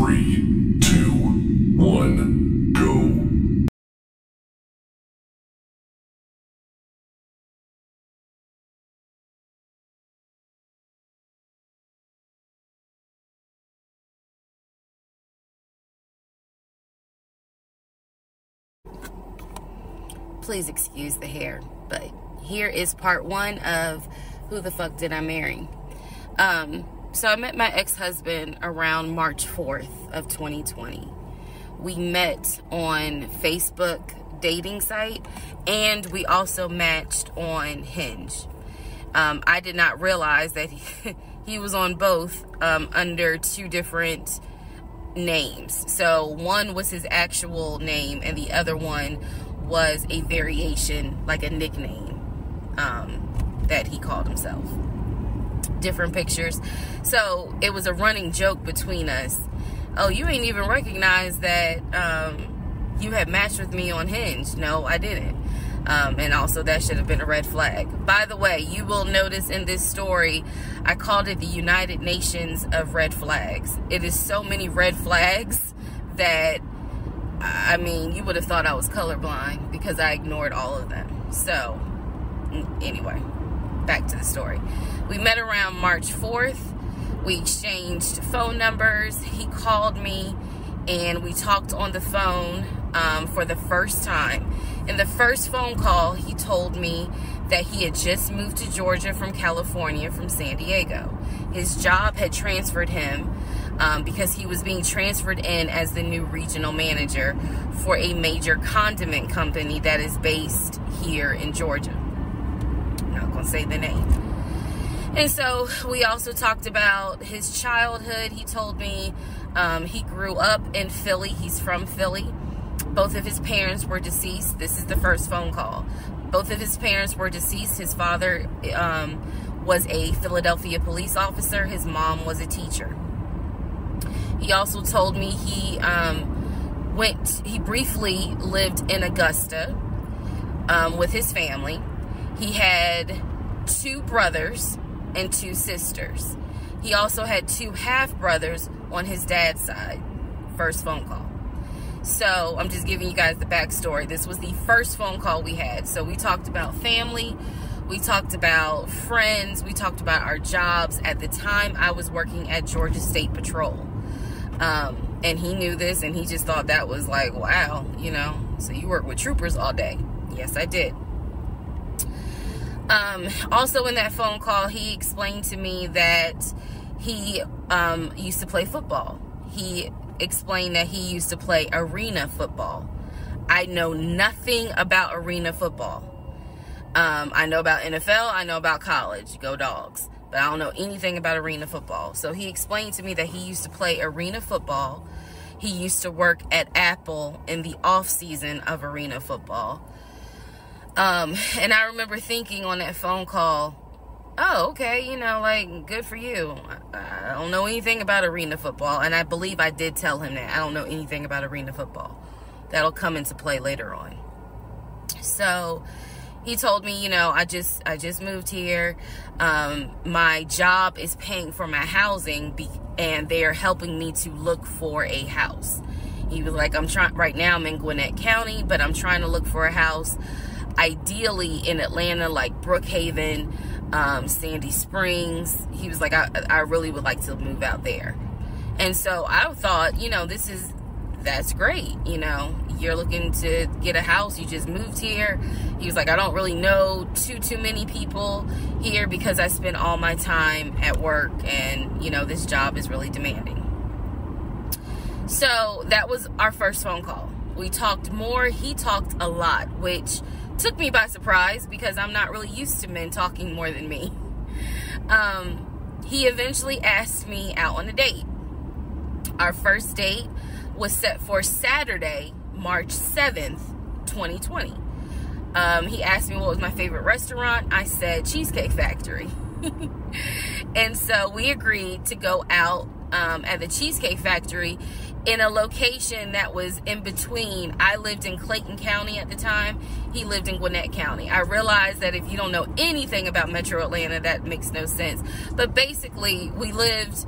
3, 2, 1, go. Please excuse the hair, but here is part one of Who the Fuck Did I Marry? So I met my ex-husband around March 4th of 2020. We met on Facebook dating site, and we also matched on Hinge. I did not realize that he was on both under two different names. So one was his actual name, and the other one was a variation, like a nickname that he called himself. Different pictures. So it was a running joke between us. Oh, you ain't even recognize that you had matched with me on Hinge. No, I didn't. And also that should have been a red flag. By the way, you will notice in this story, I called it the United Nations of red flags. It is so many red flags that, I mean, you would have thought I was colorblind because I ignored all of them. So, anyway, back to the story. We met around March 4th. We exchanged phone numbers. He called me and we talked on the phone for the first time. In the first phone call, he told me that he had just moved to Georgia from California, from San Diego. His job had transferred him because he was being transferred in as the new regional manager for a major condiment company that is based here in Georgia. I'm not going to say the name. And so we also talked about his childhood. He told me he grew up in Philly. He's from Philly. Both of his parents were deceased. This is the first phone call. Both of his parents were deceased. His father was a Philadelphia police officer. His mom was a teacher. He also told me he briefly lived in Augusta with his family. He had 2 brothers and 2 sisters. He also had 2 half-brothers on his dad's side. First phone call. So I'm just giving you guys the backstory. This was the first phone call we had. So we talked about family. We talked about friends. We talked about our jobs. At the time, I was working at Georgia State Patrol. And he knew this, and he just thought that was like, wow, you know, so you work with troopers all day. Yes, I did. Also in that phone call, he explained to me that he used to play football. He explained that he used to play arena football. I know nothing about arena football. I know about NFL. I know about college. Go Dogs. But I don't know anything about arena football. So he explained to me that he used to play arena football. He used to work at Apple in the off season of arena football. And I remember thinking on that phone call, oh, okay, you know, like, good for you. I don't know anything about arena football. And I believe I did tell him that. I don't know anything about arena football. That'll come into play later on. So he told me, you know, I just moved here. My job is paying for my housing and they're helping me to look for a house. He was like, right now I'm in Gwinnett County, but I'm trying to look for a house ideally in Atlanta, like Brookhaven, Sandy Springs. He was like, I really would like to move out there. And so I thought, you know, that's great. You know, you're looking to get a house. You just moved here. He was like, I don't really know too many people here because I spend all my time at work and, you know, this job is really demanding. So that was our first phone call. We talked more. He talked a lot, which took me by surprise because I'm not really used to men talking more than me. He eventually asked me out on a date. Our first date was set for Saturday, March 7th, 2020. He asked me what was my favorite restaurant. I said Cheesecake Factory. And so we agreed to go out at the Cheesecake Factory in a location that was in between. I lived in Clayton County at the time. He lived in Gwinnett County. I realized that if you don't know anything about Metro Atlanta, that makes no sense. But basically, we lived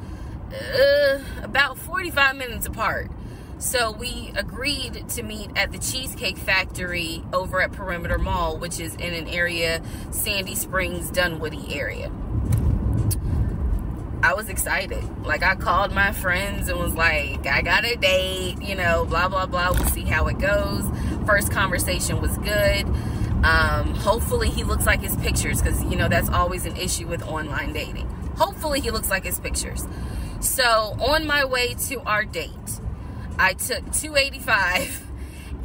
about 45 minutes apart. So we agreed to meet at the Cheesecake Factory over at Perimeter Mall, which is in an area, Sandy Springs, Dunwoody area. I was excited. Like, I called my friends and was like, I got a date, you know, blah, blah, blah. We'll see how it goes. First conversation was good. Hopefully he looks like his pictures, because, you know, that's always an issue with online dating. Hopefully he looks like his pictures. So on my way to our date, I took 285,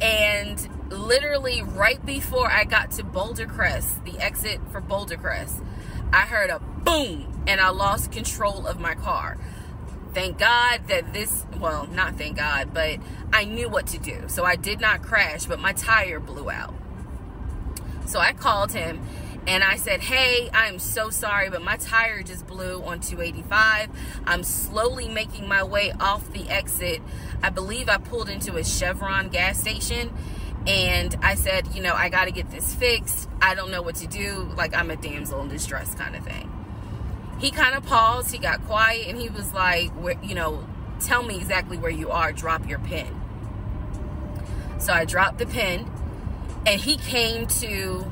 and literally right before I got to Boulder Crest, the exit for Boulder Crest, I heard a boom, and I lost control of my car. Thank God that this, well, not thank God, but I knew what to do. So I did not crash, but my tire blew out. So I called him and I said, hey, I'm so sorry, but my tire just blew on 285. I'm slowly making my way off the exit. I believe I pulled into a Chevron gas station, and I said, you know, I got to get this fixed. I don't know what to do. Like, I'm a damsel in distress kind of thing. He kind of paused. He got quiet, and he was like, you know, tell me exactly where you are. Drop your pin. So I dropped the pin, and he came to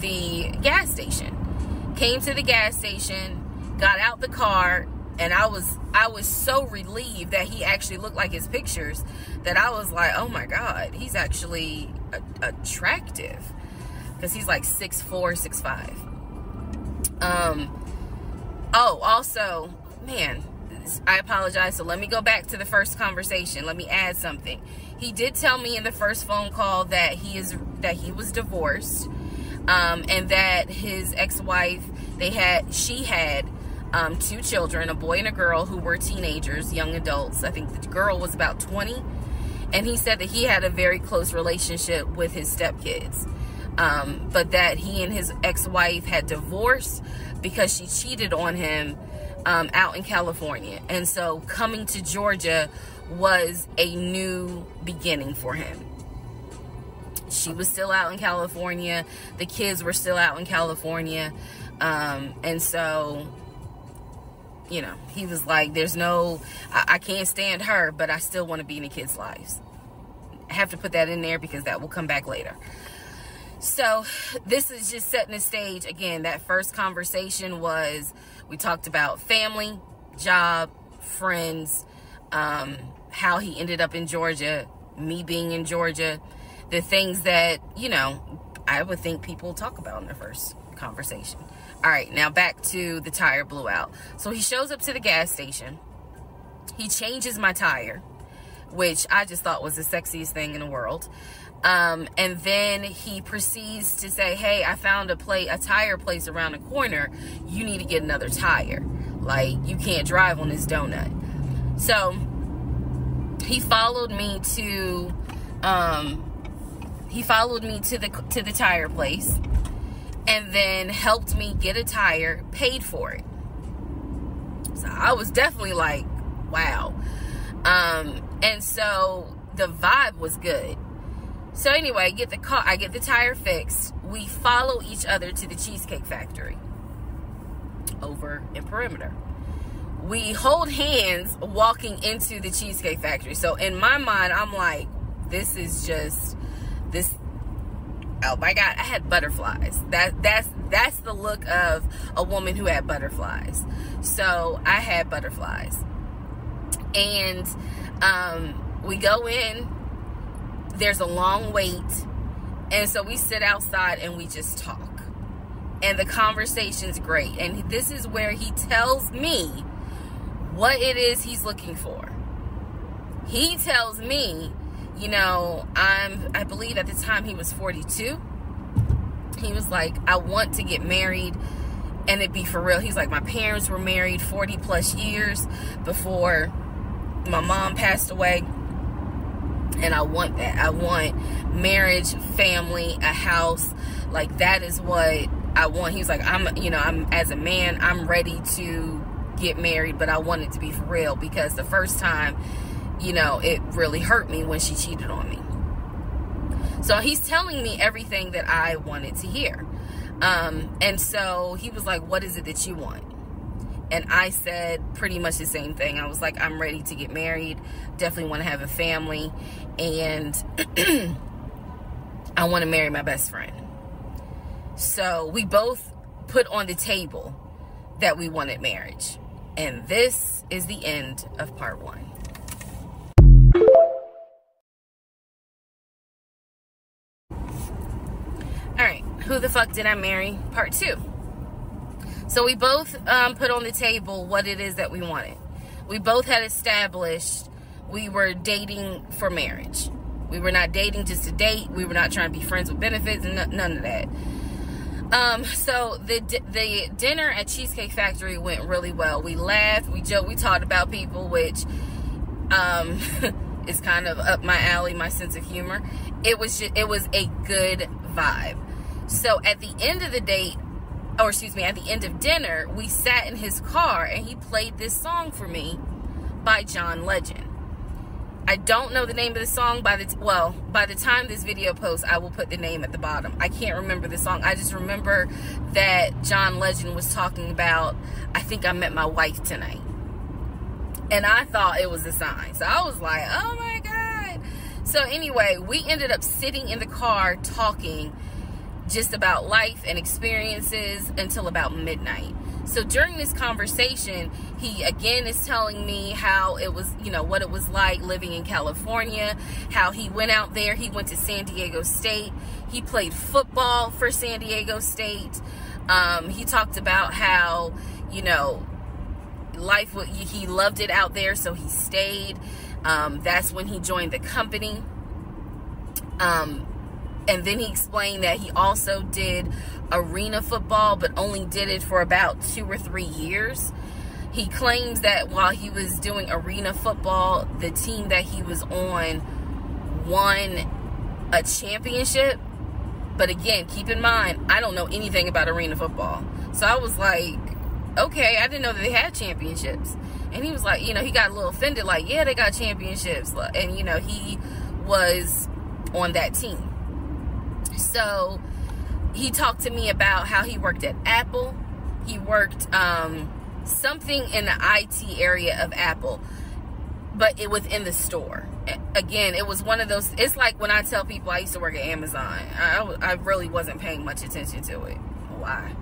the gas station. Came to the gas station, got out the car, and I was so relieved that he actually looked like his pictures that I was like, oh my God, he's actually attractive, because he's like 6'4", 6'5". Oh, also, man, I apologize. So let me go back to the first conversation. Let me add something. He did tell me in the first phone call that he was divorced, and that his ex-wife, she had 2 children, a boy and a girl, who were teenagers, young adults. I think the girl was about 20, and he said that he had a very close relationship with his stepkids, but that he and his ex-wife had divorced because she cheated on him out in California. And so coming to Georgia was a new beginning for him. She was still out in California. The kids were still out in California. And so, you know, he was like, there's no, I can't stand her, but I still want to be in the kids' lives. I have to put that in there because that will come back later. So this is just setting the stage. Again, that first conversation was, we talked about family, job, friends, how he ended up in Georgia, me being in Georgia, the things that, you know, I would think people talk about in their first conversation. All right, now back to the tire blew out. So he shows up to the gas station. He changes my tire, which I just thought was the sexiest thing in the world. And then he proceeds to say, hey, I found a tire place around the corner. You need to get another tire. Like, you can't drive on this donut. So he followed me to the tire place, and then helped me get a tire, paid for it. So I was definitely like, wow. And so the vibe was good. So anyway, I get the tire fixed. We follow each other to the Cheesecake Factory over in Perimeter. We hold hands walking into the Cheesecake Factory. So in my mind, I'm like, this is just this. Oh my God, I had butterflies. That's the look of a woman who had butterflies. So I had butterflies. And we go in. There's a long wait, and so we sit outside and we just talk, and the conversation's great. And this is where he tells me what it is he's looking for. He tells me, you know, I believe at the time he was 42. He was like, I want to get married and it be for real. He's like, my parents were married 40 plus years before my mom passed away. And I want that. I want marriage, family, a house. Like, that is what I want. He was like, I'm as a man, I'm ready to get married, but I want it to be for real, because the first time, you know, it really hurt me when she cheated on me. So he's telling me everything that I wanted to hear. And so he was like, what is it that you want? And I said pretty much the same thing. I was like, I'm ready to get married, definitely want to have a family, and I want to marry my best friend. So we both put on the table that we wanted marriage. And this is the end of part 1. Alright, who the fuck did I marry? Part 2. So we both put on the table what it is that we wanted. We both had established we were dating for marriage. We were not dating just to date. We were not trying to be friends with benefits and none of that. So the dinner at Cheesecake Factory went really well. We laughed, we joked, we talked about people, which is kind of up my alley, my sense of humor. It was a good vibe. So at the end of the date, or excuse me, at the end of dinner, we sat in his car and he played this song for me by John Legend. I don't know the name of the song. By the time this video posts, I will put the name at the bottom. I can't remember the song. I just remember that John Legend was talking about, I think I met my wife tonight. And I thought it was a sign. So I was like, oh my God. So anyway, we ended up sitting in the car talking just about life and experiences until about midnight. So during this conversation, he again is telling me how it was, you know, what it was like living in California, how he went out there, he went to San Diego State, he played football for San Diego State. He talked about how, you know, he loved it out there, so he stayed. That's when he joined the company. And then he explained that he also did arena football, but only did it for about 2 or 3 years. He claims that while he was doing arena football, the team that he was on won a championship. But again, keep in mind, I don't know anything about arena football. So I was like, okay, I didn't know that they had championships. And he was like, you know, he got a little offended, like, yeah, they got championships. And, you know, he was on that team. So he talked to me about how he worked at Apple. He worked something in the IT area of Apple, but it within the store. Again, it was one of those, it's like when I tell people I used to work at Amazon. I really wasn't paying much attention to it. Why?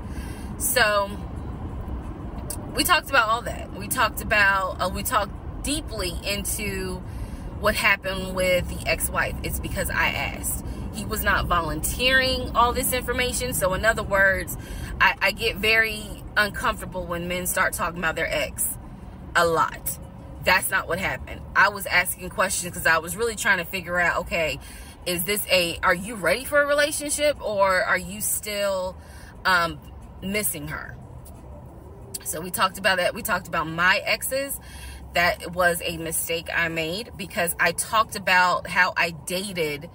So we talked about all that. We talked about, we talked deeply into what happened with the ex-wife. It's because I asked. He was not volunteering all this information. So in other words, I get very uncomfortable when men start talking about their ex a lot. That's not what happened. I was asking questions because I was really trying to figure out, okay, is this are you ready for a relationship, or are you still missing her? So we talked about that. We talked about my exes. That was a mistake I made because I talked about how I dated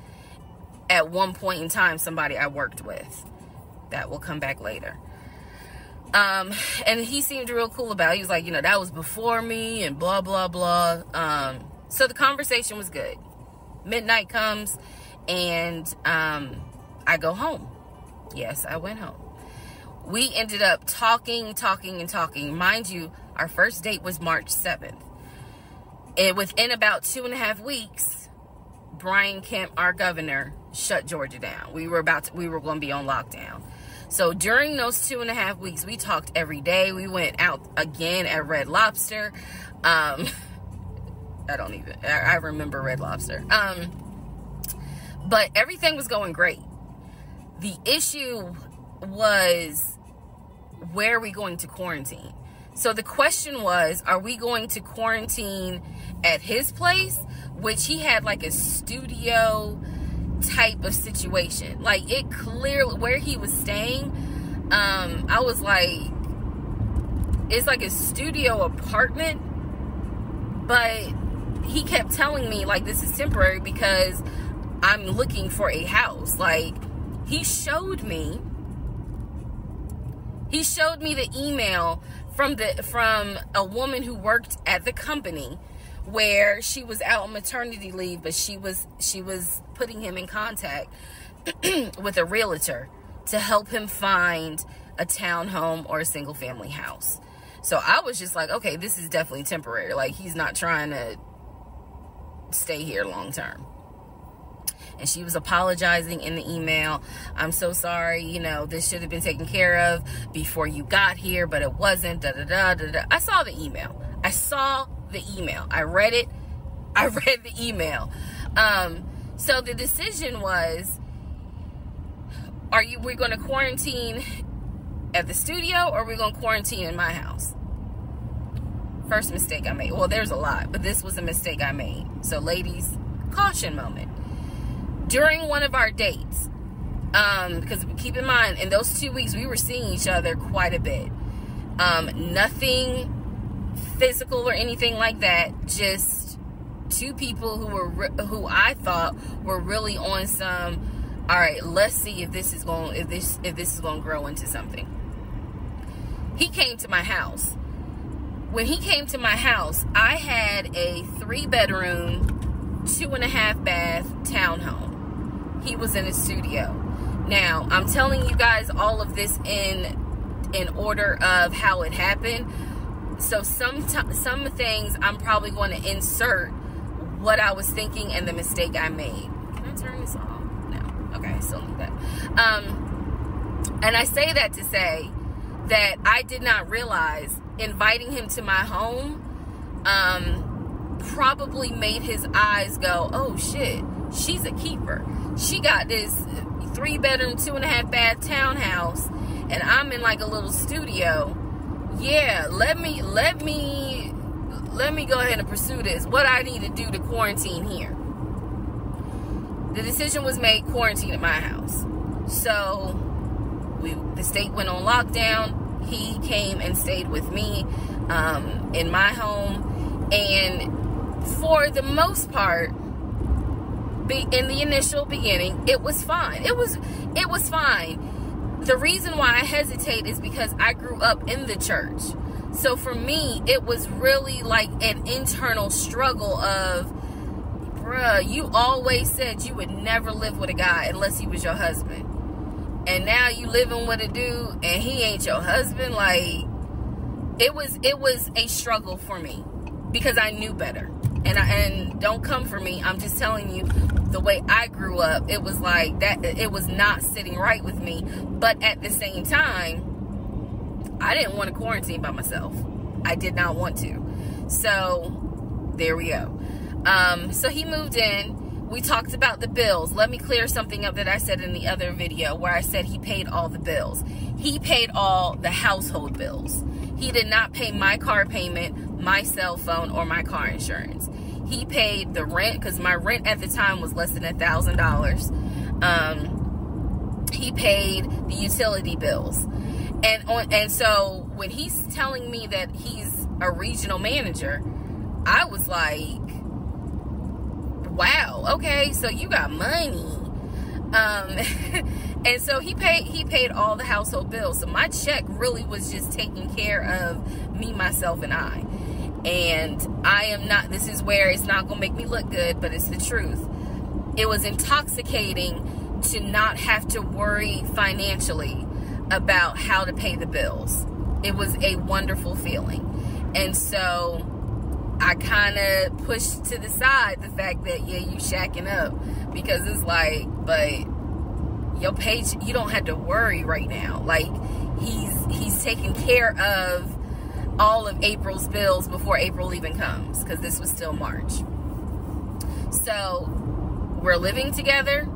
at one point in time somebody I worked with. That will come back later. And he seemed real cool about it. He was like, you know, that was before me and blah, blah, blah. So the conversation was good. Midnight comes and I go home. Yes, I went home. We ended up talking. Mind you, our first date was March 7th. And within about 2.5 weeks, Brian Kemp, our governor, shut Georgia down. We were going to be on lockdown. So during those 2.5 weeks, we talked every day. We went out again at Red Lobster. I remember Red Lobster. But everything was going great. The issue was, where are we going to quarantine? So the question was, are we going to quarantine at his place, which he had like a studio type of situation. Like, it clearly, where he was staying, I was like, it's like a studio apartment, but he kept telling me like, this is temporary because I'm looking for a house. Like, he showed me the email from a woman who worked at the company, where she was out on maternity leave, but she was putting him in contact with a realtor to help him find a townhome or a single family house. So I was just like, okay, this is definitely temporary. Like, he's not trying to stay here long term. And she was apologizing in the email. I'm so sorry, you know, this should have been taken care of before you got here, but it wasn't, da da da da da. I saw the email. I read it. I read the email. So the decision was, we're going to quarantine at the studio, or we're going to quarantine in my house? First mistake I made. Well, there's a lot, but this was a mistake I made. So ladies, caution moment. During one of our dates, because keep in mind, in those 2 weeks, we were seeing each other quite a bit. Nothing physical or anything like that. Just two people who I thought were really on some, all right, let's see if this is going to grow into something. He came to my house. When he came to my house, I had a 3-bedroom, 2.5-bath townhome. He was in a studio. Now, I'm telling you guys all of this in order of how it happened. So some things I'm probably going to insert what I was thinking and the mistake I made. Can I turn this off? No. Okay, I still need that. And I say that to say that I did not realize inviting him to my home probably made his eyes go, oh shit, she's a keeper. She got this 3-bedroom, 2.5-bath townhouse, and I'm in like a little studio. Yeah, let me go ahead and pursue this. What I need to do to quarantine here. The decision was made, quarantine at my house. So the state went on lockdown. He came and stayed with me in my home, and for the most part, in the initial beginning, it was fine. It was fine. The reason why I hesitate is because I grew up in the church. So for me, it was really like an internal struggle of, bruh, you always said you would never live with a guy unless he was your husband. And now you living with a dude and he ain't your husband. Like, it was a struggle for me because I knew better. And don't come for me. I'm just telling you the way I grew up. It was like that. It was not sitting right with me. But at the same time, I didn't want to quarantine by myself. I did not want to. So there we go. So he moved in. We talked about the bills. Let me clear something up that I said in the other video where I said he paid all the bills. He paid all the household bills. He did not pay my car payment, my cell phone, or my car insurance. He paid the rent, because my rent at the time was less than $1,000. He paid the utility bills. And so when he's telling me that he's a regional manager, I was like, wow, okay, so you got money. And so he paid all the household bills. So my check really was just taking care of me, myself, and I. And I am not, this is where it's not going to make me look good, but it's the truth. It was intoxicating to not have to worry financially about how to pay the bills. It was a wonderful feeling. And so I kind of pushed to the side the fact that, yeah, you shacking up, because it's like, but your page, you don't have to worry right now. Like, he's taking care of all of April's bills before April even comes, because this was still March. So we're living together,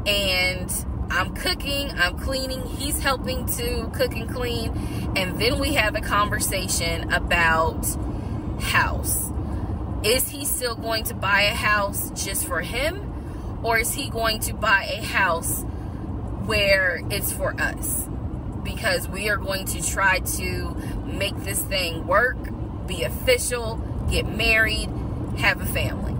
and I'm cooking, I'm cleaning, he's helping to cook and clean, and then we have a conversation about house. Is he still going to buy a house just for him, or is he going to buy a house where it's for us? Because we are going to try to make this thing work, be official, get married, have a family.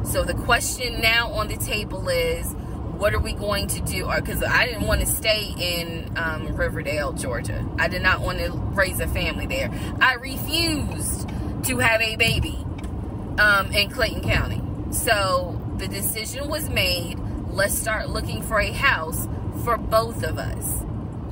So the question now on the table is, what are we going to do? Because I didn't want to stay in Riverdale, Georgia. I did not want to raise a family there. I refused to have a baby in Clayton County. So the decision was made, let's start looking for a house for both of us.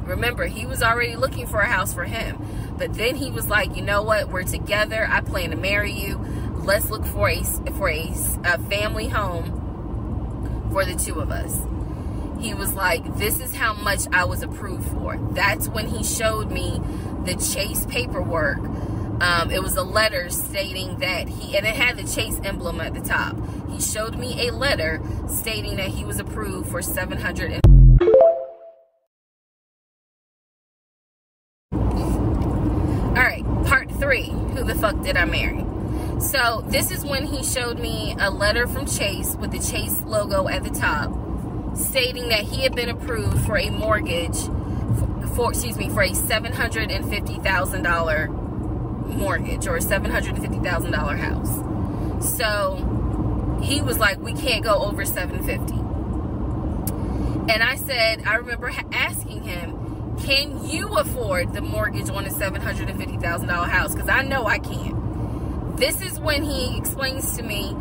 Remember, he was already looking for a house for him. But then he was like, you know what? We're together. I plan to marry you. Let's look for a family home for the two of us. He was like, this is how much I was approved for. That's when he showed me the Chase paperwork. It was a letter stating that and it had the Chase emblem at the top. He showed me a letter stating that he was approved for $700. All right, part 3, who the fuck did I marry? So this is when he showed me a letter from Chase with the Chase logo at the top, stating that he had been approved for a mortgage for a $750,000 mortgage, or a $750,000 house. So he was like, we can't go over $750,000. And I said, I remember asking him, can you afford the mortgage on a $750,000 house? Because I know I can't. This is when he explains to me,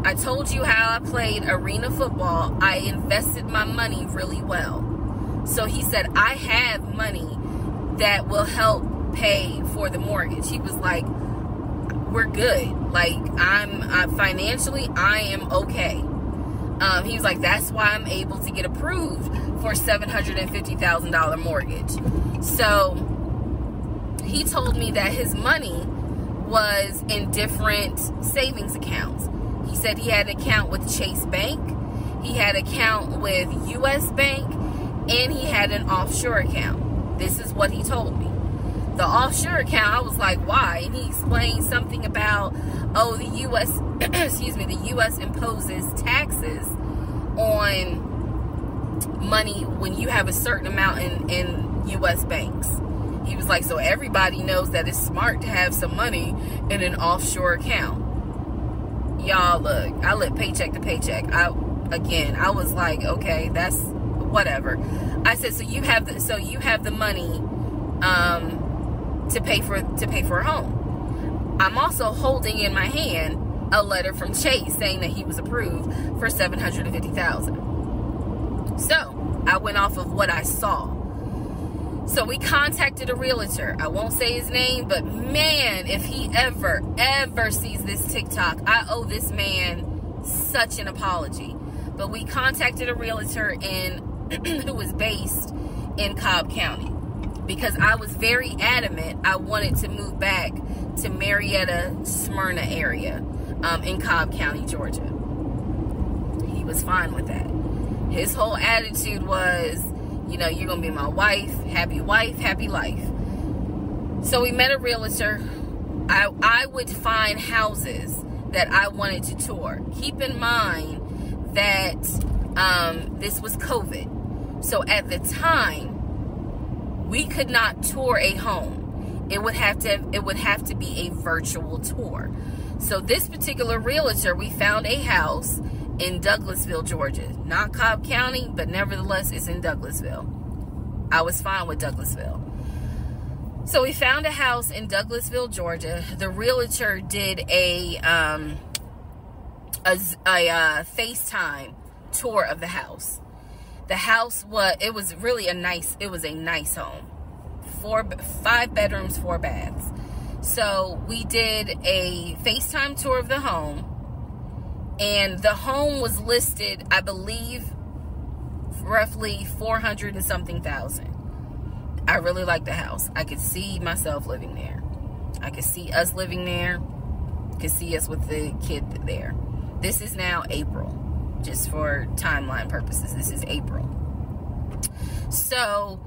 I told you how I played arena football. I invested my money really well. So he said, I have money that will help pay for the mortgage. He was like, we're good. Like, I'm financially, I am okay. He was like, that's why I'm able to get approved for $750,000 mortgage. So he told me that his money was in different savings accounts. He said he had an account with Chase Bank, he had an account with US Bank, and he had an offshore account. This is what he told me. The offshore account, I was like, why? And he explained something about, oh, the US, the US imposes taxes on money when you have a certain amount in US banks. He was like, so everybody knows that it's smart to have some money in an offshore account. Y'all, look, I live paycheck to paycheck. I was like, okay, that's whatever. I said, so you have the money to pay for a home. I'm also holding in my hand a letter from Chase saying that he was approved for $750,000. So I went off of what I saw. So we contacted a realtor. I won't say his name, but man, if he ever sees this TikTok, I owe this man such an apology. But we contacted a realtor who was based in Cobb County, because I was very adamant I wanted to move back to Marietta, Smyrna area in Cobb County, Georgia. He was fine with that. His whole attitude was, you know, you're going to be my wife, happy life. So we met a realtor. I would find houses that I wanted to tour. Keep in mind that this was COVID. So at the time, we could not tour a home. It would have to be a virtual tour. So this particular realtor, we found a house in Douglasville, Georgia. Not Cobb County, but nevertheless, it's in Douglasville. I was fine with Douglasville. So we found a house in Douglasville, Georgia. The realtor did a FaceTime tour of the house. The house was a nice home. 5 bedrooms, 4 baths. So we did a FaceTime tour of the home, and the home was listed, I believe, roughly 400 and something thousand. I really liked the house. I could see myself living there. I could see us living there. Could see us with the kid there. This is now April, just for timeline purposes. This is April. So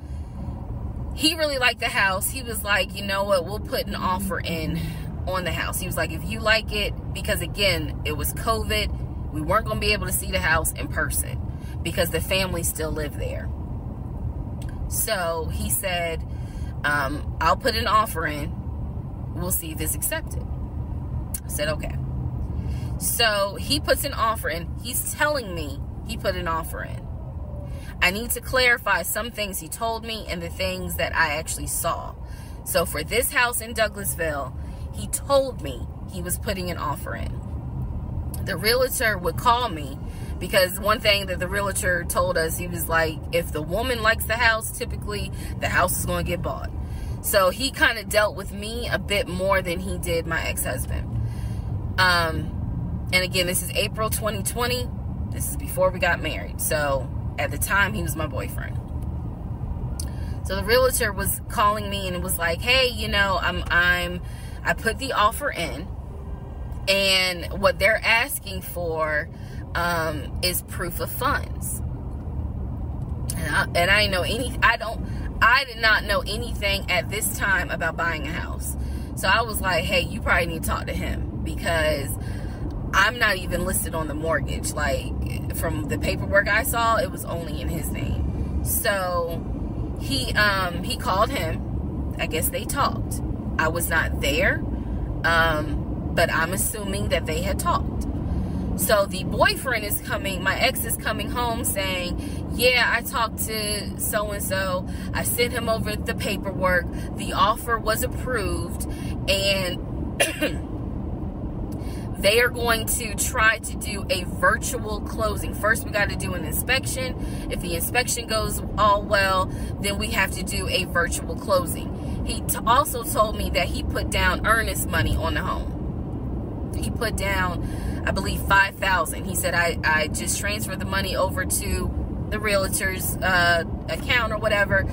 he really liked the house. He was like, you know what, we'll put an offer in on the house. He was like, if you like it, because again, it was COVID, we weren't going to be able to see the house in person because the family still lived there. So he said, I'll put an offer in. We'll see if it's accepted. I said, okay. So he puts an offer in. He's telling me he put an offer in. I need to clarify some things he told me and the things that I actually saw. So for this house in Douglasville, he told me he was putting an offer in. The realtor would call me, because one thing that the realtor told us, he was like, if the woman likes the house, typically the house is going to get bought. So he kind of dealt with me a bit more than he did my ex-husband. And again, this is April 2020. This is before we got married. So at the time, he was my boyfriend. So the realtor was calling me and was like, hey, you know, I put the offer in, and what they're asking for is proof of funds. And I did not know anything at this time about buying a house. So I was like, hey, you probably need to talk to him, because I'm not even listed on the mortgage. Like, from the paperwork I saw, it was only in his name. So he called him. I guess they talked. I was not there, but I'm assuming that they had talked. So the boyfriend is coming, my ex is coming home saying, yeah, I talked to so-and-so. I sent him over the paperwork. The offer was approved, and they are going to try to do a virtual closing. First, we got to do an inspection. If the inspection goes all well, then we have to do a virtual closing. He also told me that he put down earnest money on the home. He put down, I believe, $5,000. He said, I just transferred the money over to the realtor's account or whatever,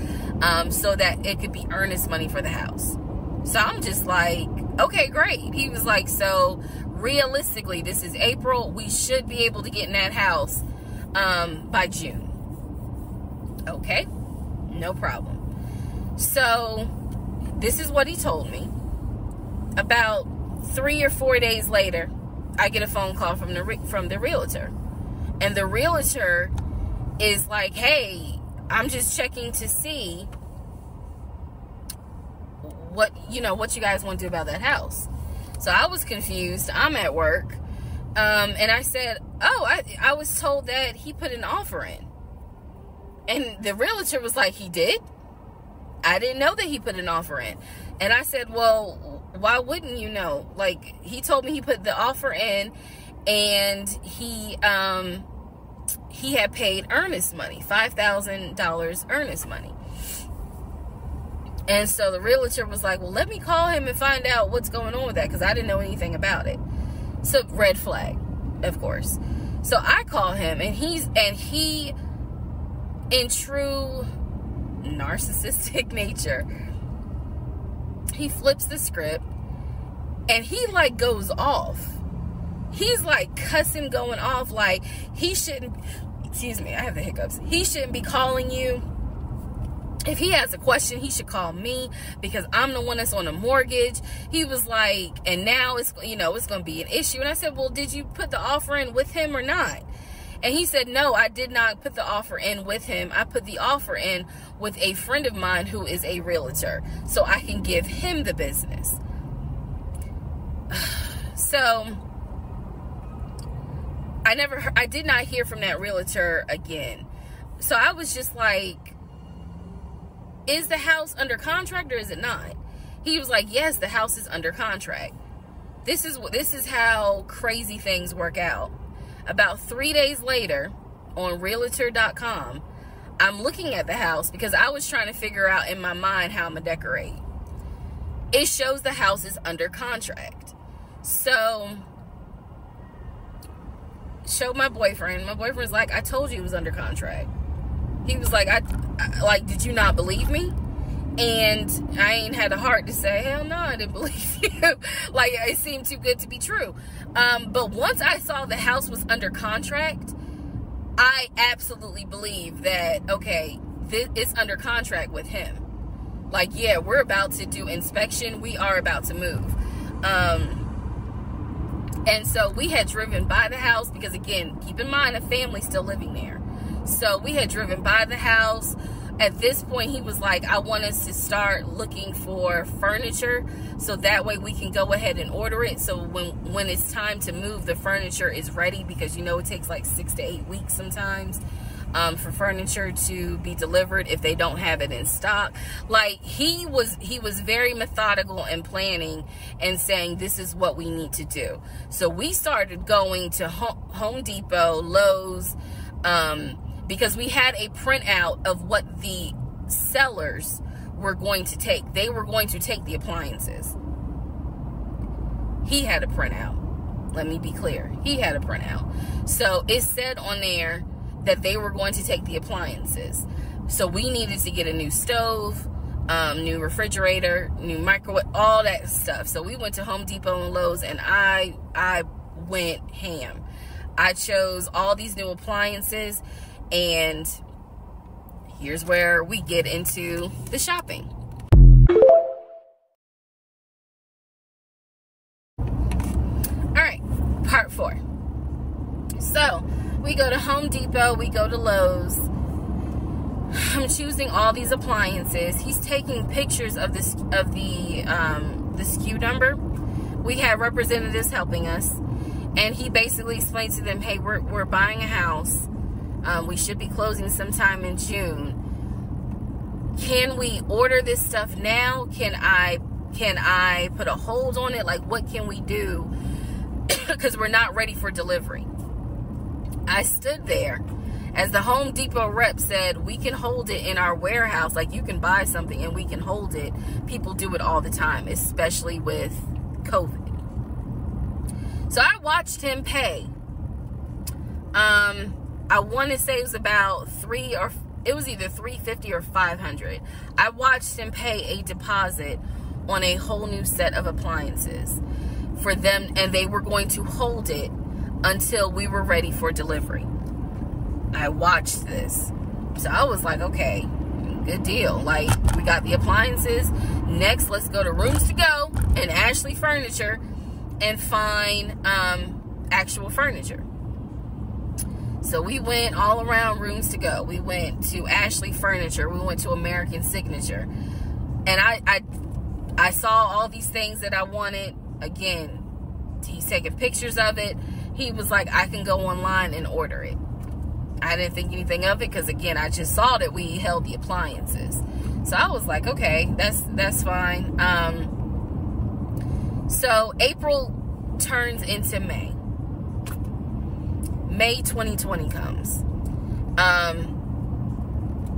so that it could be earnest money for the house. So I'm just like, okay, great. He was like, so realistically, this is April. We should be able to get in that house by June. Okay, no problem. So this is what he told me. About 3 or 4 days later, I get a phone call from the realtor, and the realtor is like, hey, I'm just checking to see what you guys want to do about that house. So I was confused. I'm at work, and I said, oh, I was told that he put an offer in. And the realtor was like, he did? I didn't know that he put an offer in. And I said, well, why wouldn't you know? Like, he told me he put the offer in, and he had paid earnest money, $5,000 earnest money. And so the realtor was like, well, let me call him and find out what's going on with that, because I didn't know anything about it. So red flag, of course. So I call him, and he in true narcissistic nature, he flips the script, and he like goes off. He's like cussing, going off, like he shouldn't, excuse me, I have the hiccups. He shouldn't be calling you. If he has a question, he should call me, because I'm the one that's on a mortgage. He was like, and now it's, it's going to be an issue. And I said, well, did you put the offer in with him or not? And he said, no, I did not put the offer in with him. I put the offer in with a friend of mine who is a realtor, so I can give him the business. So I did not hear from that realtor again. So I was just like, is the house under contract or is it not? He was like, yes, the house is under contract. This is how crazy things work out. About 3 days later, on realtor.com, I'm looking at the house because I was trying to figure out in my mind how I'm gonna decorate. It shows the house is under contract. So, showed my boyfriend. My boyfriend's like, I told you it was under contract. He was like, I did you not believe me? And I ain't had a heart to say, hell no, I didn't believe you. Like, it seemed too good to be true. But once I saw the house was under contract, I absolutely believe that, okay, it's under contract with him. Like, yeah, we're about to do inspection. We are about to move. And so we had driven by the house because, again, keep in mind, a family's still living there. So we had driven by the house. At this point, he was like, I want us to start looking for furniture so that way we can go ahead and order it. So when it's time to move, the furniture is ready, because, it takes like 6 to 8 weeks sometimes for furniture to be delivered if they don't have it in stock. Like, he was very methodical and planning and saying, this is what we need to do. So we started going to Home Depot, Lowe's, because we had a printout of what the sellers were going to take the appliances. He had a printout. Let me be clear. He had a printout. So it said on there that they were going to take the appliances. So we needed to get a new stove, new refrigerator, new microwave, all that stuff. So we went to Home Depot and Lowe's, and I went ham. I chose all these new appliances, and here's where we get into the shopping. Part 4. So we go to Home Depot, we go to Lowe's. I'm choosing all these appliances. He's taking pictures of the SKU number. We had representatives helping us, and he basically explained to them, hey, we're buying a house. We should be closing sometime in June. Can we order this stuff now? Can I put a hold on it? Like, what can we do? Because we're not ready for delivery. I stood there as the Home Depot rep said, we can hold it in our warehouse. Like, you can buy something and we can hold it. People do it all the time, especially with COVID. So I watched him pay. I want to say it was about it was either $350 or $500. I watched him pay a deposit on a whole new set of appliances for them, and they were going to hold it until we were ready for delivery. I watched this. So I was like, okay, good deal. Like, we got the appliances. Next, let's go to Rooms to Go and Ashley Furniture and find actual furniture. So we went all around Rooms to Go. We went to Ashley Furniture. We went to American Signature. And I saw all these things that I wanted. Again, he's taking pictures of it. He was like, I can go online and order it. I didn't think anything of it because, again, I just saw that we held the appliances. So I was like, okay, that's fine. So April turns into May. May 2020 comes.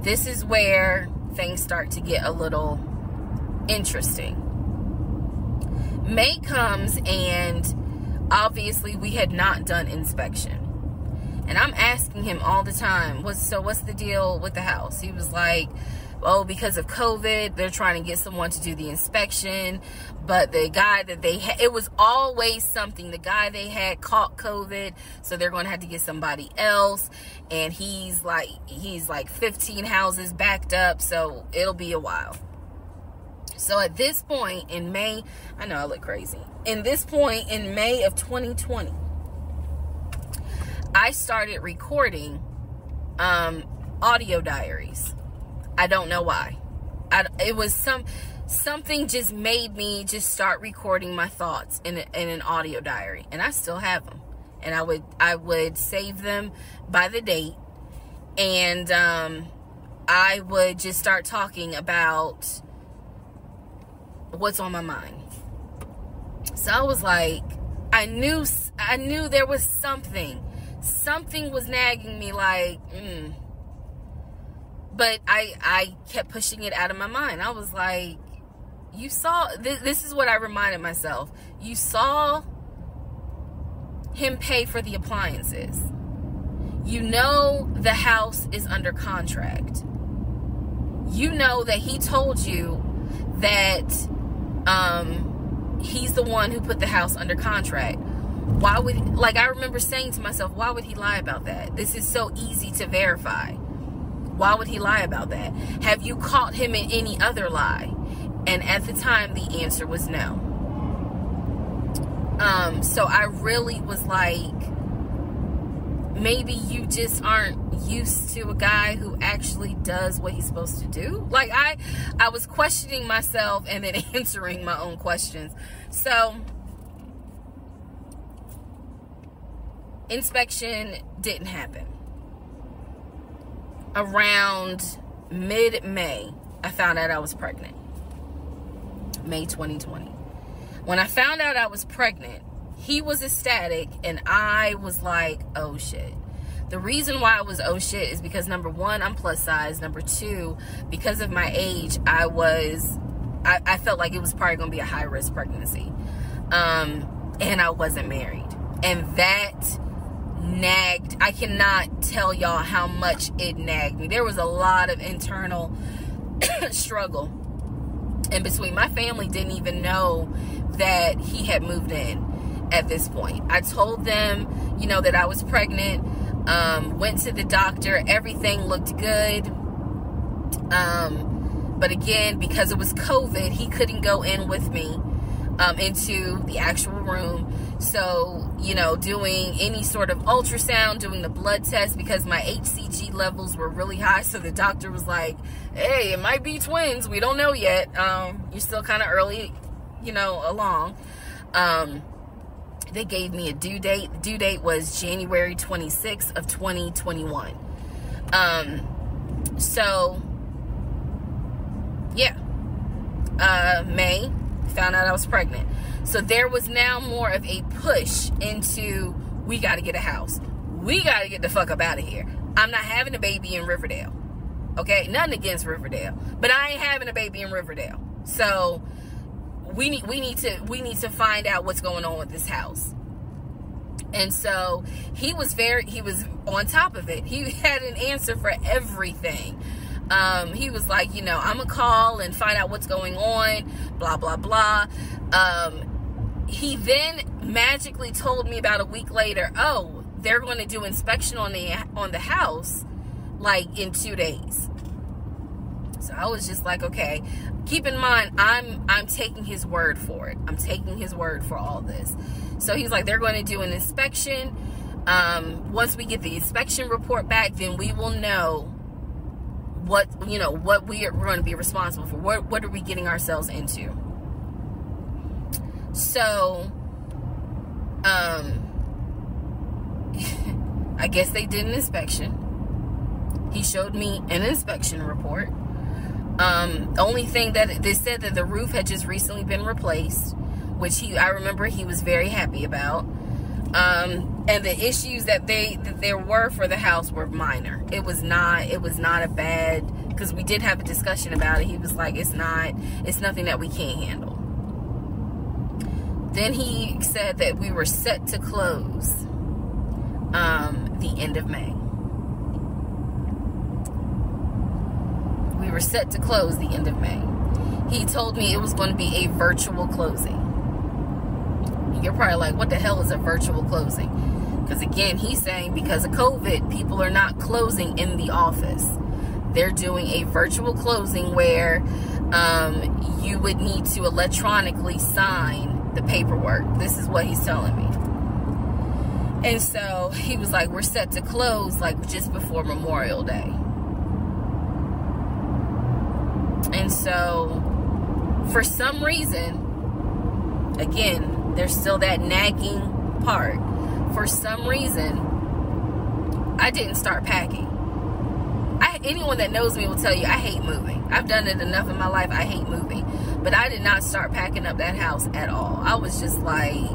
This is where things start to get a little interesting. May comes, and obviously we had not done inspection. And I'm asking him all the time, what's the deal with the house? He was like, oh, because of COVID, they're trying to get someone to do the inspection. But the guy that they had, it was always something. The guy they had caught COVID, so they're going to have to get somebody else. And he's like 15 houses backed up, so it'll be a while. So at this point in May, I know I look crazy. In this point in May of 2020, I started recording audio diaries. I don't know why. It was something just made me just start recording my thoughts in an audio diary, and I still have them. And I would save them by the date, and I would just start talking about what's on my mind. So I was like, I knew there was something was nagging me, like, but I kept pushing it out of my mind. I was like, you saw, this is what I reminded myself. You saw him pay for the appliances. You know the house is under contract. You know that he told you that he's the one who put the house under contract. Why would, like, I remember saying to myself, why would he lie about that? This is so easy to verify. Why would he lie about that? Have you caught him in any other lie? And at the time, the answer was no. So I really was like, maybe you just aren't used to a guy who actually does what he's supposed to do. Like, I was questioning myself and then answering my own questions. So inspection didn't happen. Around mid-May, I found out I was pregnant. May 2020. When I found out I was pregnant, he was ecstatic, and I was like, oh shit. The reason why I was oh shit is because, number one, I'm plus size. Number two, because of my age, I felt like it was probably going to be a high risk pregnancy. And I wasn't married. And that nagged. I cannot tell y'all how much it nagged me. There was a lot of internal struggle in between. My family didn't even know that he had moved in at this point. I told them, you know, that I was pregnant. Went to the doctor. Everything looked good. But again, because it was COVID, he couldn't go in with me into the actual room. So, you know, doing any sort of ultrasound, doing the blood test, because my HCG levels were really high. So the doctor was like, hey, it might be twins. We don't know yet. You're still kind of early, you know, along. They gave me a due date. The due date was January 26th of 2021. So, yeah. May, found out I was pregnant. So there was now more of a push into, we got to get a house. We got to get the fuck up out of here. I'm not having a baby in Riverdale. Okay? Nothing against Riverdale. But I ain't having a baby in Riverdale. So we need to find out what's going on with this house. And so he was on top of it. He had an answer for everything. He was like, you know, I'm gonna call and find out what's going on, blah blah blah. He then magically told me about a week later, oh, they're going to do inspection on the house like in 2 days. So I was just like, okay. Keep in mind, I'm taking his word for it. I'm taking his word for all this. So he's like, they're going to do an inspection. Once we get the inspection report back, then we will know what we are going to be responsible for. What are we getting ourselves into? So, I guess they did an inspection. He showed me an inspection report. The only thing that they said that the roof had just recently been replaced, which I remember he was very happy about. And the issues that there were for the house were minor. It was not a bad, because we did have a discussion about it. He was like, it's nothing that we can't handle. Then he said that we were set to close the end of May. We were set to close the end of May. He told me it was going to be a virtual closing. You're probably like, what the hell is a virtual closing? Because again, he's saying because of COVID, people are not closing in the office. They're doing a virtual closing where you would need to electronically sign the paperwork. This is what he's telling me. And so he was like, we're set to close like just before Memorial Day. And so for some reason, again, there's still that nagging part. For some reason, I didn't start packing. Anyone that knows me will tell you I hate moving. I've done it enough in my life. I hate moving. But I did not start packing up that house at all. I was just like,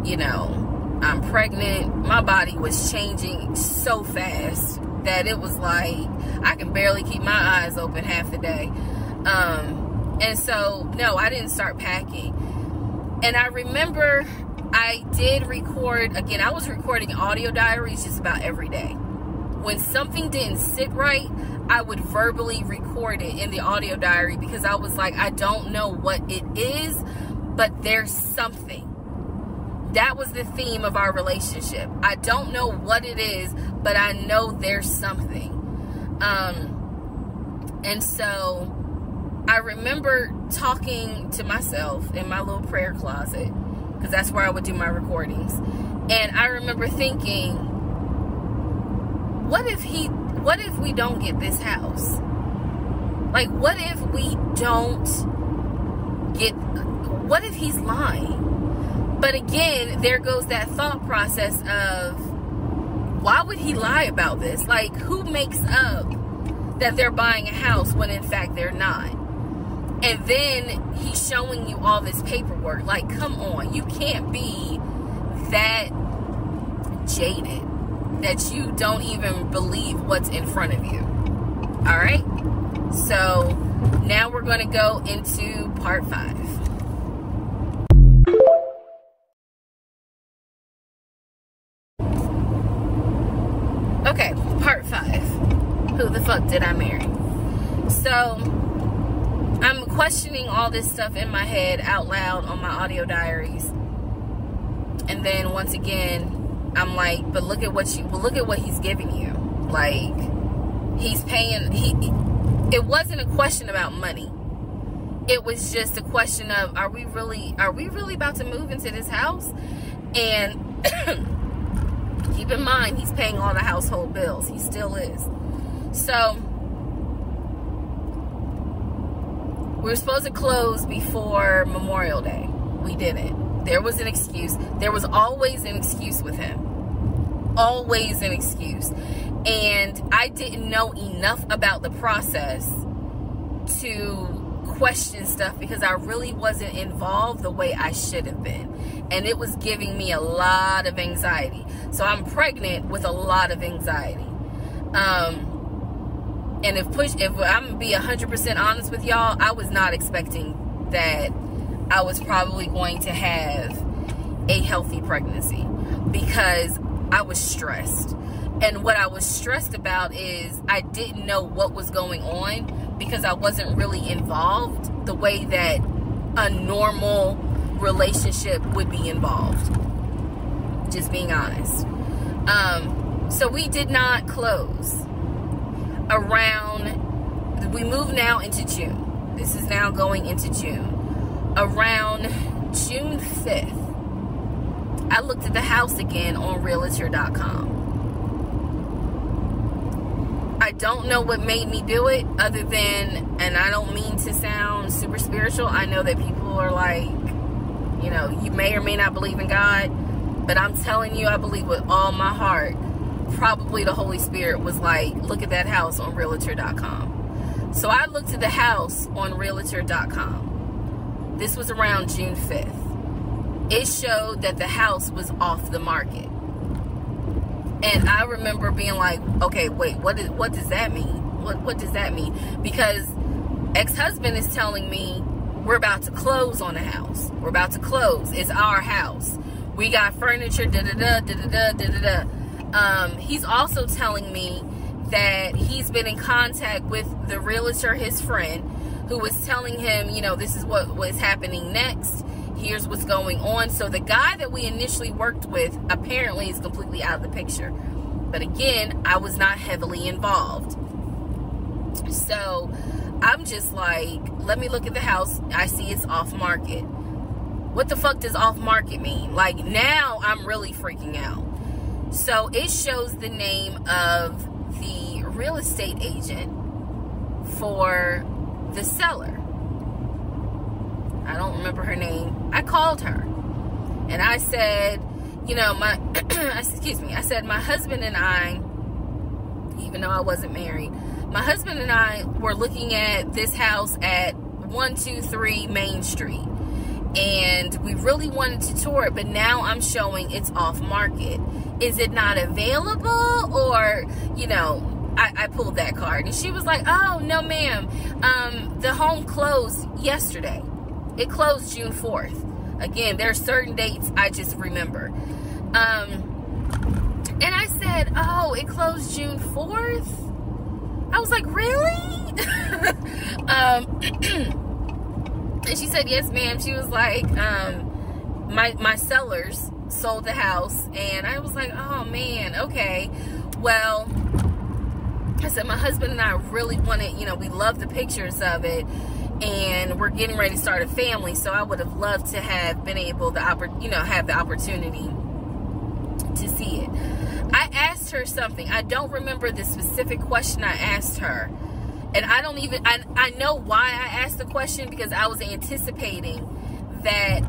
you know, I'm pregnant. My body was changing so fast that it was like I can barely keep my eyes open half the day. And so, no, I didn't start packing. And I remember I did record, again, I was recording audio diaries just about every day. When something didn't sit right, I would verbally record it in the audio diary because I was like, I don't know what it is, but there's something. That was the theme of our relationship. I don't know what it is, but I know there's something. And so I remember talking to myself in my little prayer closet, because that's where I would do my recordings. And I remember thinking, what if we don't get this house? Like, what if he's lying? But again, there goes that thought process of, why would he lie about this? Like, who makes up that they're buying a house when in fact they're not? And then he's showing you all this paperwork. Like, come on, you can't be that jaded. that you don't even believe what's in front of you. All right? So now we're going to go into part 5. Okay, part 5. Who the fuck did I marry? So I'm questioning all this stuff in my head out loud on my audio diaries. And then once again, I'm like, but look at what he's giving you. Like, he's paying, it wasn't a question about money. It was just a question of, are we really about to move into this house? And keep in mind, he's paying all the household bills. He still is. So we were supposed to close before Memorial Day. We didn't. There was an excuse. There was always an excuse with him. Always an excuse. And I didn't know enough about the process to question stuff because I really wasn't involved the way I should have been. And it was giving me a lot of anxiety. So I'm pregnant with a lot of anxiety. And if I'm gonna be 100% honest with y'all, I was not expecting that I was probably going to have a healthy pregnancy because I was stressed. And what I was stressed about is I didn't know what was going on because I wasn't really involved the way that a normal relationship would be involved. Just being honest. So we did not close. We move now into June. This is now going into June. Around June 5th, I looked at the house again on realtor.com. I don't know what made me do it other than, and I don't mean to sound super spiritual. I know that people are like, you know, you may or may not believe in God, but I'm telling you, I believe with all my heart. Probably the Holy Spirit was like, look at that house on realtor.com. So I looked at the house on realtor.com. This was around June 5th. It showed that the house was off the market. And I remember being like, okay, wait, what does that mean? What does that mean? Because ex-husband is telling me we're about to close on the house. We're about to close. It's our house. We got furniture, da-da-da, da-da-da, da-da-da. He's also telling me that he's been in contact with the realtor, his friend, who was telling him, you know, this is what was happening next. Here's what's going on. So the guy that we initially worked with apparently is completely out of the picture. But again, I was not heavily involved. So I'm just like, let me look at the house. I see it's off market. What the fuck does off market mean? Like, now I'm really freaking out. So it shows the name of the real estate agent for the seller. I don't remember her name. I called her and I said, you know, I said my husband and I, even though I wasn't married, my husband and I were looking at this house at 123 Main Street. And we really wanted to tour it, but now I'm showing it's off market. Is it not available? Or, you know, I pulled that card. And she was like, oh, no, ma'am. The home closed yesterday. It closed June 4th. Again, there are certain dates I just remember. And I said, oh, it closed June 4th? I was like, really? And she said, yes, ma'am. She was like, my sellers sold the house. And I was like, oh, man, okay. Well, I said, my husband and I really wanted, you know, we love the pictures of it. And we're getting ready to start a family. So I would have loved to have been able to, have the opportunity to see it. I asked her something. I don't remember the specific question I asked her. And I don't even, I know why I asked the question, because I was anticipating that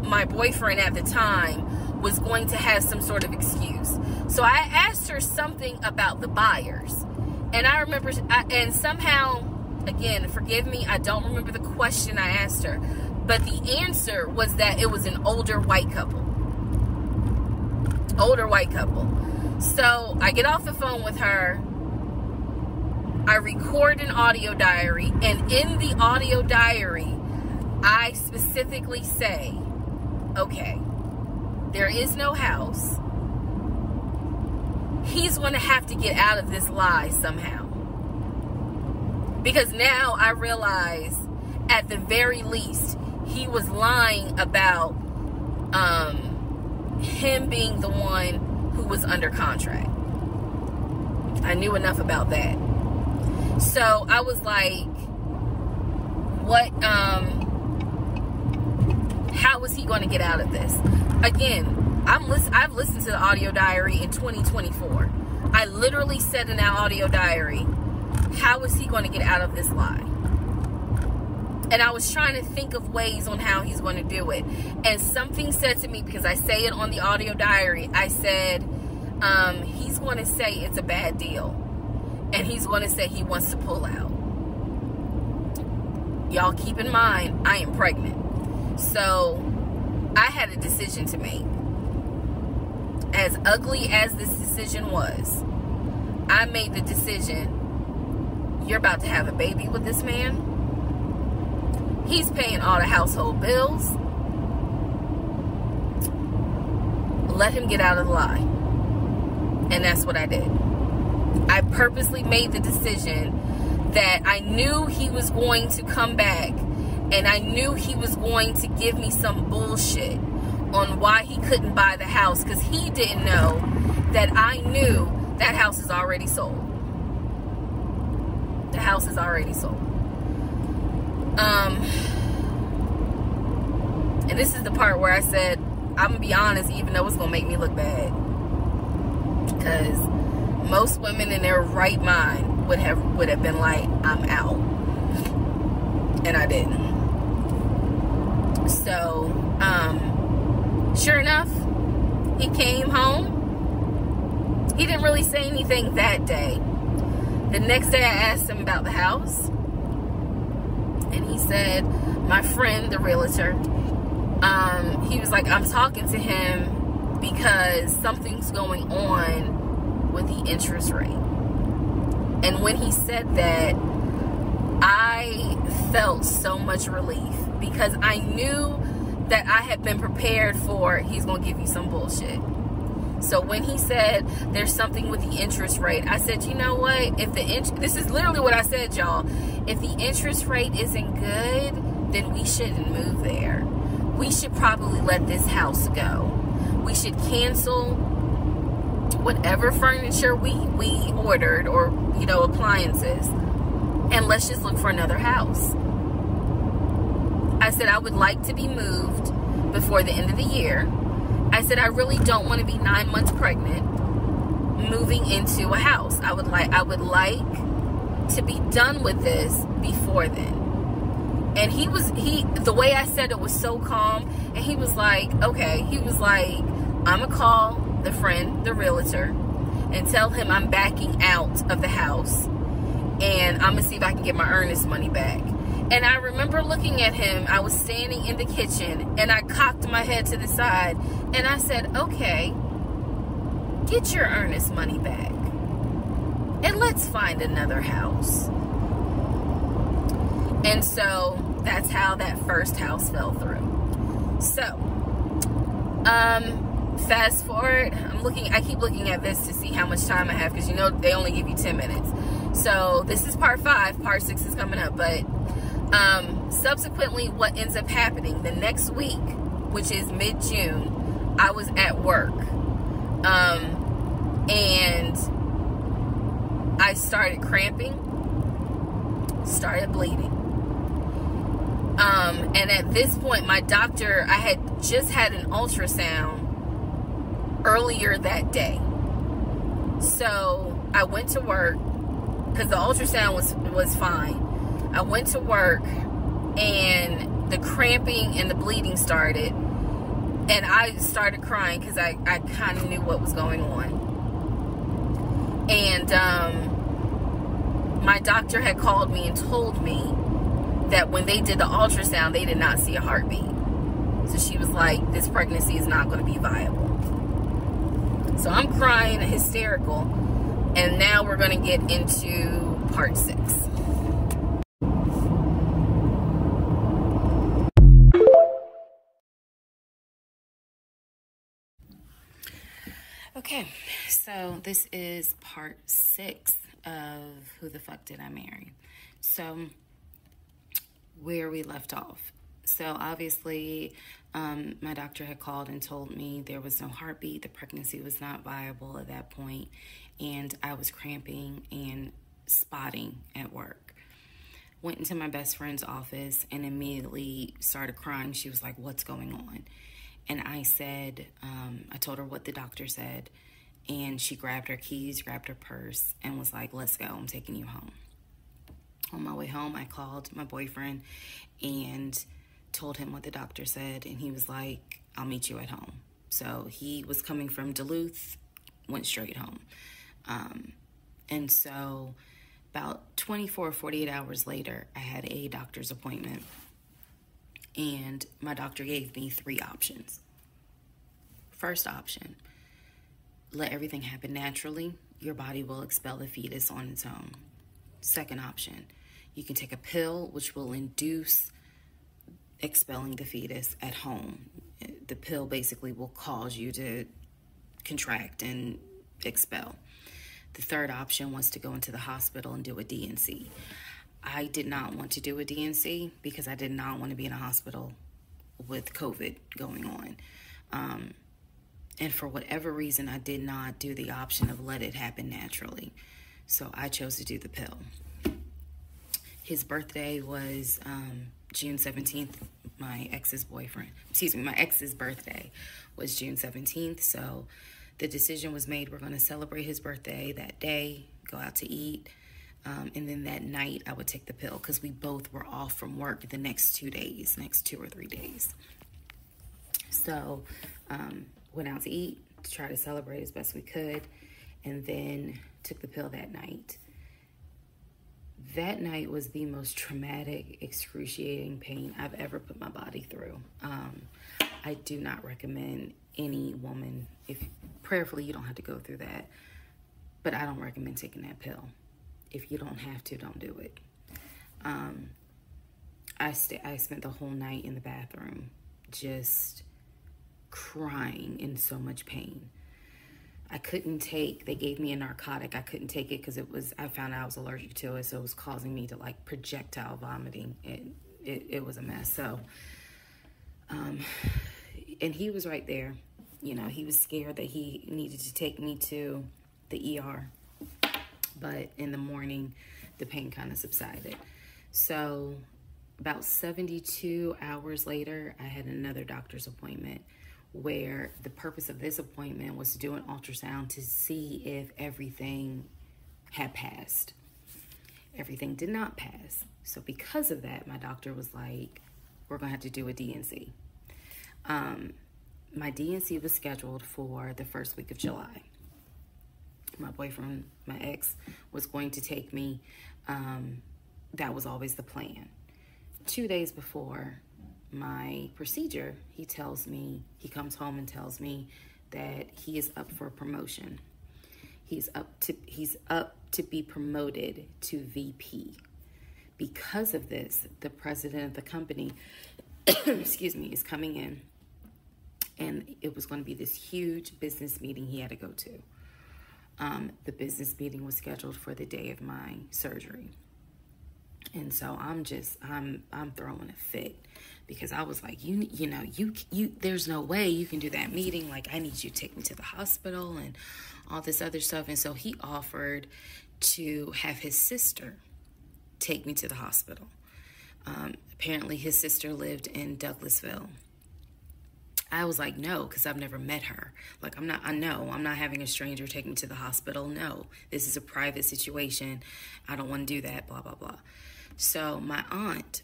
my boyfriend at the time was going to have some sort of excuse. So I asked her something about the buyers. And I remember, and somehow, again, forgive me, I don't remember the question I asked her. But the answer was that it was an older white couple. Older white couple. So I get off the phone with her. I record an audio diary, and in the audio diary, I specifically say, okay, there is no house. He's going to have to get out of this lie somehow. Because now I realize, at the very least, he was lying about him being the one who was under contract. I knew enough about that. So I was like, what, how was he going to get out of this? Again, I've listened to the audio diary in 2024. I literally said in that audio diary, how is he going to get out of this lie? And I was trying to think of ways on how he's going to do it. And something said to me, because I say it on the audio diary, I said, he's going to say it's a bad deal. And he's going to say he wants to pull out. Y'all keep in mind, I am pregnant. So I had a decision to make. As ugly as this decision was, I made the decision, you're about to have a baby with this man. He's paying all the household bills. Let him get out of the lie. And that's what I did. I purposely made the decision that I knew he was going to come back, and I knew he was going to give me some bullshit on why he couldn't buy the house, because he didn't know that I knew that house is already sold. The house is already sold. And this is the part where I said, I'm gonna be honest, even though it's gonna make me look bad, because most women in their right mind would have been like, I'm out. And I didn't. So sure enough, he came home. He didn't really say anything that day. The next day I asked him about the house, and he said, my friend, the realtor, he was like, I'm talking to him because something's going on with the interest rate. And when he said that, I felt so much relief, because I knew that I had been prepared for, he's going to give you some bullshit. So when he said there's something with the interest rate, I said, you know what? If this is literally what I said, y'all. If the interest rate isn't good, then we shouldn't move there. We should probably let this house go. We should cancel whatever furniture we ordered, or, you know, appliances, and let's just look for another house. I said I would like to be moved before the end of the year. I said I really don't want to be 9 months pregnant moving into a house. I would like to be done with this before then. And the way I said it was so calm, and he was like, okay. He was like, I'm gonna call the friend, the realtor, and tell him I'm backing out of the house, and I'm gonna see if I can get my earnest money back. And I remember looking at him. I was standing in the kitchen, and I cocked my head to the side, and I said, okay, get your earnest money back, and let's find another house. And so that's how that first house fell through. So fast forward, I keep looking at this to see how much time I have, because you know they only give you 10 minutes. So this is part 5, part 6 is coming up. But subsequently, what ends up happening the next week, which is mid-June, I was at work, and I started cramping, started bleeding. And at this point, my doctor, I had just had an ultrasound earlier that day. So I went to work, because the ultrasound was fine. I went to work, and the cramping and the bleeding started, and I started crying because I kind of knew what was going on. And my doctor had called me and told me that when they did the ultrasound, they did not see a heartbeat. So she was like, this pregnancy is not going to be viable. So I'm crying hysterical. And now we're going to get into part 6. Okay, so this is part 6 of Who the Fuck Did I Marry? So, where we left off. So, obviously, my doctor had called and told me there was no heartbeat, the pregnancy was not viable at that point, and I was cramping and spotting at work. Went into my best friend's office and immediately started crying. She was like, "What's going on?" And I said, I told her what the doctor said, and she grabbed her keys, grabbed her purse, and was like, "Let's go, I'm taking you home." On my way home, I called my boyfriend and told him what the doctor said, and he was like, "I'll meet you at home." So he was coming from Duluth, went straight home. And so about 24, 48 hours later, I had a doctor's appointment. And my doctor gave me 3 options. First option, let everything happen naturally. Your body will expel the fetus on its own. Second option, you can take a pill which will induce expelling the fetus at home. The pill basically will cause you to contract and expel. The third option was to go into the hospital and do a D&C. I did not want to do a D&C because I did not want to be in a hospital with COVID going on. And for whatever reason, I did not do the option of let it happen naturally. So I chose to do the pill. His birthday was June 17th. My ex's birthday was June 17th. So the decision was made, we're going to celebrate his birthday that day, go out to eat. And then that night I would take the pill because we both were off from work the next 2 or 3 days. So went out to eat to try to celebrate as best we could, and then took the pill that night. That night was the most traumatic, excruciating pain I've ever put my body through. I do not recommend any woman, if prayerfully you don't have to go through that, but I don't recommend taking that pill. If you don't have to, don't do it. I spent the whole night in the bathroom just crying in so much pain. I couldn't take, they gave me a narcotic. I couldn't take it because I found out I was allergic to it, so it was causing me to like projectile vomiting. It was a mess. So, and he was right there. You know, he was scared that he needed to take me to the ER. But in the morning, the pain kind of subsided. So about 72 hours later, I had another doctor's appointment where the purpose of this appointment was to do an ultrasound to see if everything had passed. Everything did not pass. So because of that, my doctor was like, we're going to have to do a D&C. My D&C was scheduled for the first week of July. My boyfriend, my ex, was going to take me. That was always the plan. 2 days before my procedure, he comes home and tells me that he is up for a promotion. He's up to be promoted to VP. Because of this, the president of the company, excuse me, is coming in, and it was going to be this huge business meeting he had to go to. The business meeting was scheduled for the day of my surgery. And so I'm throwing a fit because I was like, you know, there's no way you can do that meeting. Like, I need you to take me to the hospital and all this other stuff. And so he offered to have his sister take me to the hospital. Apparently his sister lived in Douglasville. I was like, no, because I've never met her. Like, I'm not having a stranger take me to the hospital. No, this is a private situation. I don't want to do that, blah, blah, blah. So my aunt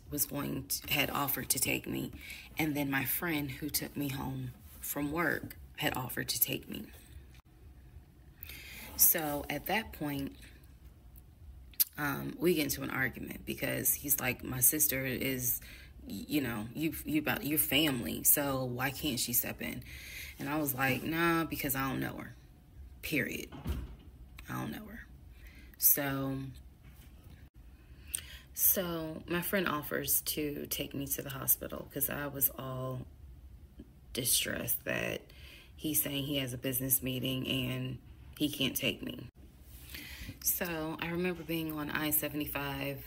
had offered to take me. And then my friend who took me home from work had offered to take me. So at that point, we get into an argument because he's like, my sister is, you know, you about your family, so why can't she step in? And I was like, nah, because I don't know her. period. I don't know her. So my friend offers to take me to the hospital because I was all distressed that he's saying he has a business meeting and he can't take me. So I remember being on I-75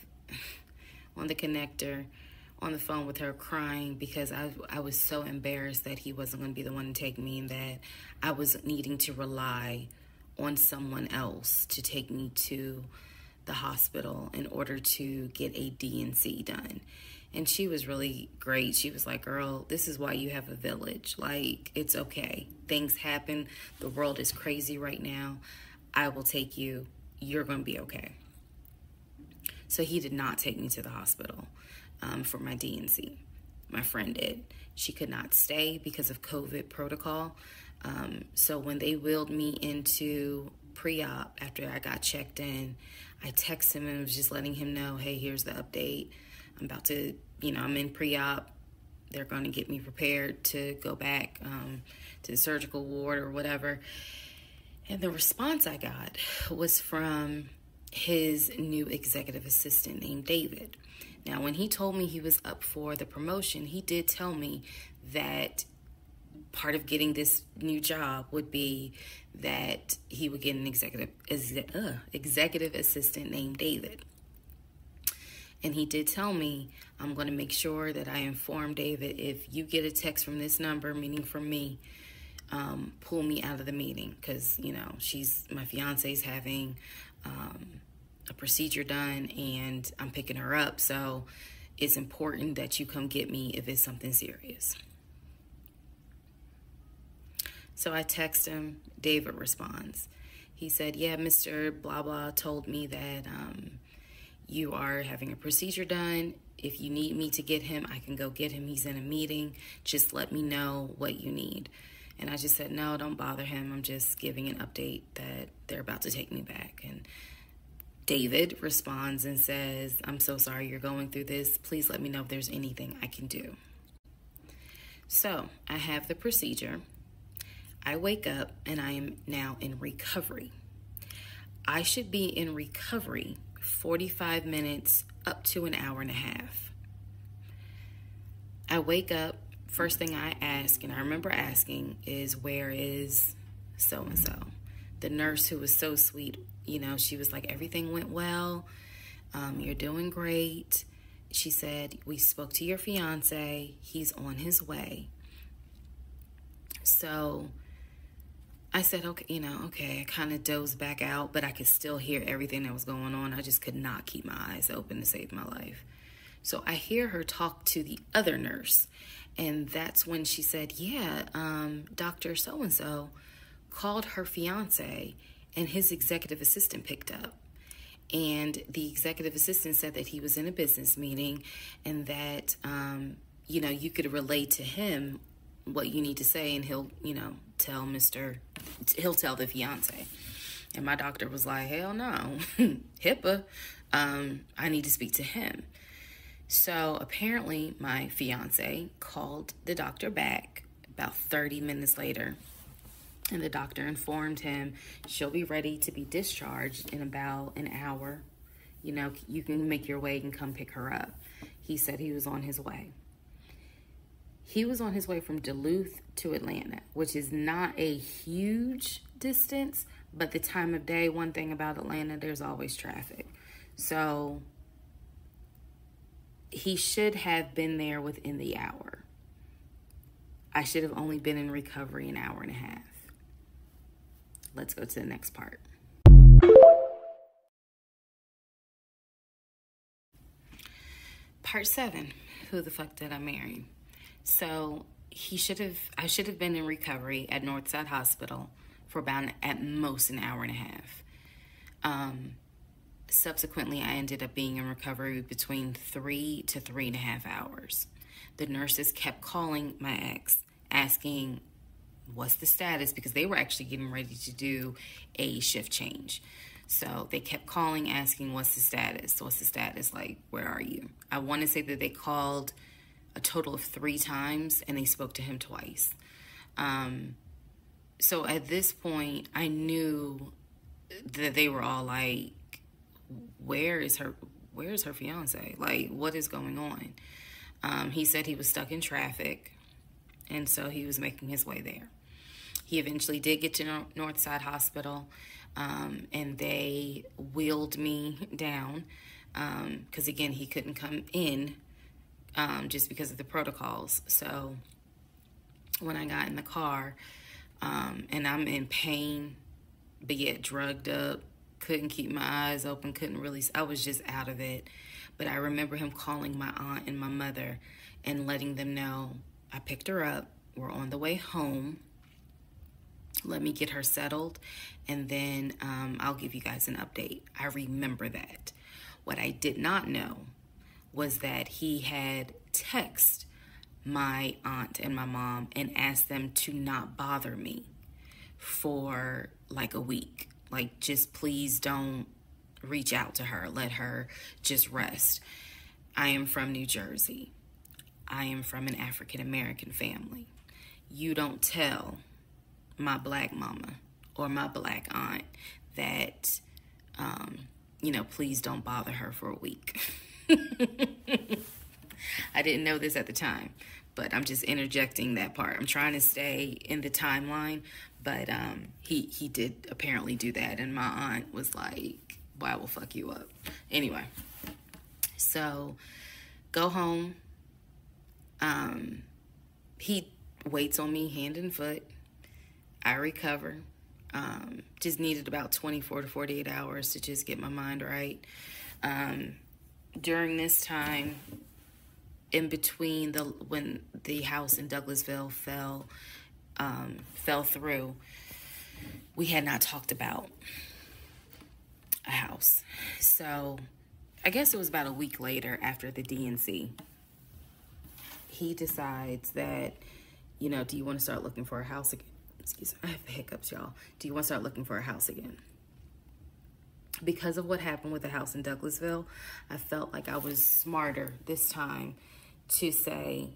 on the connector on the phone with her crying because I was so embarrassed that he wasn't going to be the one to take me and that I was needing to rely on someone else to take me to the hospital in order to get a D&C done. And she was really great. She was like, girl, this is why you have a village. Like, it's okay. Things happen. The world is crazy right now. I will take you. You're going to be okay. So he did not take me to the hospital for my D&C. My friend did. She could not stay because of COVID protocol. So when they wheeled me into pre-op after I got checked in, I texted him and was just letting him know, hey, here's the update. I'm about to, I'm in pre-op. They're going to get me prepared to go back to the surgical ward or whatever. And the response I got was from his new executive assistant named David. Now, when he told me he was up for the promotion, he did tell me that part of getting this new job would be that he would get an executive assistant named David. And he did tell me, I'm going to make sure that I inform David, if you get a text from this number, meaning from me, pull me out of the meeting because, my fiance's having a procedure done and I'm picking her up. So it's important that you come get me if it's something serious. So I text him. David responds. He said, yeah, Mr. Blah Blah told me that you are having a procedure done. If you need me to get him, I can go get him. He's in a meeting. Just let me know what you need. And I just said, no, don't bother him. I'm just giving an update that they're about to take me back. And David responds and says, I'm so sorry you're going through this. Please let me know if there's anything I can do. So I have the procedure. I wake up and I am now in recovery. I should be in recovery 45 minutes up to an hour and a half. I wake up, first thing I ask, and I remember asking, is where is so-and-so? The nurse who was so sweet, she was like, everything went well. You're doing great. She said, we spoke to your fiance. He's on his way. So I said, okay, okay. I kind of dozed back out, but I could still hear everything that was going on. I just could not keep my eyes open to save my life. So I hear her talk to the other nurse. And that's when she said, yeah, Dr. So-and-so called her fiance and his executive assistant picked up. And the executive assistant said that he was in a business meeting and that, you could relay to him what you need to say and he'll, he'll tell the fiance. And my doctor was like, hell no, HIPAA, I need to speak to him. So apparently my fiance called the doctor back about 30 minutes later. And the doctor informed him she'll be ready to be discharged in about an hour. You can make your way and come pick her up. He said he was on his way. He was on his way from Duluth to Atlanta, which is not a huge distance, but the time of day, one thing about Atlanta, there's always traffic. So he should have been there within the hour. I should have only been in recovery an hour and a half. Let's go to the next part. Part 7, who the fuck did I marry? So I should have been in recovery at Northside Hospital for about at most an hour and a half. Subsequently, I ended up being in recovery between 3 to 3.5 hours. The nurses kept calling my ex, asking what's the status, because they were actually getting ready to do a shift change. So they kept calling, asking, what's the status? What's the status? Like, where are you? I want to say that they called a total of 3 times and they spoke to him twice. So at this point, I knew that they were all like, where's her fiance? Like, what is going on? He said he was stuck in traffic, and so he was making his way there. He eventually did get to Northside Hospital, and they wheeled me down, because again, he couldn't come in, just because of the protocols. So when I got in the car, and I'm in pain, but yet drugged up, couldn't keep my eyes open, I was just out of it. But I remember him calling my aunt and my mother and letting them know, I picked her up, we're on the way home, let me get her settled, and then I'll give you guys an update. I remember that. What I did not know was that he had texted my aunt and my mom and asked them to not bother me for like a week. Like, just please don't reach out to her. Let her just rest. I am from New Jersey. I am from an African-American family. You don't tell my black mama or my black aunt that, please don't bother her for a week. I didn't know this at the time, but I'm just interjecting that part. I'm trying to stay in the timeline, but he did apparently do that, and my aunt was like, well, I will fuck you up. Anyway, so go home. He waits on me hand and foot. I recover. Just needed about 24 to 48 hours to just get my mind right. During this time, in between when the house in Douglasville fell through, we had not talked about a house. So I guess it was about a week later, after the DNC, he decides that, do you want to start looking for a house again? Excuse me, I have the hiccups, y'all. Do you want to start looking for a house again? Because of what happened with the house in Douglasville, I felt like I was smarter this time to say,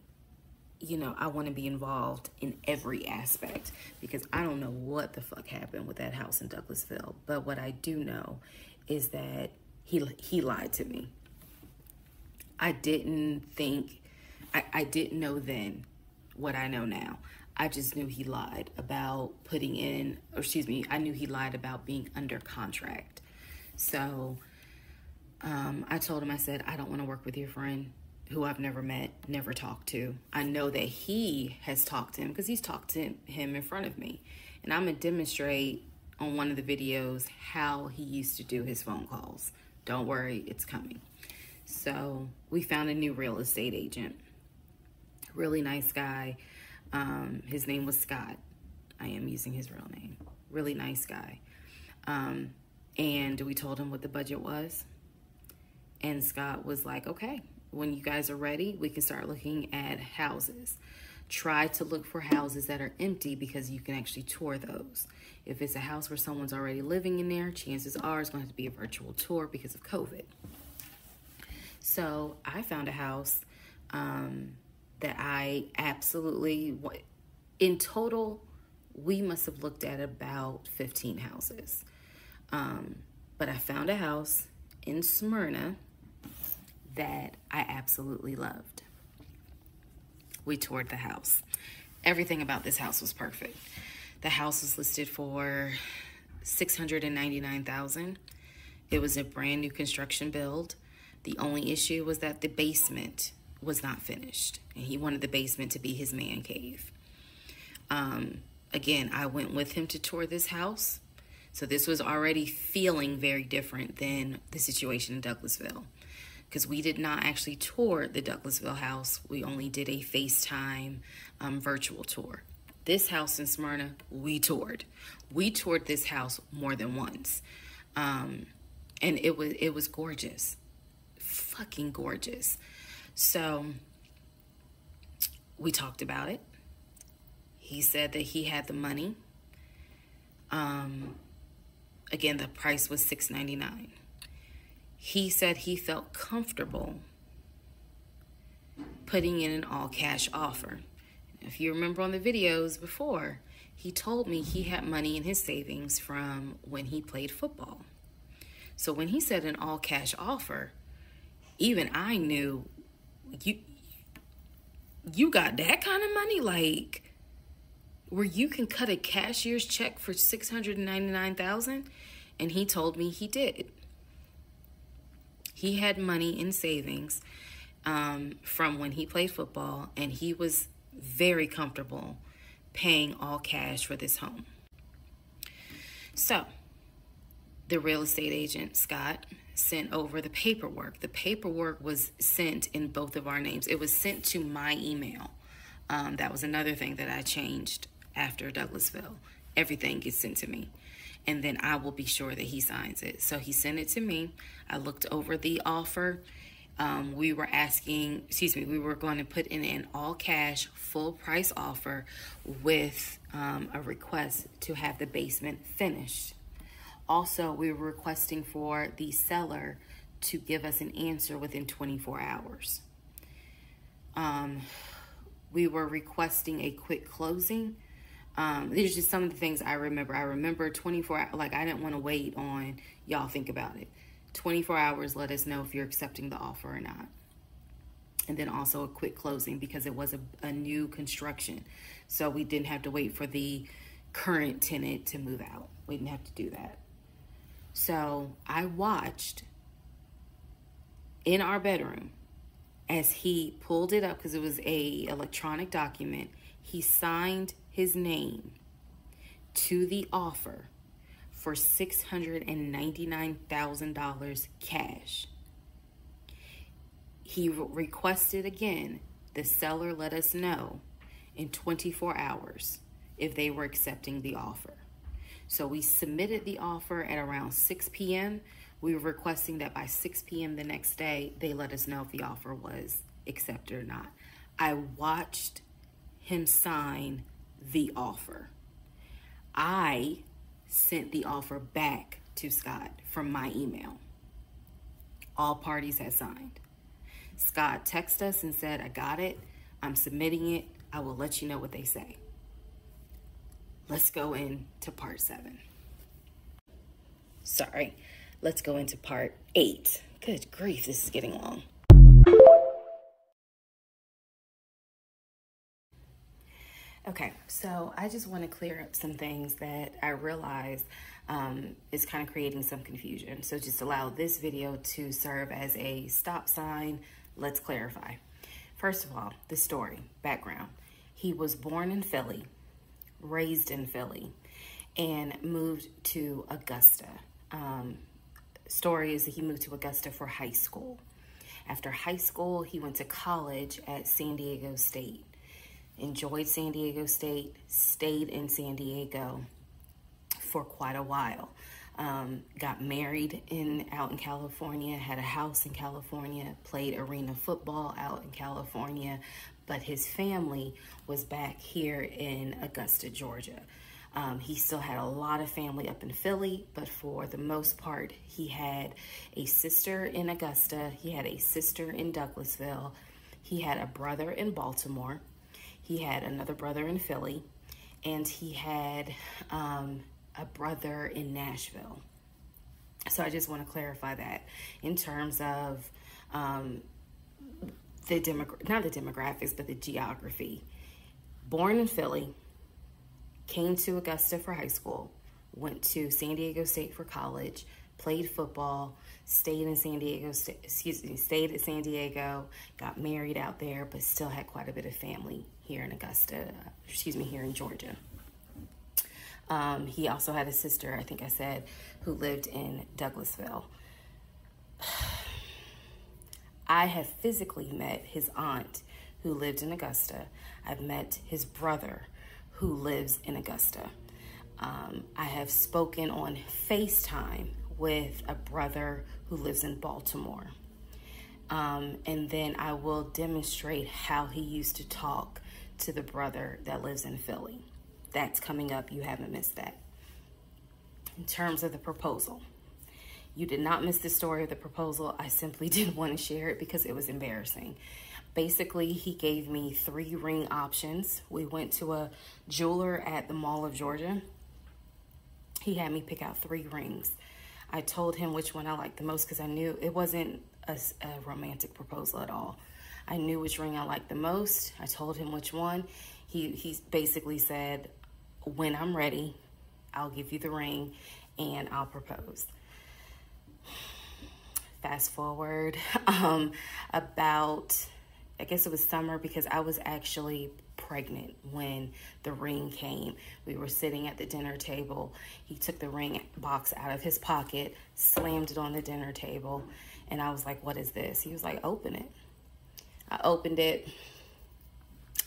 I want to be involved in every aspect, because I don't know what the fuck happened with that house in Douglasville. But what I do know is that he lied to me. I didn't know then what I know now. I just knew he lied about I knew he lied about being under contract. So I told him, I said, I don't want to work with your friend who I've never met, never talked to. I know that he has talked to him because he's talked to him in front of me. And I'm going to demonstrate on one of the videos how he used to do his phone calls. Don't worry, it's coming. So we found a new real estate agent. Really nice guy. His name was Scott. I am using his real name. Really nice guy. And we told him what the budget was. And Scott was like, okay, when you guys are ready, we can start looking at houses. Try to look for houses that are empty, because you can actually tour those. If it's a house where someone's already living in there, chances are it's going to have to be a virtual tour because of COVID. So I found a house that I absolutely, in total, we must have looked at about 15 houses. But I found a house in Smyrna that I absolutely loved. We toured the house. Everything about this house was perfect. The house was listed for $699,000. It was a brand new construction build. The only issue was that the basement was not finished, and he wanted the basement to be his man cave. Again, I went with him to tour this house. So this was already feeling very different than the situation in Douglasville, because we did not actually tour the Douglasville house. We only did a FaceTime virtual tour. This house in Smyrna, we toured. We toured this house more than once. And it was gorgeous. Fucking gorgeous. So we talked about it. He said that he had the money. Again, the price was $699. He said he felt comfortable putting in an all-cash offer. If you remember on the videos before, He told me he had money in his savings from when he played football. So when he said an all cash offer, even I knew, you got that kind of money, like where you can cut a cashier's check for $699,000. And he told me he did. He had money in savings from when he played football, and he was very comfortable paying all cash for this home. So the real estate agent, Scott, sent over the paperwork. The paperwork was sent in both of our names. It was sent to my email. That was another thing that I changed after Douglasville. Everything gets sent to me, and then I will be sure that he signs it. So he sent it to me. I looked over the offer. We were going to put in an all cash, full price offer with a request to have the basement finished. Also, we were requesting for the seller to give us an answer within 24 hours. We were requesting a quick closing. These are just some of the things I remember. I remember 24 hours, like I didn't want to wait on, y'all think about it. 24 hours, let us know if you're accepting the offer or not. And then also a quick closing because it was a new construction. So we didn't have to wait for the current tenant to move out. We didn't have to do that. So I watched in our bedroom as he pulled it up, because it was a electronic document. He signed his name to the offer for $699,000 cash. He requested again, the seller let us know in 24 hours if they were accepting the offer. So we submitted the offer at around 6 p.m. We were requesting that by 6 p.m. the next day, they let us know if the offer was accepted or not. I watched him sign the offer. I sent the offer back to Scott from my email. All parties had signed. Scott texted us and said, I got it. I'm submitting it. I will let you know what they say. Let's go into part 7. Sorry. Let's go into part 8. Good grief, this is getting long. Okay, so I just want to clear up some things that I realize is kind of creating some confusion. So just allow this video to serve as a stop sign. Let's clarify. First of all, the story, background. He was born in Philly, raised in Philly, and moved to Augusta. Story is that he moved to Augusta for high school. After high school, he went to college at San Diego State. Enjoyed San Diego State, stayed in San Diego for quite a while. Got married out in California, had a house in California, played arena football out in California, but his family was back here in Augusta, Georgia. He still had a lot of family up in Philly, but for the most part, he had a sister in Augusta, he had a sister in Douglasville, he had a brother in Baltimore, he had another brother in Philly, and he had a brother in Nashville. So I just want to clarify that in terms of not the demographics, but the geography. Born in Philly, came to Augusta for high school, went to San Diego State for college, played football, stayed at San Diego, got married out there, but still had quite a bit of family here in here in Georgia. He also had a sister, I think I said, who lived in Douglasville. I have physically met his aunt who lived in Augusta. I've met his brother who lives in Augusta. I have spoken on FaceTime with a brother who lives in Baltimore. And then I will demonstrate how he used to talk to the brother that lives in Philly. That's coming up. You haven't missed that. In terms of the proposal, you did not miss the story of the proposal. I simply didn't want to share it because it was embarrassing. Basically, he gave me 3 ring options. We went to a jeweler at the Mall of Georgia. He had me pick out 3 rings. I told him which one I liked the most because I knew it wasn't a romantic proposal at all. I knew which ring I liked the most. I told him which one. He basically said, when I'm ready, I'll give you the ring and I'll propose. Fast forward about, I guess it was summer, because I was actually pregnant when the ring came. We were sitting at the dinner table. He took the ring box out of his pocket, slammed it on the dinner table, and I was like, what is this? He was like, open it. I opened it.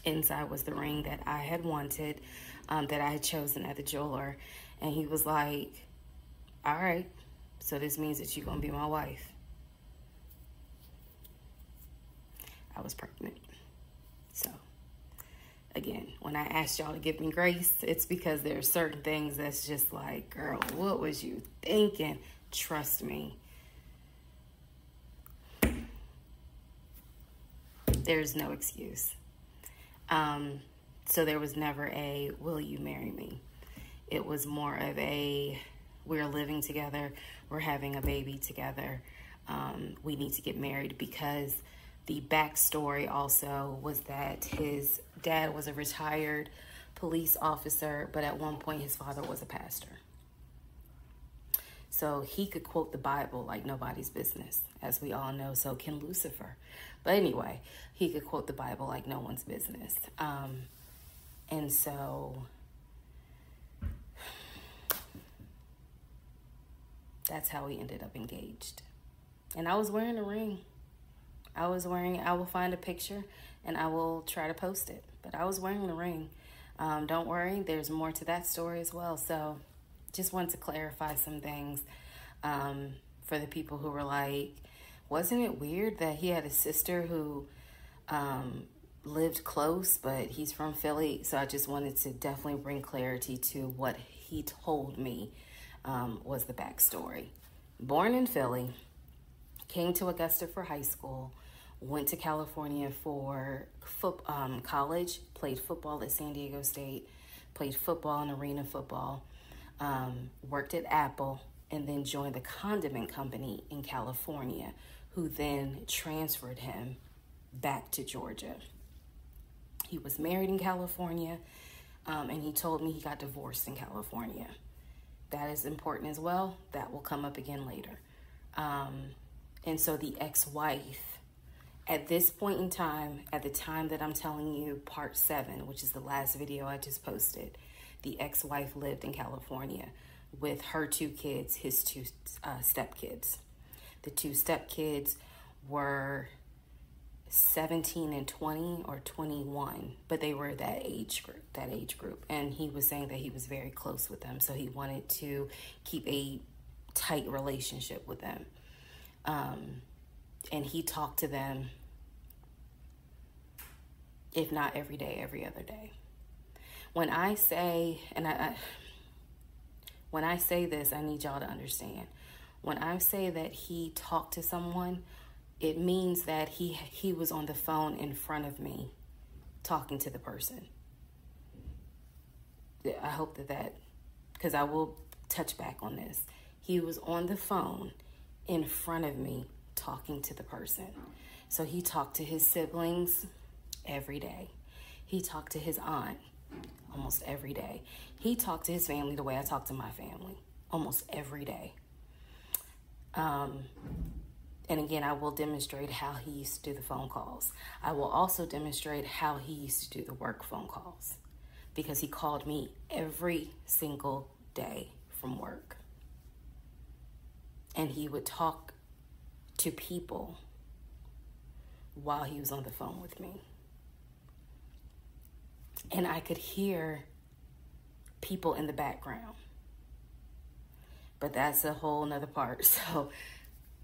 Inside was the ring that I had wanted, that I had chosen at the jeweler. And he was like, all right, so this means that you're gonna be my wife. I was pregnant. So again, when I asked y'all to give me grace, it's because there are certain things that's just like, girl, what was you thinking? Trust me. There's no excuse. So there was never a, will you marry me? It was more of a, we're living together, we're having a baby together, we need to get married, because the backstory also was that his dad was a retired police officer, but at one point his father was a pastor. So he could quote the Bible like nobody's business, as we all know. So can Lucifer. But anyway, he could quote the Bible like no one's business. And so that's how we ended up engaged. And I was wearing a ring. I will find a picture and I will try to post it. But I was wearing the ring. Don't worry, there's more to that story as well. So just wanted to clarify some things for the people who were like, wasn't it weird that he had a sister who lived close, but he's from Philly? So I just wanted to definitely bring clarity to what he told me was the backstory. Born in Philly, came to Augusta for high school, went to California for college, played football at San Diego State, played football and arena football, worked at Apple, and then joined the condiment company in California, who then transferred him back to Georgia. He was married in California, and he told me he got divorced in California. That is important as well. That will come up again later. And so the ex-wife, at this point in time, at the time that I'm telling you, part 7, which is the last video I just posted, the ex-wife lived in California with her 2 kids, his 2 stepkids. The 2 stepkids were 17 and 20 or 21, but they were that age group. And he was saying that he was very close with them, so he wanted to keep a tight relationship with them. And he talked to them, if not every day, every other day. When I say, and when I say this, I need y'all to understand. When I say that he talked to someone, it means that he was on the phone in front of me talking to the person. I hope that, because I will touch back on this. He was on the phone in front of me talking to the person. So he talked to his siblings every day. He talked to his aunt almost every day. He talked to his family the way I talk to my family almost every day. And again, I will demonstrate how he used to do the phone calls. I will also demonstrate how he used to do the work phone calls, because he called me every single day from work. And he would talk to people while he was on the phone with me. And I could hear people in the background. But that's a whole nother part. So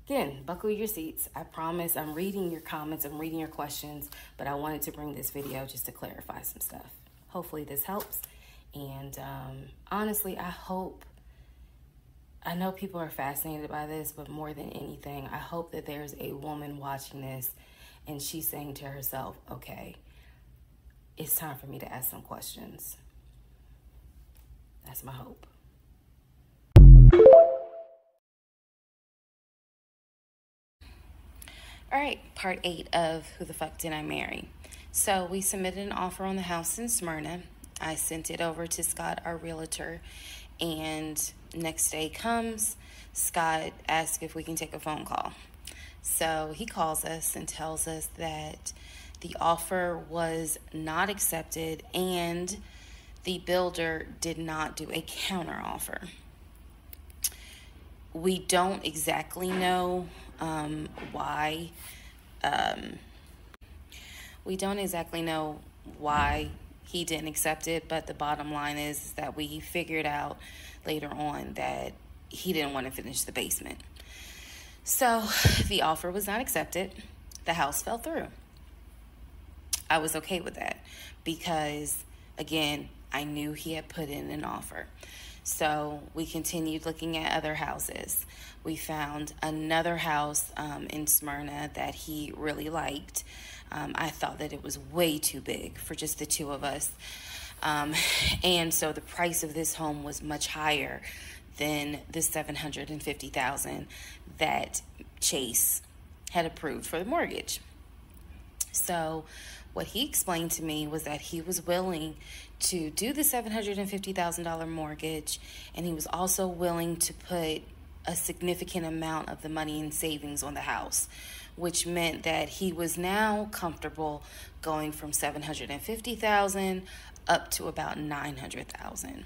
again, buckle your seats. I promise I'm reading your comments, I'm reading your questions, but I wanted to bring this video just to clarify some stuff. Hopefully this helps. And honestly, I know people are fascinated by this, but more than anything, I hope that there's a woman watching this And she's saying to herself, okay, it's time for me to ask some questions. That's my hope. All right, part 8 of Who the Fuck Did I Marry? So we submitted an offer on the house in Smyrna. I sent it over to Scott, our realtor, and next day comes, Scott asks if we can take a phone call. So he calls us and tells us that the offer was not accepted and the builder did not do a counter offer. We don't exactly know why. We don't exactly know why he didn't accept it, but the bottom line is that we figured out later on that he didn't want to finish the basement. So the offer was not accepted. The house fell through. I was okay with that because, again, I knew he had put in an offer. So we continued looking at other houses. We found another house in Smyrna that he really liked. I thought that it was way too big for just the two of us. And so the price of this home was much higher than the $750,000 that Chase had approved for the mortgage. So what he explained to me was that he was willing to do the $750,000 mortgage, and he was also willing to put a significant amount of the money in savings on the house, which meant that he was now comfortable going from $750,000 up to about $900,000.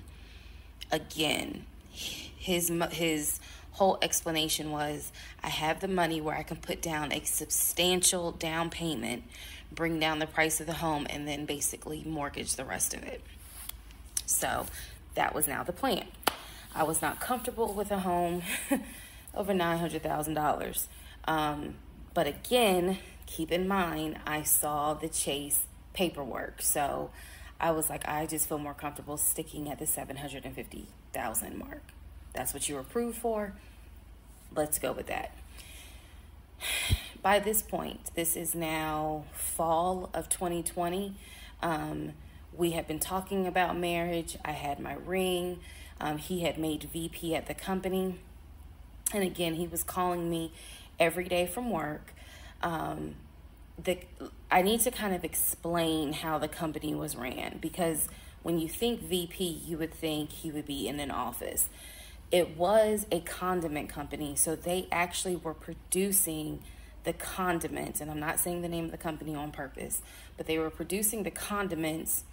Again, his whole explanation was, I have the money where I can put down a substantial down payment, bring down the price of the home, and then basically mortgage the rest of it. So that was now the plan. I was not comfortable with a home over $900,000. But again, keep in mind, I saw the Chase paperwork. So I was like, I just feel more comfortable sticking at the $750,000 mark. That's what you were approved for. Let's go with that. By this point, this is now fall of 2020. We had been talking about marriage. I had my ring. He had made VP at the company. And again, he was calling me every day from work. I need to kind of explain how the company was ran, because when you think VP, you would think he would be in an office. It was a condiment company, so they actually were producing the condiments, and I'm not saying the name of the company on purpose, but they were producing the condiments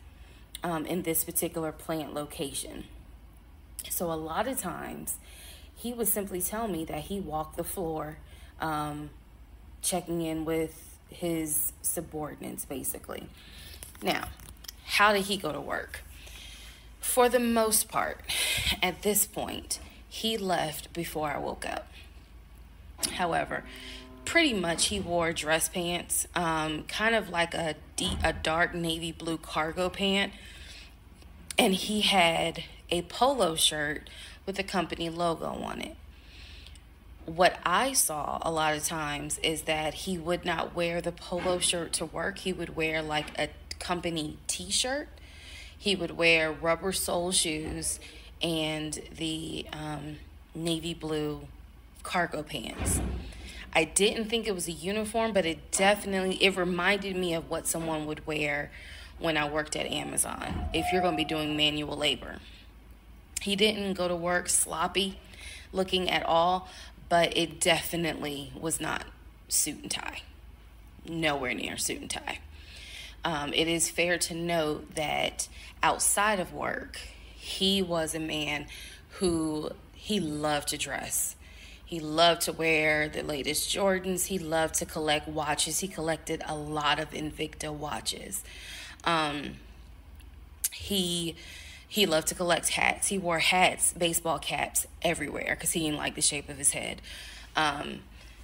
in this particular plant location. So a lot of times he would simply tell me that he walked the floor, checking in with his subordinates, basically. Now, how did he go to work? For the most part, at this point, he left before I woke up. However, pretty much he wore dress pants, kind of like a dark navy blue cargo pant, and he had a polo shirt with the company logo on it. What I saw a lot of times is that he would not wear the polo shirt to work. He would wear like a company t-shirt. He would wear rubber sole shoes and the navy blue cargo pants. I didn't think it was a uniform, but it reminded me of what someone would wear when I worked at Amazon, if you're going to be doing manual labor. He didn't go to work sloppy looking at all, but it definitely was not suit and tie. Nowhere near suit and tie. It is fair to note that outside of work, he was a man who he loved to dress. He loved to wear the latest Jordans. He loved to collect watches. He collected a lot of Invicta watches. He loved to collect hats. He wore hats, baseball caps everywhere because he didn't like the shape of his head.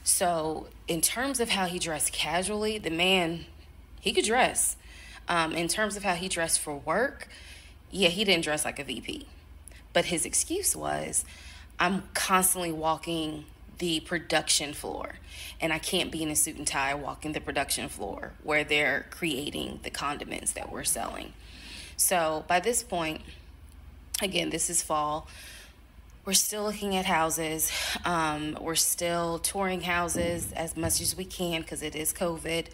So in terms of how he dressed casually, the man, he could dress. In terms of how he dressed for work, yeah, he didn't dress like a VP. But his excuse was, I'm constantly walking the production floor. And I can't be in a suit and tie walking the production floor where they're creating the condiments that we're selling. So by this point, again, this is fall. We're still looking at houses. We're still touring houses as much as we can because it is COVID.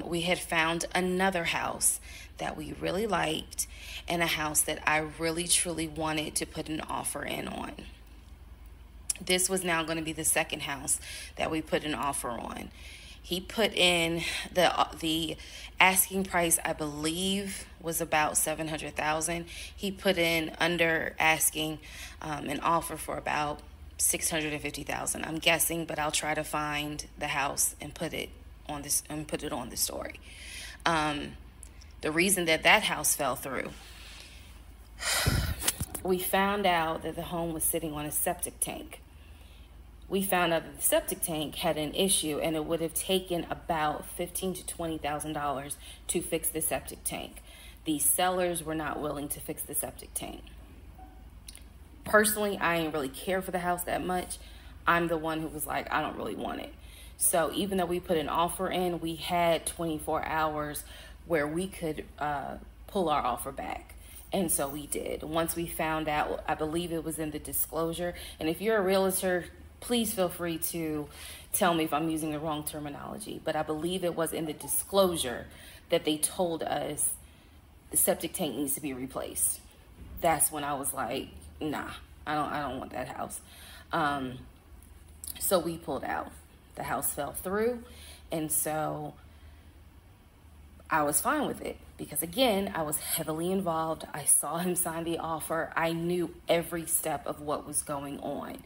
We had found another house that we really liked and a house that I really, truly wanted to put an offer in on. This was now going to be the second house that we put an offer on. He put in the asking price, I believe, was about $700,000. He put in under asking an offer for about $650,000. I'm guessing, but I'll try to find the house and put it on the story. The reason that house fell through, we found out that the home was sitting on a septic tank. We found out that the septic tank had an issue, and it would have taken about $15,000 to $20,000 to fix the septic tank. The sellers were not willing to fix the septic tank. Personally, I didn't really care for the house that much. I'm the one who was like, I don't really want it. So even though we put an offer in, we had 24 hours where we could pull our offer back. And so we did. Once we found out, I believe it was in the disclosure. And if you're a realtor, please feel free to tell me if I'm using the wrong terminology. But I believe it was in the disclosure that they told us the septic tank needs to be replaced. That's when I was like, nah, I don't want that house. So we pulled out. The house fell through. And so I was fine with it because, again, I was heavily involved. I saw him sign the offer. I knew every step of what was going on.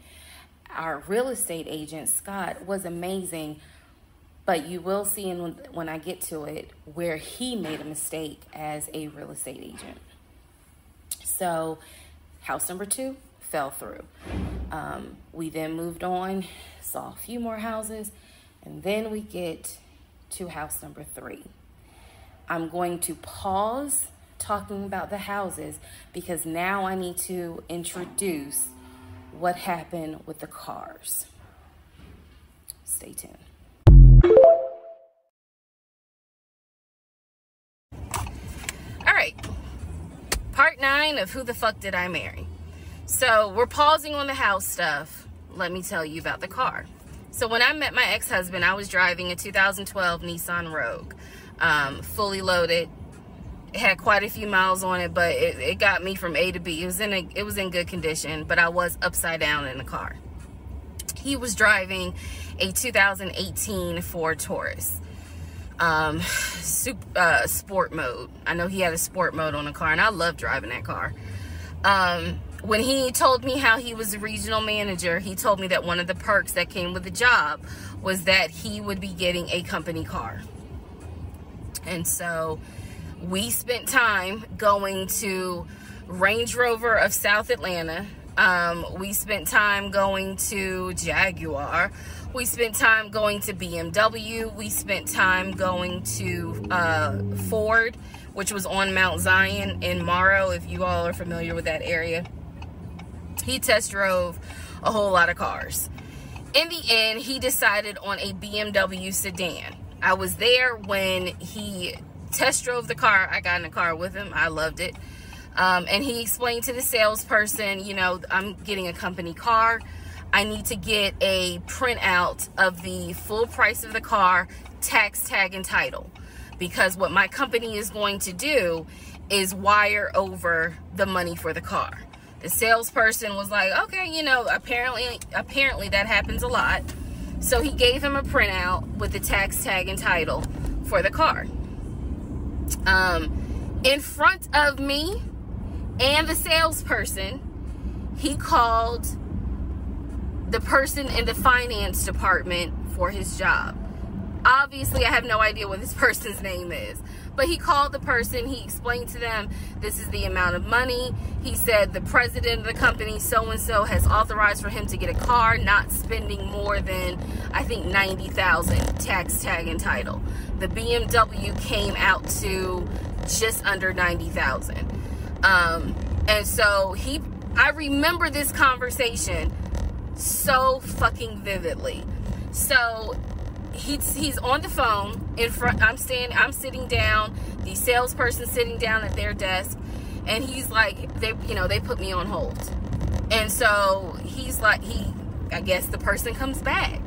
Our real estate agent, Scott, was amazing, but you will see when I get to it where he made a mistake as a real estate agent. So house number 2 fell through. We then moved on, saw a few more houses, and then we get to house number 3. I'm going to pause talking about the houses because now I need to introduce what happened with the cars. Stay tuned. All right, part 9 of Who the Fuck Did I Marry? So we're pausing on the house stuff. Let me tell you about the car. So when I met my ex-husband, I was driving a 2012 Nissan Rogue, fully loaded. It had quite a few miles on it, but it got me from A to B. It was in good condition, but I was upside down in the car. He was driving a 2018 Ford Taurus, sport mode. I know he had a sport mode on the car, and I love driving that car. When he told me how he was a regional manager, he told me that one of the perks that came with the job was that he would be getting a company car. And so we spent time going to Range Rover of South Atlanta. We spent time going to Jaguar. We spent time going to BMW. We spent time going to Ford, which was on Mount Zion in Morrow, if you all are familiar with that area. He test drove a whole lot of cars. In the end, he decided on a BMW sedan. I was there when he test drove the car. I got in the car with him. I loved it. And he explained to the salesperson, you know, I'm getting a company car. I need to get a printout of the full price of the car, tax, tag, and title. Because what my company is going to do is wire over the money for the car. The salesperson was like, okay, you know, apparently that happens a lot. So he gave him a printout with the tax, tag, and title for the car. In front of me and the salesperson, he called the person in the finance department for his job. Obviously, I have no idea what this person's name is, but he called the person. He explained to them, this is the amount of money. He said the president of the company, so-and-so, has authorized for him to get a car, not spending more than, I think, $90,000, tax, tag, and title. The BMW came out to just under $90,000. And so I remember this conversation so fucking vividly. So he's on the phone in front. I'm sitting down, the salesperson sitting down at their desk, and he's like, they put me on hold. And so he's like, I guess the person comes back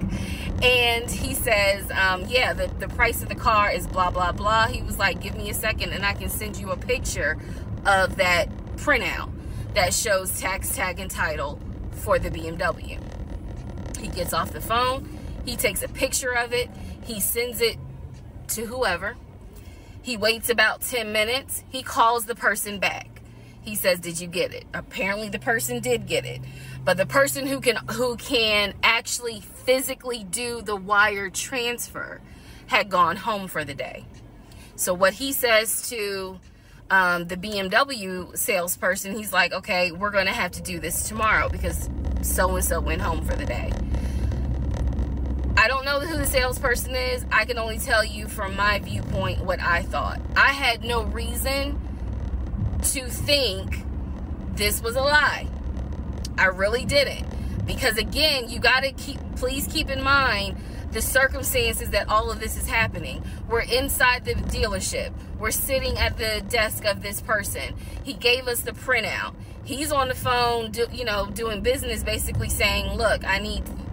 and he says, yeah, the price of the car is blah, blah, blah. He was like, give me a second and I can send you a picture of that printout that shows tax, tag, and title for the BMW. He gets off the phone. He takes a picture of it. He sends it to whoever. He waits about 10 minutes. He calls the person back. He says, did you get it? Apparently the person did get it. But the person who can actually physically do the wire transfer had gone home for the day. So what he says to the BMW salesperson, he's like, okay, we're going to have to do this tomorrow because so-and-so went home for the day. I don't know who the salesperson is. I can only tell you from my viewpoint what I thought. I had no reason to think this was a lie. I really didn't. Because again, you got to please keep in mind the circumstances that all of this is happening. We're inside the dealership. We're sitting at the desk of this person. He gave us the printout. He's on the phone, doing business, basically saying, look,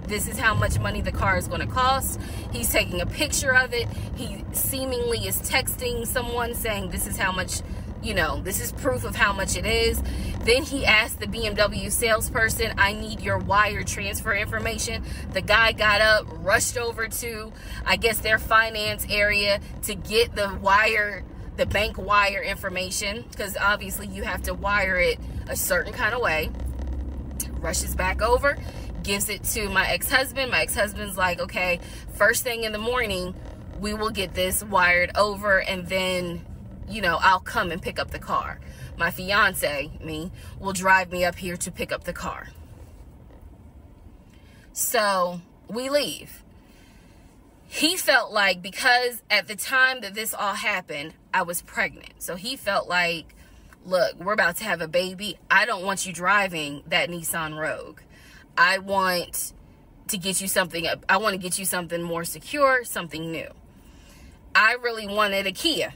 this is how much money the car is going to cost. He's taking a picture of it. He seemingly is texting someone saying this is how much, this is proof of how much it is. Then he asked the BMW salesperson, I need your wire transfer information. The guy got up, rushed over to, I guess, their finance area to get the bank wire information, because obviously you have to wire it a certain kind of way. Rushes back over, gives it to my ex-husband. My ex-husband's like, okay, first thing in the morning, we will get this wired over, and then, I'll come and pick up the car. My fiance, me, will drive me up here to pick up the car. So we leave. He felt like, because at the time that this all happened, I was pregnant. So he felt like, look, we're about to have a baby. I don't want you driving that Nissan Rogue. I want to get you something. I want to get you something more secure, something new. I really wanted a Kia.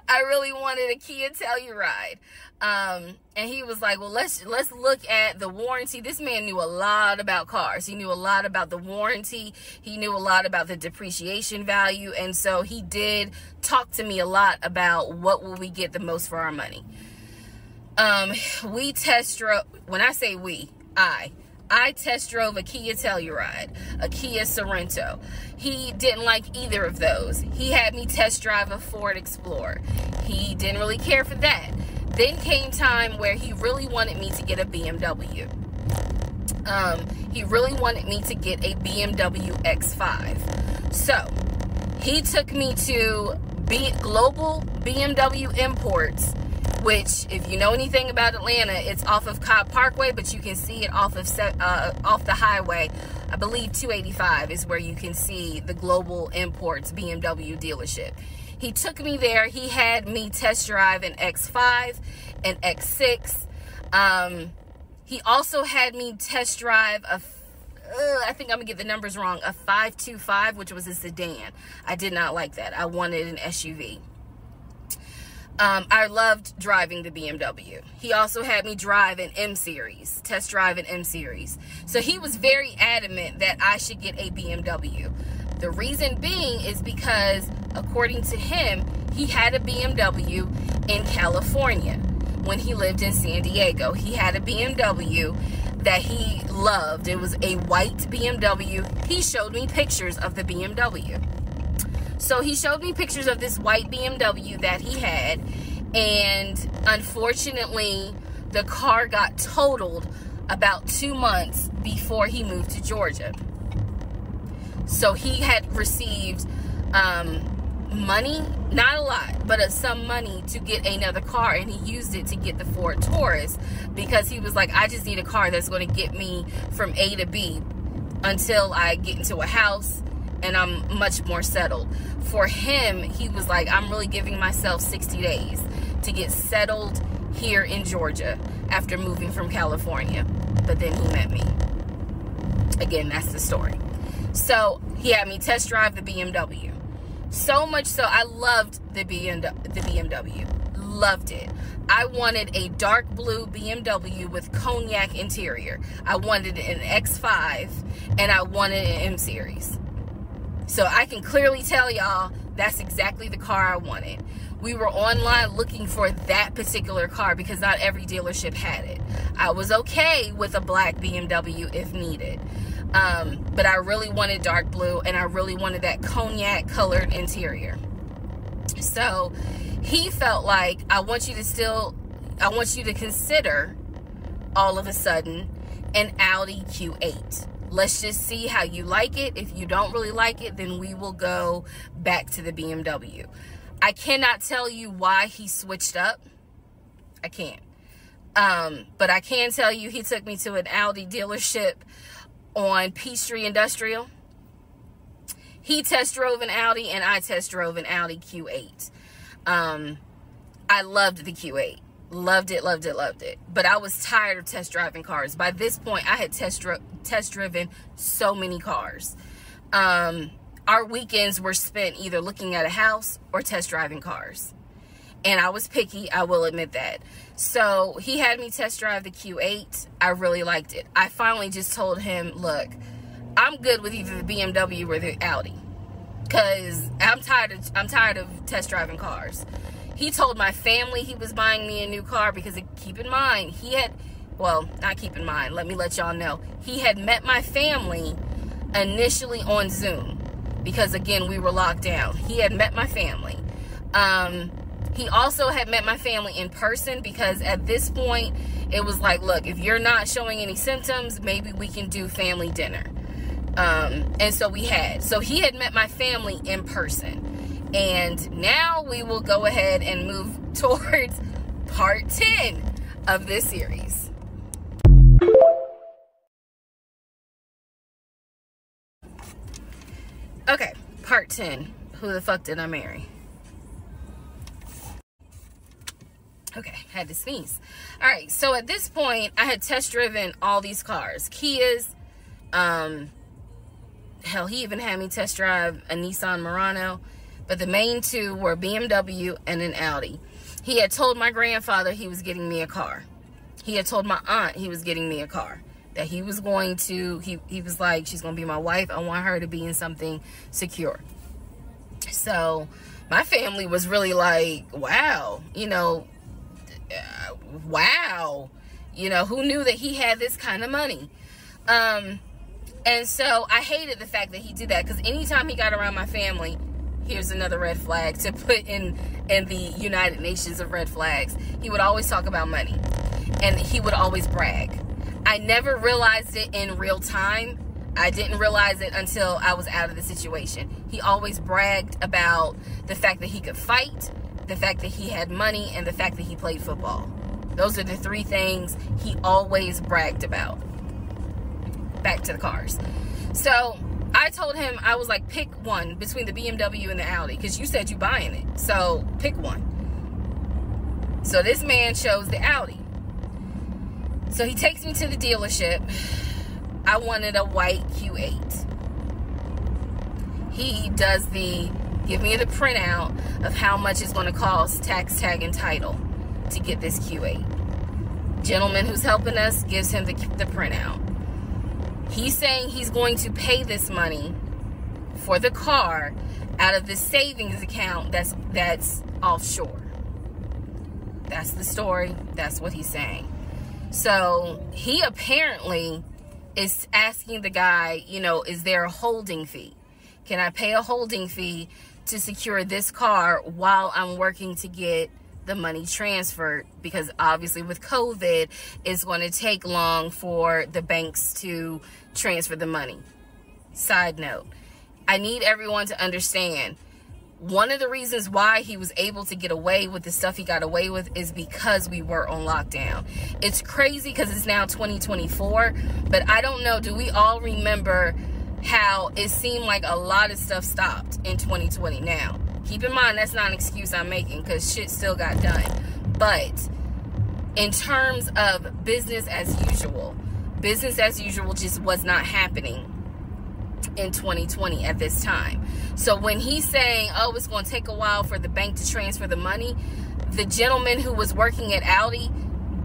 I really wanted a Kia Telluride. And he was like, well, let's look at the warranty. This man knew a lot about cars. He knew a lot about the warranty. He knew a lot about the depreciation value. And so he did talk to me a lot about what will we get the most for our money. We test drove, when I say we, I test drove a Kia Telluride, a Kia Sorento. He didn't like either of those. He had me test drive a Ford Explorer. He didn't really care for that. Then came time where he really wanted me to get a BMW. He really wanted me to get a BMW X5. So he took me to Global BMW Imports, which, if you know anything about Atlanta, it's off of Cobb Parkway, but you can see it off the highway. I believe 285 is where you can see the Global Imports BMW dealership. He took me there. He had me test drive an X5, an X6. He also had me test drive I think I'm gonna get the numbers wrong, a 525, which was a sedan. I did not like that. I wanted an SUV. I loved driving the BMW. He also had me drive an M-Series, test drive an M-Series. So he was very adamant that I should get a BMW. The reason being is because, according to him, he had a BMW in California when he lived in San Diego. He had a BMW that he loved. It was a white BMW. He showed me pictures of the BMW. So he showed me pictures of this white BMW that he had, and unfortunately, the car got totaled about 2 months before he moved to Georgia. So he had received money, not a lot, but some money to get another car, and he used it to get the Ford Taurus because he was like, I just need a car that's going to get me from A to B until I get into a house and I'm much more settled. For him, he was like, I'm really giving myself 60 days to get settled here in Georgia after moving from California. But then he met me. Again, that's the story. So he had me test drive the BMW. So much so, I loved the BMW. Loved it. I wanted a dark blue BMW with cognac interior. I wanted an X5 and I wanted an M Series. So I can clearly tell y'all that's exactly the car I wanted. We were online looking for that particular car because not every dealership had it. I was okay with a black BMW if needed. But I really wanted dark blue and I really wanted that cognac colored interior. So he felt like, I want you to consider all of a sudden an Audi Q8. Let's just see how you like it. If you don't really like it, then we will go back to the BMW. I cannot tell you why he switched up. I can't. But I can tell you he took me to an Audi dealership on Peachtree Industrial. He test drove an Audi and I test drove an Audi Q8. I loved the Q8. Loved it, loved it, loved it. But I was tired of test driving cars. By this point, I had test driven so many cars. Our weekends were spent either looking at a house or test driving cars. And I was picky, I will admit that. So he had me test drive the Q8. I really liked it. I finally just told him, look, I'm good with either the BMW or the Audi. Because I'm tired of test driving cars. He told my family he was buying me a new car because, keep in mind, he had, well, not keep in mind, let me let y'all know. He had met my family initially on Zoom because, again, we were locked down. He had met my family. He also had met my family in person because at this point, it was like, look, if you're not showing any symptoms, maybe we can do family dinner. And so we had. So he had met my family in person. And now we will go ahead and move towards part 10 of this series. Okay, part 10. Who the fuck did I marry? Okay, had to sneeze. All right, so at this point, I had test driven all these cars. Kias, hell, he even had me test drive a Nissan Murano. But the main two were BMW and an Audi. He had told my grandfather he was getting me a car. He had told my aunt he was getting me a car. That he was going to, he was like, she's going to be my wife. I want her to be in something secure. So my family was really like, wow, you know, wow. You know, who knew that he had this kind of money? And so I hated the fact that he did that because anytime he got around my family, here's another red flag to put in the United Nations of red flags. He would always talk about money. And he would always brag. I never realized it in real time. I didn't realize it until I was out of the situation. He always bragged about the fact that he could fight, the fact that he had money, and the fact that he played football. Those are the three things he always bragged about. Back to the cars. So I told him, I was like, pick one between the BMW and the Audi, because you said you buying it. So pick one. So this man chose the Audi. So he takes me to the dealership. I wanted a white Q8. He does give me the printout of how much it's going to cost, tax, tag, and title to get this Q8. Gentleman who's helping us gives him the printout. He's saying he's going to pay this money for the car out of the savings account that's offshore. That's the story. That's what he's saying. So he apparently is asking the guy, you know, is there a holding fee? Can I pay a holding fee to secure this car while I'm working to get the money transferred? Because obviously with COVID, it's going to take long for the banks to transfer the money. Side note, I need everyone to understand, one of the reasons why he was able to get away with the stuff he got away with is because we were on lockdown. It's crazy because it's now 2024, but I don't know, do we all remember how it seemed like a lot of stuff stopped in 2020? Now, keep in mind, that's not an excuse I'm making because shit still got done. But in terms of business as usual, business as usual just was not happening in 2020 at this time. So when he's saying, oh, it's going to take a while for the bank to transfer the money, the gentleman who was working at Audi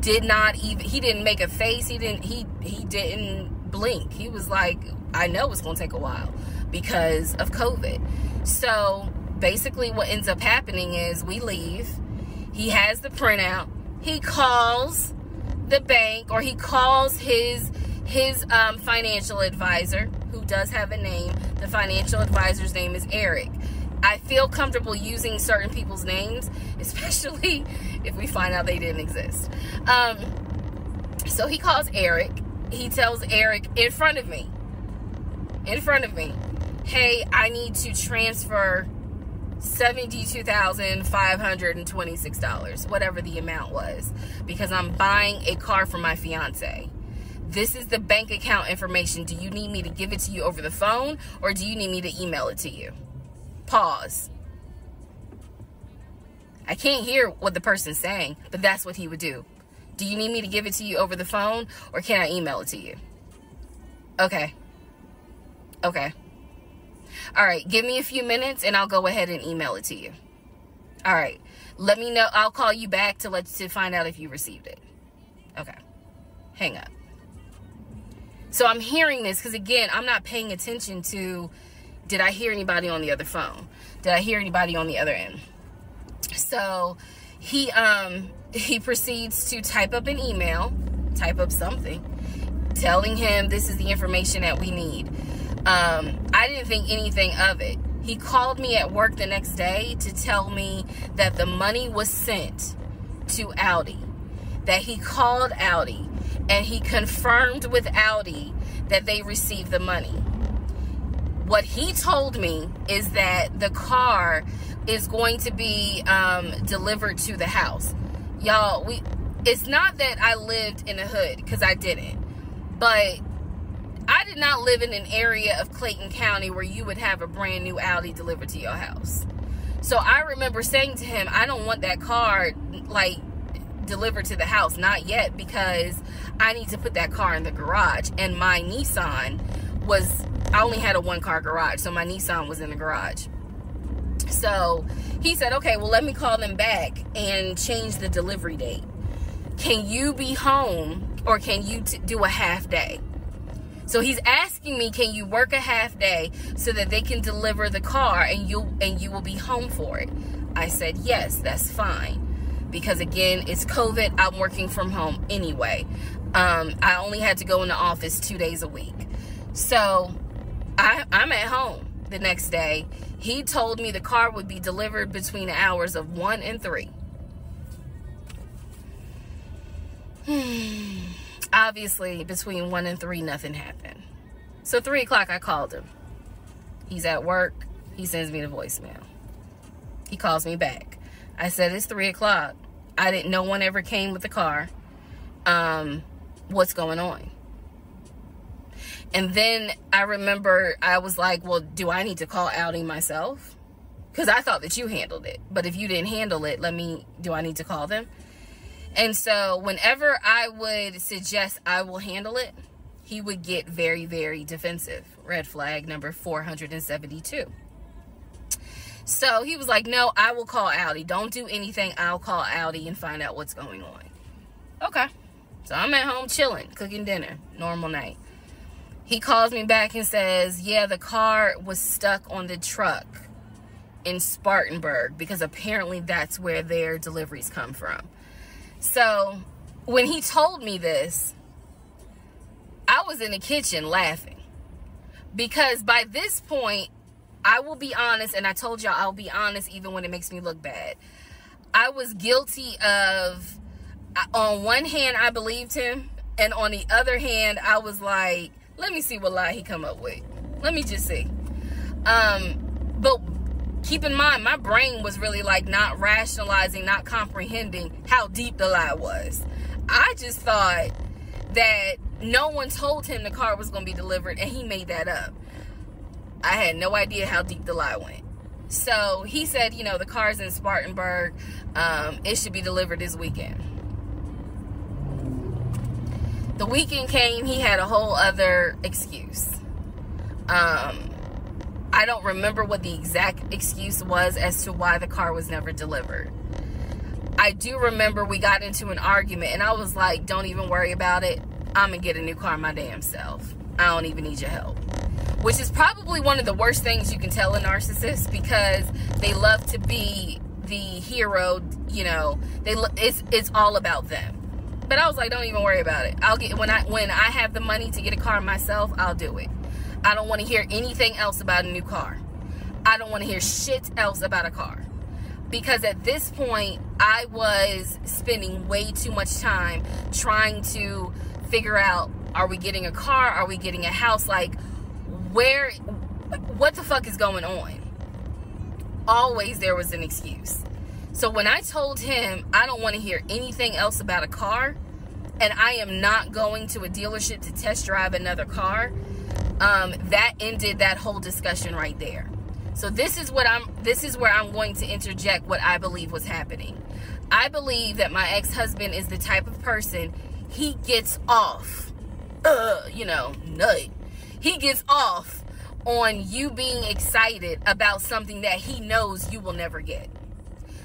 did not even, he didn't make a face. He didn't blink. He was like, I know it's going to take a while because of COVID. So basically what ends up happening is we leave. He has the printout. He calls the bank, or he calls his financial advisor, who does have a name. The financial advisor's name is Eric. I feel comfortable using certain people's names, especially if we find out they didn't exist. So he calls Eric. He tells Eric in front of me, hey, I need to transfer $72,526, whatever the amount was, because I'm buying a car for my fiance. This is the bank account information. Do you need me to give it to you over the phone, or do you need me to email it to you? Pause. I can't hear what the person's saying, but that's what he would do. Do you need me to give it to you over the phone, or can I email it to you? Okay. Okay. All right, give me a few minutes and I'll go ahead and email it to you. All right, let me know. I'll call you back to find out if you received it. Okay, hang up. So I'm hearing this because, again, I'm not paying attention to, did I hear anybody on the other phone? Did I hear anybody on the other end? So he proceeds to type up an email, type up something, telling him this is the information that we need. I didn't think anything of it. He called me at work the next day to tell me that the money was sent to Audi, that he called Audi and he confirmed with Audi that they received the money. What he told me is that the car is going to be delivered to the house. Y'all, it's not that I lived in the hood, because I didn't, but I did not live in an area of Clayton County where you would have a brand new Audi delivered to your house. So I remember saying to him, I don't want that car like delivered to the house, not yet, because I need to put that car in the garage. And my Nissan was, I only had a one-car garage, so my Nissan was in the garage. So he said, okay, well, let me call them back and change the delivery date. Can you be home, or can you do a half day? So he's asking me, can you work a half day so that they can deliver the car and you will be home for it? I said, yes, that's fine. Because again, it's COVID. I'm working from home anyway. I only had to go in the office 2 days a week. So I'm at home the next day. He told me the car would be delivered between the hours of 1 and 3. Obviously, between 1 and 3, nothing happened. So 3 o'clock, I called him. He's at work. He sends me the voicemail. He calls me back. I said, it's 3 o'clock. No one ever came with the car. What's going on? And then I remember I was like, well, do I need to call Audi myself? Because I thought that you handled it. But if you didn't handle it, do I need to call them? And so whenever I would suggest I will handle it, he would get very, very defensive. Red flag number 472. So he was like, no, I will call Audi. Don't do anything. I'll call Audi and find out what's going on. Okay. So I'm at home chilling, cooking dinner. Normal night. He calls me back and says, yeah, the car was stuck on the truck in Spartanburg, because apparently that's where their deliveries come from. So when he told me this, I was in the kitchen laughing, because by this point, I will be honest, and I told y'all I'll be honest even when it makes me look bad. I was guilty of, on one hand, I believed him, and on the other hand, I was like, let me see what lie he come up with. Let me just see. But keep in mind, my brain was really like not rationalizing, not comprehending how deep the lie was. I just thought that no one told him the car was going to be delivered, and he made that up. I had no idea how deep the lie went. So he said, you know, the car's in Spartanburg. It should be delivered this weekend. The weekend came, he had a whole other excuse. I don't remember what the exact excuse was as to why the car was never delivered. I do remember we got into an argument, and I was like, don't even worry about it. I'm going to get a new car my damn self. I don't even need your help. Which is probably one of the worst things you can tell a narcissist, because they love to be the hero, you know. It's all about them. But I was like, don't even worry about it. I'll get when I have the money to get a car myself, I'll do it. I don't want to hear anything else about a new car. I don't want to hear shit else about a car. Because at this point, I was spending way too much time trying to figure out, are we getting a car? Are we getting a house? Like, what the fuck is going on? Always there was an excuse. So when I told him I don't want to hear anything else about a car, and I am not going to a dealership to test drive another car, that ended that whole discussion right there. So this is where I'm going to interject what I believe was happening. I believe that my ex-husband is the type of person, he gets off, nut. He gets off on you being excited about something that he knows you will never get.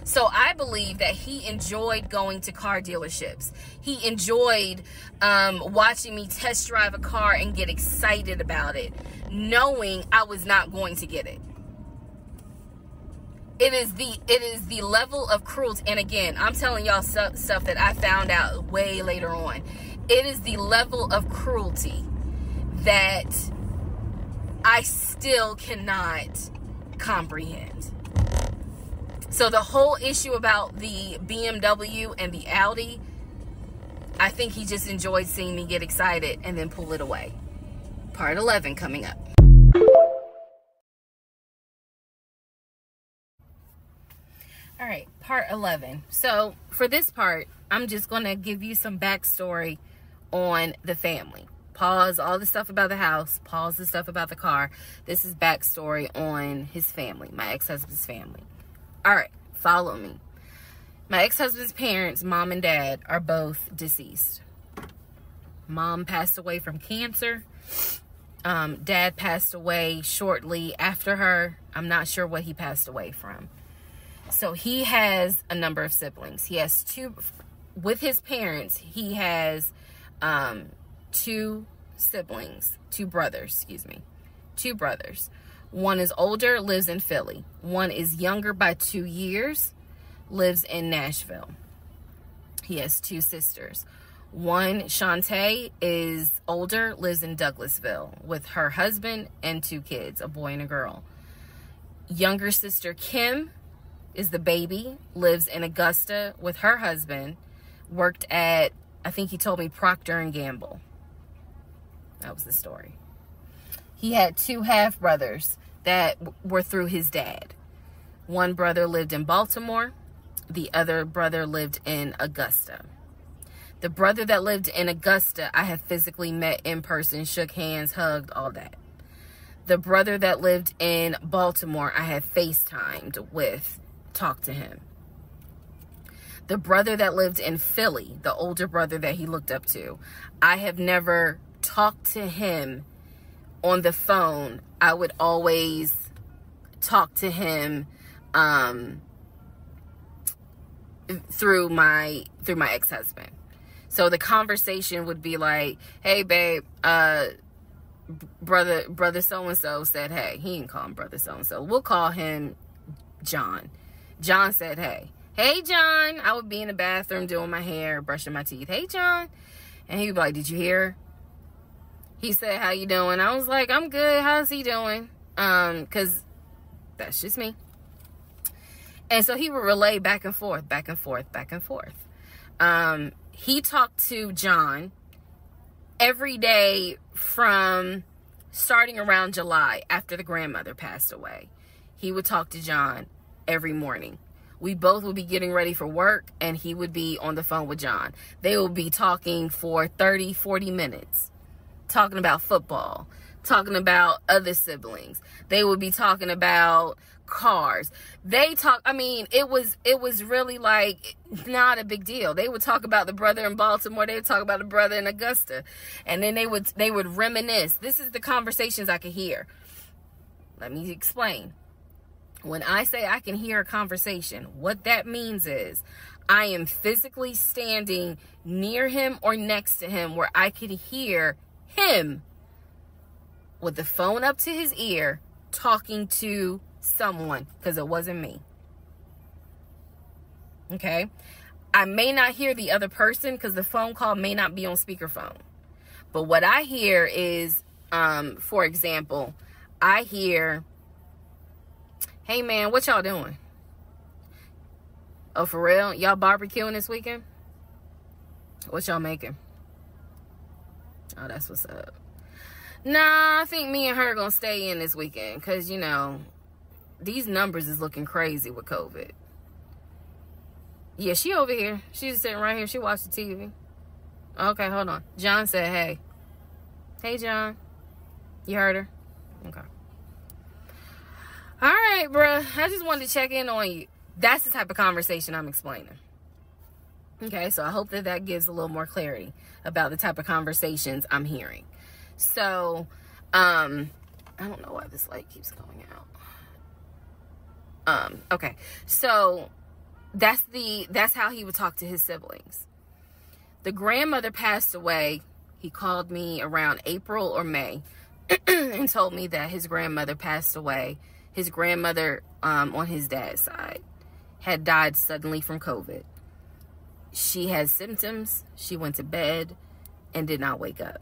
So I believe that he enjoyed going to car dealerships. He enjoyed watching me test drive a car and get excited about it, knowing I was not going to get it. It is the level of cruelty. And again, I'm telling y'all stuff that I found out way later on. It is the level of cruelty that I still cannot comprehend. So the whole issue about the BMW and the Audi, I think he just enjoyed seeing me get excited and then pull it away. Part 11 coming up. All right, part 11. So for this part, I'm just going to give you some backstory on the family. Pause all the stuff about the house. Pause the stuff about the car. This is backstory on his family, my ex-husband's family. All right, follow me. My ex-husband's parents, mom and dad, are both deceased. Mom passed away from cancer. Dad passed away shortly after her. I'm not sure what he passed away from. So he has a number of siblings. He has two, with his parents, he has two brothers. One is older, lives in Philly. One is younger by 2 years, lives in Nashville. He has two sisters. One, Shantae, is older, lives in Douglasville with her husband and two kids, a boy and a girl. Younger sister, Kim, is the baby, lives in Augusta with her husband, worked at, I think he told me, Procter & Gamble. That was the story. He had two half-brothers that were through his dad. One brother lived in Baltimore. The other brother lived in Augusta. The brother that lived in Augusta, I have physically met in person, shook hands, hugged, all that. The brother that lived in Baltimore, I have FaceTimed with, talked to him. The brother that lived in Philly, the older brother that he looked up to, I have never talked to him on the phone. I would always talk to him through my ex-husband. So the conversation would be like, hey babe, brother so-and-so said hey. He didn't call him brother so-and-so. We'll call him John. John said hey. Hey John. I would be in the bathroom doing my hair, brushing my teeth. Hey John. And he'd be like, did you hear? He said, how you doing? I was like, I'm good. How's he doing? Because that's just me. And so he would relay back and forth, back and forth, back and forth. He talked to John every day from starting around July after the grandmother passed away. He would talk to John every morning. We both would be getting ready for work and he would be on the phone with John. They would be talking for 30, 40 minutes, talking about football, talking about other siblings. They would be talking about cars. They talk, I mean, it was really like not a big deal. They would talk about the brother in Baltimore, they would talk about the brother in Augusta, and then they would reminisce. This is the conversations I could hear. Let me explain. When I say I can hear a conversation, what that means is I am physically standing near him or next to him where I could hear him with the phone up to his ear talking to someone, because it wasn't me. Okay? I may not hear the other person because the phone call may not be on speakerphone. But what I hear is, for example, I hear, "Hey man, what y'all doing? Oh, for real? Y'all barbecuing this weekend? What y'all making? Oh, that's what's up. Nah, I think me and her gonna stay in this weekend because, you know, these numbers is looking crazy with COVID." Yeah, she over here. She's sitting right here. She watched the TV. Okay, hold on. John said, "Hey." Hey, John. You heard her? Okay. All right, bruh. I just wanted to check in on you. That's the type of conversation I'm explaining. Okay, so I hope that that gives a little more clarity about the type of conversations I'm hearing. So, I don't know why this light keeps going out. Okay, so that's how he would talk to his siblings. The grandmother passed away. He called me around April or May and told me that his grandmother passed away. His grandmother, on his dad's side, had died suddenly from COVID. She had symptoms. She went to bed and did not wake up.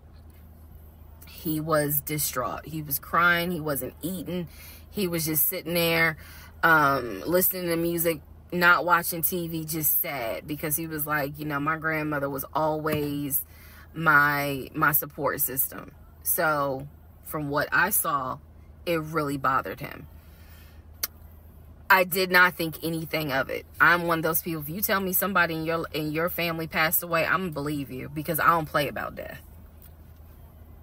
He was distraught. He was crying. He wasn't eating. He was just sitting there, listening to music, not watching TV, just sad, because he was like, you know, my grandmother was always my support system. So from what I saw, it really bothered him. I did not think anything of it. I'm one of those people, if you tell me somebody in your family passed away, I'm gonna believe you, because I don't play about death.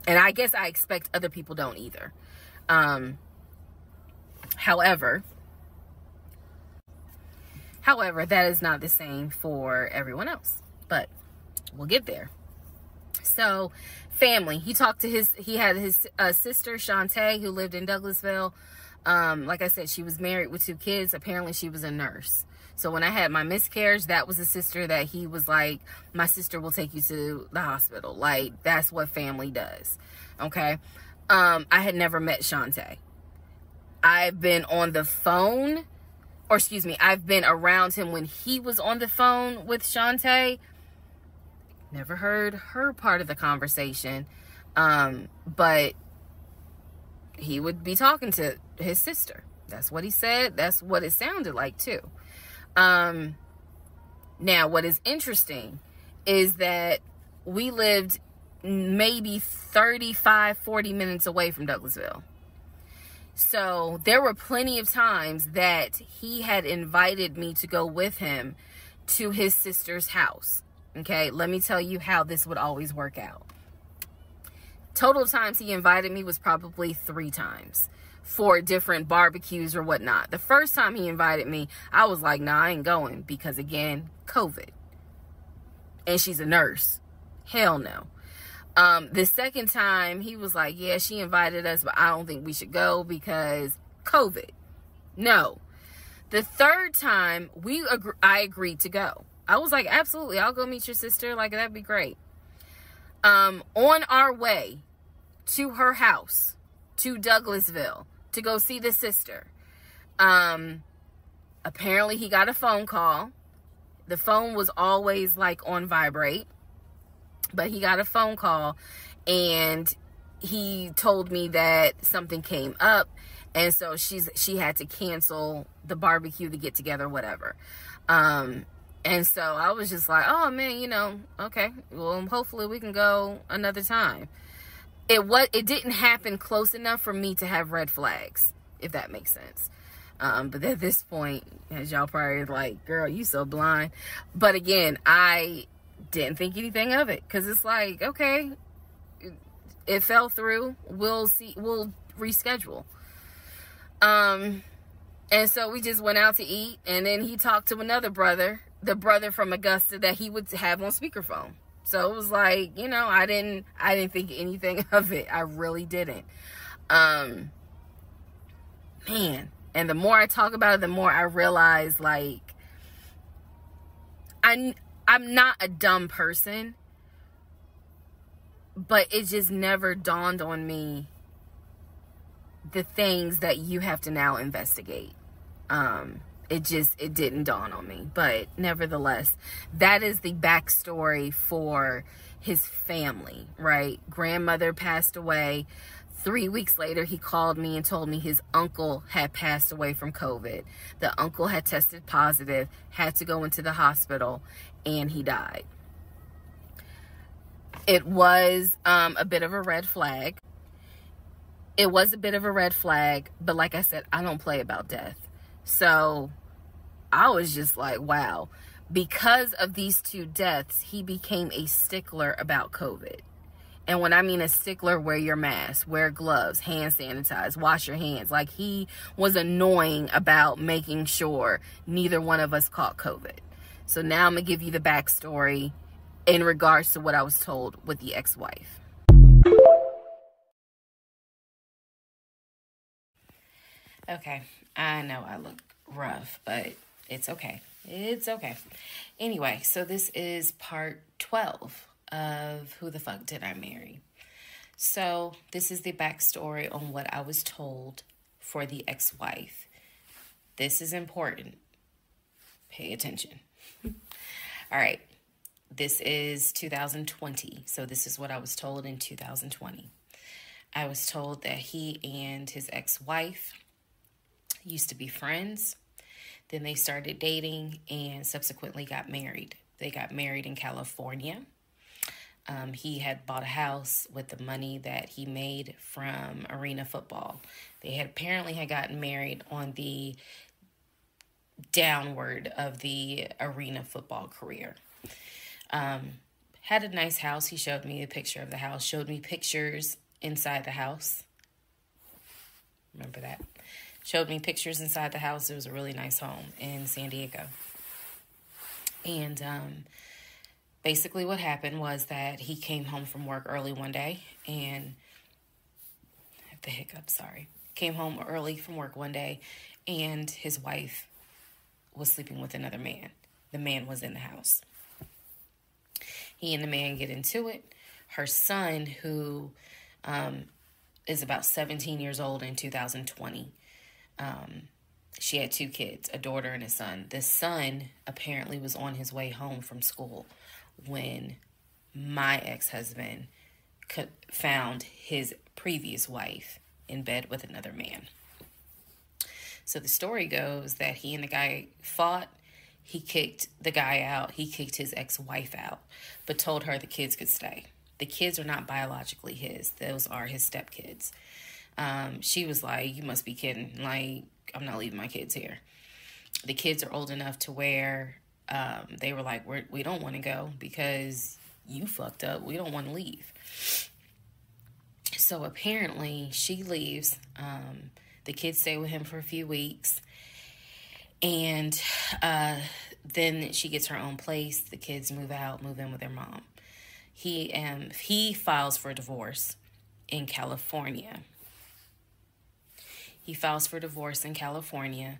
And I guess I expect other people don't either. However, that is not the same for everyone else, but we'll get there. So, family, he had his sister, Shantae, who lived in Douglasville. Like I said, she was married with 2 kids. Apparently, she was a nurse. So when I had my miscarriage, that was a sister that he was like, my sister will take you to the hospital. Like, that's what family does. Okay. I had never met Shantae. I've been on the phone, or excuse me, I've been around him when he was on the phone with Shantae. Never heard her part of the conversation. But he would be talking to his sister. That's what he said. That's what it sounded like too. Now, what is interesting is that we lived maybe 35, 40 minutes away from Douglasville. So there were plenty of times that he had invited me to go with him to his sister's house. Okay, let me tell you how this would always work out. Total times he invited me was probably 3 times for different barbecues or whatnot. The first time he invited me, I was like, nah, I ain't going, because again, COVID. And she's a nurse. Hell no. The second time he was like, yeah, she invited us, but I don't think we should go because COVID. No. The third time I agreed to go. I was like, absolutely, I'll go meet your sister. Like, that'd be great. On our way to her house, to Douglasville, to go see the sister, apparently he got a phone call. The phone was always like on vibrate, but he got a phone call and he told me that something came up, and so she had to cancel the barbecue, to get together, whatever. And so I was just like, oh man, you know, okay, well, hopefully we can go another time. It didn't happen close enough for me to have red flags, if that makes sense. But at this point, as y'all probably like, girl, you so blind. But again, I didn't think anything of it, because it's like, okay, it fell through. We'll see. We'll reschedule. And so we just went out to eat, and then he talked to another brother, the brother from Augusta that he would have on speakerphone. So it was like, you know, I didn't think anything of it. I really didn't. Man, and the more I talk about it, the more I realize, like, I'm not a dumb person, but it just never dawned on me the things that you have to now investigate. It didn't dawn on me. But nevertheless, that is the backstory for his family, right? Grandmother passed away. 3 weeks later, he called me and told me his uncle had passed away from COVID. The uncle had tested positive, had to go into the hospital, and he died. It was a bit of a red flag. It was a bit of a red flag, but like I said, I don't play about death. So I was just like, wow. Because of these two deaths, he became a stickler about COVID. And when I mean a stickler, wear your mask, wear gloves, hand sanitize, wash your hands. Like, he was annoying about making sure neither one of us caught COVID. So now I'm going to give you the backstory in regards to what I was told with the ex-wife. Okay, I know I look rough, but it's okay. It's okay. Anyway, so this is part 12 of Who the Fuck Did I Marry? So this is the backstory on what I was told for the ex-wife. This is important. Pay attention. All right. This is 2020. So this is what I was told in 2020. I was told that he and his ex-wife used to be friends. Then they started dating and subsequently got married. They got married in California. He had bought a house with the money that he made from arena football. They had apparently gotten married on the downward of the arena football career. Had a nice house. He showed me a picture of the house, showed me pictures inside the house. Remember that? Showed me pictures inside the house. It was a really nice home in San Diego. And basically what happened was that he came home from work early one day and I have the hiccup, sorry. Came home early from work one day and his wife was sleeping with another man. The man was in the house. He and the man get into it. Her son, who is about 17 years old in 2020, she had 2 kids, a daughter and a son. The son apparently was on his way home from school when my ex-husband found his previous wife in bed with another man. So the story goes that he and the guy fought. He kicked the guy out. He kicked his ex-wife out, but told her the kids could stay. The kids are not biologically his. Those are his stepkids. She was like, you must be kidding. Like, I'm not leaving my kids here. The kids are old enough to where they were like, we don't want to go because you fucked up. We don't want to leave. So apparently she leaves. The kids stay with him for a few weeks. And then she gets her own place. The kids move out, move in with their mom. He files for divorce in California. He files for divorce in California,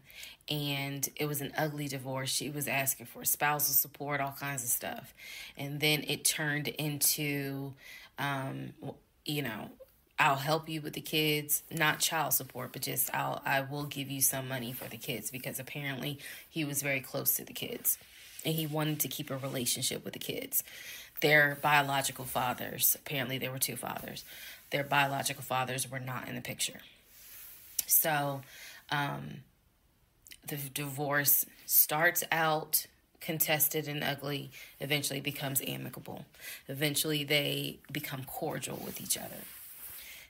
and it was an ugly divorce. She was asking for spousal support, all kinds of stuff. And then it turned into, I'll help you with the kids, not child support, but just I will give you some money for the kids, because apparently he was very close to the kids and he wanted to keep a relationship with the kids. Their biological fathers, apparently there were 2 fathers, their biological fathers were not in the picture. So the divorce starts out contested and ugly, eventually becomes amicable. Eventually they become cordial with each other.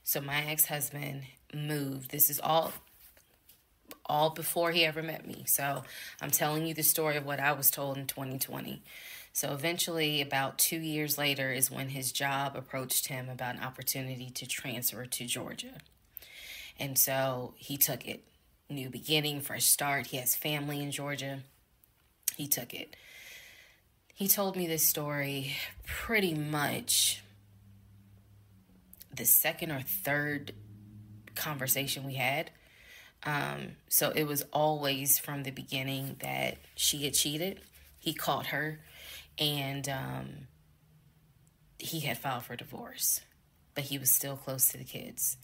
So my ex-husband moved. This is all before he ever met me. So I'm telling you the story of what I was told in 2020. So eventually, about 2 years later, is when his job approached him about an opportunity to transfer to Georgia. And so he took it. new beginning, fresh start. He has family in Georgia. He took it. He told me this story pretty much the second or third conversation we had. So it was always from the beginning that she had cheated. He caught her, and he had filed for divorce, but he was still close to the kids.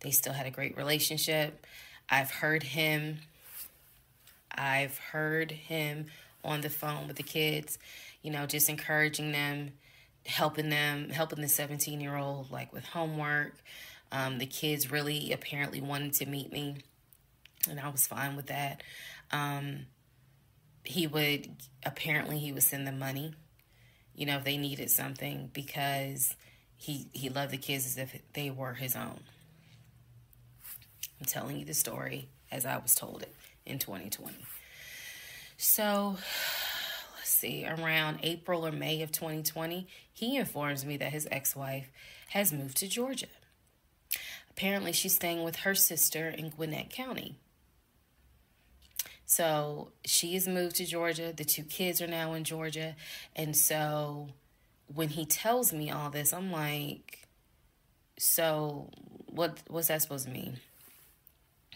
They still had a great relationship. I've heard him on the phone with the kids, you know, just encouraging them, helping the 17-year-old, like, with homework. The kids really apparently wanted to meet me, and I was fine with that. He would send them money, you know, if they needed something, because he loved the kids as if they were his own. I'm telling you the story as I was told it in 2020. So, let's see, around April or May of 2020, he informs me that his ex-wife has moved to Georgia. Apparently, she's staying with her sister in Gwinnett County. So, she has moved to Georgia. The 2 kids are now in Georgia. And so, when he tells me all this, I'm like, so what's that supposed to mean?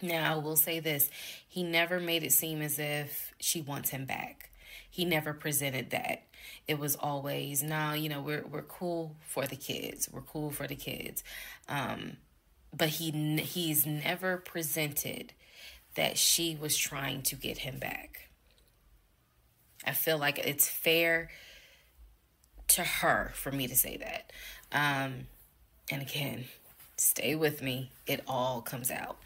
Now, I will say this. He never made it seem as if she wants him back. He never presented that. It was always, no, you know, we're cool for the kids. We're cool for the kids. But he's never presented that she was trying to get him back. I feel like it's fair to her for me to say that. And again, stay with me. It all comes out.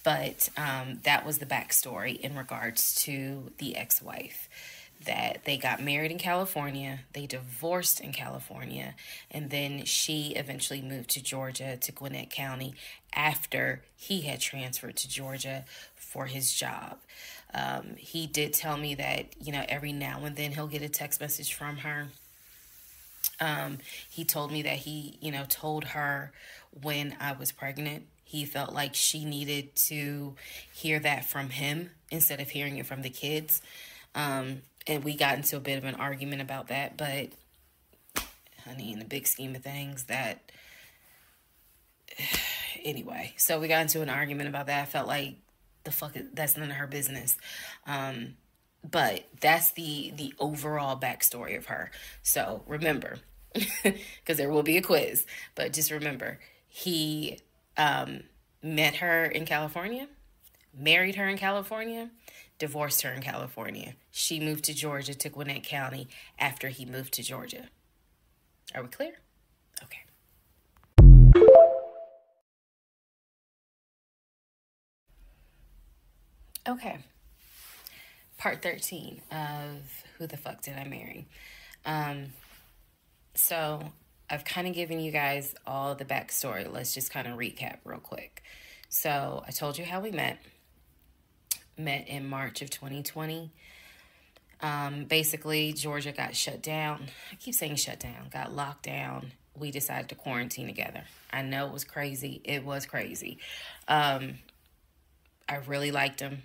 But that was the backstory in regards to the ex-wife. That they got married in California, they divorced in California, and then she eventually moved to Georgia, to Gwinnett County, after he had transferred to Georgia for his job. He did tell me that, you know, every now and then he'll get a text message from her. He told me that he, you know, told her when I was pregnant. He felt like she needed to hear that from him instead of hearing it from the kids. And we got into a bit of an argument about that, but honey, in the big scheme of things, that anyway, so we got into an argument about that. I felt like that's none of her business. But that's the overall backstory of her. So remember, because there will be a quiz, but just remember, he met her in California, married her in California, divorced her in California. She moved to Georgia, to Gwinnett County, after he moved to Georgia. Are we clear? Okay. Okay. Part 13 of Who the Fuck Did I Marry? So I've kind of given you guys all the backstory. Let's just kind of recap real quick. So I told you how we met in March of 2020. Basically, Georgia got shut down. I keep saying shut down, got locked down. We decided to quarantine together. I know it was crazy. It was crazy. I really liked him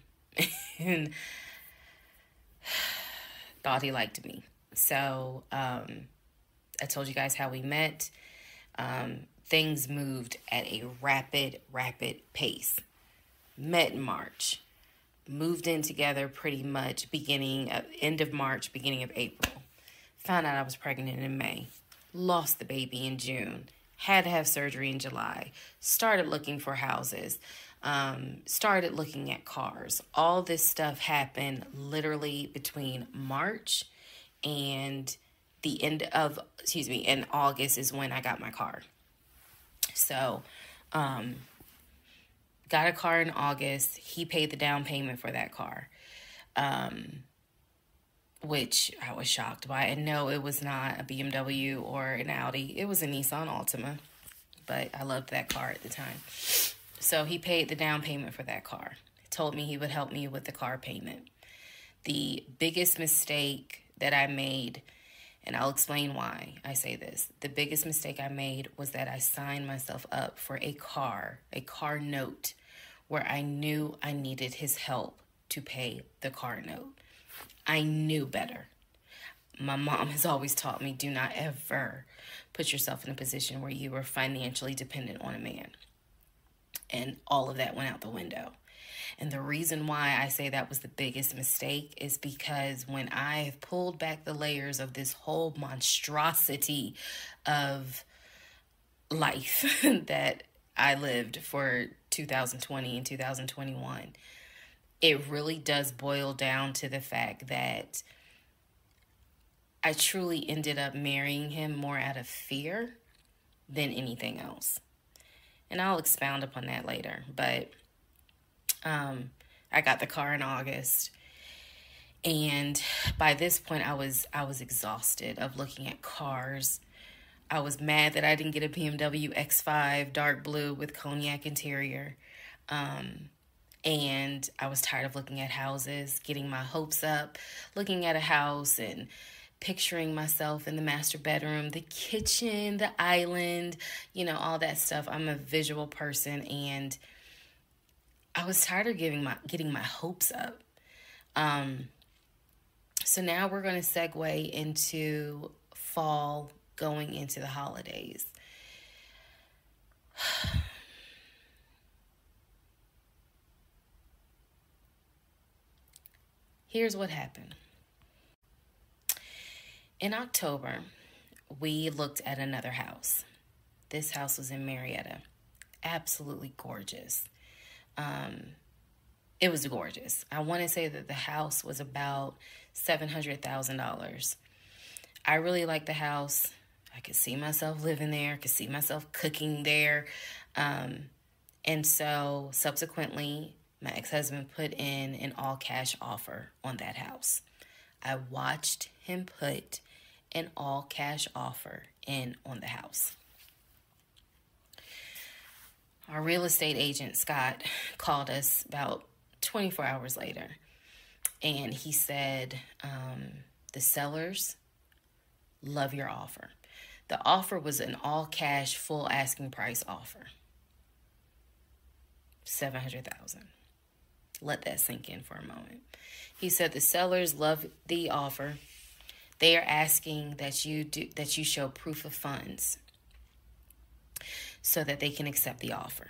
and thought he liked me. So I told you guys how we met. Things moved at a rapid pace. Met in March. Moved in together pretty much end of March, beginning of April. Found out I was pregnant in May. Lost the baby in June. Had to have surgery in July. Started looking for houses. Started looking at cars. All this stuff happened literally between March and in August is when I got my car. So, got a car in August. He paid the down payment for that car, which I was shocked by. And no, it was not a BMW or an Audi. It was a Nissan Altima, but I loved that car at the time. So he paid the down payment for that car. He told me he would help me with the car payment. The biggest mistake that I made, and I'll explain why I say this. The biggest mistake I made was that I signed myself up for a car note, where I knew I needed his help to pay the car note. I knew better. My mom has always taught me, do not ever put yourself in a position where you are financially dependent on a man. And all of that went out the window. And the reason why I say that was the biggest mistake is because when I have pulled back the layers of this whole monstrosity of life that I lived for 2020 and 2021, it really does boil down to the fact that I truly ended up marrying him more out of fear than anything else. And I'll expound upon that later. But I got the car in August. And by this point, I was exhausted of looking at cars. I was mad that I didn't get a BMW X5 dark blue with cognac interior. And I was tired of looking at houses, getting my hopes up, looking at a house and picturing myself in the master bedroom, the kitchen, the island, you know, all that stuff. I'm a visual person, and I was tired of getting my hopes up. So now we're going to segue into fall, going into the holidays. Here's what happened. In October, we looked at another house. This house was in Marietta. Absolutely gorgeous. It was gorgeous. I want to say that the house was about $700,000. I really liked the house. I could see myself living there. I could see myself cooking there. And so subsequently, my ex-husband put in an all-cash offer on that house. I watched him put an all-cash offer in on the house. Our real estate agent, Scott, called us about 24 hours later, and he said, the sellers love your offer. The offer was an all-cash, full asking price offer. $700,000. Let that sink in for a moment. He said the sellers love the offer. They are asking that you show proof of funds so that they can accept the offer.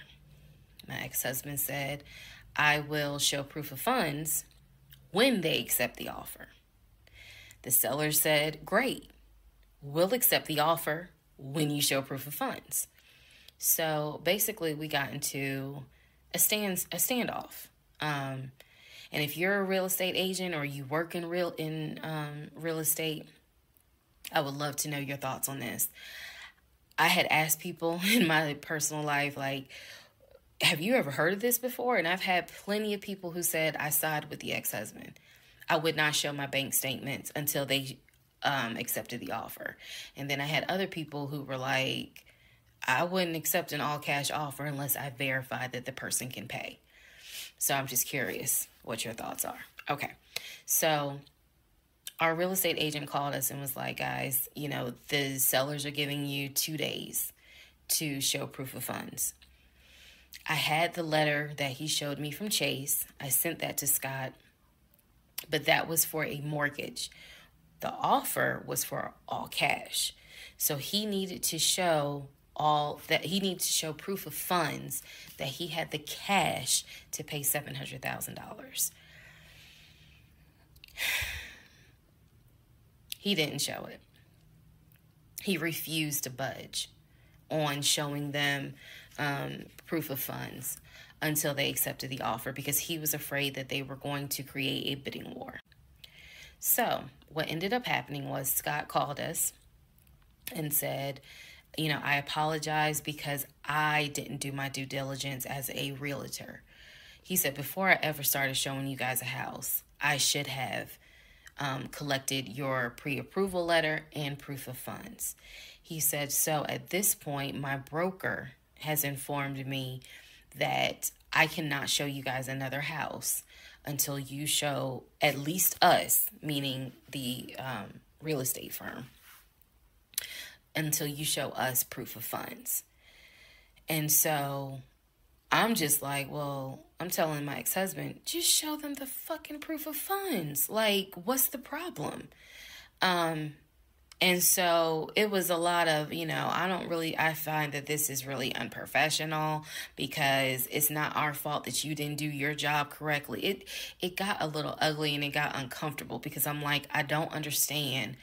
My ex-husband said, I will show proof of funds when they accept the offer. The seller said, great, we'll accept the offer when you show proof of funds. So basically we got into a standoff. And if you're a real estate agent or you work in real estate, I would love to know your thoughts on this. I had asked people in my personal life, like, have you ever heard of this before? And I've had plenty of people who said, I side with the ex-husband. I would not show my bank statements until they accepted the offer. And then I had other people who were like, I wouldn't accept an all-cash offer unless I verified that the person can pay. So I'm just curious what your thoughts are. Okay, so our real estate agent called us and was like, guys, you know, the sellers are giving you 2 days to show proof of funds. I had the letter that he showed me from Chase. I sent that to Scott, but that was for a mortgage. The offer was for all cash. So he needed to show proof of funds that he had the cash to pay $700,000. He didn't show it. He refused to budge on showing them proof of funds until they accepted the offer because he was afraid that they were going to create a bidding war. So what ended up happening was Scott called us and said, you know, I apologize because I didn't do my due diligence as a realtor. He said, before I ever started showing you guys a house, I should have collected your pre-approval letter and proof of funds. He said, so at this point, my broker has informed me that I cannot show you guys another house until you show at least us, meaning the real estate firm, until you show us proof of funds. And so I'm just like, well, I'm telling my ex-husband, just show them the fucking proof of funds. Like, what's the problem? And so it was a lot of, I find that this is really unprofessional because it's not our fault that you didn't do your job correctly. It got a little ugly and it got uncomfortable because I'm like, I don't understand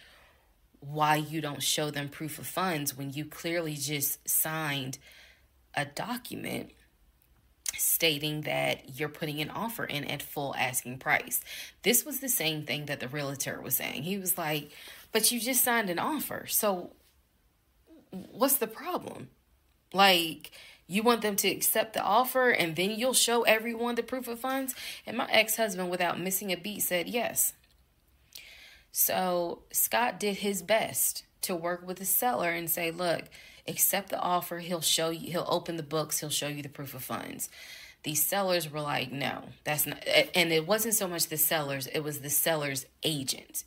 why you don't show them proof of funds when you clearly just signed a document stating that you're putting an offer in at full asking price. This was the same thing that the realtor was saying. He was like, but you just signed an offer. So what's the problem? Like, you want them to accept the offer and then you'll show everyone the proof of funds? And my ex-husband, without missing a beat, said yes. So Scott did his best to work with the seller and say, look, accept the offer. He'll show you, he'll open the books. He'll show you the proof of funds. These sellers were like, no, that's not. And it wasn't so much the sellers. It was the seller's agent.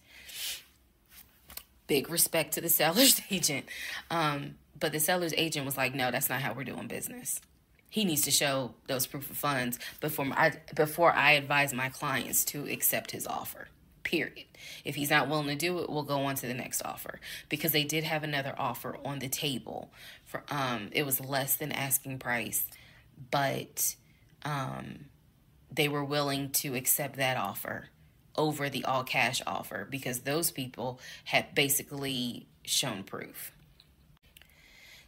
Big respect to the seller's agent. But the seller's agent was like, no, that's not how we're doing business. He needs to show those proof of funds before I advise my clients to accept his offer. Period. If he's not willing to do it, we'll go on to the next offer, because they did have another offer on the table for it was less than asking price, but they were willing to accept that offer over the all cash offer because those people had basically shown proof.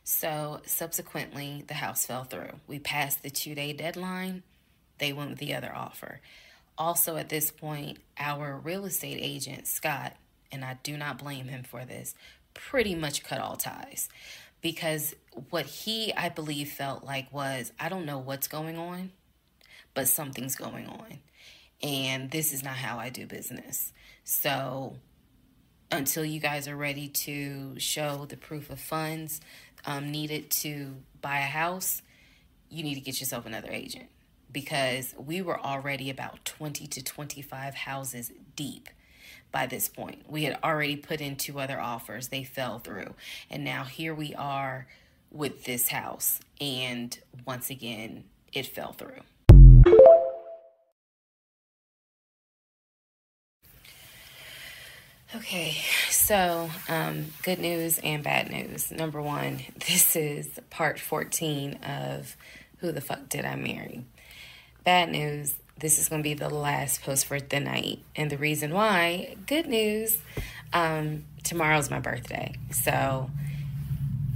So subsequently, the house fell through. We passed the 2-day deadline. They went with the other offer. Also, at this point, our real estate agent, Scott, and I do not blame him for this, pretty much cut all ties. Because what he, I believe, felt like was, I don't know what's going on, but something's going on. And this is not how I do business. So until you guys are ready to show the proof of funds needed to buy a house, you need to get yourself another agent. Because we were already about 20 to 25 houses deep by this point. We had already put in 2 other offers. They fell through. And now here we are with this house. And once again, it fell through. Okay, so good news and bad news. Number 1, this is part 14 of Who the Fuck Did I Marry? Bad news, this is going to be the last post for the night. And the reason why, good news, tomorrow's my birthday. So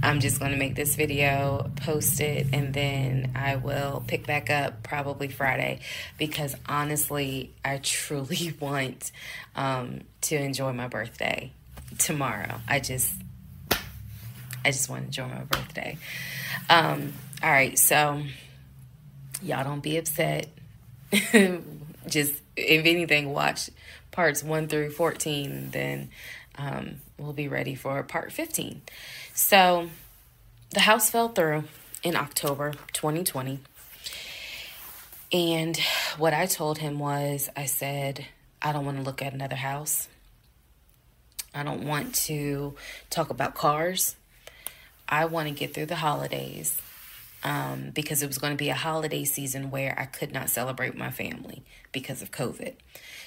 I'm just going to make this video, post it, and then I will pick back up probably Friday. Because honestly, I truly want to enjoy my birthday tomorrow. I just want to enjoy my birthday. All right, so y'all don't be upset. Just, if anything, watch parts 1 through 14. Then we'll be ready for part 15. So the house fell through in October 2020. And what I told him was, I said, I don't want to look at another house. I don't want to talk about cars. I want to get through the holidays. Because it was going to be a holiday season where I could not celebrate my family because of COVID.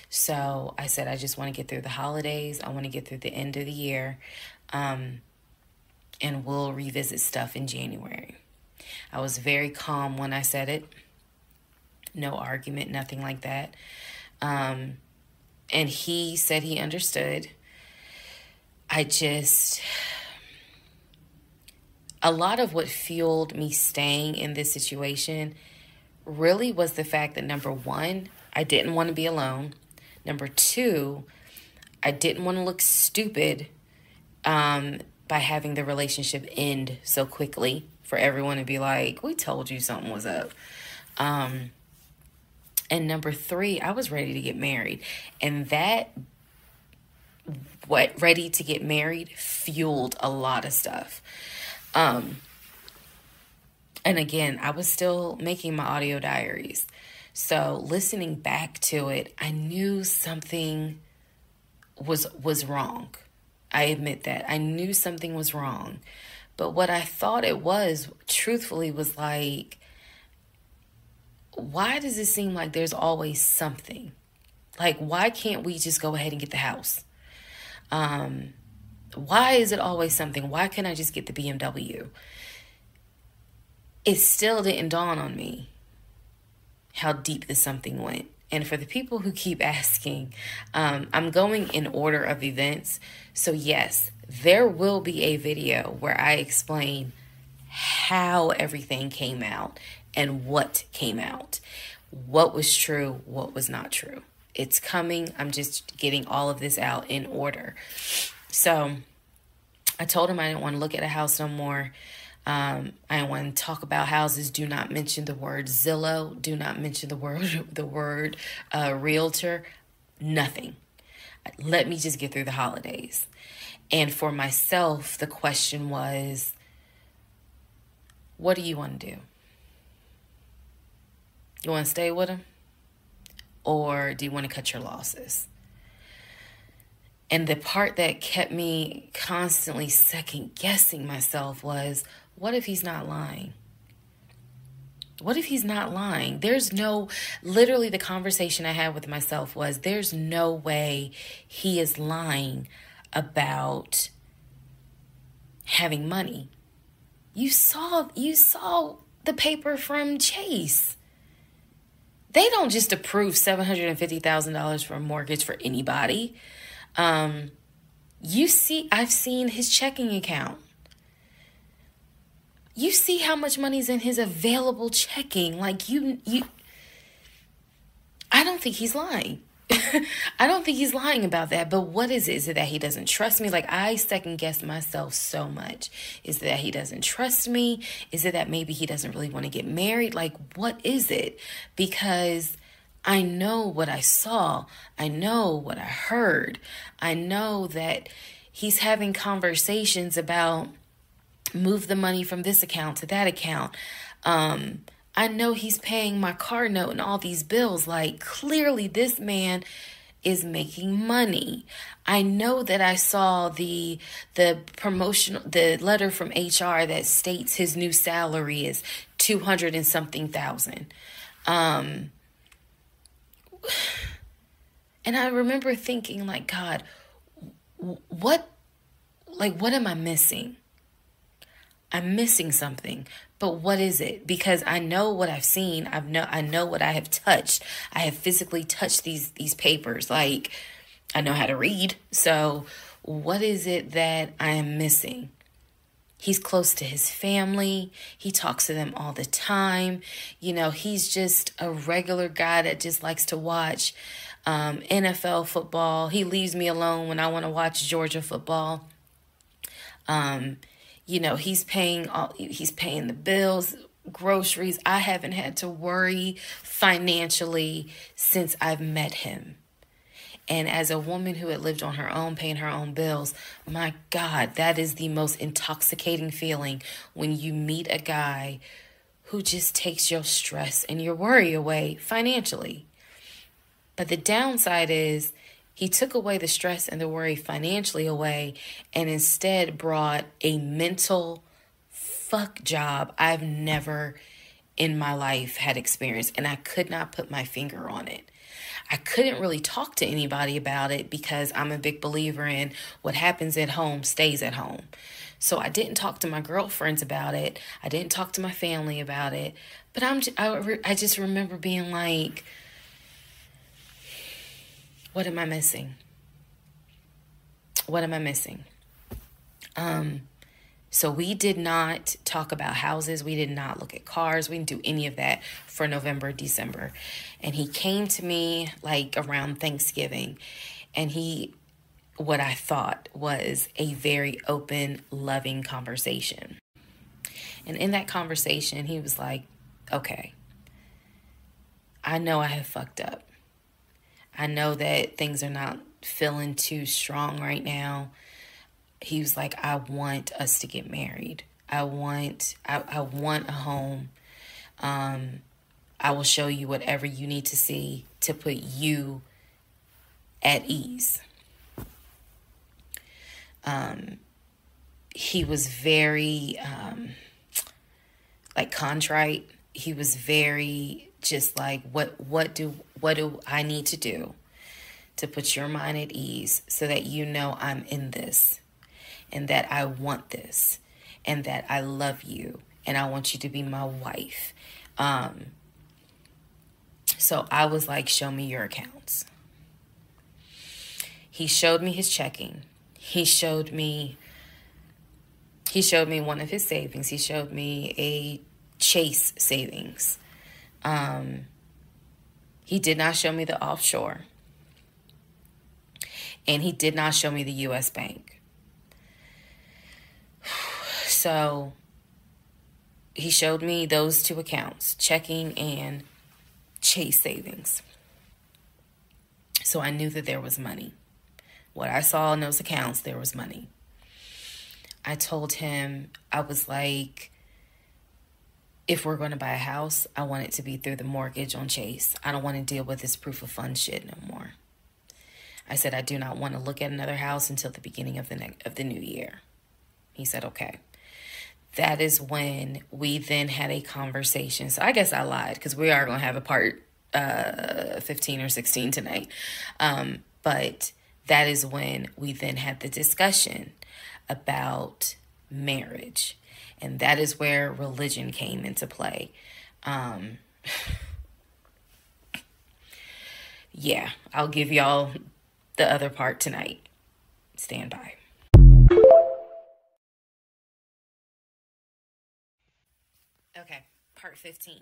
So I said, I just want to get through the holidays. I want to get through the end of the year. And we'll revisit stuff in January. I was very calm when I said it. No argument, nothing like that. And he said he understood. A lot of what fueled me staying in this situation really was the fact that, number 1, I didn't want to be alone. Number 2, I didn't want to look stupid by having the relationship end so quickly for everyone to be like, we told you something was up. And number 3, I was ready to get married. And that, ready to get married, fueled a lot of stuff. And again, I was still making my audio diaries. So listening back to it, I knew something was wrong. I admit that. I knew something was wrong. But what I thought it was, truthfully, was like, why does it seem like there's always something? Like, why can't we just go ahead and get the house? Why is it always something? Why can't I just get the BMW? It still didn't dawn on me how deep this something went. And for the people who keep asking, I'm going in order of events. So yes, there will be a video where I explain how everything came out and what came out, what was true, what was not true. It's coming. I'm just getting all of this out in order. So I told him I didn't want to look at a house no more. I didn't want to talk about houses. Do not mention the word Zillow. Do not mention the word realtor. Nothing. Let me just get through the holidays. And for myself, the question was, what do you want to do? You want to stay with him? Or do you want to cut your losses? And the part that kept me constantly second guessing myself was, what if he's not lying? What if he's not lying? Literally the conversation I had with myself was, there's no way he is lying about having money. You saw the paper from Chase. They don't just approve $750,000 for a mortgage for anybody. I've seen his checking account. You see how much money's in his available checking. Like I don't think he's lying. I don't think he's lying about that. But what is it? Is it that he doesn't trust me? Like, I second guess myself so much. Is it that he doesn't trust me? Is it that maybe he doesn't really want to get married? Like, what is it? Because I know what I saw. I know what I heard. I know that he's having conversations about move the money from this account to that account. I know he's paying my car note and all these bills. Like, clearly this man is making money. I know that I saw the letter from HR that states his new salary is 200 and something thousand. And I remember thinking, like, God, what am I missing? I'm missing something, but what is it? Because I know what I've seen. I know what I have touched. I have physically touched these papers. Like, I know how to read. So what is it that I am missing? He's close to his family. He talks to them all the time. You know, he's just a regular guy that just likes to watch NFL football. He leaves me alone when I want to watch Georgia football. You know, he's paying the bills, groceries. I haven't had to worry financially since I've met him. And as a woman who had lived on her own, paying her own bills, my God, that is the most intoxicating feeling when you meet a guy who just takes your stress and your worry away financially. But the downside is, he took away the stress and the worry financially away and instead brought a mental fuck job I've never in my life had experienced. And I could not put my finger on it. I couldn't really talk to anybody about it because I'm a big believer in what happens at home stays at home. So I didn't talk to my girlfriends about it. I didn't talk to my family about it. But I just remember being like, what am I missing? What am I missing? So we did not talk about houses. We did not look at cars. We didn't do any of that for November, December. And he came to me like around Thanksgiving, and what I thought was a very open, loving conversation. And in that conversation, he was like, okay, I know I have fucked up. I know that things are not feeling too strong right now. He was like, I want us to get married. I want a home. I will show you whatever you need to see to put you at ease. He was very, contrite. He was very just like, what do I need to do to put your mind at ease so that you know I'm in this and that I want this and that I love you and I want you to be my wife. So I was like, show me your accounts. He showed me his checking. He showed me one of his savings. He showed me a Chase savings. He did not show me the offshore. And he did not show me the U.S. bank. So he showed me those two accounts, checking and Chase savings. So I knew that there was money. What I saw in those accounts, there was money. I told him, I was like, if we're going to buy a house, I want it to be through the mortgage on Chase. I don't want to deal with this proof of funds shit no more. I said, I do not want to look at another house until the beginning of the new year. He said, okay. That is when we then had a conversation. So I guess I lied because we are going to have a part 15 or 16 tonight. But that is when we then had the discussion about marriage. And that is where religion came into play. Yeah, I'll give y'all the other part tonight. Stand by. Okay, part 15.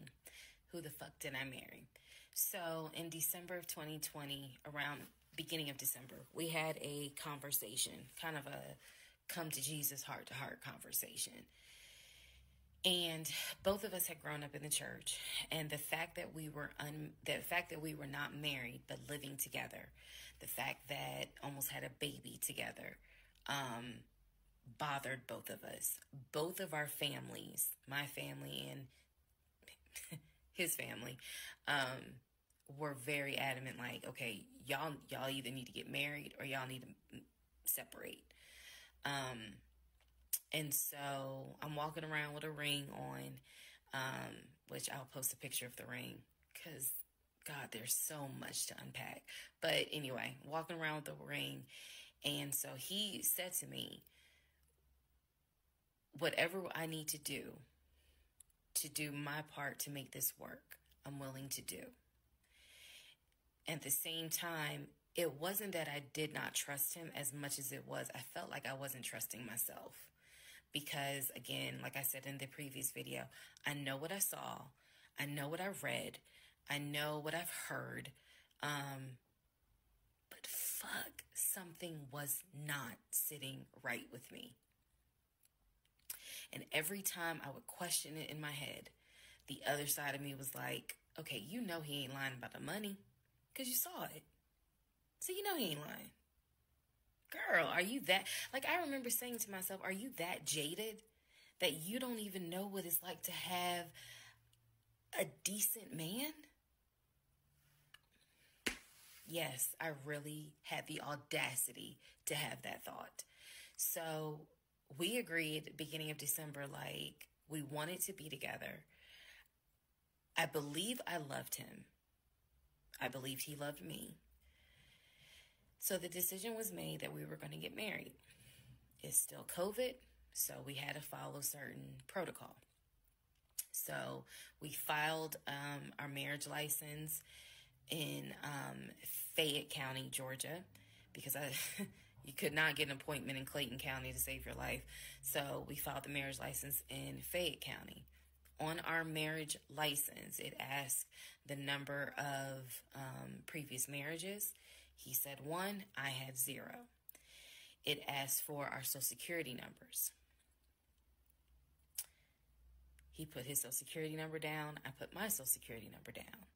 Who the fuck did I marry? So in December of 2020, around beginning of December, we had a conversation, kind of a come to Jesus heart-to-heart conversation. And both of us had grown up in the church, and the fact that we were not married but living together, the fact that almost had a baby together, bothered both of us. Both of our families, my family and his family, were very adamant. Like, okay, y'all either need to get married or y'all need to separate. And so I'm walking around with a ring on, which I'll post a picture of the ring because, God, there's so much to unpack. But anyway, walking around with the ring. And so he said to me, whatever I need to do my part to make this work, I'm willing to do. At the same time, it wasn't that I did not trust him as much as it was I felt like I wasn't trusting myself. Because, again, like I said in the previous video, I know what I saw. I know what I read. I know what I've heard. But fuck, something was not sitting right with me. And every time I would question it in my head, the other side of me was like, okay, you know he ain't lying about the money because you saw it. So you know he ain't lying. Girl, are you that... Like, I remember saying to myself, are you that jaded that you don't even know what it's like to have a decent man? Yes, I really had the audacity to have that thought. So we agreed beginning of December, like, we wanted to be together. I believe I loved him. I believed he loved me. So the decision was made that we were going to get married. It's still COVID, so we had to follow certain protocol. So we filed our marriage license in Fayette County, Georgia, because you could not get an appointment in Clayton County to save your life. So we filed the marriage license in Fayette County. On our marriage license, it asked the number of previous marriages. He said 1, I had 0. It asked for our social security numbers. He put his social security number down. I put my social security number down.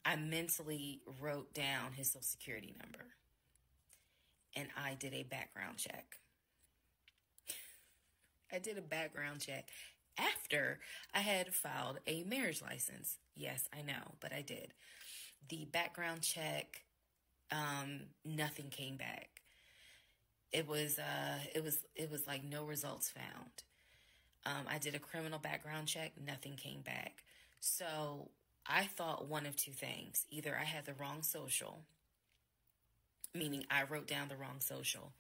I mentally wrote down his social security number. And I did a background check. I did a background check after I had filed a marriage license. Yes, I know, but I did. The background check, nothing came back. It was like no results found. I did a criminal background check, nothing came back. So I thought one of two things. Either I had the wrong social, meaning I wrote down the wrong social,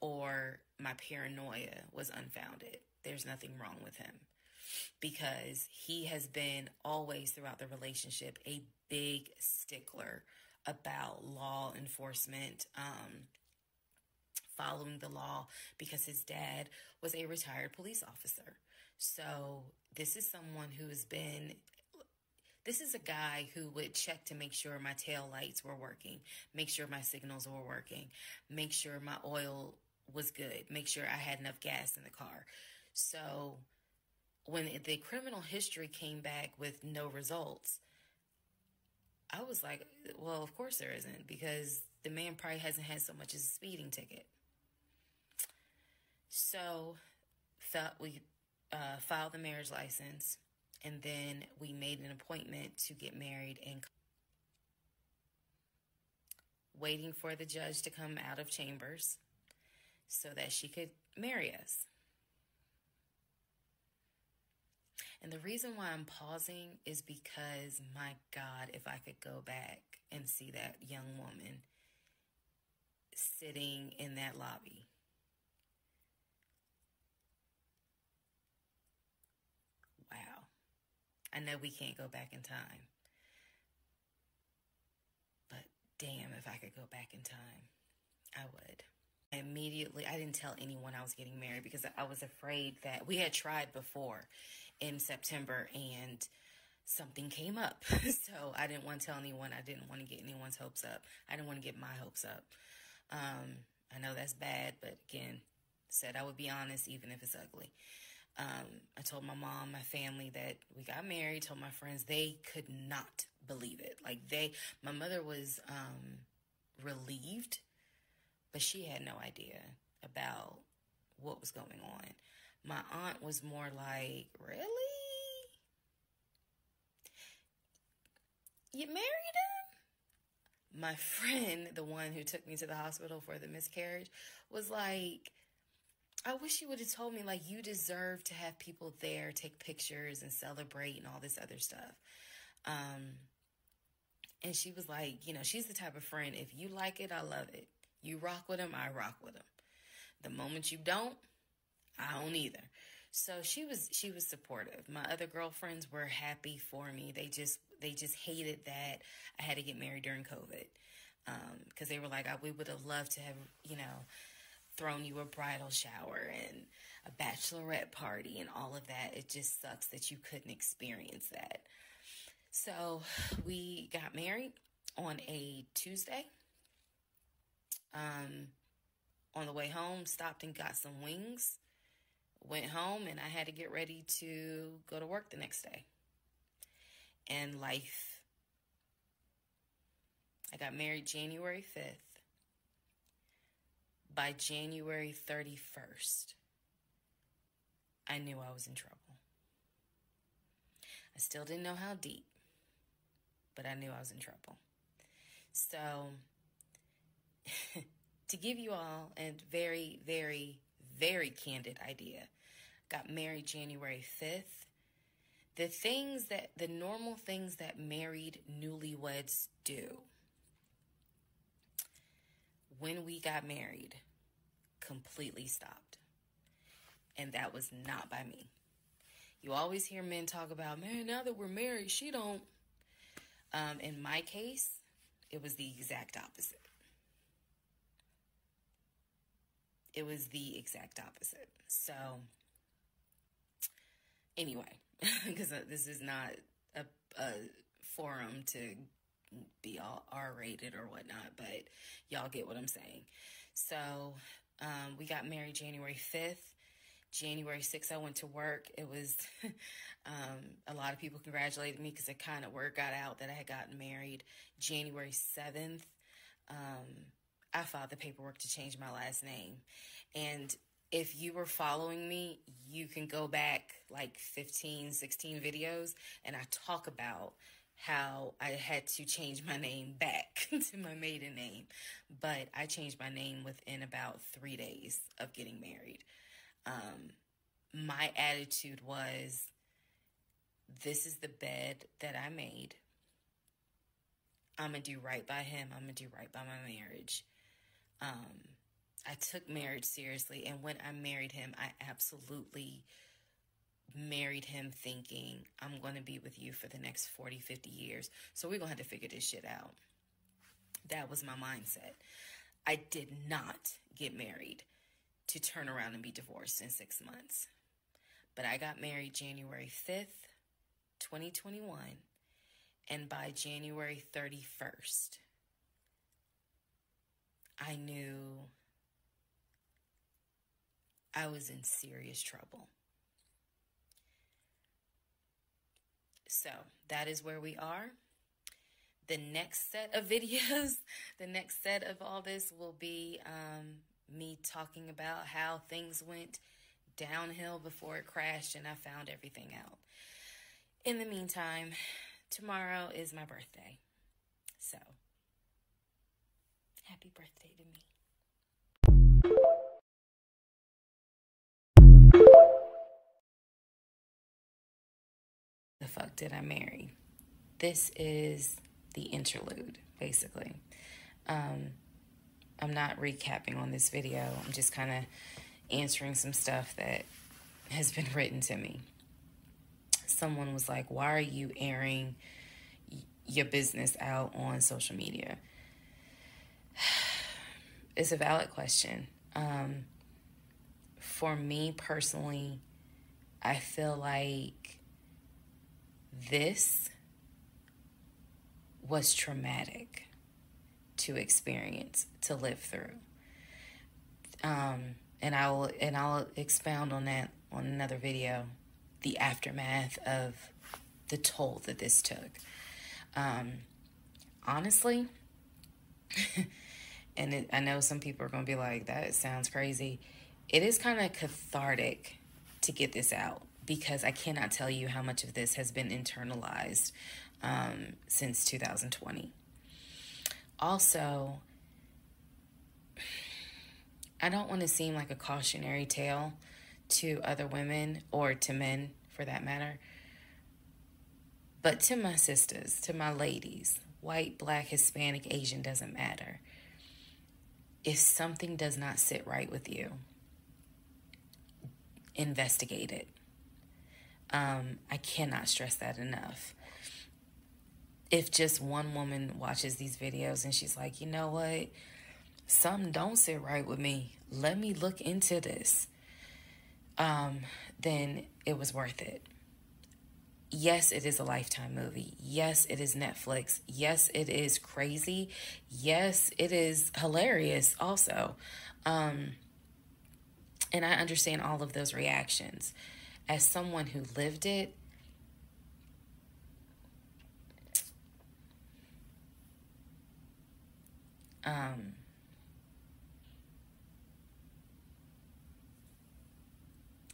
or my paranoia was unfounded. There's nothing wrong with him, because he has been always throughout the relationship a big stickler about law enforcement, following the law, because his dad was a retired police officer. So this is someone who has been, this is a guy who would check to make sure my tail lights were working, make sure my signals were working, make sure my oil was good, make sure I had enough gas in the car. So when the criminal history came back with no results, I was like, well, of course there isn't, because the man probably hasn't had so much as a speeding ticket. So we filed the marriage license, and then we made an appointment to get married, and waiting for the judge to come out of chambers so that she could marry us. And the reason why I'm pausing is because, my God, if I could go back and see that young woman sitting in that lobby. Wow. I know we can't go back in time, but damn, if I could go back in time, I would. I didn't tell anyone I was getting married, because I was afraid that we had tried before in September and something came up. So I didn't want to tell anyone. I didn't want to get anyone's hopes up. I didn't want to get my hopes up. I know that's bad, but again, said I would be honest, even if it's ugly. I told my mom, my family, that we got married, told my friends. They could not believe it. My mother was relieved, but she had no idea about what was going on. My aunt was more like, really? You married him? My friend, the one who took me to the hospital for the miscarriage, was like, I wish you would have told me, like, you deserve to have people there, take pictures and celebrate and all this other stuff. And she was like, she's the type of friend, if you like it, I love it. You rock with him, I rock with him. The moment you don't, I don't either. So she was supportive. My other girlfriends were happy for me. They just hated that I had to get married during COVID. Because they were like, we would have loved to have, thrown you a bridal shower and a bachelorette party and all of that. It just sucks that you couldn't experience that. So we got married on a Tuesday. On the way home, stopped and got some wings, went home, and I had to get ready to go to work the next day. And life. I got married January 5th. By January 31st, I knew I was in trouble. I still didn't know how deep, but I knew I was in trouble. So, to give you all a very, very, very candid idea, got married January 5th. The normal things that married newlyweds do, when we got married, completely stopped. And that was not by me. You always hear men talk about, man, now that we're married, she don't. In my case, it was the exact opposite. It was the exact opposite. So, anyway, because this is not a forum to be all R-rated or whatnot, but y'all get what I'm saying. So we got married January 5th. January 6th, I went to work. It was a lot of people congratulated me because word got out that I had gotten married. January 7th, I filed the paperwork to change my last name. And if you were following me, you can go back like 15, 16 videos, and I talk about how I had to change my name back to my maiden name. But I changed my name within about 3 days of getting married. My attitude was, This is the bed that I made. I'm going to do right by him. I'm going to do right by my marriage. I took marriage seriously. And when I married him, I absolutely married him thinking, I'm going to be with you for the next 40, 50 years. So we're going to have to figure this shit out. That was my mindset. I did not get married to turn around and be divorced in 6 months. But I got married January 5th, 2021. And by January 31st, I knew I was in serious trouble. So that is where we are. The next set of videos, the next set of all this will be me talking about how things went downhill before it crashed and I found everything out. In the meantime, tomorrow is my birthday. So, happy birthday to me. The fuck did I marry? This is the interlude, basically. I'm not recapping on this video. I'm just kind of answering some stuff that has been written to me. Someone was like, why are you airing your business out on social media? It's a valid question. For me personally, I feel like this was traumatic to experience, to live through. And I'll expound on that on another video, the aftermath of the toll that this took. Honestly, and I know some people are going to be like, that sounds crazy. It is kind of cathartic to get this out because I cannot tell you how much of this has been internalized since 2020. Also, I don't want to seem like a cautionary tale to other women or to men for that matter. But to my sisters, to my ladies, white, black, Hispanic, Asian, doesn't matter. If something does not sit right with you, investigate it. I cannot stress that enough. If just one woman watches these videos and she's like, you know what? Something don't sit right with me. Let me look into this. Then it was worth it. Yes, it is a Lifetime movie. Yes, it is Netflix. Yes, it is crazy. Yes, it is hilarious also. And I understand all of those reactions. As someone who lived it,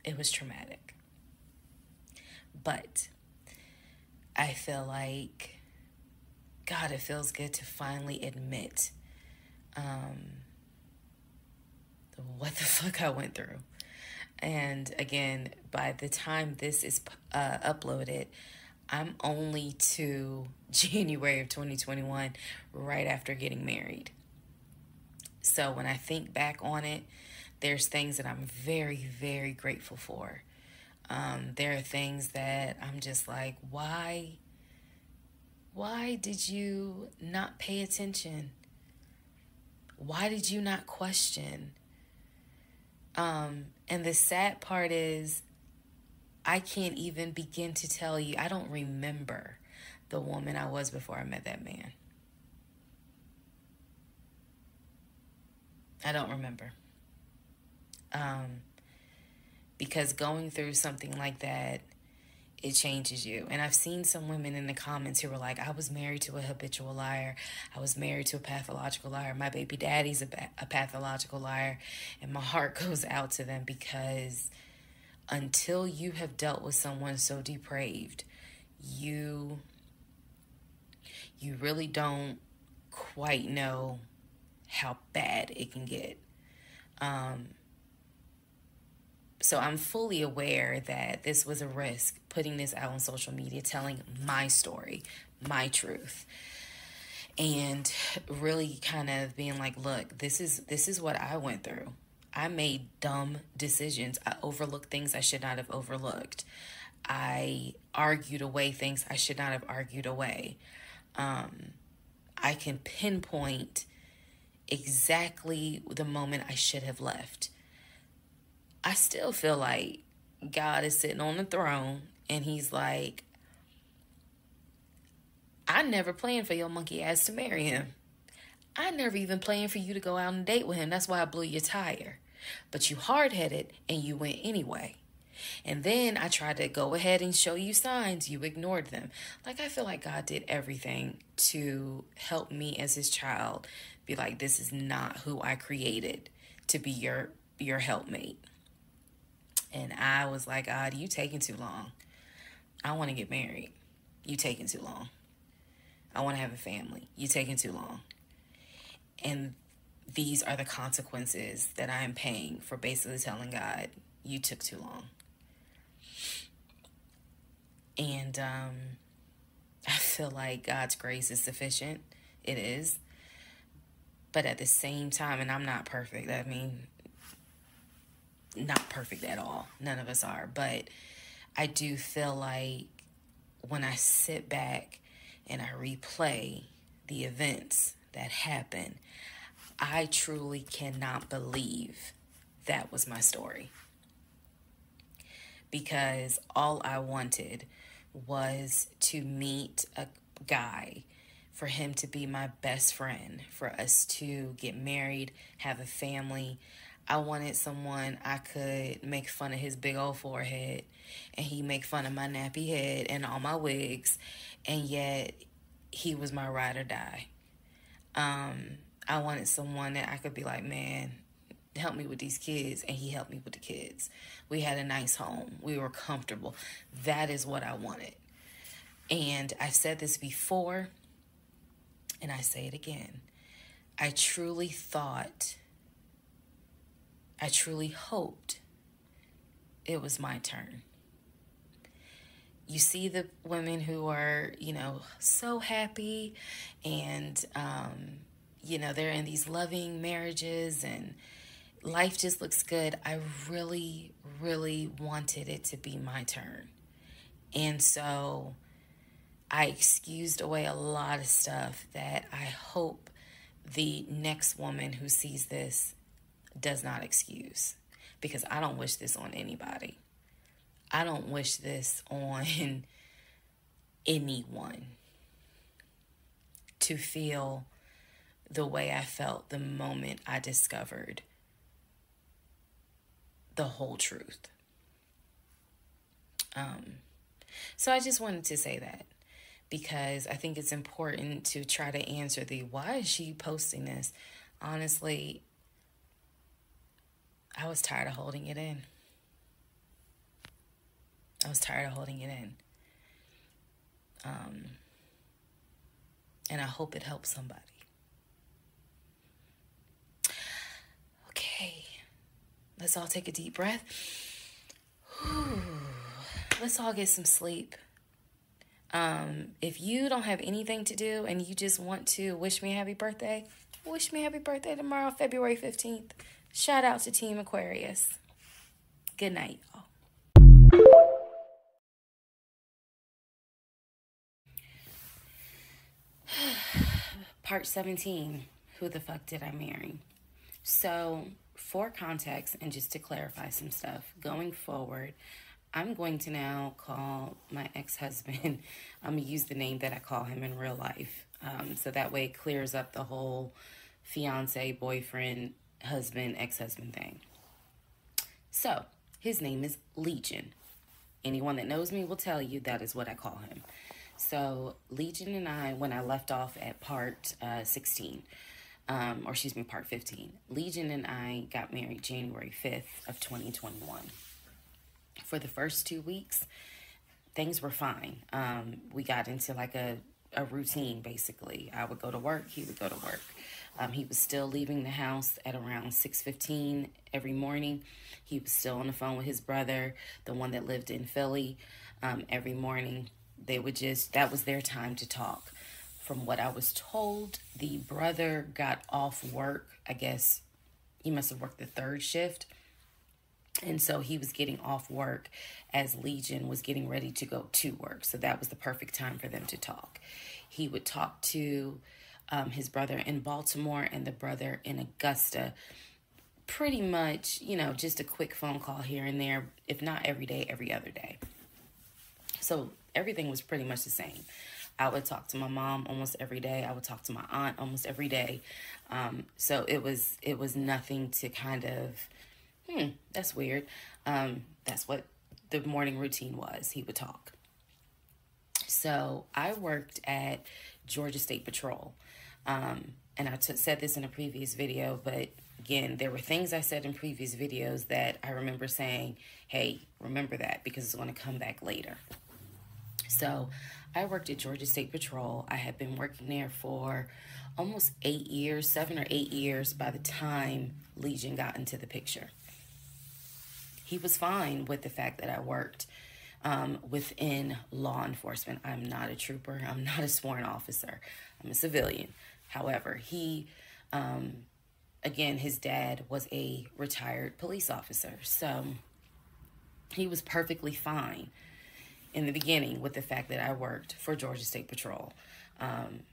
it was traumatic. But I feel like, God, it feels good to finally admit what the fuck I went through. And again, by the time this is uploaded, I'm only to January of 2021, right after getting married. So when I think back on it, there's things that I'm very, very grateful for. There are things that I'm just like, why did you not pay attention? Why did you not question? And the sad part is, I can't even begin to tell you, I don't remember the woman I was before I met that man. I don't remember. Because going through something like that, it changes you. And I've seen some women in the comments who were like, I was married to a habitual liar. I was married to a pathological liar. My baby daddy's a pathological liar. And my heart goes out to them, because until you have dealt with someone so depraved, you really don't quite know how bad it can get. So I'm fully aware that this was a risk, putting this out on social media, telling my story, my truth, and really kind of being like, look, this is what I went through. I made dumb decisions. I overlooked things I should not have overlooked. I argued away things I should not have argued away. I can pinpoint exactly the moment I should have left. I still feel like God is sitting on the throne and he's like, I never planned for your monkey ass to marry him. I never even planned for you to go out on a date with him. That's why I blew your tire. But you hard-headed and you went anyway. And then I tried to go ahead and show you signs. You ignored them. Like, I feel like God did everything to help me as his child be like, this is not who I created to be your helpmate. And I was like, God, you taking too long. I want to get married. You taking too long. I want to have a family. You taking too long. And these are the consequences that I am paying for basically telling God, you took too long. And I feel like God's grace is sufficient. It is. But at the same time, and I'm not perfect. I mean, not perfect at all. None of us are. But I do feel like when I sit back and I replay the events that happened, I truly cannot believe that was my story. Because all I wanted was to meet a guy, for him to be my best friend, for us to get married, have a family. I wanted someone I could make fun of his big old forehead, and he make fun of my nappy head and all my wigs, and yet he was my ride or die. I wanted someone that I could be like, man, help me with these kids, and he helped me with the kids. We had a nice home. We were comfortable. That is what I wanted. And I've said this before, and I say it again. I truly hoped it was my turn. You see the women who are, so happy and, they're in these loving marriages and life just looks good. I really, really wanted it to be my turn. And so I excused away a lot of stuff that I hope the next woman who sees this does not excuse, because I don't wish this on anybody. I don't wish this on anyone, to feel the way I felt the moment I discovered the whole truth. So I just wanted to say that, because I think it's important to try to answer why is she posting this? Honestly, I was tired of holding it in. And I hope it helps somebody. Okay, let's all take a deep breath. Let's all get some sleep. If you don't have anything to do and you just want to wish me a happy birthday, wish me a happy birthday tomorrow, February 15th. Shout out to Team Aquarius. Good night, y'all. Part 17, who the fuck did I marry? So, for context and just to clarify some stuff, going forward, I'm going to now call my ex-husband, I'm going to use the name that I call him in real life. So that way it clears up the whole fiance, boyfriend, husband, ex-husband thing. So, his name is Legion. Anyone that knows me will tell you that is what I call him. So, Legion and I, when I left off at part 16, part 15, Legion and I got married January 5th of 2021. For the first 2 weeks, things were fine. We got into like a a routine, basically. I would go to work, he would go to work. He was still leaving the house at around 6:15 every morning. He was still on the phone with his brother, the one that lived in Philly, every morning. They would just, that was their time to talk. From what I was told, the brother got off work. I guess he must have worked the third shift. And so he was getting off work as Legion was getting ready to go to work. So that was the perfect time for them to talk. He would talk to his brother in Baltimore and the brother in Augusta. Pretty much, you know, just a quick phone call here and there, if not every day, every other day. So everything was pretty much the same. I would talk to my mom almost every day. I would talk to my aunt almost every day. So it was nothing to kind of, that's weird. That's what the morning routine was. He would talk. So I worked at Georgia State Patrol. And I said this in a previous video, but again, there were things I said in previous videos that I remember saying, hey, remember that because it's going to come back later. So I worked at Georgia State Patrol. I had been working there for almost 8 years, 7 or 8 years by the time Legion got into the picture. He was fine with the fact that I worked within law enforcement. I'm not a trooper. I'm not a sworn officer. I'm a civilian. However, he, again, his dad was a retired police officer. So he was perfectly fine in the beginning with the fact that I worked for Georgia State Patrol.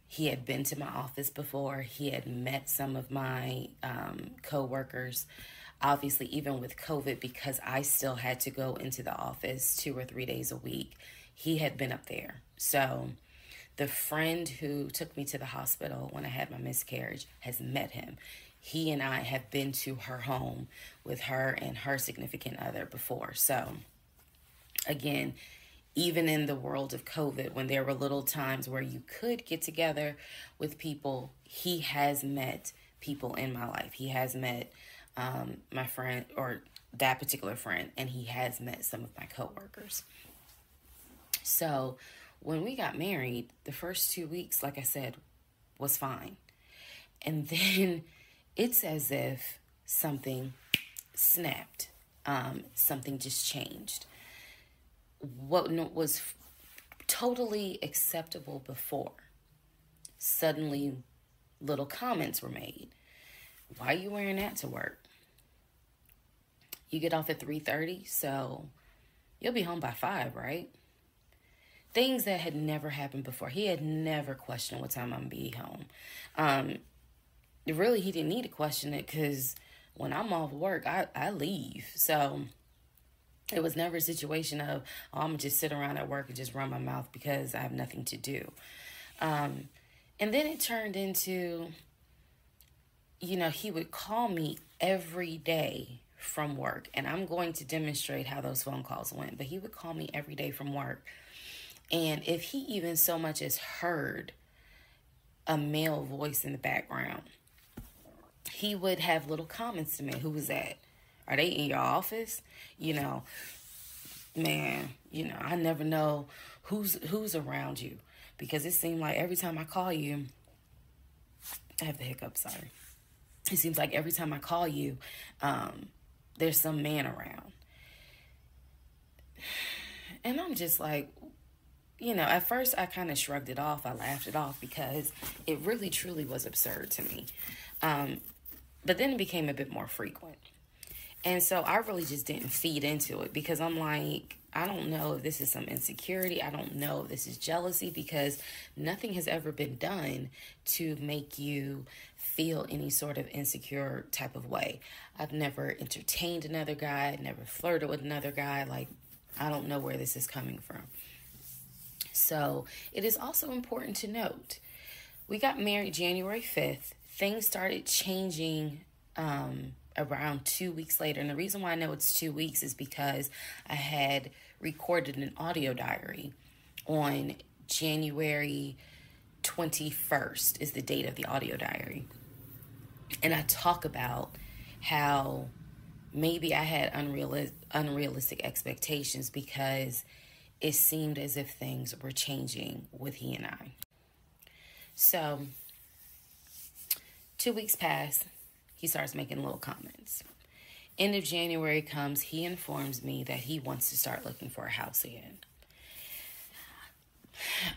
He had been to my office before. He had met some of my co-workers. Obviously, even with COVID, because I still had to go into the office 2 or 3 days a week, he had been up there. So the friend who took me to the hospital when I had my miscarriage has met him. He and I have been to her home with her and her significant other before. So again, even in the world of COVID, when there were little times where you could get together with people, he has met people in my life. He has met my friend, or that particular friend, and he has met some of my coworkers. So when we got married, the first 2 weeks, like I said, was fine. And then it's as if something snapped. Something just changed. What was totally acceptable before, suddenly little comments were made. Why are you wearing that to work? You get off at 3:30, so you'll be home by 5, right? Things that had never happened before. He had never questioned what time I'm going to be home. Really, he didn't need to question it because when I'm off work, I leave. So it was never a situation of, oh, I'm going to just sit around at work and just run my mouth because I have nothing to do. And then it turned into, you know, he would call me every day from work. And I'm going to demonstrate how those phone calls went. But he would call me every day from work. And if he even so much as heard a male voice in the background, he would have little comments to me. Who was that? Are they in your office? You know, man, you know, I never know who's around you. Because it seemed like every time I call you, I have the hiccups, sorry. It seems like every time I call you, there's some man around. And I'm just like, you know, at first I kind of shrugged it off. I laughed it off because it really, truly was absurd to me. But then it became a bit more frequent. And so I really just didn't feed into it because I'm like, I don't know if this is some insecurity. I don't know if this is jealousy because nothing has ever been done to make you feel any sort of insecure type of way. I've never entertained another guy, never flirted with another guy. Like, I don't know where this is coming from. So it is also important to note, we got married January 5th. Things started changing around 2 weeks later. And the reason why I know it's 2 weeks is because I had recorded an audio diary on January 21st is the date of the audio diary. And I talk about how maybe I had unrealistic expectations because it seemed as if things were changing with he and I. So 2 weeks pass. He starts making little comments. End of January comes. He informs me that he wants to start looking for a house again.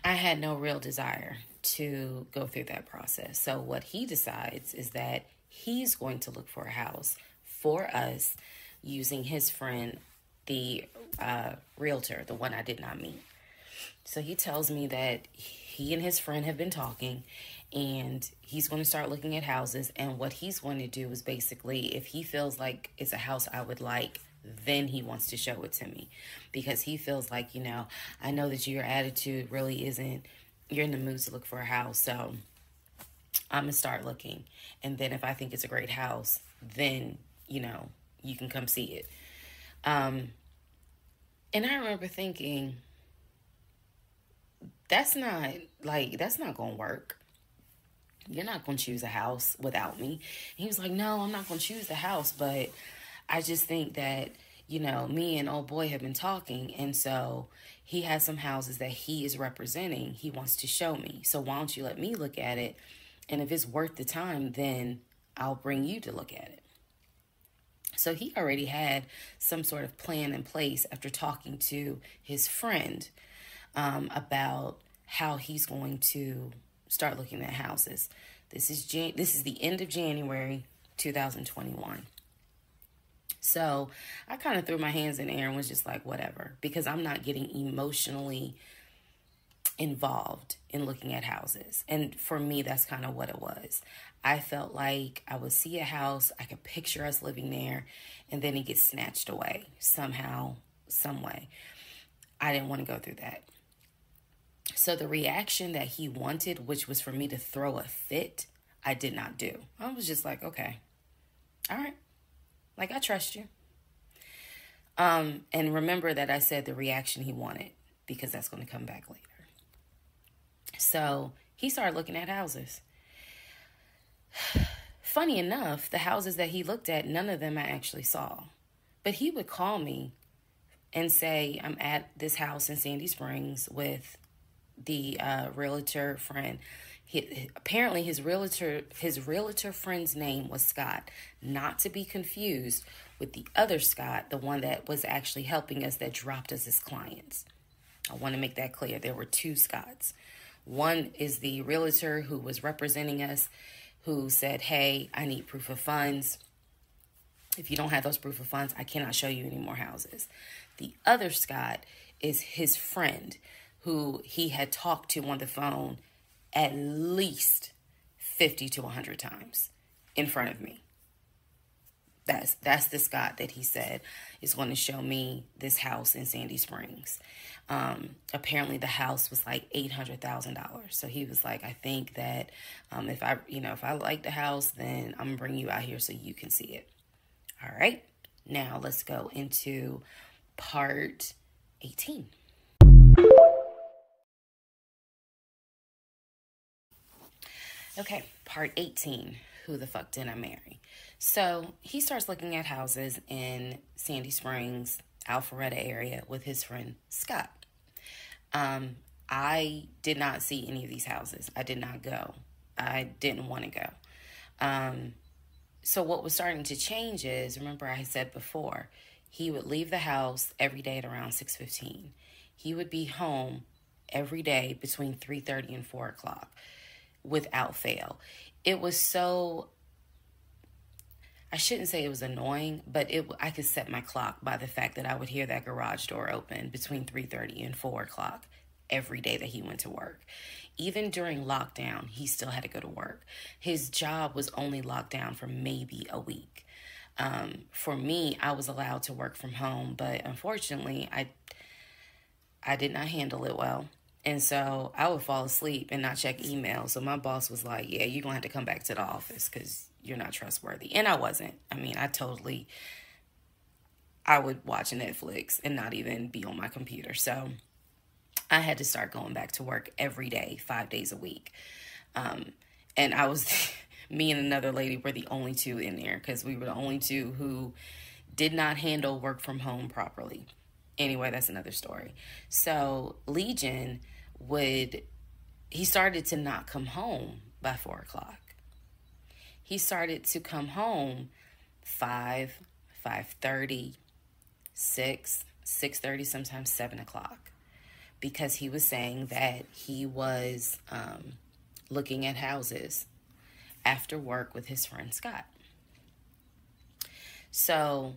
I had no real desire to go through that process. So what he decides is that he's going to look for a house for us using his friend, the realtor, the one I did not meet. So he tells me that he and his friend have been talking and he's going to start looking at houses. And what he's going to do is basically, if he feels like it's a house I would like, then he wants to show it to me, because he feels like, you know, I know that your attitude really isn't, you're in the mood to look for a house. So I'm going to start looking. And then if I think it's a great house, then, you know, you can come see it. And I remember thinking, that's not going to work. You're not going to choose a house without me. And he was like, no, I'm not going to choose the house, but I just think that, you know, me and old boy have been talking, and so he has some houses that he is representing. He wants to show me. So why don't you let me look at it? And if it's worth the time, then I'll bring you to look at it. So he already had some sort of plan in place after talking to his friend about how he's going to start looking at houses. This is the end of January 2021. So I kind of threw my hands in the air and was just like, whatever, because I'm not getting emotionally involved in looking at houses. And for me, that's kind of what it was. I felt like I would see a house, I could picture us living there, and then it gets snatched away somehow, some way. I didn't want to go through that. So the reaction that he wanted, which was for me to throw a fit, I did not do. I was just like, okay, all right. Like, I trust you. And remember that I said the reaction he wanted, because that's going to come back later. So he started looking at houses. Funny enough, the houses that he looked at, none of them I actually saw. But he would call me and say, I'm at this house in Sandy Springs with the realtor friend. Apparently his realtor friend's name was Scott, not to be confused with the other Scott, the one that was actually helping us, that dropped us as clients. I want to make that clear. There were two Scotts. One is the realtor who was representing us, who said, hey, I need proof of funds. If you don't have those proof of funds, I cannot show you any more houses. The other Scott is his friend, who he had talked to on the phone at least 50 to 100 times in front of me. That's the Scott that he said is going to show me this house in Sandy Springs. Apparently the house was like $800,000. So he was like, I think that if I like the house, then I'm gonna bring you out here so you can see it. All right. Now let's go into part 18. Okay, part 18, who the fuck did I marry? So he starts looking at houses in Sandy Springs, Alpharetta area with his friend Scott. I did not see any of these houses. I did not go. I didn't want to go. So what was starting to change is, remember I said before, he would leave the house every day at around 6:15. He would be home every day between 3:30 and 4 o'clock. Without fail. It was so, I shouldn't say it was annoying, but I could set my clock by the fact that I would hear that garage door open between 3:30 and 4 o'clock every day that he went to work. Even during lockdown, he still had to go to work. His job was only locked down for maybe a week. For me, I was allowed to work from home, but unfortunately, I did not handle it well. And so I would fall asleep and not check email. So my boss was like, yeah, you're going to have to come back to the office because you're not trustworthy. And I wasn't. I mean, I would watch Netflix and not even be on my computer. So I had to start going back to work every day, 5 days a week. And I was, me and another lady were the only two in there because we were the only two who did not handle work from home properly. Anyway, that's another story. So Legion would he started to not come home by 4 o'clock. He started to come home 5, 5:30, 6, 6:30, sometimes 7 o'clock, because he was saying that he was looking at houses after work with his friend Scott. So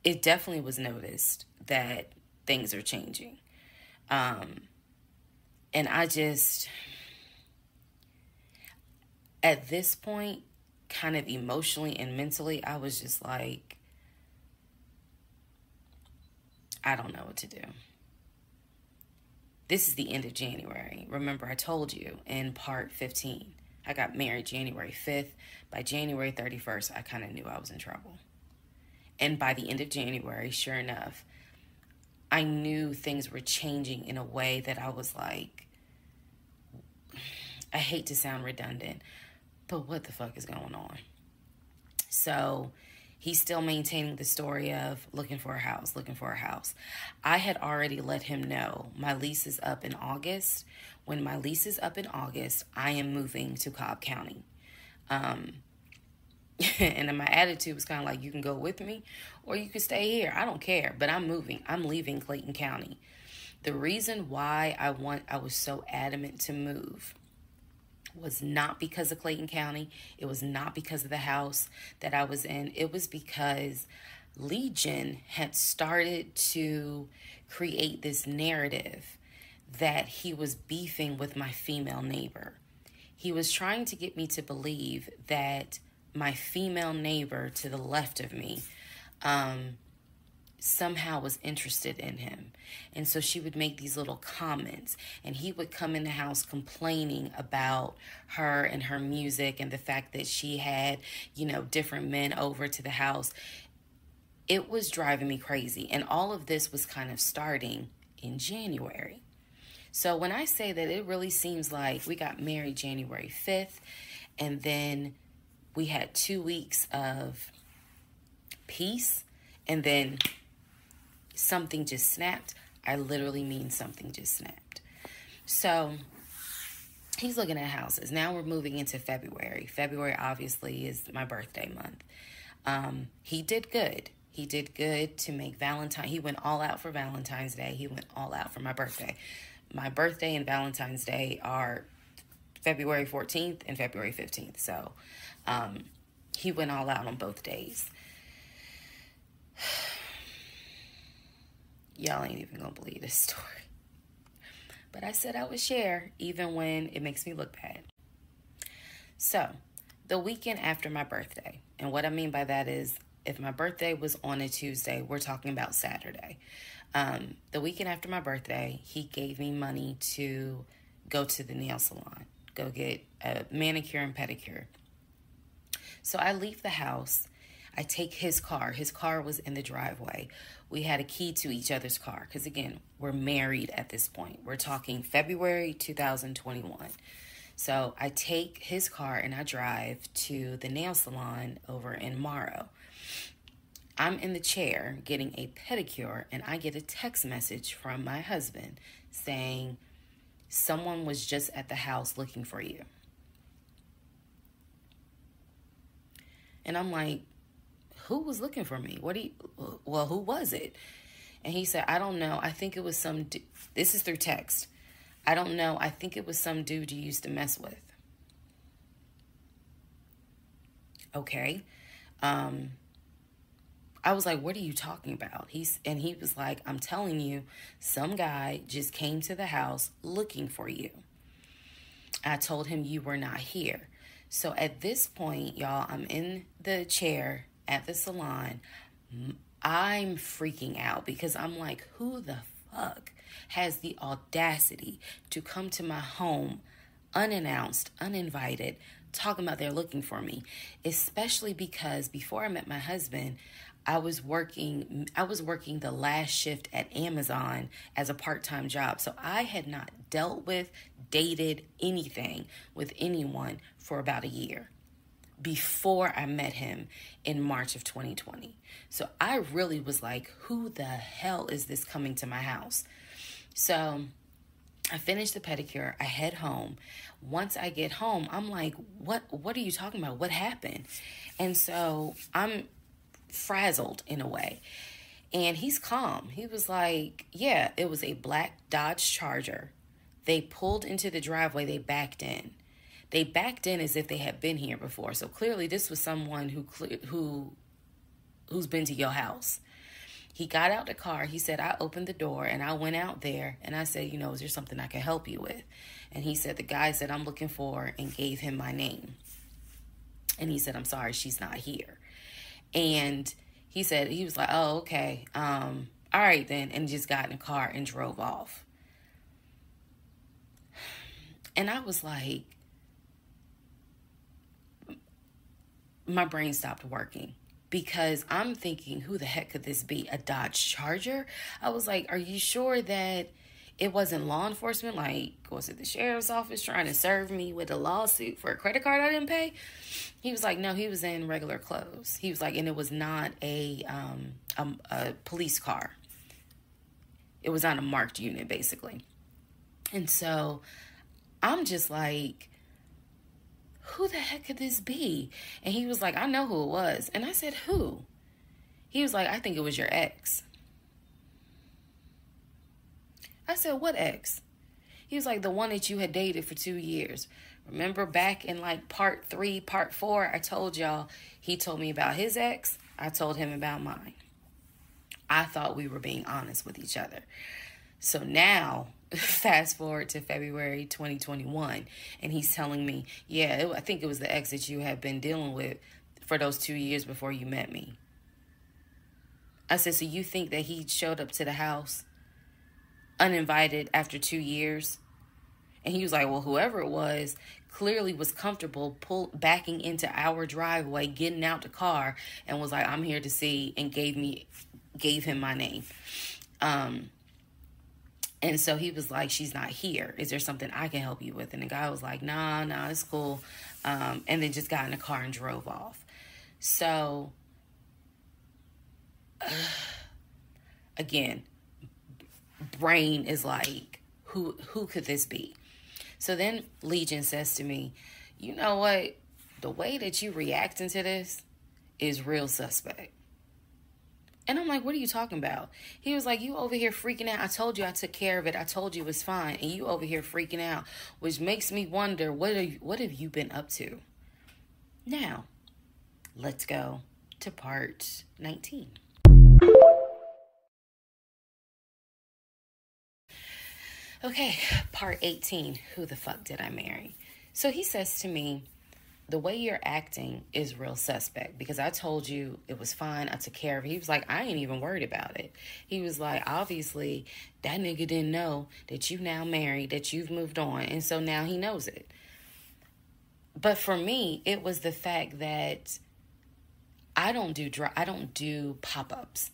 it definitely was noticed that things are changing. And I just, at this point, kind of emotionally and mentally, I was just like, I don't know what to do. This is the end of January. Remember, I told you in part 15, I got married January 5th. By January 31st, I kind of knew I was in trouble. And by the end of January, sure enough, I knew things were changing in a way that I was like, I hate to sound redundant, but what the fuck is going on? So he's still maintaining the story of looking for a house, looking for a house. I had already let him know my lease is up in August. When my lease is up in August, I am moving to Cobb County. And then my attitude was kind of like, you can go with me or you can stay here. I don't care, but I'm moving. I'm leaving Clayton County. The reason why I was so adamant to move was not because of Clayton County. It was not because of the house that I was in. It was because Legion had started to create this narrative that he was beefing with my female neighbor. He was trying to get me to believe that my female neighbor to the left of me somehow was interested in him. And so she would make these little comments, and he would come in the house complaining about her and her music and the fact that she had, different men over to the house. It was driving me crazy. And all of this was kind of starting in January. So when I say that, it really seems like we got married January 5th, and then we had 2 weeks of peace, and then something just snapped. I literally mean something just snapped. So he's looking at houses. Now we're moving into February. February obviously is my birthday month. He did good. He did good to make Valentine's. He went all out for Valentine's Day. He went all out for my birthday. My birthday and Valentine's Day are February 14th and February 15th. So he went all out on both days. Y'all ain't even gonna believe this story. But I said I would share, even when it makes me look bad. So, the weekend after my birthday, and what I mean by that is, if my birthday was on a Tuesday, we're talking about Saturday. The weekend after my birthday, he gave me money to go to the nail salon, go get a manicure and pedicure. So I leave the house. I take his car. His car was in the driveway. We had a key to each other's car because, again, we're married at this point. We're talking February 2021. So I take his car and I drive to the nail salon over in Morrow. I'm in the chair getting a pedicure, and I get a text message from my husband saying, someone was just at the house looking for you. And I'm like, who was looking for me? Who was it? And he said, I don't know. I think it was some, this is through text. I don't know. I think it was some dude you used to mess with. Okay. I was like, what are you talking about? He was like, I'm telling you, some guy just came to the house looking for you. I told him you were not here. So at this point, y'all, I'm in the chair at the salon. I'm freaking out because I'm like, who the fuck has the audacity to come to my home unannounced, uninvited, talking about they're looking for me? Especially because before I met my husband, I was working the last shift at Amazon as a part-time job. So I had not dealt with, dated anything with anyone for about a year before I met him in March of 2020. So I really was like, who the hell is this coming to my house? So I finish the pedicure. I head home. Once I get home, I'm like, what are you talking about? What happened? And so I'm frazzled in a way. And he's calm. He was like, yeah, it was a black Dodge Charger. They pulled into the driveway. They backed in. They backed in as if they had been here before. So clearly this was someone who's been to your house. He got out the car. He said, I opened the door and I went out there and I said, is there something I can help you with? And he said, the guy said, I'm looking for, and gave him my name. And he said, I'm sorry, she's not here. And he said, he was like, oh, okay. All right then. And just got in the car and drove off. And I was like, my brain stopped working. Because I'm thinking, who the heck could this be? A Dodge Charger? I was like, are you sure that it wasn't law enforcement? Like, was it the sheriff's office trying to serve me with a lawsuit for a credit card I didn't pay? He was like, no, he was in regular clothes. He was like, and it was not a police car. It was on a marked unit, basically. And so I'm just like, who the heck could this be? And he was like, I know who it was. And I said, who? He was like, I think it was your ex. I said, what ex? He was like, the one that you had dated for 2 years. Remember back in like part 3, part 4, I told y'all, he told me about his ex. I told him about mine. I thought we were being honest with each other. So now, fast forward to February 2021, and he's telling me, yeah, I think it was the ex that you had been dealing with for those 2 years before you met me. I said, so you think that he showed up to the house uninvited after 2 years? And he was like, well, whoever it was clearly was comfortable backing into our driveway, getting out the car, and was like, I'm here to see, and gave him my name. And so he was like, she's not here. Is there something I can help you with? And the guy was like, nah, it's cool. And then just got in the car and drove off. So, again, brain is like, who could this be? So then Legion says to me, you know what? The way that you reacting to this is real suspect. And I'm like, what are you talking about? He was like, you over here freaking out. I told you I took care of it. I told you it was fine. And you over here freaking out, which makes me wonder, what have you been up to? Now, let's go to part 19. Okay, part 18. Who the fuck did I marry? So he says to me, the way you're acting is real suspect, because I told you it was fine. I took care of it. He was like, I ain't even worried about it. He was like, obviously, that nigga didn't know that you now married, that you've moved on. And so now he knows it. But for me, it was the fact that I don't do pop-ups.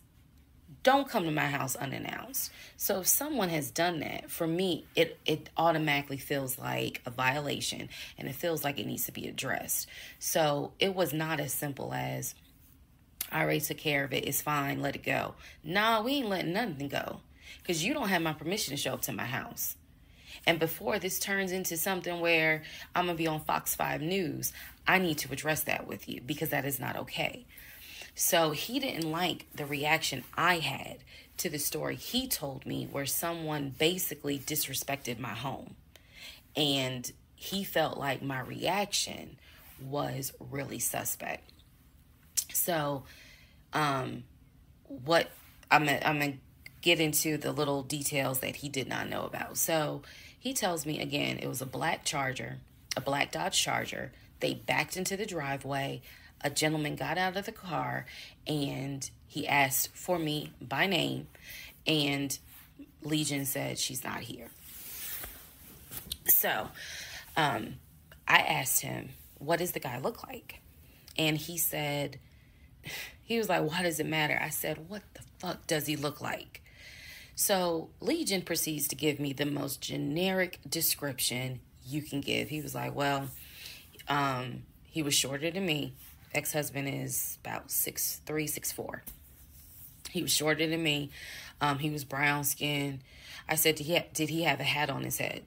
Don't come to my house unannounced. So if someone has done that, for me, it automatically feels like a violation, and it feels like it needs to be addressed. So it was not as simple as, I already took care of it, it's fine, let it go. Nah, we ain't letting nothing go, because you don't have my permission to show up to my house. And before this turns into something where I'm going to be on Fox 5 News, I need to address that with you, because that is not okay. So he didn't like the reaction I had to the story he told me, where someone basically disrespected my home. And he felt like my reaction was really suspect. So what I'm gonna get into the little details that he did not know about. So he tells me, again, it was a black Charger, a black Dodge Charger. They backed into the driveway. A gentleman got out of the car and he asked for me by name, and Legion said she's not here. So I asked him, what does the guy look like? And he said, he was like, why does it matter? I said, what the fuck does he look like? So Legion proceeds to give me the most generic description you can give. He was like, well, he was shorter than me. Ex-husband is about 6'3", 6'4". He was shorter than me. He was brown skinned. I said, did he have a hat on his head?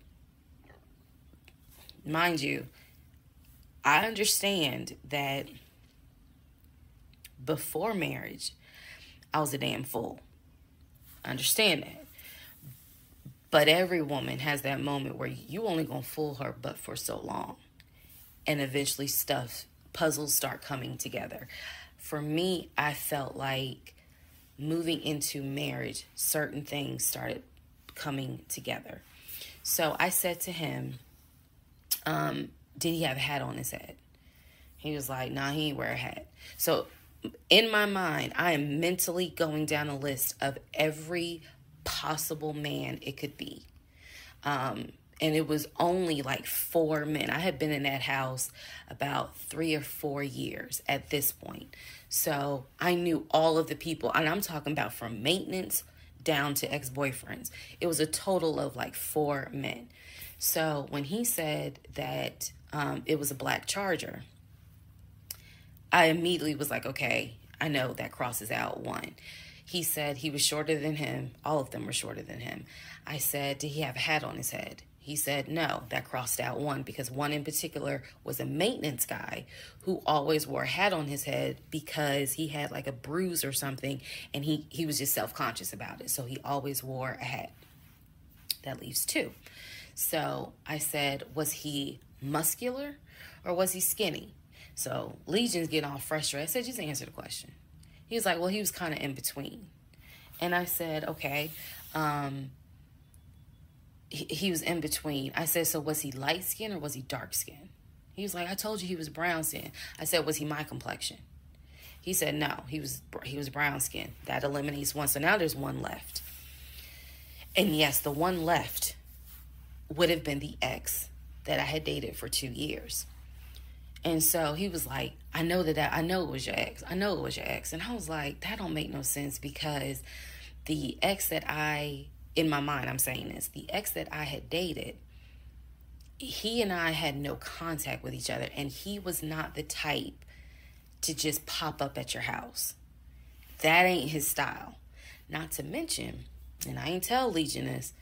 Mind you, I understand that before marriage, I was a damn fool. I understand that. But every woman has that moment where you only gonna fool her but for so long. And eventually puzzles start coming together. For me, I felt like moving into marriage, certain things started coming together. So I said to him, did he have a hat on his head? He was like, nah, he ain't wear a hat. So in my mind, I am mentally going down a list of every possible man it could be. And it was only like 4 men. I had been in that house about 3 or 4 years at this point. So I knew all of the people, and I'm talking about from maintenance down to ex-boyfriends. It was a total of like 4 men. So when he said that it was a black Charger, I immediately was like, okay, I know that crosses out one. He said he was shorter than him. All of them were shorter than him. I said, did he have a hat on his head? He said, no, that crossed out one, because one in particular was a maintenance guy who always wore a hat on his head because he had like a bruise or something, and he was just self-conscious about it. So he always wore a hat. That leaves 2. So I said, was he muscular or was he skinny? So Legion's getting all frustrated. I said, just answer the question. He was like, well, he was kind of in between. And I said, okay. He was in between. I said, so was he light skinned or was he dark skinned? He was like, I told you he was brown skinned. I said, was he my complexion? He said, no, he was brown skinned. That eliminates one. So now there's one left. And yes, the one left would have been the ex that I had dated for 2 years. And so he was like, I know it was your ex. I know it was your ex. And I was like, that don't make no sense, because the ex that in my mind, I'm saying this, the ex that I had dated, he and I had no contact with each other, and he was not the type to just pop up at your house. That ain't his style. Not to mention, and I ain't tell Legion this,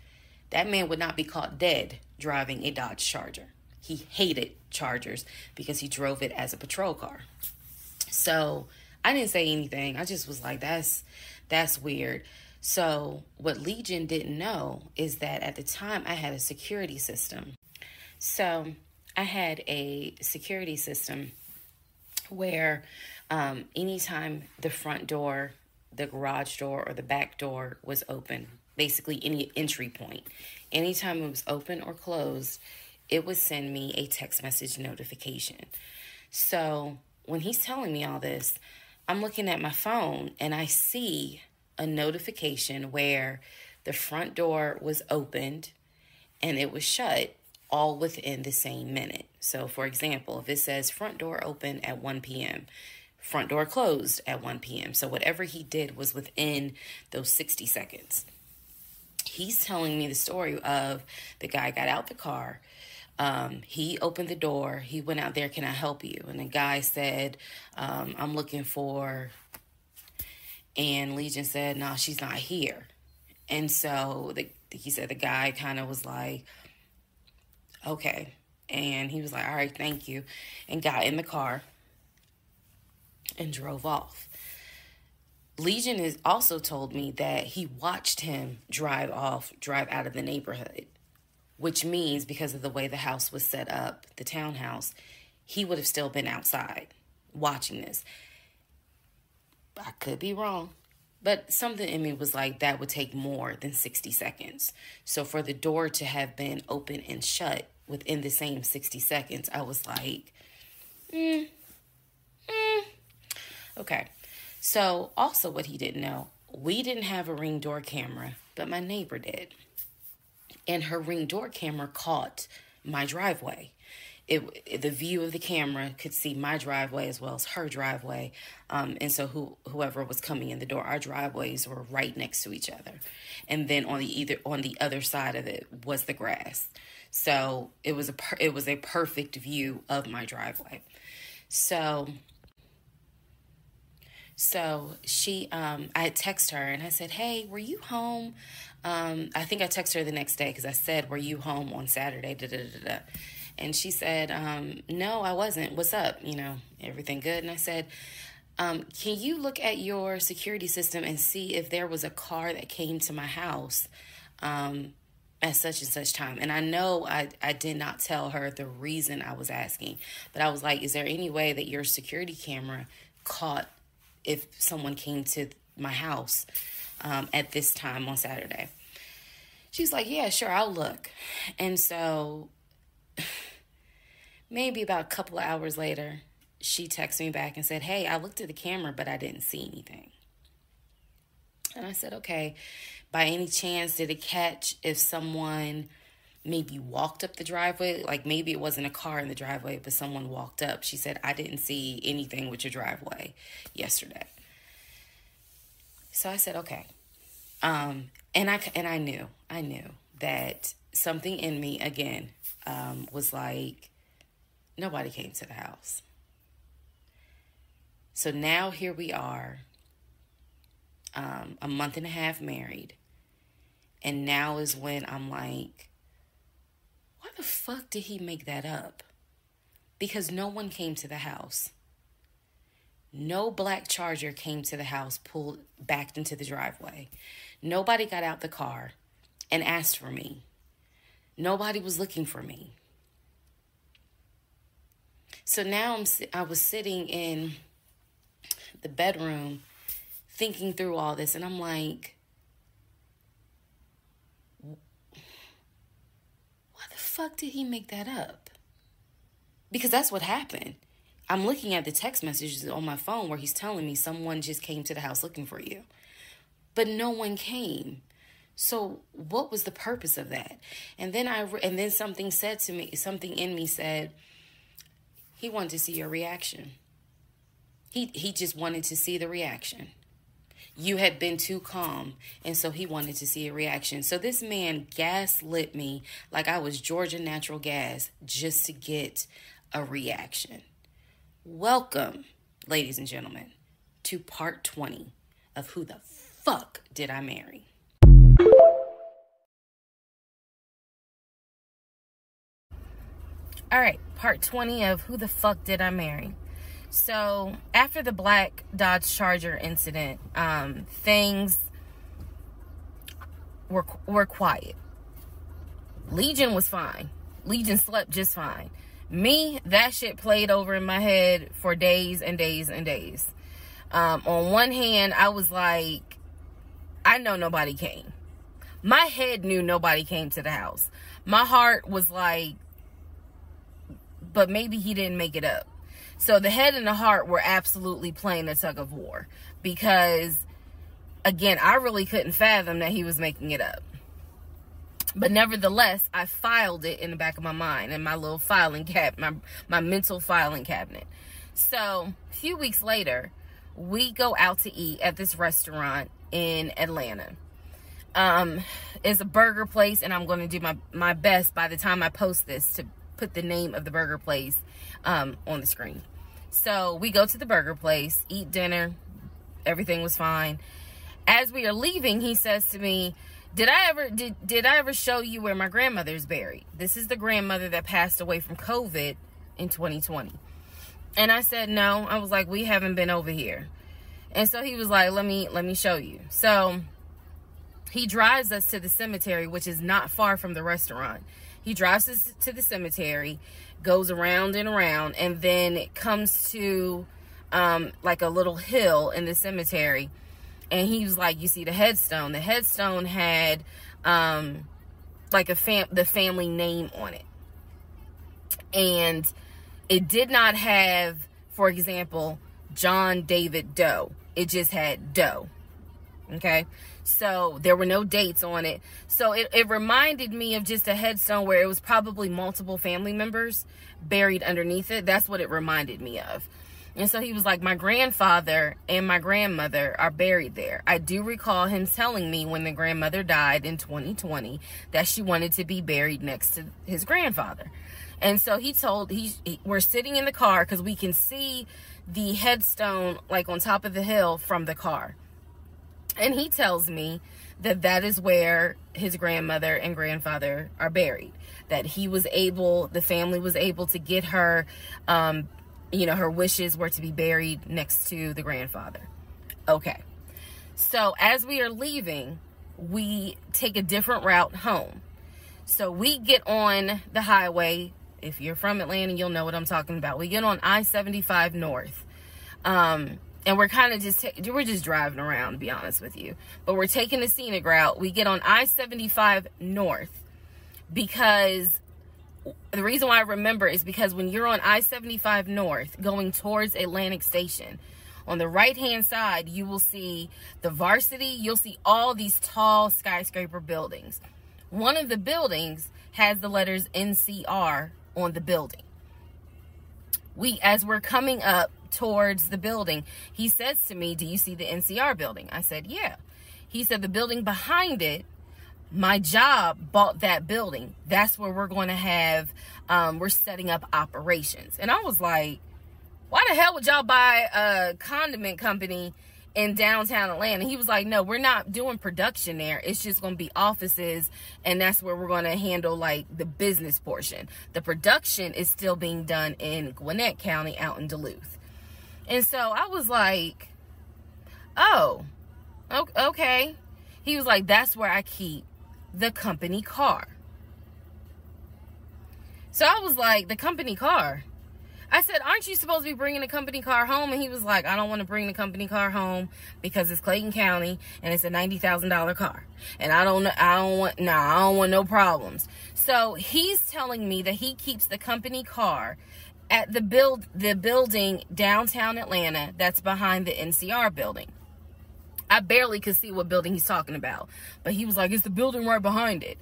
that man would not be caught dead driving a Dodge Charger. He hated Chargers because he drove it as a patrol car. So I didn't say anything. I just was like, that's weird. So what Legion didn't know is that at the time I had a security system. So I had a security system where anytime the front door, the garage door, or the back door was open, basically any entry point, anytime it was open or closed, it would send me a text message notification. So when he's telling me all this, I'm looking at my phone and I see a notification where the front door was opened and it was shut, all within the same minute. So for example, if it says front door open at 1 p.m., front door closed at 1 p.m. So whatever he did was within those 60 seconds. He's telling me the story of the guy got out the car. He opened the door. He went out there, can I help you? And the guy said, I'm looking for, and Legion said, no, she's not here. And so he said the guy kind of was like, okay. And he was like, all right, thank you. And got in the car and drove off. Legion has also told me that he watched him drive out of the neighborhood, which means because of the way the house was set up, the townhouse, he would have still been outside watching this. I could be wrong, but something in me was like, that would take more than 60 seconds. So for the door to have been open and shut within the same 60 seconds, I was like, okay. So also what he didn't know, we didn't have a Ring door camera, but my neighbor did. And her Ring door camera caught my driveway. The view of the camera could see my driveway as well as her driveway. And so whoever was coming in the door, our driveways were right next to each other. And then on the other side of it was the grass. So it was a perfect view of my driveway. So So I had texted her and I said, hey, were you home? I think I texted her the next day because I said, were you home on Saturday? Da, da, da, da. And she said, no, I wasn't. What's up? You know, everything good? And I said, can you look at your security system and see if there was a car that came to my house at such and such time? And I know I did not tell her the reason I was asking, but I was like, is there any way that your security camera caught if someone came to my house at this time on Saturday? She's like, yeah, sure, I'll look. And so maybe about a couple of hours later, she texted me back and said, hey, I looked at the camera, but I didn't see anything. And I said, okay, by any chance, did it catch if someone maybe walked up the driveway? Like maybe it wasn't a car in the driveway, but someone walked up. She said, I didn't see anything with your driveway yesterday. So I said, okay. And I knew that something in me, again, was like, nobody came to the house. So now here we are, a month and a half married. And now is when I'm like, why the fuck did he make that up? Because no one came to the house. No black Charger came to the house, backed into the driveway. Nobody got out the car and asked for me. Nobody was looking for me. So now I was sitting in the bedroom thinking through all this, and I'm like, why the fuck did he make that up? Because that's what happened. I'm looking at the text messages on my phone where he's telling me someone just came to the house looking for you. But no one came. So what was the purpose of that? And then something said to me, something in me said, he wanted to see your reaction. He just wanted to see the reaction. You had been too calm, and so he wanted to see a reaction. So this man gaslit me like I was Georgia Natural Gas just to get a reaction. Welcome, ladies and gentlemen, to part 20 of Who the Fuck Did I Marry? All right, part 20 of Who the Fuck Did I Marry? So after the black Dodge Charger incident, things were quiet. Legion was fine. Legion slept just fine. Me, that shit played over in my head for days and days and days. On one hand, I was like, I know nobody came. My head knew nobody came to the house. My heart was like, but maybe he didn't make it up. So the head and the heart were absolutely playing a tug of war because, again, I really couldn't fathom that he was making it up. But nevertheless, I filed it in the back of my mind in my little filing cabinet, my mental filing cabinet. So a few weeks later, we go out to eat at this restaurant in Atlanta. It's a burger place, and I'm going to do my best by the time I post this to put the name of the burger place on the screen. So we go to the burger place, eat dinner, everything was fine. As we are leaving, he says to me, did I ever show you where my grandmother's buried? This is the grandmother that passed away from COVID in 2020. And I said, no. I was like, we haven't been over here. And so he was like, let me show you. So he drives us to the cemetery, which is not far from the restaurant. He drives us to the cemetery, goes around and around, and then it comes to like a little hill in the cemetery. And he was like, you see the headstone. The headstone had like the family name on it. And it did not have, for example, John David Doe. It just had Doe. Okay? So there were no dates on it. So it reminded me of just a headstone where it was probably multiple family members buried underneath it. That's what it reminded me of. And so he was like, my grandfather and my grandmother are buried there. I do recall him telling me when the grandmother died in 2020 that she wanted to be buried next to his grandfather. And so we're sitting in the car because we can see the headstone like on top of the hill from the car. And he tells me that that is where his grandmother and grandfather are buried. That the family was able to get her, her wishes were to be buried next to the grandfather. Okay. So as we are leaving, we take a different route home. So we get on the highway. If you're from Atlanta, you'll know what I'm talking about. We get on I-75 North. And we're kind of we're just driving around, to be honest with you. But we're taking the scenic route. We get on I-75 North because the reason why I remember is because when you're on I-75 North going towards Atlantic Station, on the right-hand side, you will see the Varsity. You'll see all these tall skyscraper buildings. One of the buildings has the letters NCR on the building. As we're coming up towards the building, he says to me, "Do you see the NCR building?" I said, "Yeah." He said, "The building behind it, my job bought that building. That's where we're going to have, we're setting up operations." And I was like, why the hell would y'all buy a condiment company in downtown Atlanta? He was like, "No, we're not doing production there. It's just going to be offices, and that's where we're going to handle like the business portion. The production is still being done in Gwinnett County out in Duluth." And so I was like, "Oh, okay." He was like, "That's where I keep the company car." So I was like, "The company car?" I said, "Aren't you supposed to be bringing the company car home?" And he was like, "I don't want to bring the company car home because it's Clayton County and it's a $90,000 car. And I don't want no problems." So he's telling me that he keeps the company car at the building downtown Atlanta that's behind the NCR building. I barely could see what building he's talking about, but he was like, "It's the building right behind it."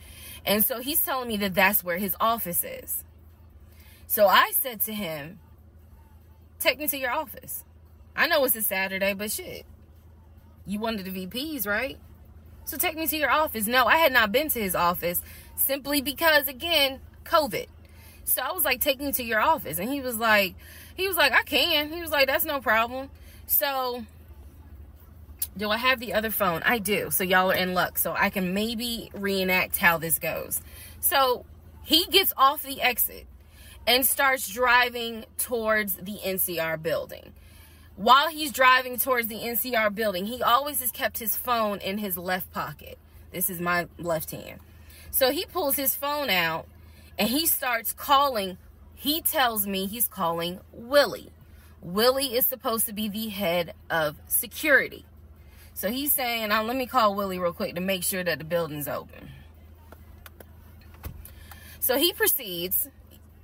And so he's telling me that that's where his office is. So I said to him, "Take me to your office. I know it's a Saturday, but shit, you wanted the VPs, right? So take me to your office." No, I had not been to his office simply because, again, COVID. So I was like, "Take me to your office." And he was like, "I can." He was like, "That's no problem." So do I have the other phone? I do. So y'all are in luck. So I can maybe reenact how this goes. So he gets off the exit and starts driving towards the NCR building. While he's driving towards the NCR building, he always has kept his phone in his left pocket. This is my left hand. So he pulls his phone out and he starts calling. He tells me he's calling Willie. Willie is supposed to be the head of security. So he's saying, "Let me call Willie real quick to make sure that the building's open." So he proceeds.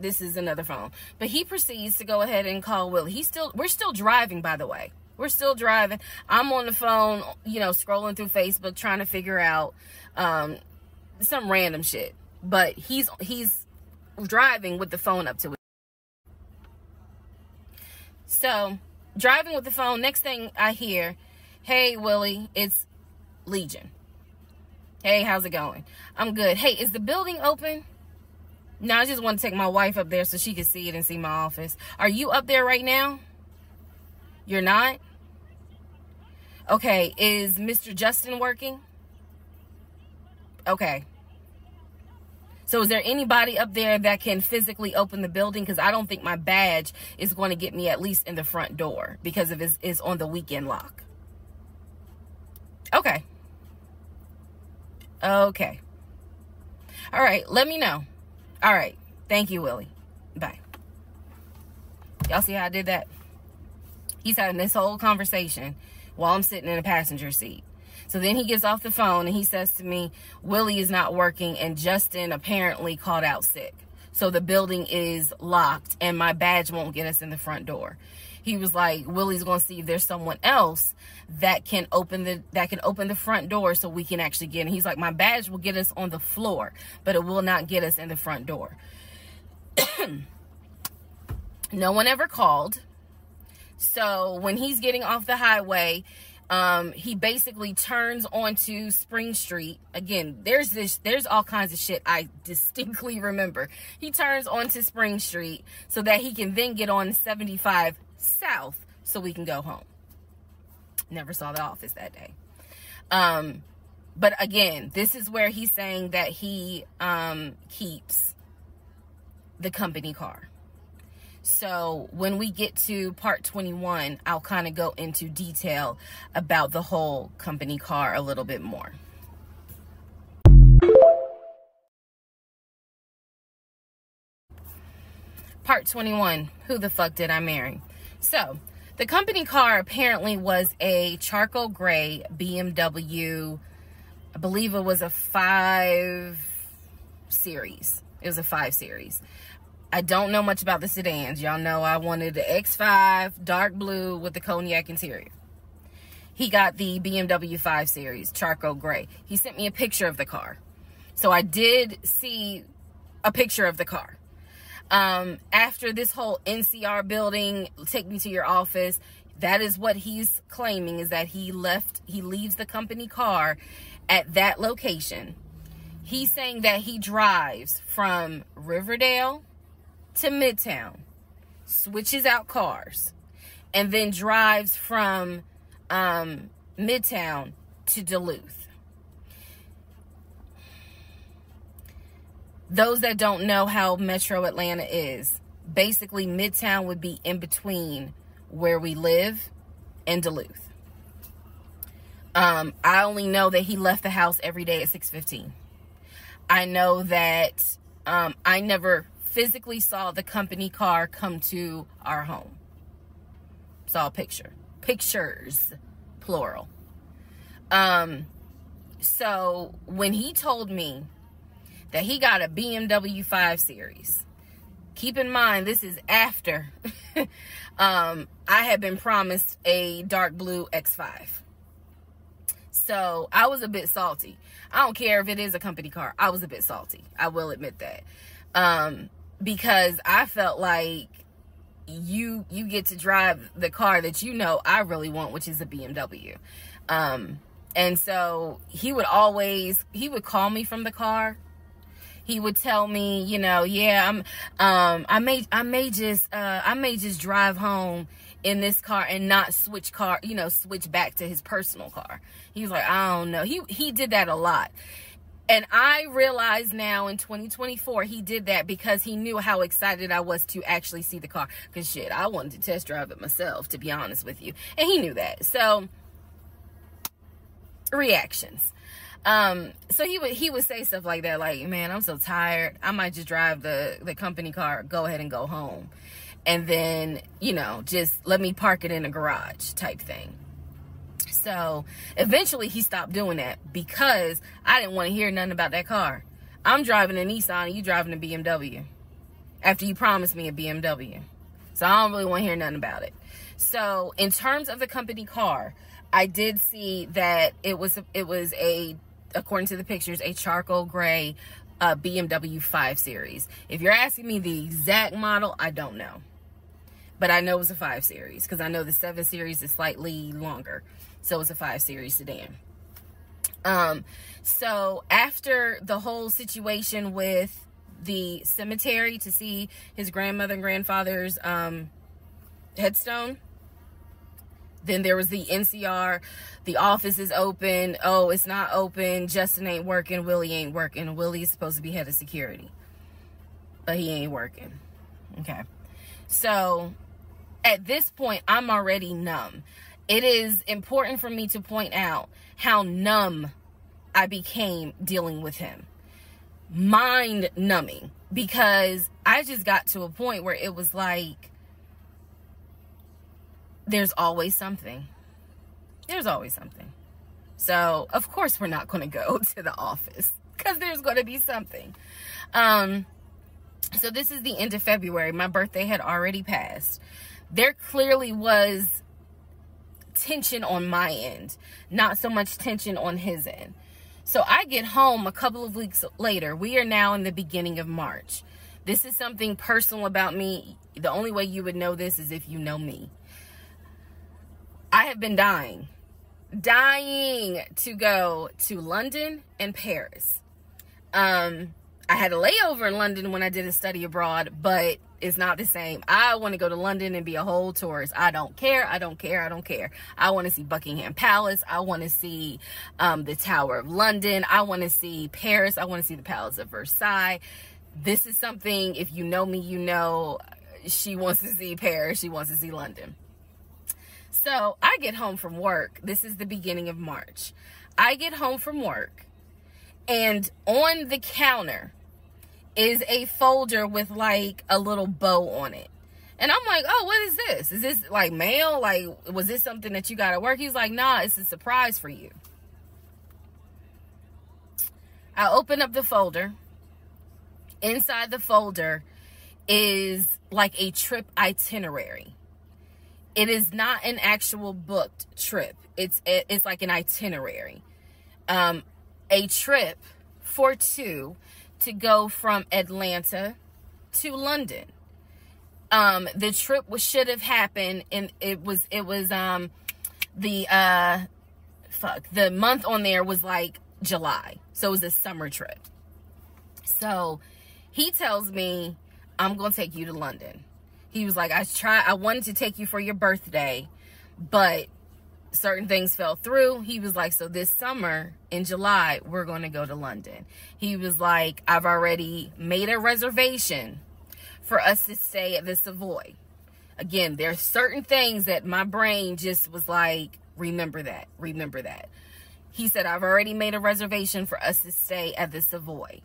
This is another phone, but he proceeds to go ahead and call Willie. We're still driving, by the way. We're still driving. I'm on the phone, scrolling through Facebook, trying to figure out some random shit. But he's driving with the phone up to it. So driving with the phone. Next thing I hear, "Hey, Willie, it's Legion. Hey, how's it going?" "I'm good." "Hey, is the building open?" "No, I just want to take my wife up there so she can see it and see my office." "Are you up there right now?" "You're not?" "Okay, is Mr. Justin working?" "Okay. So is there anybody up there that can physically open the building? Because I don't think my badge is going to get me at least in the front door because of it's on the weekend lock." "Okay. Okay. All right, let me know." "All right. Thank you, Willie. Bye." Y'all see how I did that? He's having this whole conversation while I'm sitting in the passenger seat. So then he gets off the phone and he says to me, "Willie is not working and Justin apparently called out sick. So the building is locked and my badge won't get us in the front door." He was like, "Willie's going to see if there's someone else that can open the front door so we can actually get in." He's like, "My badge will get us on the floor, but it will not get us in the front door." No one ever called. So when he's getting off the highway, He basically turns onto Spring Street. Again, there's all kinds of shit I distinctly remember. He turns onto Spring Street so that he can then get on 75 South so we can go home. Never saw the office that day. But again, this is where he's saying that he keeps the company car. So when we get to part 21, I'll kind of go into detail about the whole company car a little bit more. Part 21, who the fuck did I marry? So the company car apparently was a charcoal gray BMW. I believe it was a 5 Series. It was a 5 Series. I don't know much about the sedans. Y'all know I wanted the X5, dark blue with the cognac interior. He got the BMW 5 Series, charcoal gray. He sent me a picture of the car. So I did see a picture of the car. After this whole NCR building, take me to your office, that is what he's claiming, is that he leaves the company car at that location. He's saying that he drives from Riverdale to Midtown, switches out cars, and then drives from Midtown to Duluth. Those that don't know how Metro Atlanta is, basically Midtown would be in between where we live and Duluth. I only know that he left the house every day at 6:15. I know that I never physically saw the company car come to our home. Saw a pictures, plural. So when he told me that he got a BMW 5 Series, keep in mind, this is after I had been promised a dark blue X5. So I was a bit salty. I don't care if it is a company car. I was a bit salty. I will admit that. Because I felt like you get to drive the car that you know I really want, which is a BMW. And so he would call me from the car. He would tell me, you know, yeah, I may just drive home in this car and not switch back to his personal car. He was like, I don't know. He did that a lot. And I realize now in 2024, he did that because he knew how excited I was to actually see the car. Because shit, I wanted to test drive it myself, to be honest with you. And he knew that. So, reactions. So he would say stuff like that, like, man, I'm so tired. I might just drive the company car, go ahead and go home. And then, you know, just let me park it in a garage type thing. So eventually he stopped doing that because I didn't want to hear nothing about that car. I'm driving a Nissan and you driving a BMW after you promised me a BMW. So I don't really want to hear nothing about it. So in terms of the company car, I did see that it was a, according to the pictures, a charcoal gray BMW 5 Series. If you're asking me the exact model, I don't know. But I know it was a 5 Series because I know the 7 Series is slightly longer. So it's a 5 Series sedan. So after the whole situation with the cemetery to see his grandmother and grandfather's headstone, then there was the NCR, the office is open, oh, it's not open, Justin ain't working, Willie ain't working. Willie is supposed to be head of security, but he ain't working. Okay. So at this point, I'm already numb. It is important for me to point out how numb I became dealing with him. Mind numbing, because I just got to a point where it was like, there's always something. There's always something. So, of course, we're not going to go to the office because there's going to be something. So this is the end of February. My birthday had already passed. There clearly was tension on my end, not so much tension on his end. So I get home a couple of weeks later. We are now in the beginning of March. This is something personal about me. The only way you would know this is if you know me. I have been dying dying to go to London and Paris. I had a layover in London when I did a study abroad, but it's not the same. I want to go to London and be a whole tourist. I don't care. I don't care. I don't care. I want to see Buckingham Palace. I want to see the Tower of London. I want to see Paris. I want to see the Palace of Versailles. This is something, if you know me, you know she wants to see Paris. She wants to see London. So I get home from work. This is the beginning of March. I get home from work, and on the counter is a folder with like a little bow on it. And I'm like, oh, what is this? Is this like mail? Like, was this something that you got at work? He's like, nah, it's a surprise for you. I open up the folder. Inside the folder is like a trip itinerary. It is not an actual booked trip. It's like an itinerary. A trip for two to go from Atlanta to London. The trip should have happened, and it was the month on there was like July. So it was a summer trip. So he tells me, I'm going to take you to London. He was like, I wanted to take you for your birthday, but certain things fell through. He was like, so this summer in July, we're going to go to London. He was like, I've already made a reservation for us to stay at the Savoy. Again, there's certain things that my brain just was like, remember that, remember that. He said, I've already made a reservation for us to stay at the Savoy.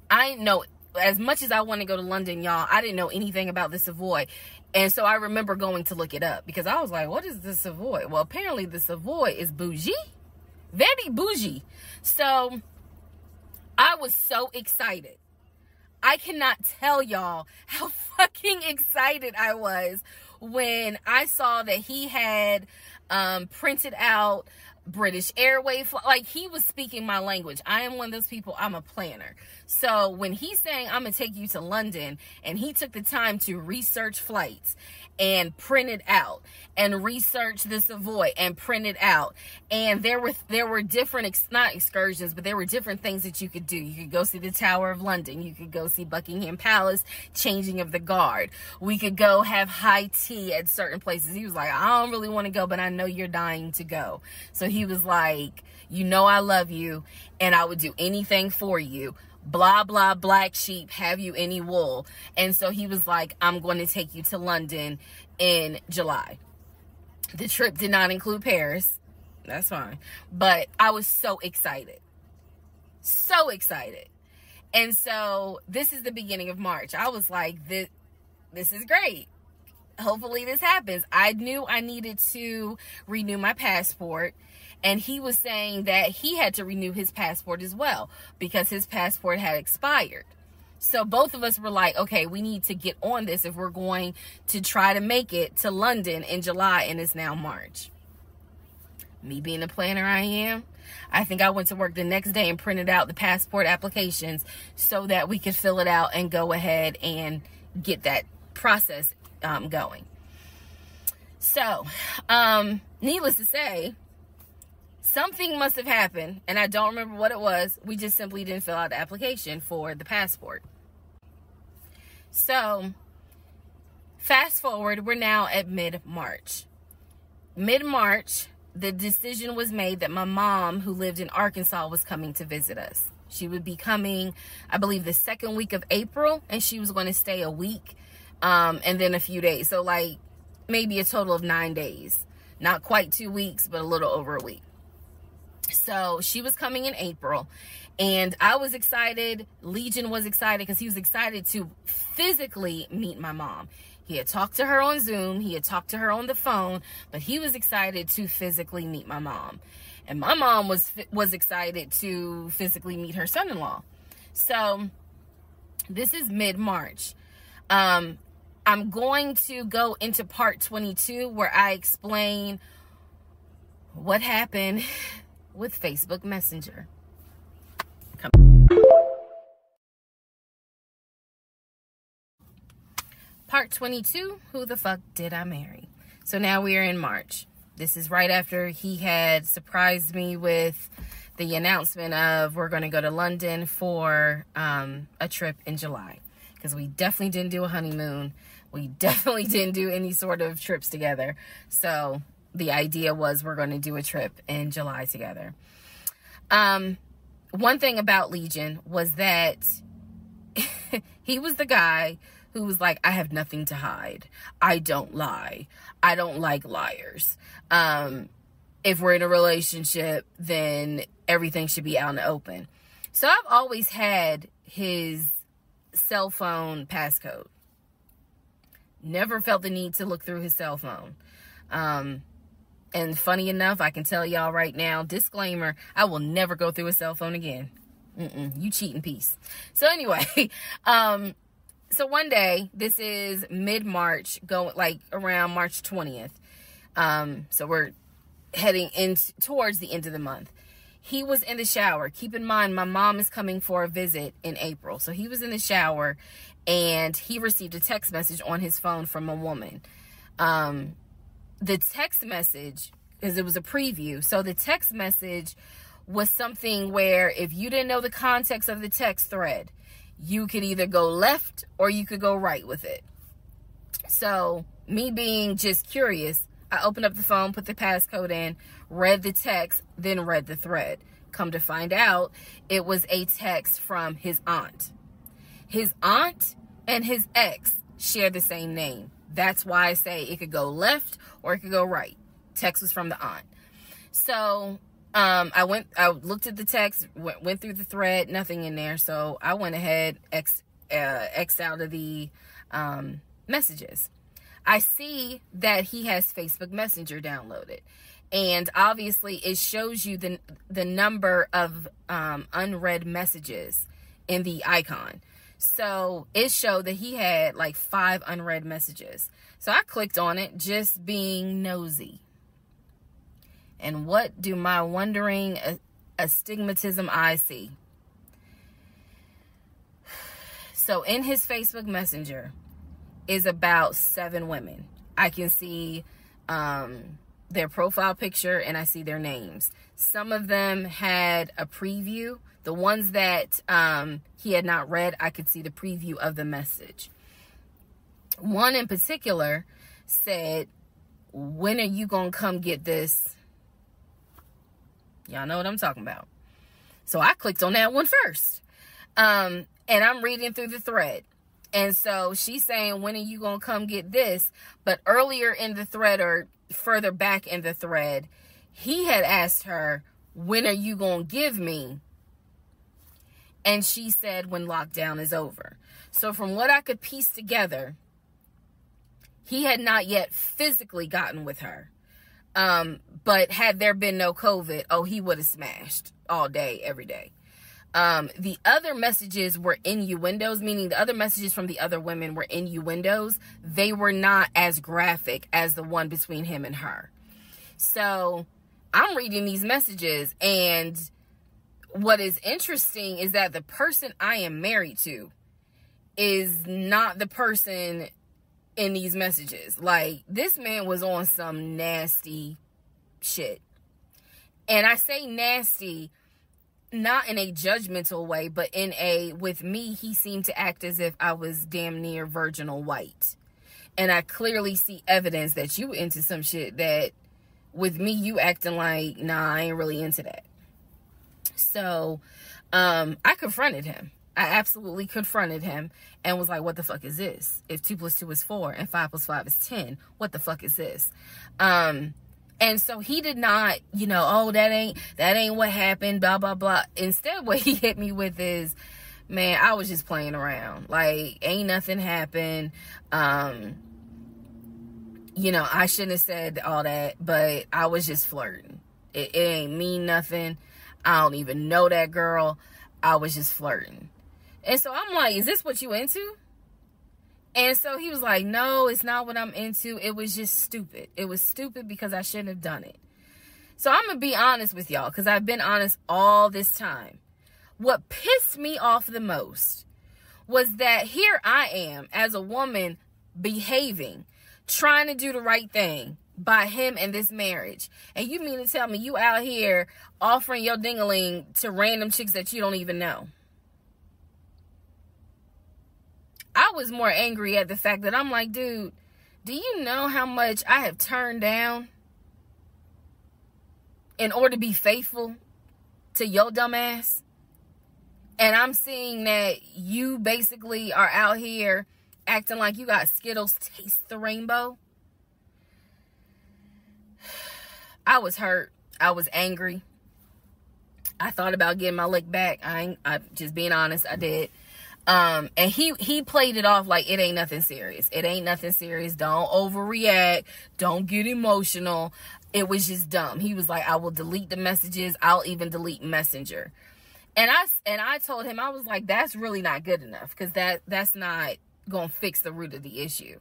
I know, as much as I want to go to London, y'all, I didn't know anything about the Savoy. And so I remember going to look it up because I was like, what is the Savoy? Well, apparently the Savoy is bougie. Very bougie. So I was so excited. I cannot tell y'all how fucking excited I was when I saw that he had printed out British Airways. Like, he was speaking my language. I am one of those people, I'm a planner. So when he's saying, I'm going to take you to London, and he took the time to research flights and print it out and research the Savoy and print it out. And there were different, not excursions, but there were different things that you could do. You could go see the Tower of London. You could go see Buckingham Palace, changing of the guard. We could go have high tea at certain places. He was like, I don't really want to go, but I know you're dying to go. So he was like, you know I love you, and I would do anything for you. Blah, blah, black sheep, have you any wool? And so he was like, I'm going to take you to London in July. The trip did not include Paris. That's fine. But I was so excited. So excited. And so this is the beginning of March. I was like, this is great. Hopefully this happens. I knew I needed to renew my passport. And he was saying that he had to renew his passport as well because his passport had expired. So both of us were like, okay, we need to get on this if we're going to try to make it to London in July, and it's now March. Me being the planner I am, I think I went to work the next day and printed out the passport applications so that we could fill it out and go ahead and get that process going. So, needless to say, something must have happened, and I don't remember what it was. We just simply didn't fill out the application for the passport. So, fast forward, we're now at mid-March. Mid-March, the decision was made that my mom, who lived in Arkansas, was coming to visit us. She would be coming, I believe, the second week of April, and she was going to stay a week, and then a few days. So, like, maybe a total of 9 days. Not quite 2 weeks, but a little over a week. So she was coming in April, and I was excited. Legion was excited because he was excited to physically meet my mom. He had talked to her on Zoom. He had talked to her on the phone, but he was excited to physically meet my mom. And my mom was excited to physically meet her son-in-law. So this is mid-March. I'm going to go into part 22 where I explain what happened with Facebook Messenger. Part 22, who the fuck did I marry? So now we are in March. This is right after he had surprised me with the announcement of we're going to go to London for a trip in July. Because we definitely didn't do a honeymoon. We definitely didn't do any sort of trips together. So the idea was we're going to do a trip in July together. One thing about Legion was that he was the guy who was like, I have nothing to hide. I don't lie. I don't like liars. If we're in a relationship, then everything should be out in the open. So I've always had his cell phone passcode. Never felt the need to look through his cell phone. And funny enough, I can tell y'all right now, disclaimer, I will never go through a cell phone again. You cheating piece. So anyway, so one day, this is mid-March, going like around March 20th. So we're heading in towards the end of the month. He was in the shower. Keep in mind, my mom is coming for a visit in April. So he was in the shower and he received a text message on his phone from a woman. The text message, because it was a preview. So the text message was something where if you didn't know the context of the text thread, you could either go left or you could go right with it. So me being just curious, I opened up the phone, put the passcode in, read the text, then read the thread. Come to find out, it was a text from his aunt. His aunt and his ex share the same name. That's why I say it could go left or it could go right. Text was from the aunt. So I looked at the text, went through the thread, nothing in there. So I went ahead, X out of the messages. I see that he has Facebook Messenger downloaded. And obviously it shows you the number of unread messages in the icon. So it showed that he had like 5 unread messages. So I clicked on it, just being nosy. And what do my wondering astigmatism eyes see? So in his Facebook Messenger is about 7 women. I can see their profile picture and I see their names. Some of them had a preview. The ones that he had not read, I could see the preview of the message. One in particular said, when are you gonna come get this? Y'all know what I'm talking about. So I clicked on that one first. And I'm reading through the thread. And so she's saying, when are you gonna come get this? But earlier in the thread, or further back in the thread, he had asked her, when are you gonna give me? And she said, when lockdown is over. So from what I could piece together, he had not yet physically gotten with her. But had there been no COVID, oh, he would have smashed all day, every day. The other messages were innuendos, meaning the other messages from the other women were innuendos. They were not as graphic as the one between him and her. So I'm reading these messages, and what is interesting is that the person I am married to is not the person in these messages. Like, this man was on some nasty shit. And I say nasty not in a judgmental way, but in a, with me, he seemed to act as if I was damn near virginal white. And I clearly see evidence that you into some shit that with me, you acting like, nah, I ain't really into that. So, I confronted him. I absolutely confronted him and was like, what the fuck is this? If 2 + 2 is 4 and 5 + 5 is 10, what the fuck is this? And so he did not, you know, oh, that ain't what happened, blah, blah, blah. Instead, what he hit me with is, man, I was just playing around. Like, ain't nothing happened. You know, I shouldn't have said all that, but I was just flirting. It ain't mean nothing. I don't even know that girl. I was just flirting. And so I'm like, is this what you into? And so he was like, no, it's not what I'm into. It was just stupid. It was stupid because I shouldn't have done it. So I'm going to be honest with y'all, because I've been honest all this time. What pissed me off the most was that here I am as a woman behaving, trying to do the right thing, by him and this marriage. And you mean to tell me you out here offering your ding-a-ling to random chicks that you don't even know? I was more angry at the fact that I'm like, dude, do you know how much I have turned down in order to be faithful to your dumb ass? And I'm seeing that you basically are out here acting like you got Skittles taste the rainbow. I was hurt. I was angry. I thought about getting my lick back. I'm just being honest, I did. And he played it off like it ain't nothing serious. It ain't nothing serious. Don't overreact. Don't get emotional. It was just dumb. He was like, I will delete the messages. I'll even delete Messenger. And I told him, I was like, that's really not good enough, because that's not going to fix the root of the issue.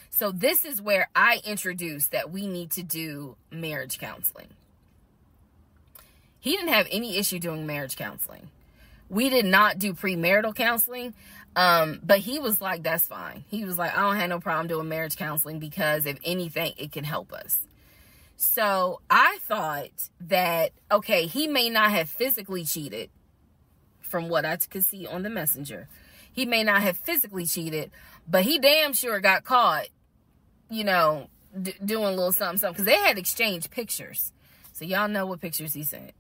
So this is where I introduced that we need to do marriage counseling. He didn't have any issue doing marriage counseling. We did not do premarital counseling, but he was like, that's fine. He was like, I don't have no problem doing marriage counseling because if anything, it can help us. So I thought that, okay, he may not have physically cheated from what I could see on the messenger. He may not have physically cheated, but he damn sure got caught, you know, doing a little something, because they had exchanged pictures. So y'all know what pictures he sent.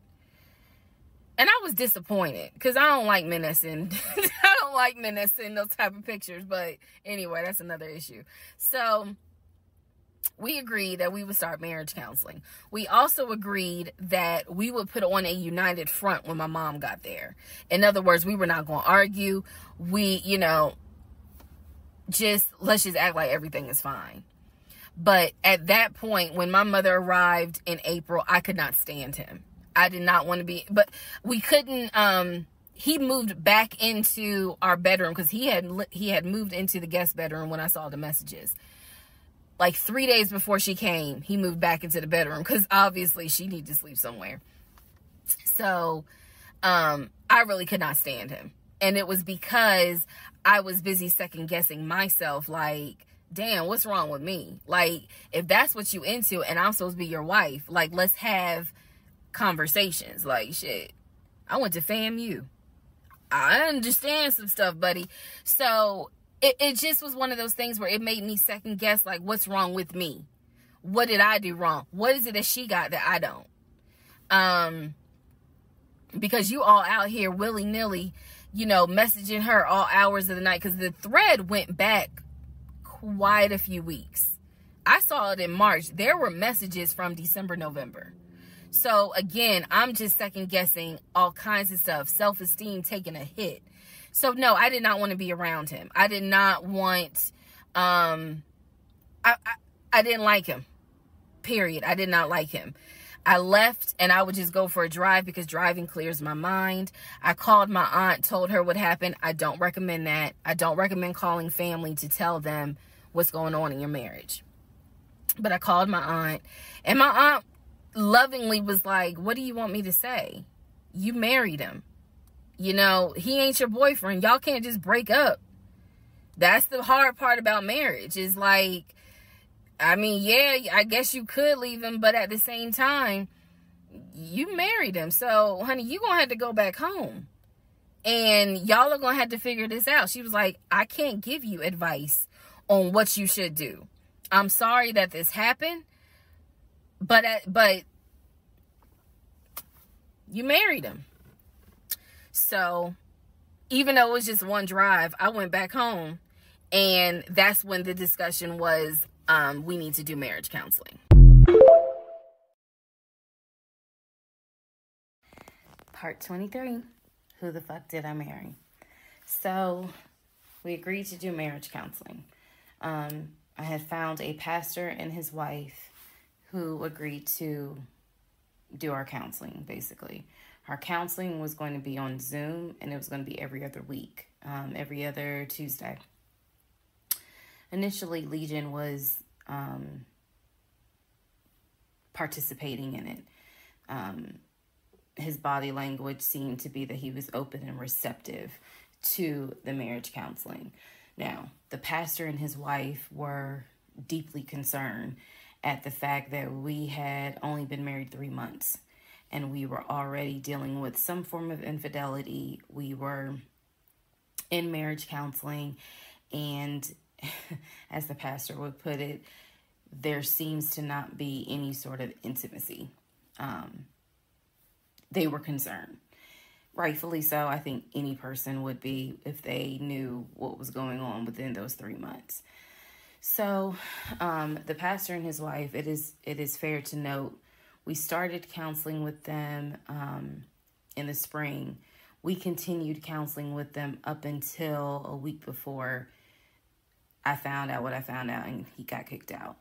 And I was disappointed, because I don't like men that send, I don't like men that send those type of pictures. But anyway, that's another issue. So we agreed that we would start marriage counseling. We also agreed that we would put on a united front when my mom got there. In other words, we were not going to argue. We, you know, let's just act like everything is fine. But at that point, when my mother arrived in April, I could not stand him. I did not want to be, but we couldn't, he moved back into our bedroom, because he had moved into the guest bedroom when I saw the messages. Like 3 days before she came, he moved back into the bedroom, because obviously she needed to sleep somewhere. So, I really could not stand him. And it was because I was busy second guessing myself, like, damn, what's wrong with me? Like, if that's what you into and I'm supposed to be your wife, like, let's have conversations. Like, shit, I went to FAMU. I understand some stuff, buddy. So it just was one of those things where it made me second guess, like, what's wrong with me? What did I do wrong? What is it that she got that I don't? Because you all out here willy-nilly, you know, messaging her all hours of the night, because the thread went back quite a few weeks. I saw it in March. There were messages from December, November. So again, I'm just second guessing all kinds of stuff. Self-esteem taking a hit. So no, I did not want to be around him. I did not want, I didn't like him. Period. I did not like him. I left and I would just go for a drive, because driving clears my mind. I called my aunt, told her what happened. I don't recommend that. I don't recommend calling family to tell them what's going on in your marriage. But I called my aunt, and my aunt lovingly was like, what do you want me to say? You married him. You know, he ain't your boyfriend. Y'all can't just break up. That's the hard part about marriage, is like, I mean, yeah, I guess you could leave him, but at the same time, you married him. So, honey, you gonna have to go back home. And y'all are gonna have to figure this out. She was like, I can't give you advice on what you should do. I'm sorry that this happened, but you married him. So even though it was just one drive, I went back home, and that's when the discussion was, we need to do marriage counseling. Part 23, who the fuck did I marry? So we agreed to do marriage counseling. I had found a pastor and his wife who agreed to do our counseling, basically. Our counseling was going to be on Zoom, and it was going to be every other week, every other Tuesday. Initially, Legion was participating in it. His body language seemed to be that he was open and receptive to the marriage counseling. Now, the pastor and his wife were deeply concerned, at the fact that we had only been married 3 months and we were already dealing with some form of infidelity. We were in marriage counseling, and as the pastor would put it, there seems to not be any sort of intimacy. They were concerned. Rightfully so. I think any person would be if they knew what was going on within those 3 months. So the pastor and his wife, it is fair to note, we started counseling with them in the spring. We continued counseling with them up until a week before I found out what I found out, and he got kicked out.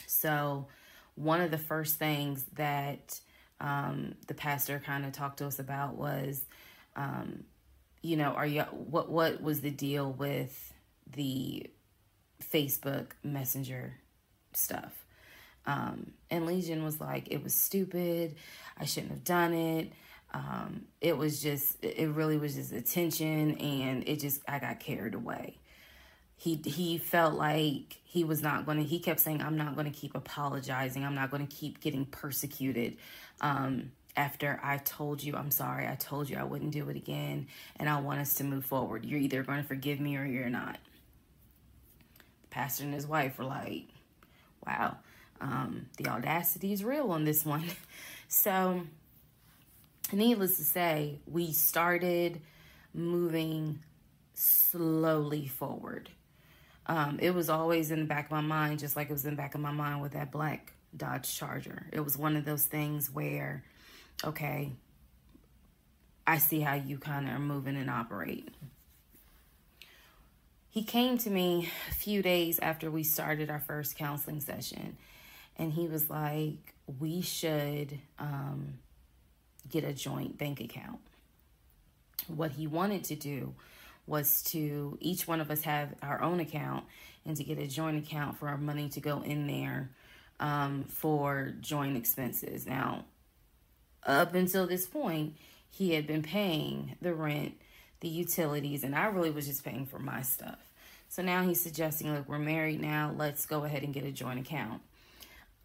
So one of the first things that the pastor kind of talked to us about was, you know, what was the deal with the Facebook Messenger stuff? And Legion was like, it was stupid. I shouldn't have done it. It really was just attention, and I got carried away. He felt like he kept saying, I'm not going to keep apologizing. I'm not going to keep getting persecuted. After I told you, I'm sorry, I told you I wouldn't do it again, and I want us to move forward. You're either going to forgive me or you're not. The pastor and his wife were like, wow, the audacity is real on this one. So needless to say, we started moving slowly forward. It was always in the back of my mind, just like it was in the back of my mind with that black Dodge Charger. It was one of those things where, okay, I see how you kind of are moving and operate. He came to me a few days after we started our first counseling session, and he was like, we should get a joint bank account. What he wanted to do was to each one of us have our own account, and to get a joint account for our money to go in there for joint expenses. Now, up until this point, he had been paying the rent, the utilities, and I really was just paying for my stuff. So now he's suggesting, look, we're married now, let's go ahead and get a joint account.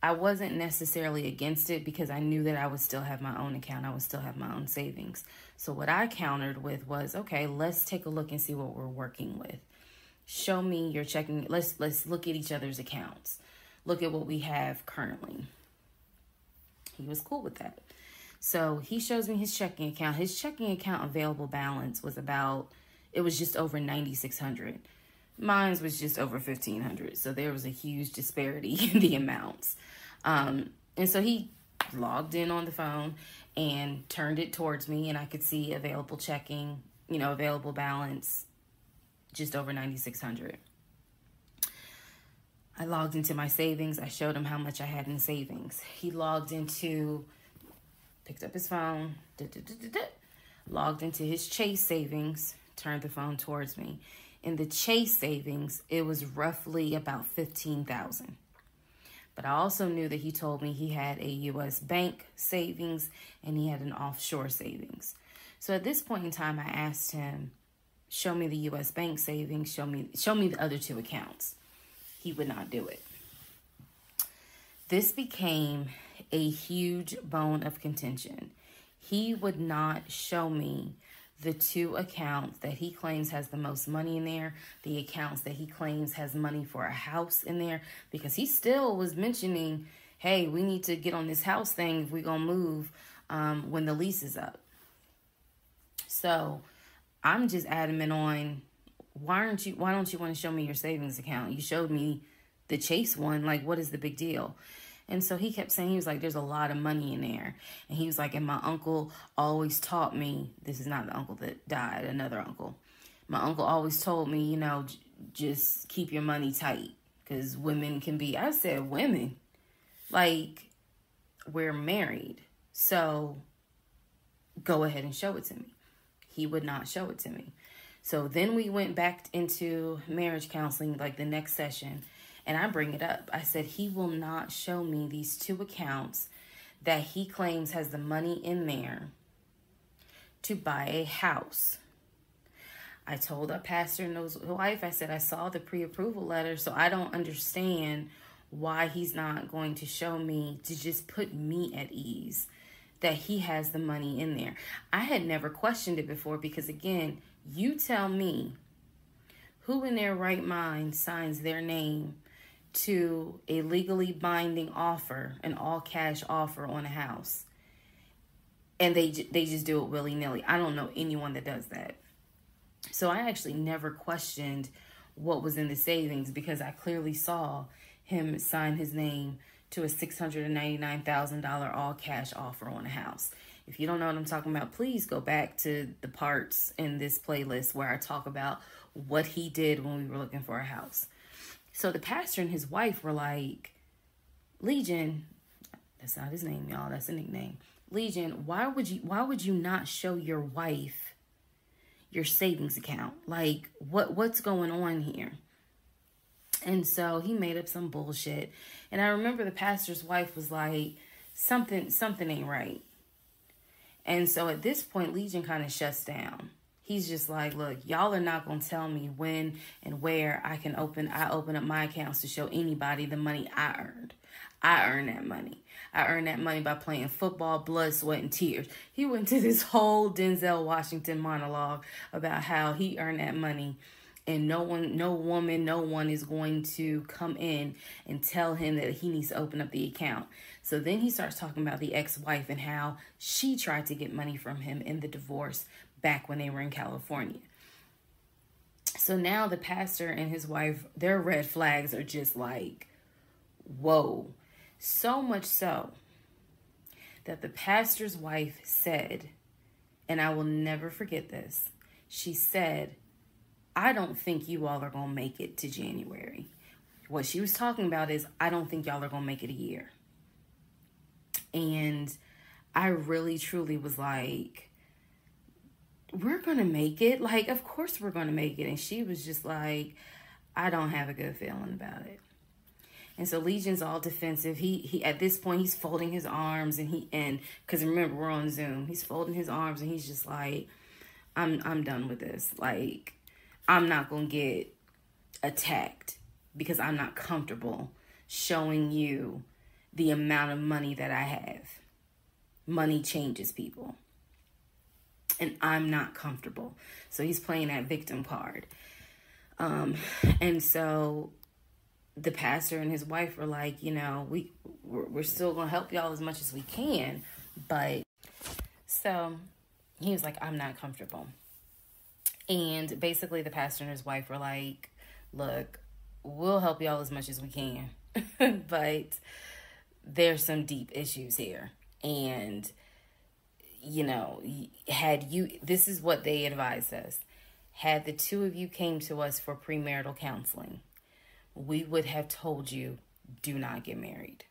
I wasn't necessarily against it because I knew that I would still have my own account. I would still have my own savings. So what I countered with was, okay, let's take a look and see what we're working with. Show me your checking. Let's look at each other's accounts. Look at what we have currently. He was cool with that. So he shows me his checking account. His checking account available balance was it was just over $9,600. Mine was just over $1,500. So there was a huge disparity in the amounts. And so he logged in on the phone and turned it towards me, and I could see available checking, available balance, just over $9,600. I logged into my savings. I showed him how much I had in savings. He picked up his phone, logged into his Chase savings, turned the phone towards me. In the Chase savings, it was roughly about $15,000. But I also knew that he told me he had a U.S. bank savings and he had an offshore savings. So at this point in time, I asked him, show me the U.S. bank savings, show me the other two accounts. He would not do it. This became a huge bone of contention. He would not show me the two accounts that he claims has the most money in there, the accounts that he claims has money for a house in there, because he still was mentioning, hey, we need to get on this house thing if we're going to move when the lease is up. So I'm just adamant on, why don't you want to show me your savings account? You showed me the Chase one. Like, what is the big deal? And so he kept saying, he was like, there's a lot of money in there. And he was like, and my uncle always taught me, this is not the uncle that died, another uncle. My uncle always told me, just keep your money tight, because women can be, I said, women? Like, we're married. So go ahead and show it to me. He would not show it to me. So then we went back into marriage counseling, like the next session. And I bring it up. I said, he will not show me these two accounts that he claims has the money in there to buy a house. I told our pastor and his wife, I said, I saw the pre-approval letter, so I don't understand why he's not going to show me to just put me at ease that he has the money in there. I had never questioned it before because, again, you tell me who in their right mind signs their name to a legally binding offer, an all-cash offer on a house, and they just do it willy-nilly. I don't know anyone that does that. So I actually never questioned what was in the savings because I clearly saw him sign his name to a $699,000 all-cash offer on a house. If you don't know what I'm talking about, please go back to the parts in this playlist where I talk about what he did when we were looking for a house. So the pastor and his wife were like, Legion, that's not his name, y'all, that's a nickname. Legion, why would you not show your wife your savings account? Like, what's going on here? And so he made up some bullshit. And I remember the pastor's wife was like, something ain't right. And so at this point, Legion kind of shuts down. He's just like, look, y'all are not going to tell me when and where I open up my accounts to show anybody the money I earned. I earned that money. I earned that money by playing football, blood, sweat, and tears. He went to this whole Denzel Washington monologue about how he earned that money. And no one is going to come in and tell him that he needs to open up the account. So then he starts talking about the ex-wife and how she tried to get money from him in the divorce back when they were in California. So now the pastor and his wife, their red flags are just like, whoa. So much so that the pastor's wife said, and I will never forget this, she said, I don't think you all are going to make it to January. What she was talking about is, I don't think y'all are going to make it a year. And I really, truly was like, we're going to make it. Like, of course we're going to make it. And she was just like, I don't have a good feeling about it. And so Legion's all defensive. He at this point, he's folding his arms and because remember, we're on Zoom. He's folding his arms and he's just like, I'm done with this. Like, I'm not going to get attacked because I'm not comfortable showing you the amount of money that I have. Money changes people. And I'm not comfortable. So he's playing that victim card. And so the pastor and his wife were like, you know, we're still going to help y'all as much as we can. But so he was like, I'm not comfortable. And basically the pastor and his wife were like, look, we'll help y'all as much as we can. But there's some deep issues here. And, you know, this is what they advised us. Had the two of you came to us for premarital counseling, we would have told you, do not get married.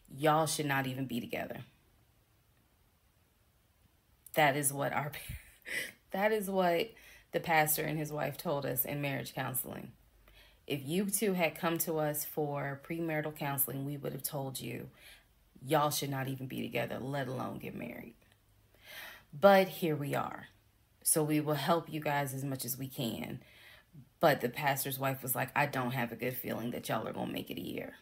Y'all should not even be together. That is what the pastor and his wife told us in marriage counseling. If you two had come to us for premarital counseling, we would have told you, y'all should not even be together, let alone get married. But here we are. So we will help you guys as much as we can. But the pastor's wife was like, I don't have a good feeling that y'all are going to make it a year.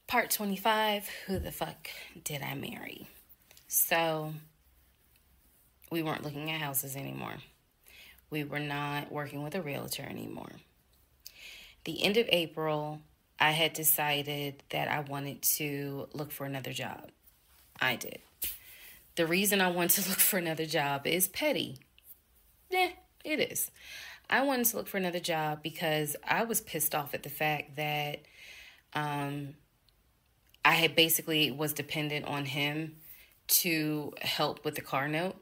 Part 25, who the fuck did I marry? So we weren't looking at houses anymore. We were not working with a realtor anymore. The end of April, I had decided that I wanted to look for another job. I did. The reason I wanted to look for another job is petty. It is. I wanted to look for another job because I was pissed off at the fact that I had basically was dependent on him to help with the car note.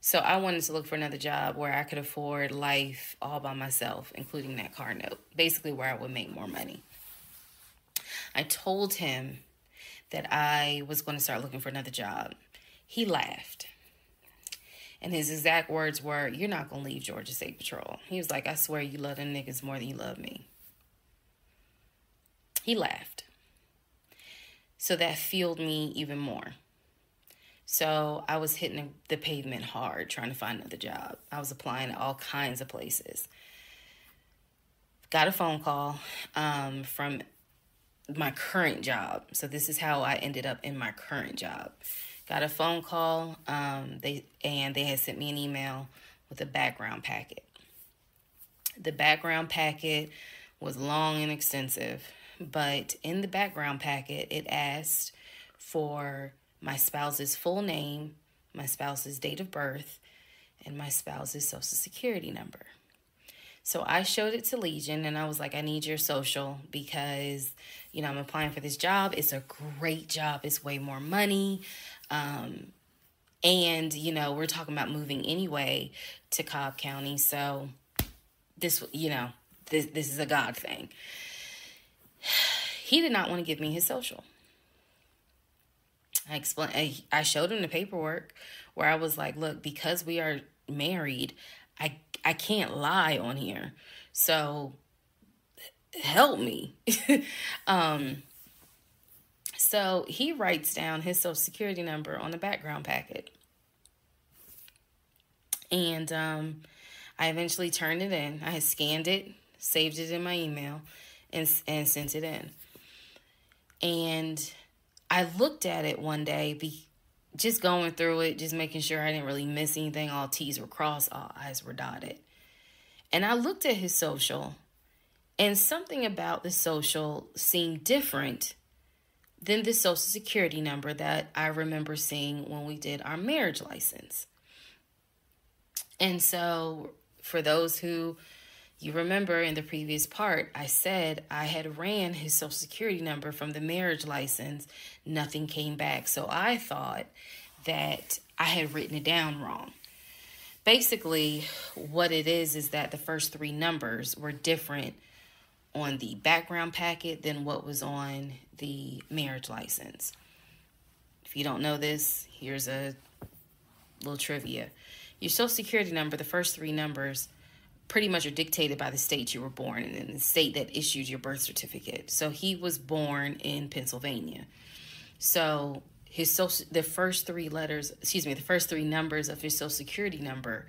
So I wanted to look for another job where I could afford life all by myself, including that car note, basically where I would make more money. I told him that I was going to start looking for another job. He laughed. And his exact words were, you're not going to leave Georgia State Patrol. He was like, I swear you love them niggas more than you love me. He laughed. So that fueled me even more. So I was hitting the pavement hard trying to find another job. I was applying to all kinds of places. Got a phone call from my current job. So this is how I ended up in my current job. Got a phone call. They had sent me an email with a background packet. The background packet was long and extensive, but in the background packet, it asked for my spouse's full name, my spouse's date of birth, and my spouse's social security number. So I showed it to Legion and I was like, I need your social because, you know, I'm applying for this job. It's a great job. It's way more money. And, you know, we're talking about moving anyway to Cobb County. So this, you know, this is a God thing. He did not want to give me his social. I showed him the paperwork where I was like, look, because we are married, I can't lie on here. So help me. So he writes down his social security number on the background packet. And I eventually turned it in. I had scanned it, saved it in my email, and sent it in. And I looked at it one day, just going through it, just making sure I didn't really miss anything. All T's were crossed, all I's were dotted. And I looked at his social, and something about the social seemed different than the social security number that I remember seeing when we did our marriage license. And so for those who you remember in the previous part, I said I had ran his social security number from the marriage license. Nothing came back. So I thought that I had written it down wrong. Basically, what it is that the first three numbers were different on the background packet than what was on the marriage license. If you don't know this, here's a little trivia. Your social security number, the first three numbers, pretty much are dictated by the state you were born in and the state that issued your birth certificate. So he was born in Pennsylvania. So the first three numbers of his social security number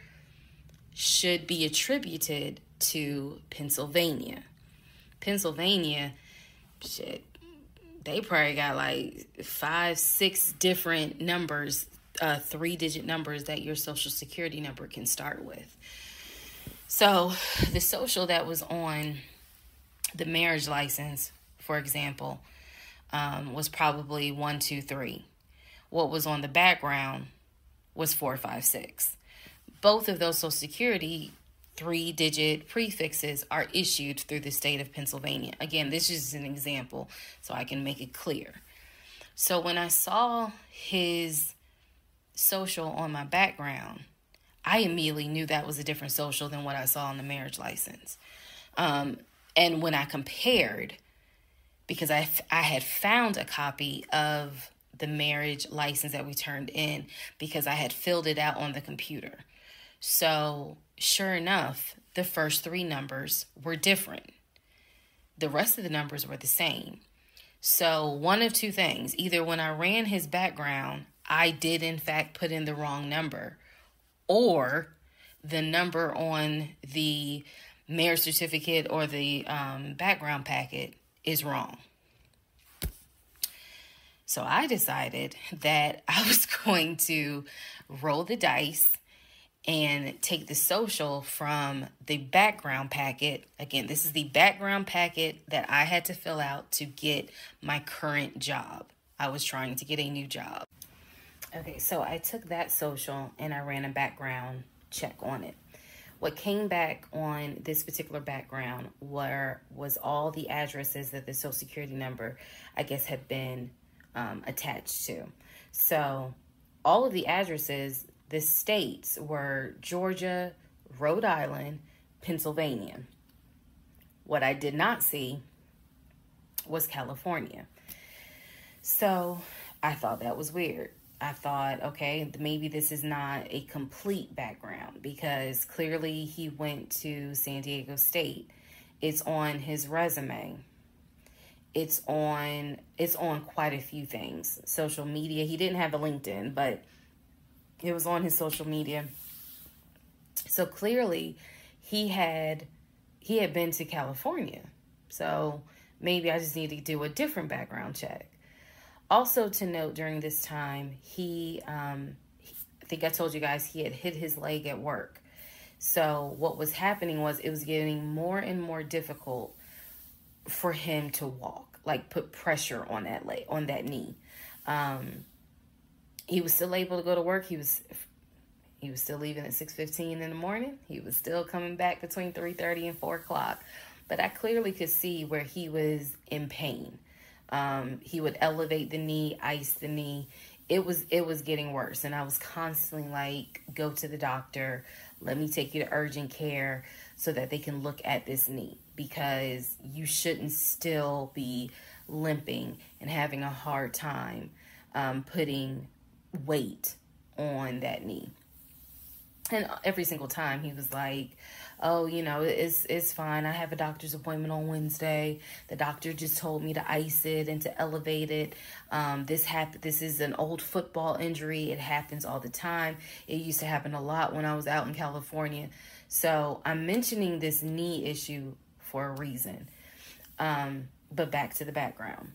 should be attributed to Pennsylvania. Pennsylvania, shit, they probably got like 5-6 different numbers, 3-digit numbers that your social security number can start with. So the social that was on the marriage license, for example, was probably 1, 2, 3. What was on the background was 4, 5, 6. Both of those social security 3-digit prefixes are issued through the state of Pennsylvania. Again, this is an example so I can make it clear. So when I saw his social on my background, I immediately knew that was a different social than what I saw on the marriage license. And when I compared, because I had found a copy of the marriage license that we turned in because I had filled it out on the computer. So sure enough, the first three numbers were different. The rest of the numbers were the same. So one of two things, either when I ran his background, I did in fact put in the wrong number, or the number on the marriage certificate or the background packet is wrong. So I decided that I was going to roll the dice and take the social from the background packet. Again, this is the background packet that I had to fill out to get my current job. I was trying to get a new job. Okay, so I took that social and I ran a background check on it. What came back on this particular background was all the addresses that the social security number, I guess, had been attached to. So all of the addresses, the states were Georgia, Rhode Island, Pennsylvania. What I did not see was California. So I thought that was weird. I thought, okay, maybe this is not a complete background because clearly he went to San Diego State. It's on his resume. it's on quite a few things. Social media. He didn't have a LinkedIn, but it was on his social media. So clearly he had been to California. So maybe I just need to do a different background check. Also to note, during this time, I think I told you guys he had hit his leg at work. So what was happening was it was getting more and more difficult for him to walk, like put pressure on that leg, on that knee. He was still able to go to work. He was still leaving at 6:15 in the morning. He was still coming back between 3:30 and 4 o'clock. But I clearly could see where he was in pain. He would elevate the knee, ice the knee. It was getting worse. And I was constantly like, go to the doctor. Let me take you to urgent care so that they can look at this knee, because you shouldn't still be limping and having a hard time putting weight on that knee. And every single time he was like, oh, you know, it's fine. I have a doctor's appointment on Wednesday. The doctor just told me to ice it and to elevate it. This is an old football injury. It happens all the time. It used to happen a lot when I was out in California. So I'm mentioning this knee issue for a reason. But back to the background.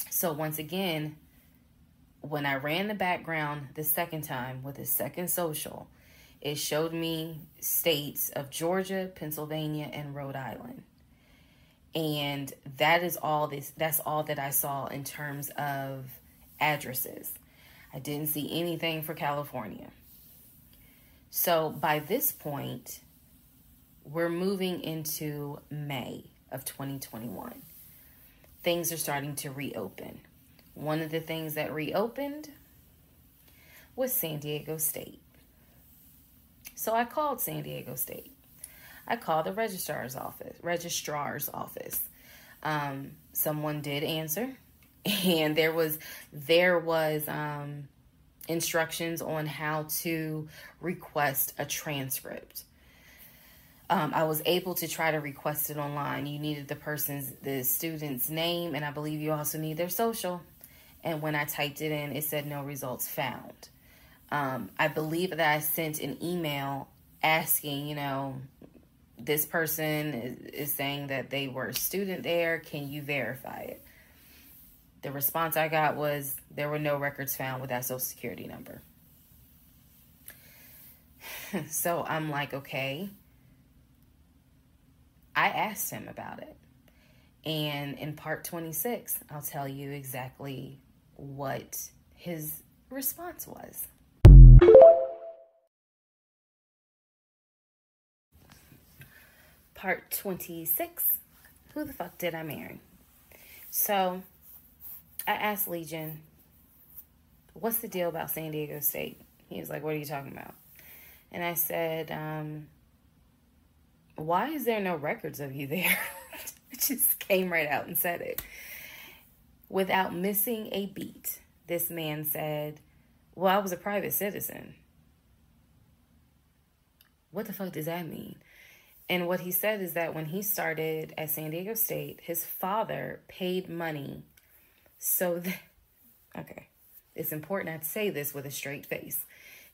So once again, when I ran the background the second time with the second social, it showed me states of Georgia, Pennsylvania, and Rhode Island. And that's all that I saw in terms of addresses. I didn't see anything for California. So by this point, we're moving into May of 2021. Things are starting to reopen. One of the things that reopened was San Diego State. So I called San Diego State. I called the registrar's office. Someone did answer, and there was instructions on how to request a transcript. I was able to try to request it online. You needed the student's name, and I believe you also need their social. And when I typed it in, it said no results found. I believe that I sent an email asking, you know, this person is saying that they were a student there. Can you verify it? The response I got was there were no records found with that social security number. So I'm like, okay. I asked him about it. And in part 26, I'll tell you exactly what his response was. Part 26, who the fuck did I marry? So I asked Legion, what's the deal about San Diego State? He was like, what are you talking about? And I said, why is there no records of you there? I just came right out and said it. Without missing a beat, this man said, well, I was a private citizen. What the fuck does that mean? And what he said is that when he started at San Diego State, his father paid money so that, okay, it's important I say this with a straight face.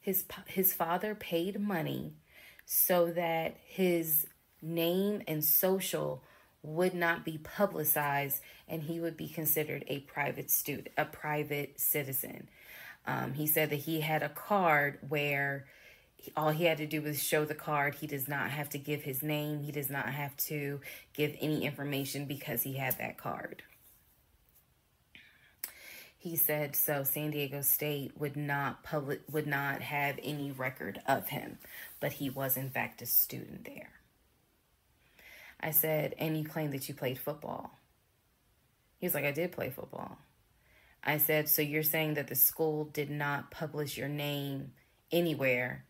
His father paid money so that his name and social would not be publicized and he would be considered a private citizen. He said that he had a card where all he had to do was show the card. He does not have to give his name. He does not have to give any information because he had that card. He said so San Diego State would not have any record of him, but he was in fact a student there. I said, and you claim that you played football. He was like, I did play football. I said, so you're saying that the school did not publish your name anywhere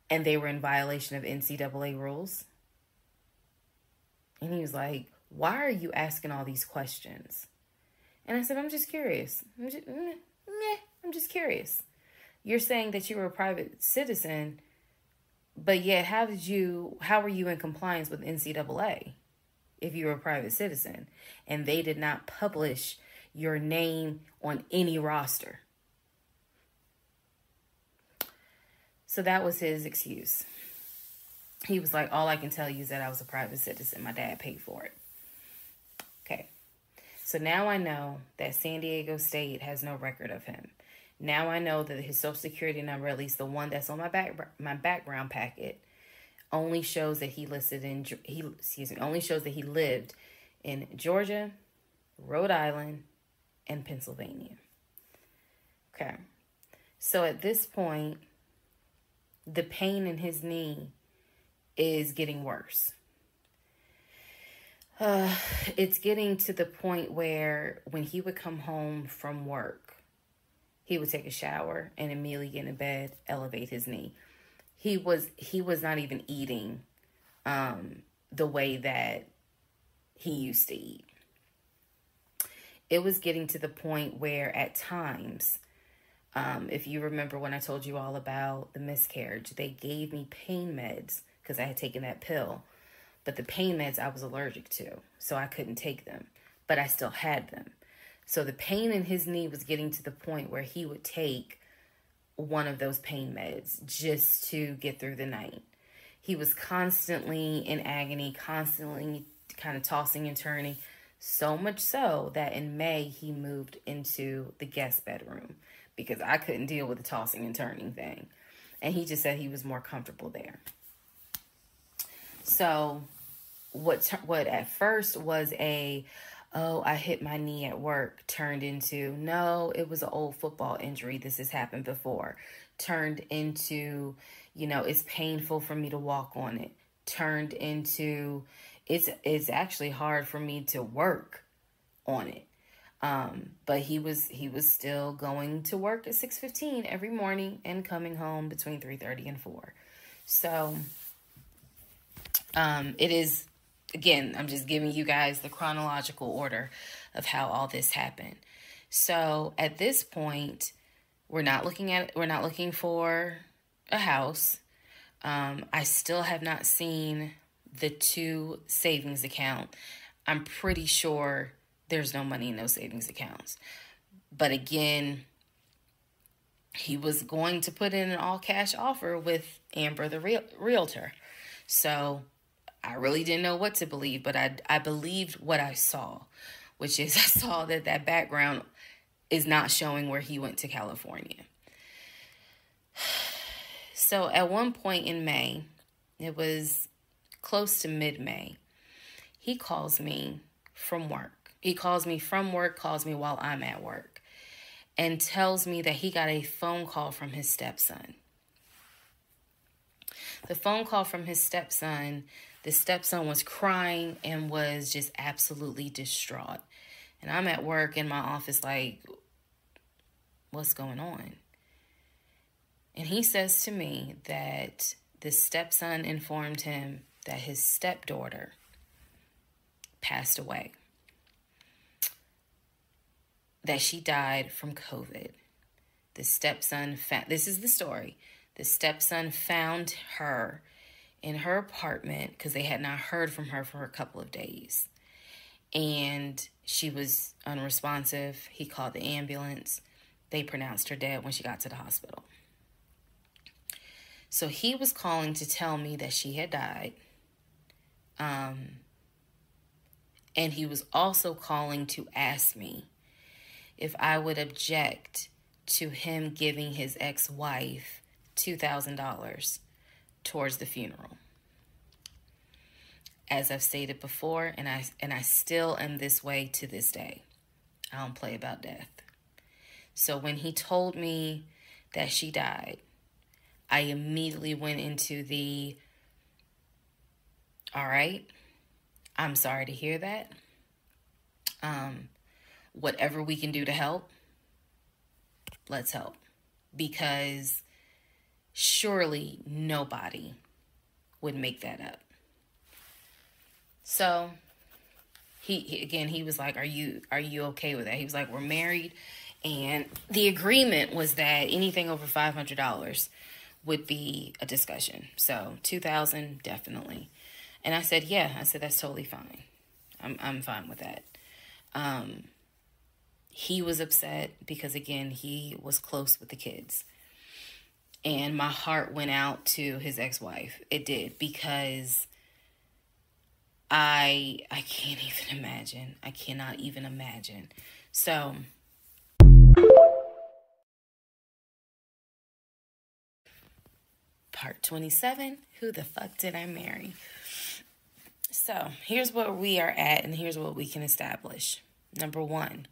and they were in violation of NCAA rules? And he was like, why are you asking all these questions? And I said, I'm just curious. I'm just curious. You're saying that you were a private citizen, but yet how were you in compliance with NCAA? if you were a private citizen, and they did not publish your name on any roster. So that was his excuse. He was like, all I can tell you is that I was a private citizen. My dad paid for it. Okay. So now I know that San Diego State has no record of him. Now I know that his social security number, at least the one that's on my background packet, only shows that he only shows that he lived in Georgia, Rhode Island, and Pennsylvania. Okay. So at this point, the pain in his knee is getting worse. It's getting to the point where when he would come home from work, he would take a shower and immediately get in bed, elevate his knee. He was not even eating the way that he used to eat. It was getting to the point where at times, if you remember when I told you all about the miscarriage, they gave me pain meds because I had taken that pill. But the pain meds I was allergic to, so I couldn't take them. But I still had them. So the pain in his knee was getting to the point where he would take one of those pain meds just to get through the night. He was constantly in agony, constantly kind of tossing and turning. So much so that in May, he moved into the guest bedroom because I couldn't deal with the tossing and turning thing. And he just said he was more comfortable there. So what at first was I hit my knee at work, turned into, no, it was an old football injury. This has happened before. Turned into, it's painful for me to walk on it. Turned into, it's actually hard for me to work on it. But he was still going to work at 6:15 every morning and coming home between 3:30 and 4. So it is, again, I'm just giving you guys the chronological order of how all this happened. So at this point, we're not looking for a house. I still have not seen the 2 savings account. I'm pretty sure there's no money in those savings accounts. But again, he was going to put in an all cash offer with Amber, the realtor. So I really didn't know what to believe, but I believed what I saw, which is I saw that background is not showing where he went to California. So at one point in May, it was close to mid-May, he calls me from work. He calls me from work, calls me while I'm at work, and tells me that he got a phone call from his stepson. The phone call from his stepson, the stepson was crying and was just absolutely distraught. And I'm at work in my office like, what's going on? And he says to me that the stepson informed him that his stepdaughter passed away. That she died from COVID. The stepson, this is the story. The stepson found her in her apartment because they had not heard from her for a couple of days. And she was unresponsive. He called the ambulance. They pronounced her dead when she got to the hospital. So he was calling to tell me that she had died. And he was also calling to ask me if I would object to him giving his ex-wife $2,000 towards the funeral. As I've stated before, and I still am this way to this day. I don't play about death. So when he told me that she died, I immediately went into the, all right, I'm sorry to hear that. Whatever we can do to help, let's help. Because surely nobody would make that up. So he was like, are you okay with that? He was like, we're married. And the agreement was that anything over $500 would be a discussion. So $2,000, definitely. And I said, yeah, that's totally fine. I'm fine with that. He was upset because, again, he was close with the kids. And my heart went out to his ex-wife. It did, because I can't even imagine. I cannot even imagine. So part 27, who the fuck did I marry? So here's where we are at, and here's what we can establish. Number one,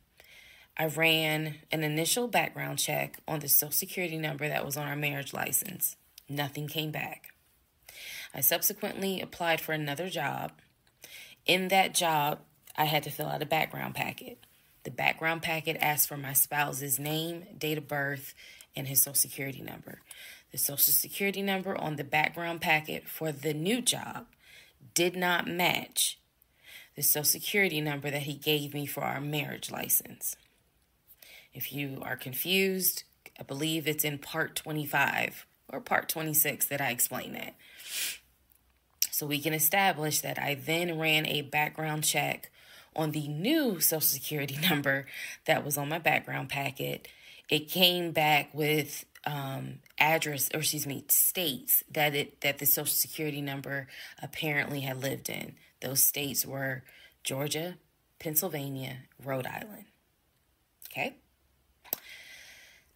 I ran an initial background check on the Social Security number that was on our marriage license. Nothing came back. I subsequently applied for another job. In that job, I had to fill out a background packet. The background packet asked for my spouse's name, date of birth, and his Social Security number. The Social Security number on the background packet for the new job did not match the Social Security number that he gave me for our marriage license. If you are confused, I believe it's in part 25 or part 26 that I explain that. So we can establish that I then ran a background check on the new Social Security number that was on my background packet. It came back with states that the Social Security number apparently had lived in. Those states were Georgia, Pennsylvania, Rhode Island. Okay?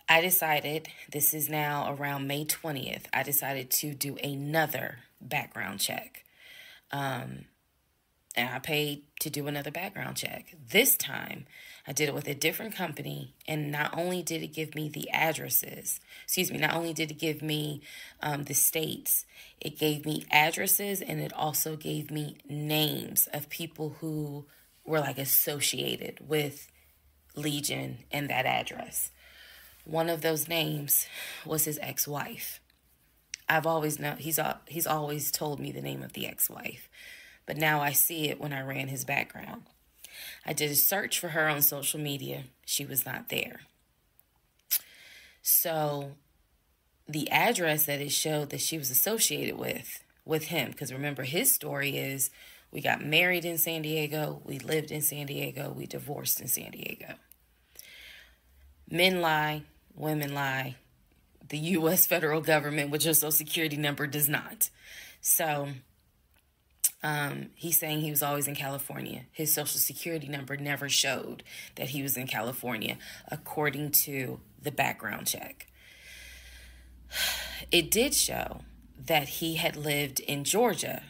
I decided, this is now around May 20th, I decided to do another background check. And I paid to do another background check. This time, I did it with a different company, and not only did it give me the not only did it give me the states, it gave me addresses, and it also gave me names of people who were like associated with Legion and that address. One of those names was his ex-wife. I've always known, he's always told me the name of the ex-wife, but now I see it when I ran his background. I did a search for her on social media. She was not there. So the address that it showed that she was associated with him, because remember, his story is we got married in San Diego, we lived in San Diego, we divorced in San Diego. Men lie, women lie. The U.S. federal government, with your Social Security number, does not. So he's saying he was always in California. His Social Security number never showed that he was in California, according to the background check. It did show that he had lived in Georgia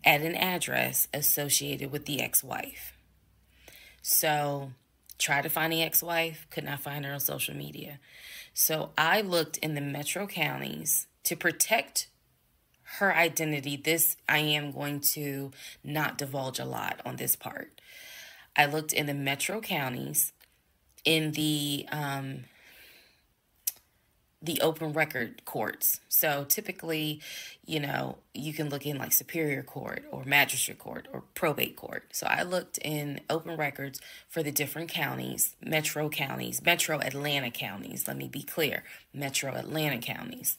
at an address associated with the ex-wife. So tried to find the ex-wife, could not find her on social media. So I looked in the metro counties to protect her identity. This, I am going to not divulge a lot on this part. I looked in the metro counties in the open record courts. So typically, you know, you can look in like Superior Court or Magistrate Court or Probate Court. So I looked in open records for the different counties, metro Atlanta counties. Let me be clear, metro Atlanta counties.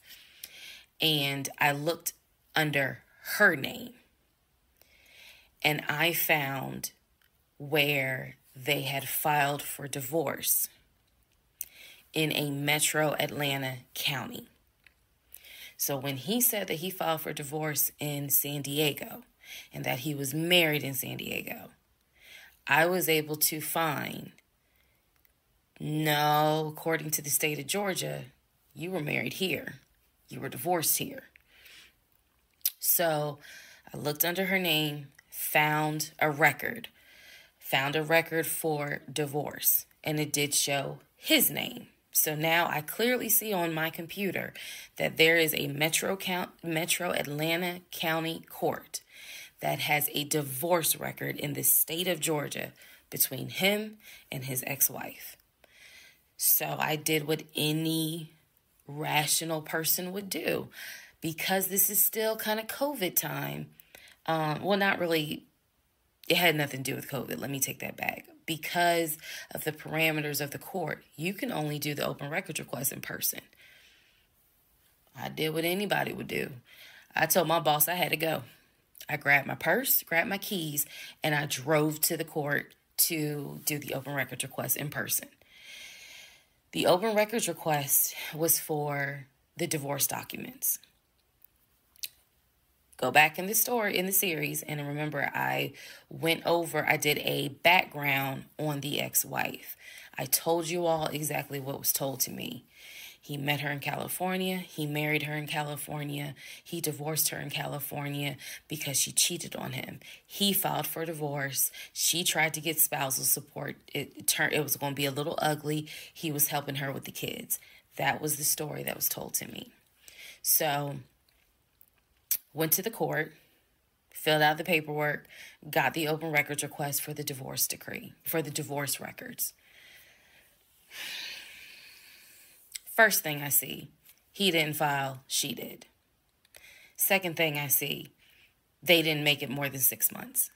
And I looked under her name. And I found where they had filed for divorce in a metro Atlanta county. So when he said that he filed for divorce in San Diego and that he was married in San Diego, I was able to find, no, according to the state of Georgia, you were married here. You were divorced here. So I looked under her name, found a record for divorce, and it did show his name. So now I clearly see on my computer that there is a metro Atlanta County Court that has a divorce record in the state of Georgia between him and his ex-wife. So I did what any rational person would do, because this is still kind of COVID time. Well, not really. It had nothing to do with COVID. Let me take that back. Because of the parameters of the court, you can only do the open records request in person. I did what anybody would do. I told my boss I had to go. I grabbed my purse, grabbed my keys, and I drove to the court to do the open records request in person. The open records request was for the divorce documents. Go back in the story, in the series, and remember I did a background on the ex-wife. I told you all exactly what was told to me. He met her in California. He married her in California. He divorced her in California because she cheated on him. He filed for divorce. She tried to get spousal support. It was going to be a little ugly. He was helping her with the kids. That was the story that was told to me. So, went to the court, filled out the paperwork, got the open records request for the divorce decree, for the divorce records. First thing I see, he didn't file, she did. Second thing I see, they didn't make it more than 6 months.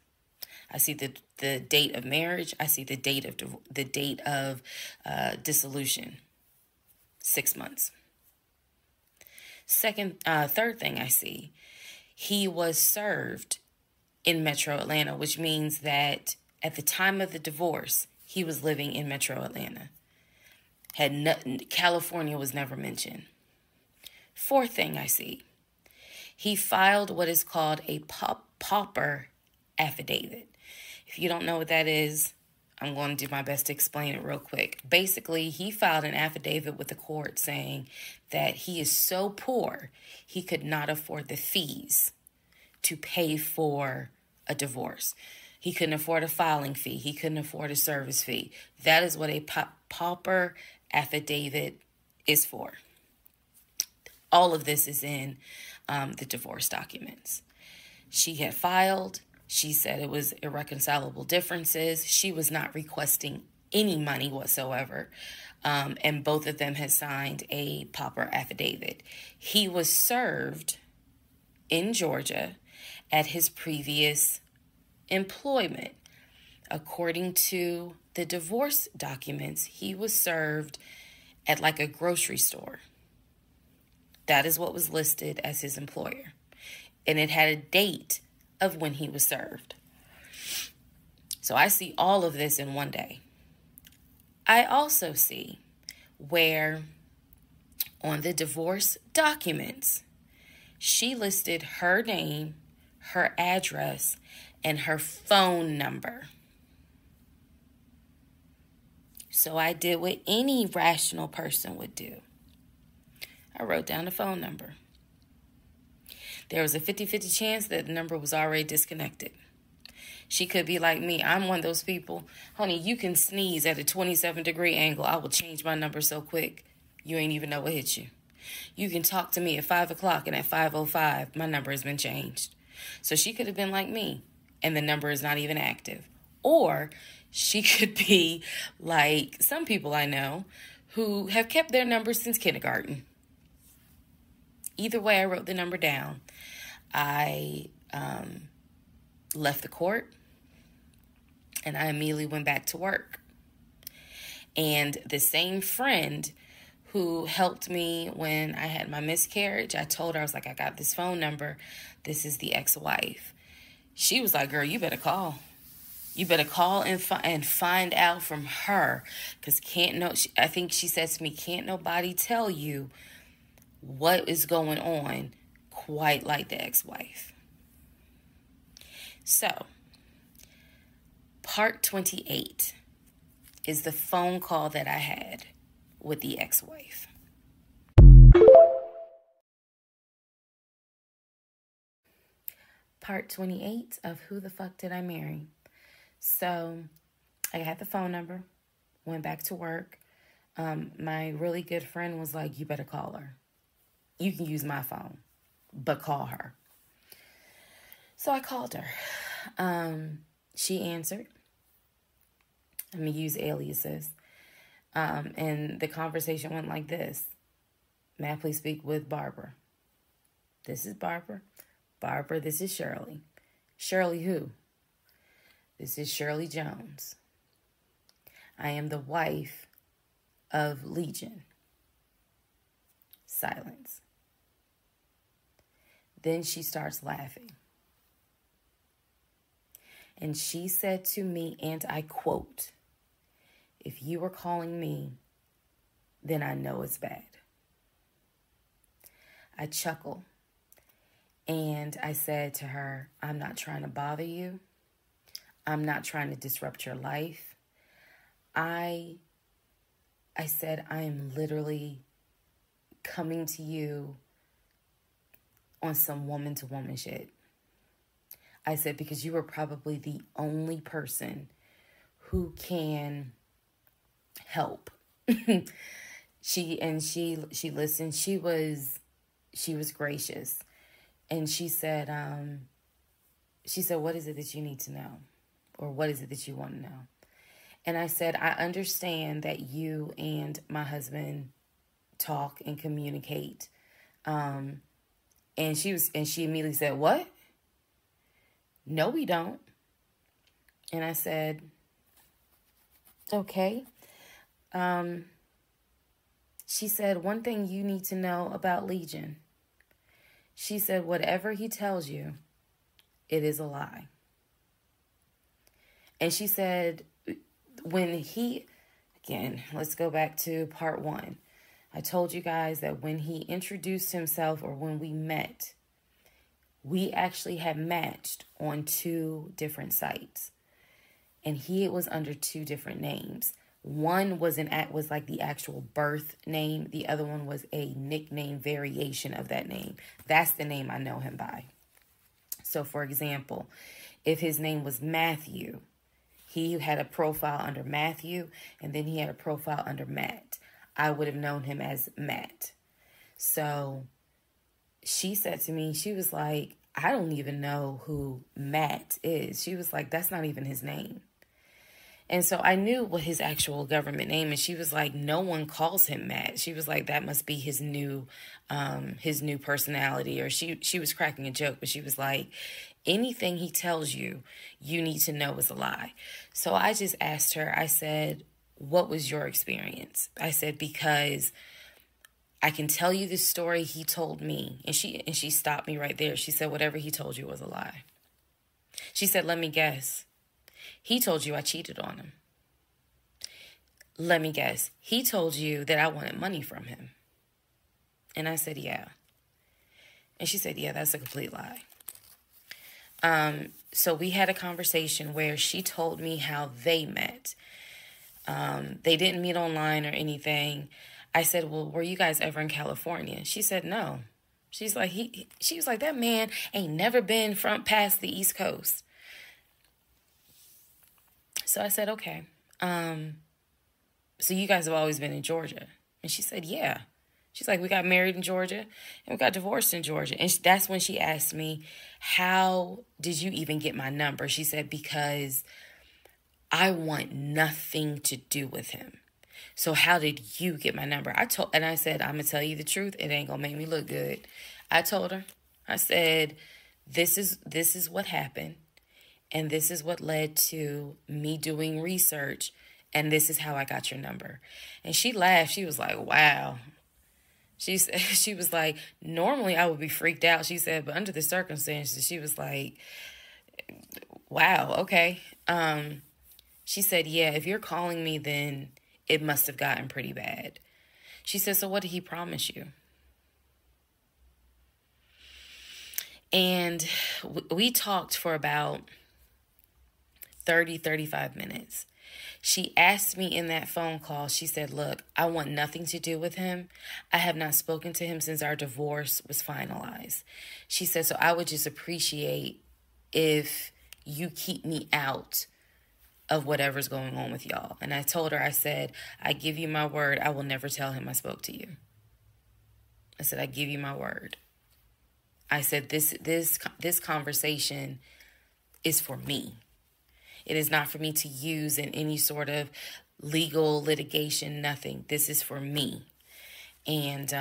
I see the date of marriage. I see the date of dissolution, 6 months. Third thing I see, he was served in Metro Atlanta, which means that at the time of the divorce, he was living in Metro Atlanta. California was never mentioned. Fourth thing I see, he filed what is called a pauper affidavit. If you don't know what that is, I'm going to do my best to explain it real quick. Basically, he filed an affidavit with the court saying that he is so poor, he could not afford the fees to pay for a divorce. He couldn't afford a filing fee. He couldn't afford a service fee. That is what a pauper affidavit is for. All of this is in the divorce documents. She had filed. She said it was irreconcilable differences. She was not requesting any money whatsoever. And both of them had signed a pauper affidavit. He was served in Georgia at his previous employment. According to the divorce documents, he was served at like a grocery store. That is what was listed as his employer. And it had a date of when he was served. So I see all of this in one day. I also see where on the divorce documents, she listed her name, her address, and her phone number. So I did what any rational person would do. I wrote down the phone number. There was a 50-50 chance that the number was already disconnected. She could be like me. I'm one of those people. Honey, you can sneeze at a 27-degree angle. I will change my number so quick, you ain't even know what hit you. You can talk to me at 5 o'clock, and at 5:05, my number has been changed. So she could have been like me, and the number is not even active. Or she could be like some people I know who have kept their number since kindergarten. Either way, I wrote the number down. I left the court, and I immediately went back to work. And the same friend who helped me when I had my miscarriage, I told her, I was like, I got this phone number. This is the ex-wife. She was like, girl, you better call. You better call and find out from her. Because I think she said to me, can't nobody tell you what is going on quite like the ex-wife. So, part 28 is the phone call that I had with the ex-wife. Part 28 of Who the Fuck Did I Marry? So, I had the phone number, went back to work. My really good friend was like, you better call her. You can use my phone, but call her. So I called her. She answered. I'm going to use aliases. And the conversation went like this. May I please speak with Barbara? This is Barbara. Barbara, this is Shirley. Shirley who? This is Shirley Jones. I am the wife of Legion. Silence. Then she starts laughing. And she said to me, and I quote, "If you are calling me, then I know it's bad." I chuckle and I said to her, "I'm not trying to bother you. I'm not trying to disrupt your life. I said, I am literally coming to you on some woman to woman shit." I said, because you are probably the only person who can help. She listened. She was gracious. And she said, "What is it that you need to know? Or what is it that you want to know?" And I said, "I understand that you and my husband talk and communicate." And she immediately said, "What? No, we don't." And I said, "Okay." She said, "One thing you need to know about Legion." She said, "Whatever he tells you, it is a lie." And she said, again, let's go back to part 1. I told you guys that when he introduced himself, or when we met, we actually had matched on 2 different sites. And he was under 2 different names. One was like the actual birth name. The other one was a nickname variation of that name. That's the name I know him by. So, for example, if his name was Matthew, he had a profile under Matthew, and then he had a profile under Matt. I would have known him as Matt. So she said to me, she was like, "I don't even know who Matt is." She was like, "That's not even his name." And so I knew what his actual government name is. She was like, "No one calls him Matt." She was like, "That must be his new personality." Or she was cracking a joke, but she was like, "Anything he tells you, you need to know is a lie." So I just asked her, I said, "What was your experience?" I said, "Because I can tell you the story he told me." And she stopped me right there. She said, "Whatever he told you was a lie." She said, "Let me guess. He told you I cheated on him. Let me guess. He told you that I wanted money from him." And I said, "Yeah." And she said, "Yeah, that's a complete lie." So we had a conversation where she told me how they met. They didn't meet online or anything. I said, "Well, were you guys ever in California?" She said, "No." She's like, she was like, "That man ain't never been past the East Coast." So I said, "Okay. So you guys have always been in Georgia?" And she said, "Yeah." She's like, "We got married in Georgia and we got divorced in Georgia." And that's when she asked me, "How did you even get my number?" She said, "Because I want nothing to do with him. So how did you get my number?" And I said, "I'm going to tell you the truth. It ain't going to make me look good." I told her, I said, this is what happened. And this is what led to me doing research. And this is how I got your number. And she laughed. She was like, "Wow." She was like, "Normally I would be freaked out." She said, "But under the circumstances," she was like, "Wow, okay." She said, "Yeah, if you're calling me, then it must have gotten pretty bad." She said, "So what did he promise you?" And we talked for about 35 minutes. She asked me in that phone call, she said, "Look, I want nothing to do with him. I have not spoken to him since our divorce was finalized." She said, "So I would just appreciate if you keep me out of whatever's going on with y'all." And I told her, I said, "I give you my word, I will never tell him I spoke to you." I said, "I give you my word." I said, this conversation is for me. It is not for me to use in any sort of legal litigation, nothing. This is for me." And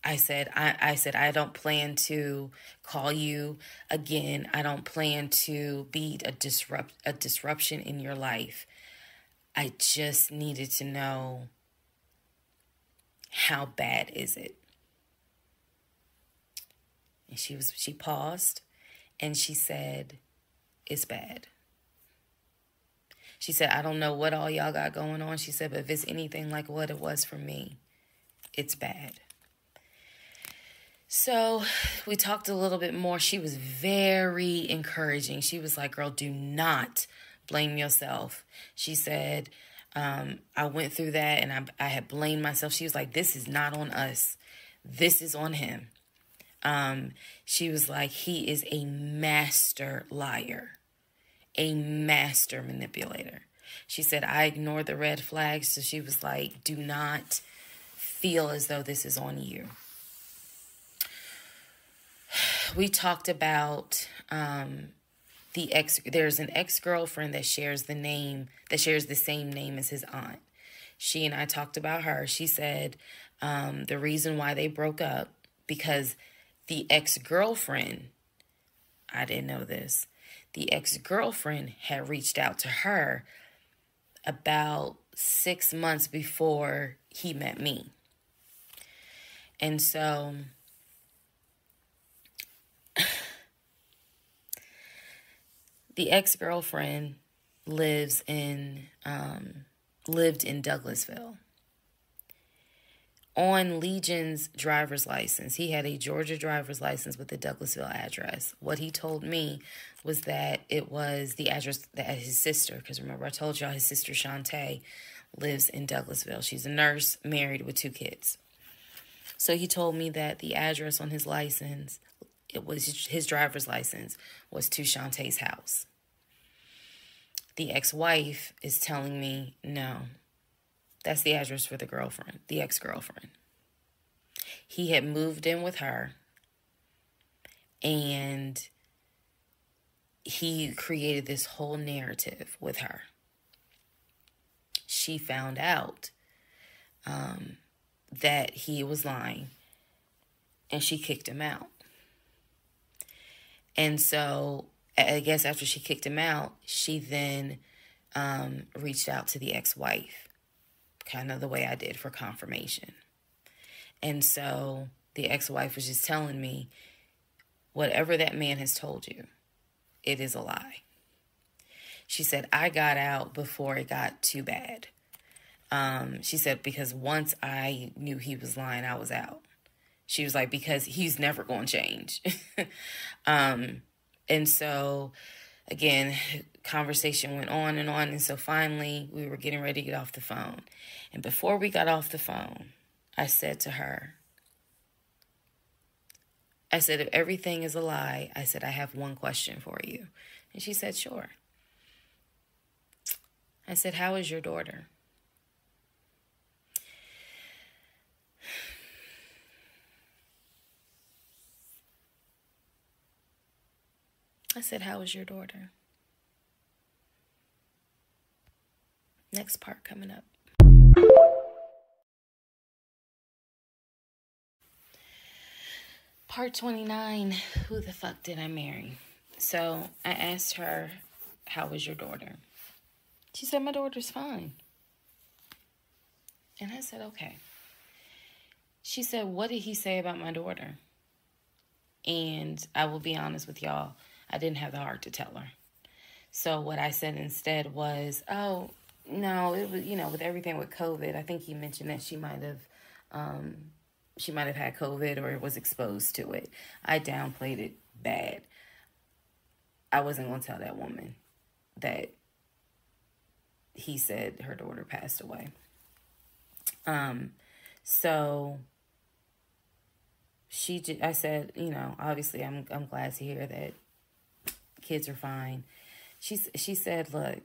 I said, I don't plan to call you again. I don't plan to be a disruption in your life. I just needed to know, how bad is it? And she paused and she said, "It's bad." She said, I don't know what all y'all got going on. She said, but if it's anything like what it was for me, it's bad. So we talked a little bit more. She was very encouraging. She was like, girl, do not blame yourself. She said, I went through that and I had blamed myself. She was like, this is not on us. This is on him. She was like, he is a master liar, a master manipulator. She said, I ignored the red flags. So she was like, do not feel as though this is on you. We talked about there's an ex-girlfriend that shares the same name as his aunt. She and I talked about her. She said the reason why they broke up, because the ex-girlfriend, I didn't know this, the ex-girlfriend had reached out to her about 6 months before he met me. And so the ex-girlfriend lived in Douglasville. On Legion's driver's license, he had a Georgia driver's license with the Douglasville address. What he told me was that it was the address that his sister, because remember I told y'all his sister Shantae lives in Douglasville. She's a nurse, married with 2 kids. So he told me that the address on his license, it was his driver's license, was to Shantae's house. The ex-wife is telling me, no, that's the address for the girlfriend, the ex-girlfriend. He had moved in with her, and he created this whole narrative with her. She found out that he was lying, and she kicked him out. And so I guess after she kicked him out, she then reached out to the ex-wife, kind of the way I did, for confirmation. And so the ex-wife was just telling me, whatever that man has told you, it is a lie. She said, I got out before it got too bad. She said, because once I knew he was lying, I was out. She was like, because he's never going to change. And so, again, conversation went on. And so finally, we were getting ready to get off the phone. And before we got off the phone, I said to her, I said, if everything is a lie, I said, I have one question for you. And she said, sure. I said, how is your daughter? I said, how is your daughter? Next part coming up. Part 29, who the fuck did I marry? So I asked her, how was your daughter? She said, my daughter's fine. And I said, okay. She said, what did he say about my daughter? And I will be honest with y'all, I didn't have the heart to tell her. So what I said instead was, oh, no, it was, with everything with COVID, I think he mentioned that she might have had COVID or was exposed to it. I downplayed it bad. I wasn't going to tell that woman that he said her daughter passed away. So I said, obviously I'm glad to hear that kids are fine. She said, look,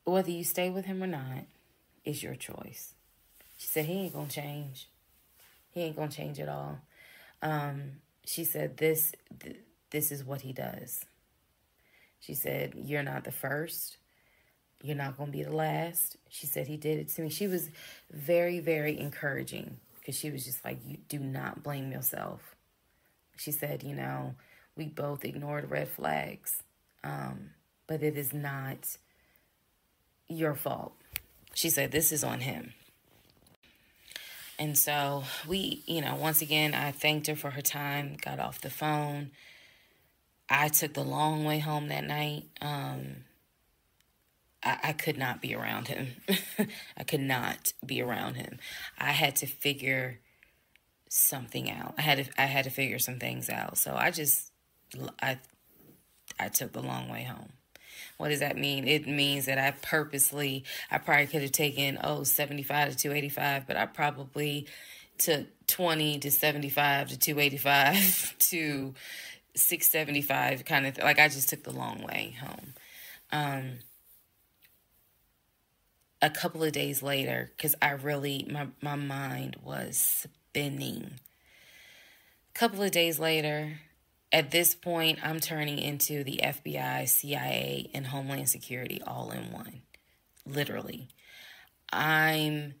whether you stay with him or not is your choice. She said, he ain't gonna change. He ain't gonna change at all. She said, this is what he does. She said, you're not the first. You're not going to be the last. She said, he did it to me. She was very, very encouraging, because she was just like, you do not blame yourself. She said, we both ignored red flags, but it is not your fault. She said, this is on him. And so we, once again, I thanked her for her time, got off the phone. I took the long way home that night. I could not be around him. I could not be around him. I had to figure something out. I had to figure some things out. So I took the long way home. What does that mean? It means that I probably could have taken 75 to 285, but I probably took 20 to 75 to 285 to 675 kind of like I just took the long way home. A couple of days later, because my mind was spinning. A couple of days later, at this point, I'm turning into the FBI, CIA, and Homeland Security all in one. Literally. I'm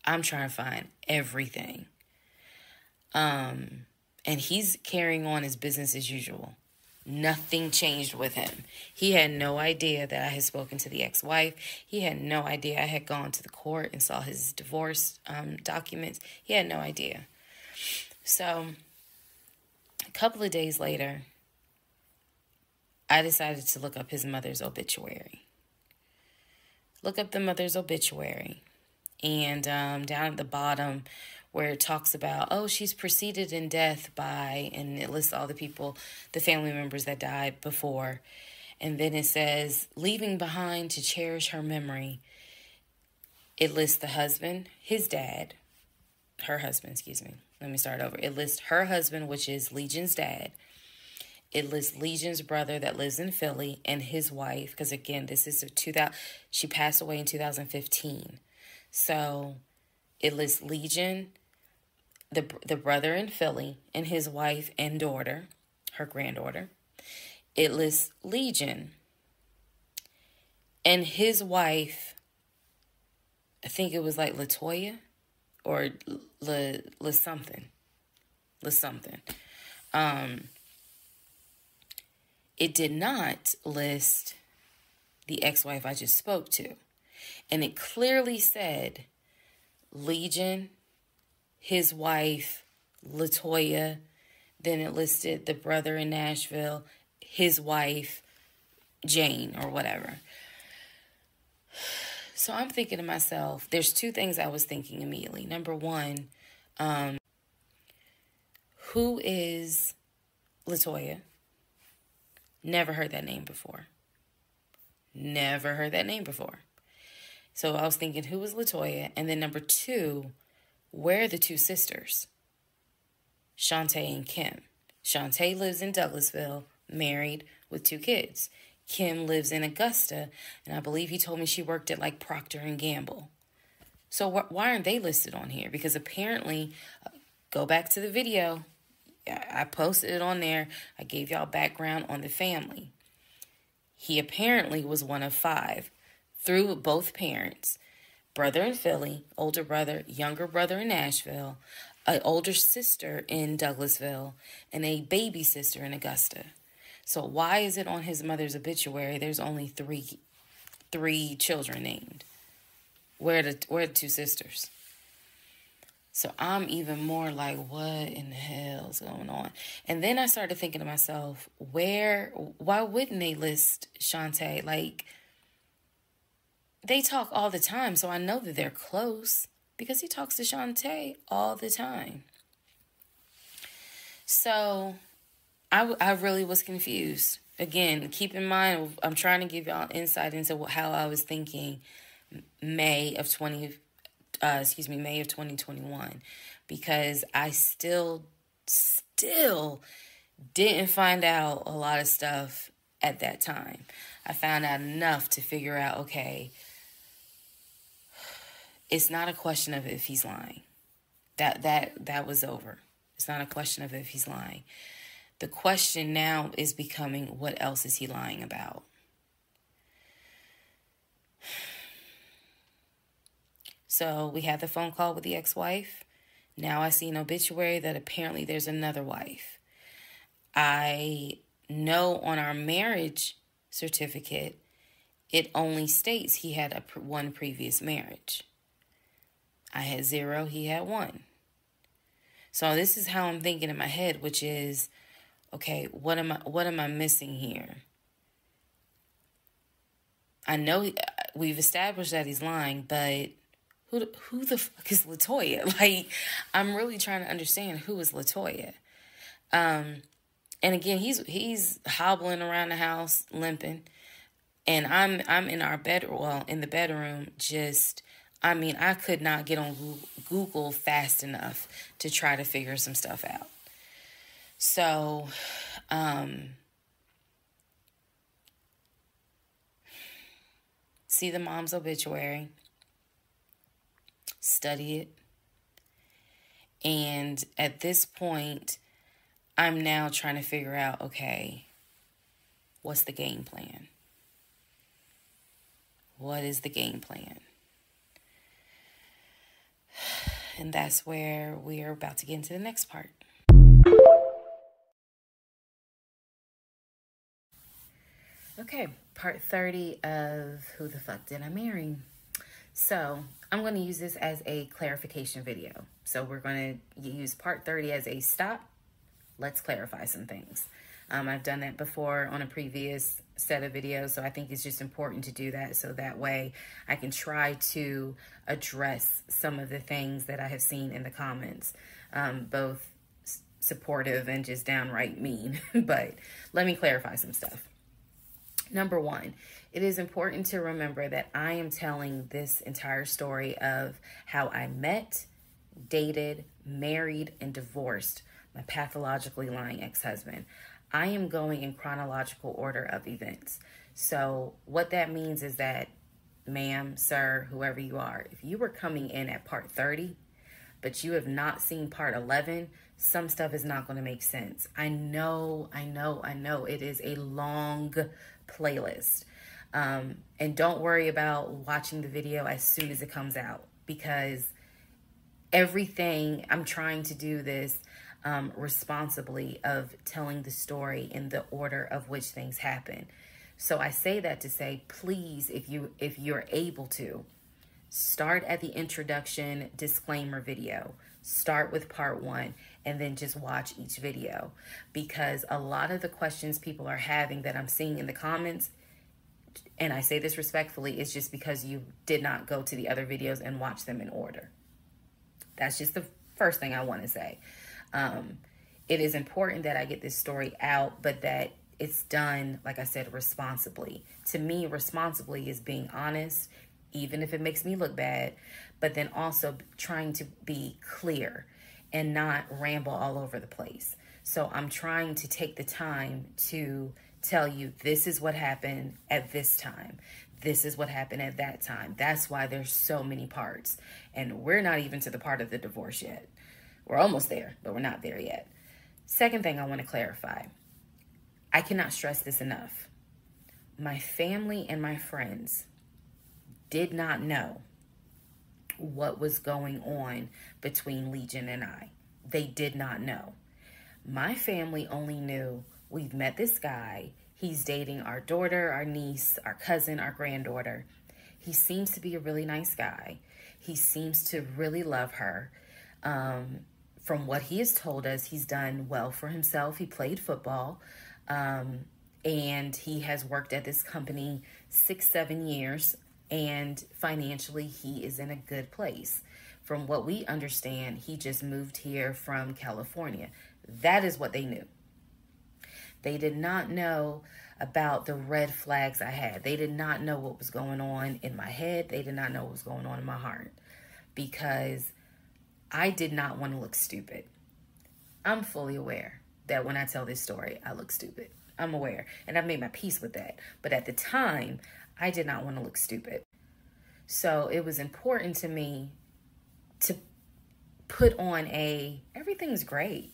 trying to find everything. And he's carrying on his business as usual. Nothing changed with him. He had no idea that I had spoken to the ex-wife. He had no idea I had gone to the court and saw his divorce documents. He had no idea. So, a couple of days later, I decided to look up his mother's obituary. Look up the mother's obituary. And down at the bottom where it talks about, she's preceded in death by, and it lists all the people, the family members that died before. And then it says, leaving behind to cherish her memory. It lists the husband, her husband, excuse me. Let me start over. It lists her husband, which is Legion's dad. It lists Legion's brother that lives in Philly and his wife, because again, this is she passed away in 2015. So it lists Legion, the brother in Philly, and his wife and daughter, her granddaughter. It lists Legion and his wife, I think it was like Latoya or La something. It did not list the ex-wife I just spoke to. And it clearly said Legion, his wife, Latoya. Then it listed the brother in Nashville, his wife, Jane, or whatever. So I'm thinking to myself, there's two things I was thinking immediately. Number one, who is Latoya? Never heard that name before. So I was thinking, who was Latoya? And then number two, where are the two sisters? Shantae and Kim. Shantae lives in Douglasville, married with 2 kids. Kim lives in Augusta, and I believe he told me she worked at like Procter & Gamble. So why aren't they listed on here? Because apparently, go back to the video. I posted it on there. I gave y'all background on the family. He apparently was one of 5 through both parents. Brother in Philly, older brother, younger brother in Nashville, an older sister in Douglasville, and a baby sister in Augusta. So why is it on his mother's obituary there's only three children named? Where are the 2 sisters? So I'm even more like, what in the hell is going on? And then I started thinking to myself, why wouldn't they list Shantae? Like, they talk all the time, so I know that they're close because he talks to Shantae all the time. So I really was confused. Again, keep in mind, I'm trying to give y'all insight into how I was thinking May of 2021, because I still didn't find out a lot of stuff at that time. I found out enough to figure out, okay, it's not a question of if he's lying. That was over. It's not a question of if he's lying. The question now is becoming, what else is he lying about? So we had the phone call with the ex-wife. Now I see an obituary that apparently there's another wife. I know on our marriage certificate, it only states he had one previous marriage. I had 0, he had 1. So this is how I'm thinking in my head, which is, okay, what am I missing here? I know we've established that he's lying, but who the fuck is LaToya? Like, I'm really trying to understand who is LaToya. And again, he's hobbling around the house, limping, and I'm in our bed, well, in the bedroom, just, I mean, I could not get on Google fast enough to try to figure some stuff out. So, see the mom's obituary, study it, and at this point, I'm now trying to figure out, okay, what's the game plan? What is the game plan? And that's where we are about to get into the next part. Okay, part 30 of Who the Fuck Did I Marry? So I'm going to use this as a clarification video. So we're going to use part 30 as a stop. Let's clarify some things. I've done that before on a previous set of videos, so I think it's just important to do that so that way I can try to address some of the things that I have seen in the comments, both supportive and just downright mean. But let me clarify some stuff. Number one, it is important to remember that I am telling this entire story of how I met, dated, married, and divorced my pathologically lying ex-husband. I am going in chronological order of events. So what that means is that, ma'am, sir, whoever you are, if you were coming in at part 30, but you have not seen part 11, some stuff is not going to make sense. I know. It is a long playlist. And don't worry about watching the video as soon as it comes out, because everything, I'm trying to do this responsibly, of telling the story in the order of which things happen. So I say that to say, please, if you're able to, start at the introduction disclaimer video. Start with part 1 and then just watch each video, because a lot of the questions people are having that I'm seeing in the comments, and I say this respectfully, is just because you did not go to the other videos and watch them in order. That's just the first thing I want to say. It is important that I get this story out, but that it's done, like I said, responsibly. To me, responsibly is being honest, even if it makes me look bad, but then also trying to be clear and not ramble all over the place. So I'm trying to take the time to tell you, this is what happened at this time. This is what happened at that time. That's why there's so many parts. And we're not even to the part of the divorce yet. We're almost there, but we're not there yet. Second thing I want to clarify. I cannot stress this enough. My family and my friends did not know what was going on between Legion and I. They did not know. My family only knew, we've met this guy. He's dating our daughter, our niece, our cousin, our granddaughter. He seems to be a really nice guy. He seems to really love her. From what he has told us, he's done well for himself. He played football, and he has worked at this company 6-7 years, and financially he is in a good place. From what we understand, he just moved here from California. That is what they knew. They did not know about the red flags I had. They did not know what was going on in my head. They did not know what was going on in my heart, because I did not want to look stupid. I'm fully aware that when I tell this story, I look stupid. I'm aware, and I've made my peace with that. But at the time, I did not want to look stupid. So it was important to me to put on everything's great.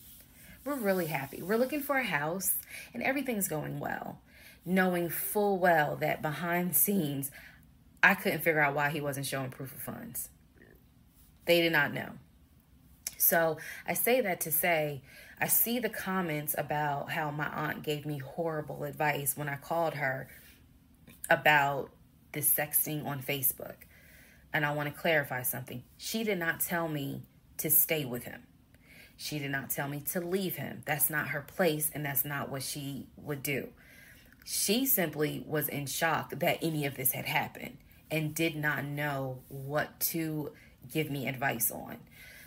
We're really happy. We're looking for a house, and everything's going well. Knowing full well that behind the scenes, I couldn't figure out why he wasn't showing proof of funds. They did not know. So I say that to say, I see the comments about how my aunt gave me horrible advice when I called her about the sexting on Facebook. And I want to clarify something. She did not tell me to stay with him. She did not tell me to leave him. That's not her place, and that's not what she would do. She simply was in shock that any of this had happened and did not know what to give me advice on.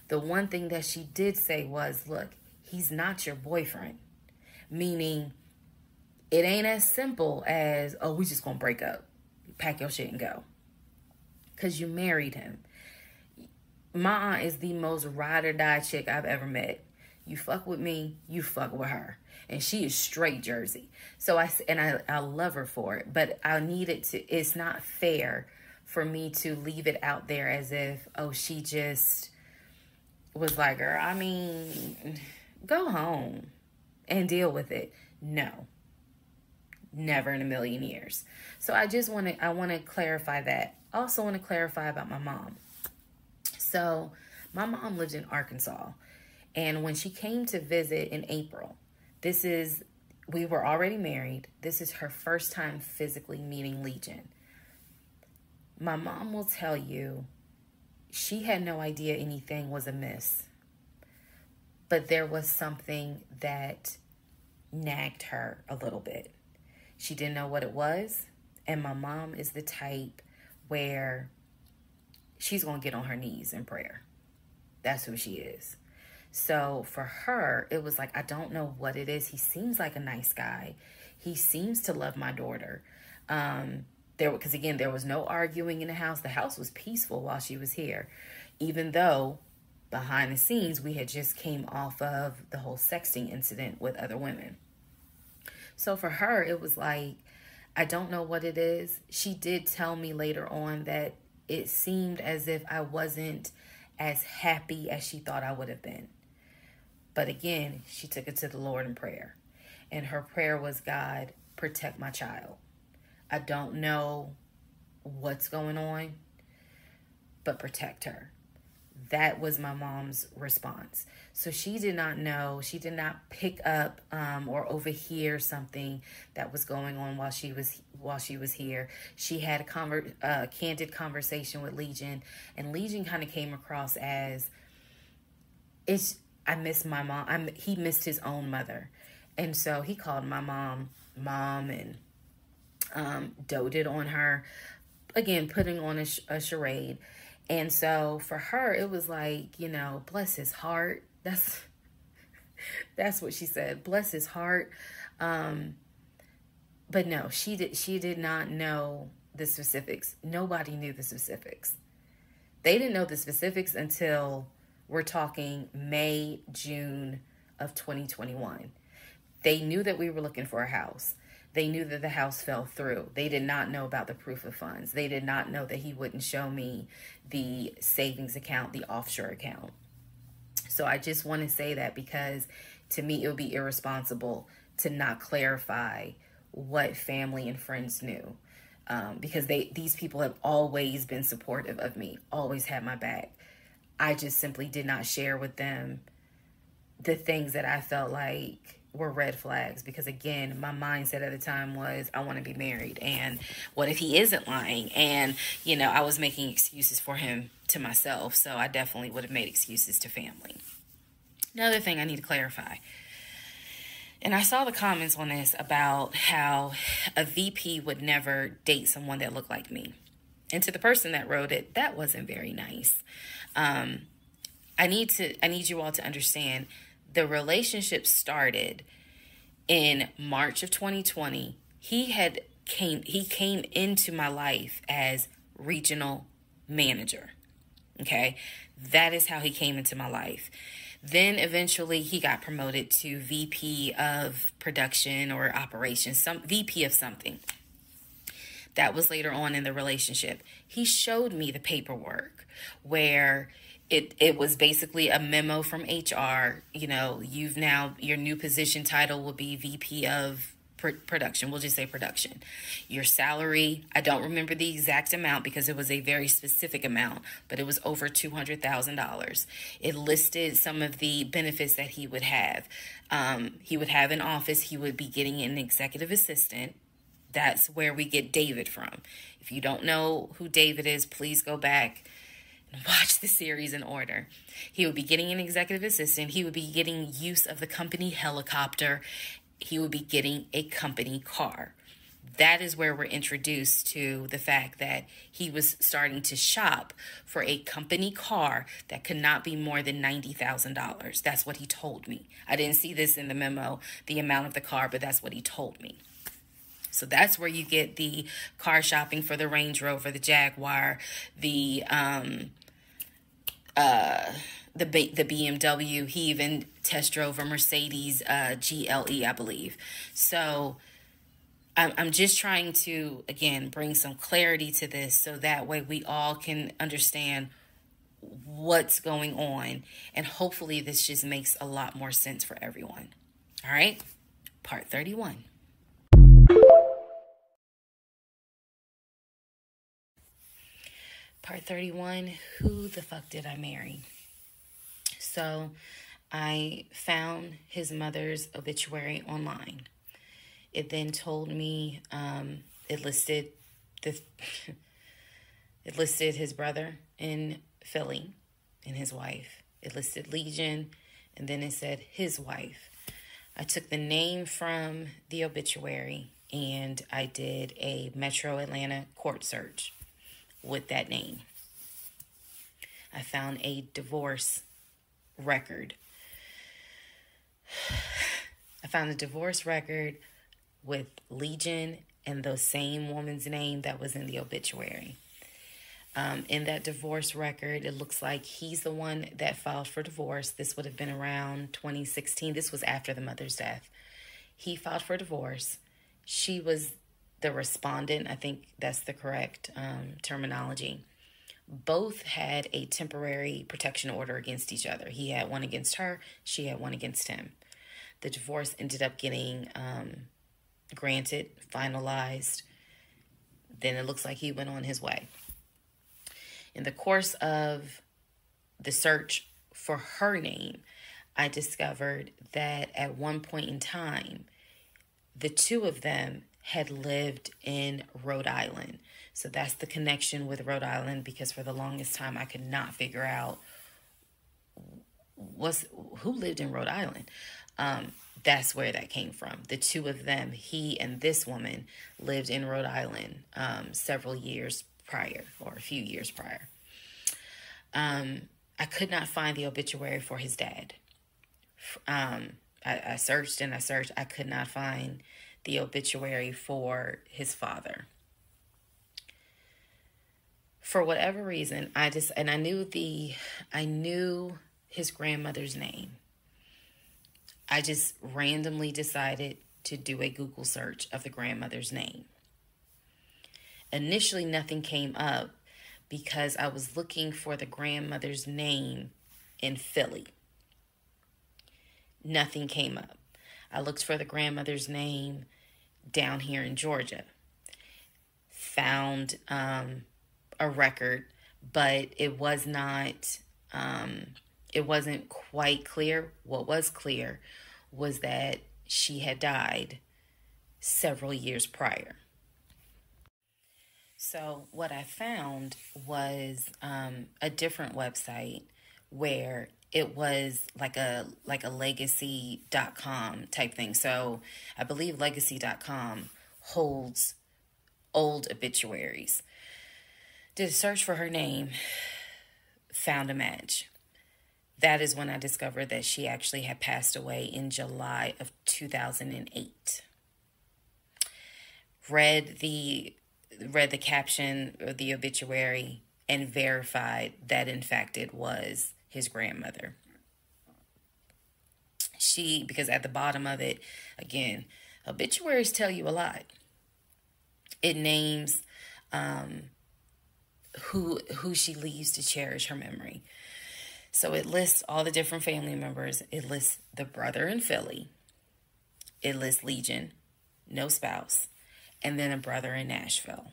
The one thing that she did say was, look, he's not your boyfriend. Meaning, it ain't as simple as, oh, we just gonna break up. Pack your shit and go. Because you married him. My aunt is the most ride or die chick I've ever met. You fuck with me, you fuck with her. And she is straight Jersey. So I love her for it. But I needed to, it's not fair for me to leave it out there as if, oh, she just was like, girl, I mean, go home and deal with it. No. Never in a million years. So I want to clarify that. I also want to clarify about my mom. So my mom lived in Arkansas. And when she came to visit in April, we were already married. This is her first time physically meeting Legion. My mom will tell you she had no idea anything was amiss. But there was something that nagged her a little bit. She didn't know what it was. And my mom is the type where she's going to get on her knees in prayer. That's who she is. So for her, it was like, I don't know what it is. He seems like a nice guy. He seems to love my daughter. Because again, there was no arguing in the house. The house was peaceful while she was here. Even though behind the scenes, we had just came off of the whole sexting incident with other women. So for her, it was like, I don't know what it is. She did tell me later on that it seemed as if I wasn't as happy as she thought I would have been. But again, she took it to the Lord in prayer. And her prayer was, God, protect my child. I don't know what's going on, but protect her. That was my mom's response. So she did not know, she did not pick up or overhear something that was going on while she was here. She had a candid conversation with Legion, and Legion kind of came across as, I miss my mom. He missed his own mother. And so he called my mom, and doted on her, again, putting on a charade. And so for her, it was like, bless his heart. That's what she said. Bless his heart. But no, she did not know the specifics. Nobody knew the specifics. They didn't know the specifics until we're talking May, June of 2021. They knew that we were looking for a house. They knew that the house fell through. They did not know about the proof of funds. They did not know that he wouldn't show me the savings account, the offshore account. So I just want to say that because to me, it would be irresponsible to not clarify what family and friends knew. Because these people have always been supportive of me, always had my back. I just simply did not share with them the things that I felt like were red flags, because again, my mindset at the time was, I want to be married, and what if he isn't lying? And I was making excuses for him to myself, so I definitely would have made excuses to family. Another thing I need to clarify, and I saw the comments on this about how a VP would never date someone that looked like me, and to the person that wrote it, that wasn't very nice. I need you all to understand, the relationship started in March of 2020. He came into my life as regional manager. Okay. That is how he came into my life. Then eventually he got promoted to VP of production or operations, some VP of something. That was later on in the relationship. He showed me the paperwork where it was basically a memo from HR. Your new position title will be VP of production. We'll just say production. Your salary, I don't remember the exact amount because it was a very specific amount, but it was over $200,000. It listed some of the benefits that he would have. He would have an office. He would be getting an executive assistant. That's where we get David from. If you don't know who David is, please go back watch the series in order. He would be getting an executive assistant. He would be getting use of the company helicopter. He would be getting a company car. That is where we're introduced to the fact that he was starting to shop for a company car that could not be more than $90,000. That's what he told me. I didn't see this in the memo, the amount of the car, but that's what he told me. So that's where you get the car shopping for the Range Rover, the Jaguar, the BMW. He even test drove a Mercedes GLE, I believe. So I'm just trying to, again, bring some clarity to this so that way we all can understand what's going on. And hopefully this just makes a lot more sense for everyone. All right, part 31. Part 31, who the fuck did I marry? So I found his mother's obituary online. It then told me, it listed his brother in Philly and his wife. It listed Legion, and then it said his wife. I took the name from the obituary and I did a Metro Atlanta court search with that name. I found a divorce record. I found a divorce record with Legion and the same woman's name that was in the obituary. In that divorce record, it looks like he's the one that filed for divorce. This would have been around 2016. This was after the mother's death. He filed for divorce. She was the respondent. I think that's the correct terminology. Both had a temporary protection order against each other. He had one against her. She had one against him. The divorce ended up getting granted, finalized. Then it looks like he went on his way. In the course of the search for her name, I discovered that at one point in time, the two of them had lived in Rhode Island. So that's the connection with Rhode Island, because for the longest time I could not figure out who lived in Rhode Island. That's where that came from. The two of them, he and this woman, lived in Rhode Island several years prior, or a few years prior. I could not find the obituary for his dad. I searched and I searched. I could not find the obituary for his father. For whatever reason, I knew his grandmother's name. I just randomly decided to do a Google search of the grandmother's name. Initially, nothing came up because I was looking for the grandmother's name in Philly. Nothing came up. I looked for the grandmother's name down here in Georgia. Found a record, but it was not, it wasn't quite clear. What was clear was that she had died several years prior. So what I found was a different website where it was like a legacy.com type thing. So I believe legacy.com holds old obituaries. Did a search for her name, found a match. That is when I discovered that she actually had passed away in July of 2008. Read the caption of the obituary and verified that in fact it was his grandmother. Because at the bottom of it, again, obituaries tell you a lot. It names who she leaves to cherish her memory. So it lists all the different family members. It lists the brother in Philly. It lists Legion, no spouse, and then a brother in Nashville.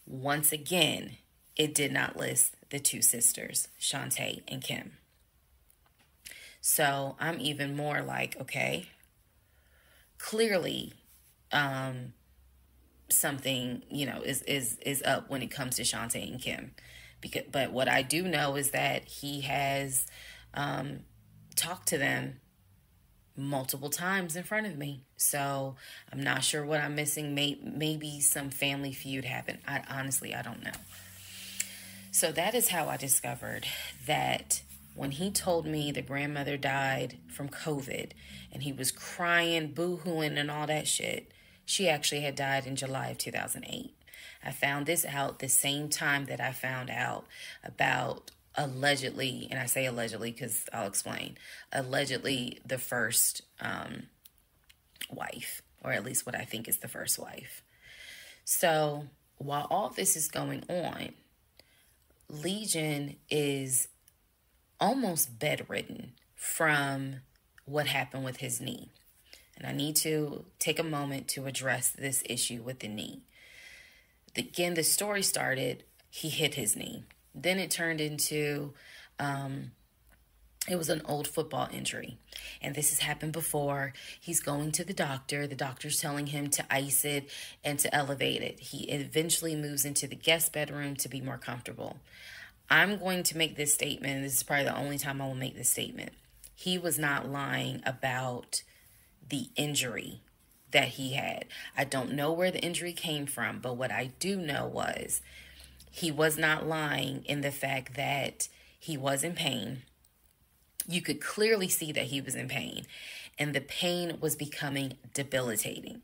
Once again, it did not list the two sisters, Shantae and Kim. So I'm even more like, okay, clearly something, is up when it comes to Shantae and Kim. But what I do know is that he has talked to them multiple times in front of me. So I'm not sure what I'm missing. Maybe some family feud happened. I don't know. So that is how I discovered that when he told me the grandmother died from COVID and he was crying, boo-hooing and all that shit, she actually had died in July of 2008. I found this out the same time that I found out about allegedly, and I say allegedly because I'll explain, allegedly the first wife, or at least what I think is the first wife. So while all this is going on, Legion is almost bedridden from what happened with his knee. And I need to take a moment to address this issue with the knee. Again, the story started, he hit his knee. Then it turned into, it was an old football injury. And this has happened before. He's going to the doctor. The doctor's telling him to ice it and to elevate it. He eventually moves into the guest bedroom to be more comfortable. I'm going to make this statement. This is probably the only time I will make this statement. He was not lying about the injury that he had. I don't know where the injury came from, but what I do know was he was not lying in the fact that he was in pain. You could clearly see that he was in pain, and the pain was becoming debilitating.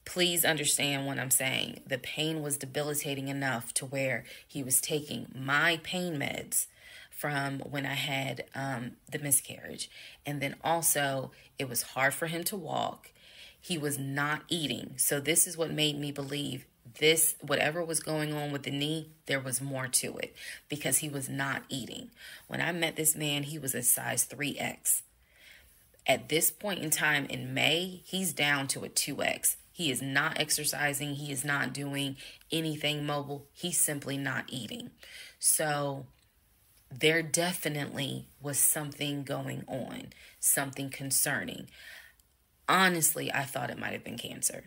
Please understand what I'm saying. The pain was debilitating enough to where he was taking my pain meds from when I had the miscarriage. And then also, it was hard for him to walk. He was not eating. So this is what made me believe this, whatever was going on with the knee, there was more to it because he was not eating. When I met this man, he was a size 3X. At this point in time in May, he's down to a 2X. He is not exercising. He is not doing anything mobile. He's simply not eating. So there definitely was something going on, something concerning. Honestly, I thought it might have been cancer.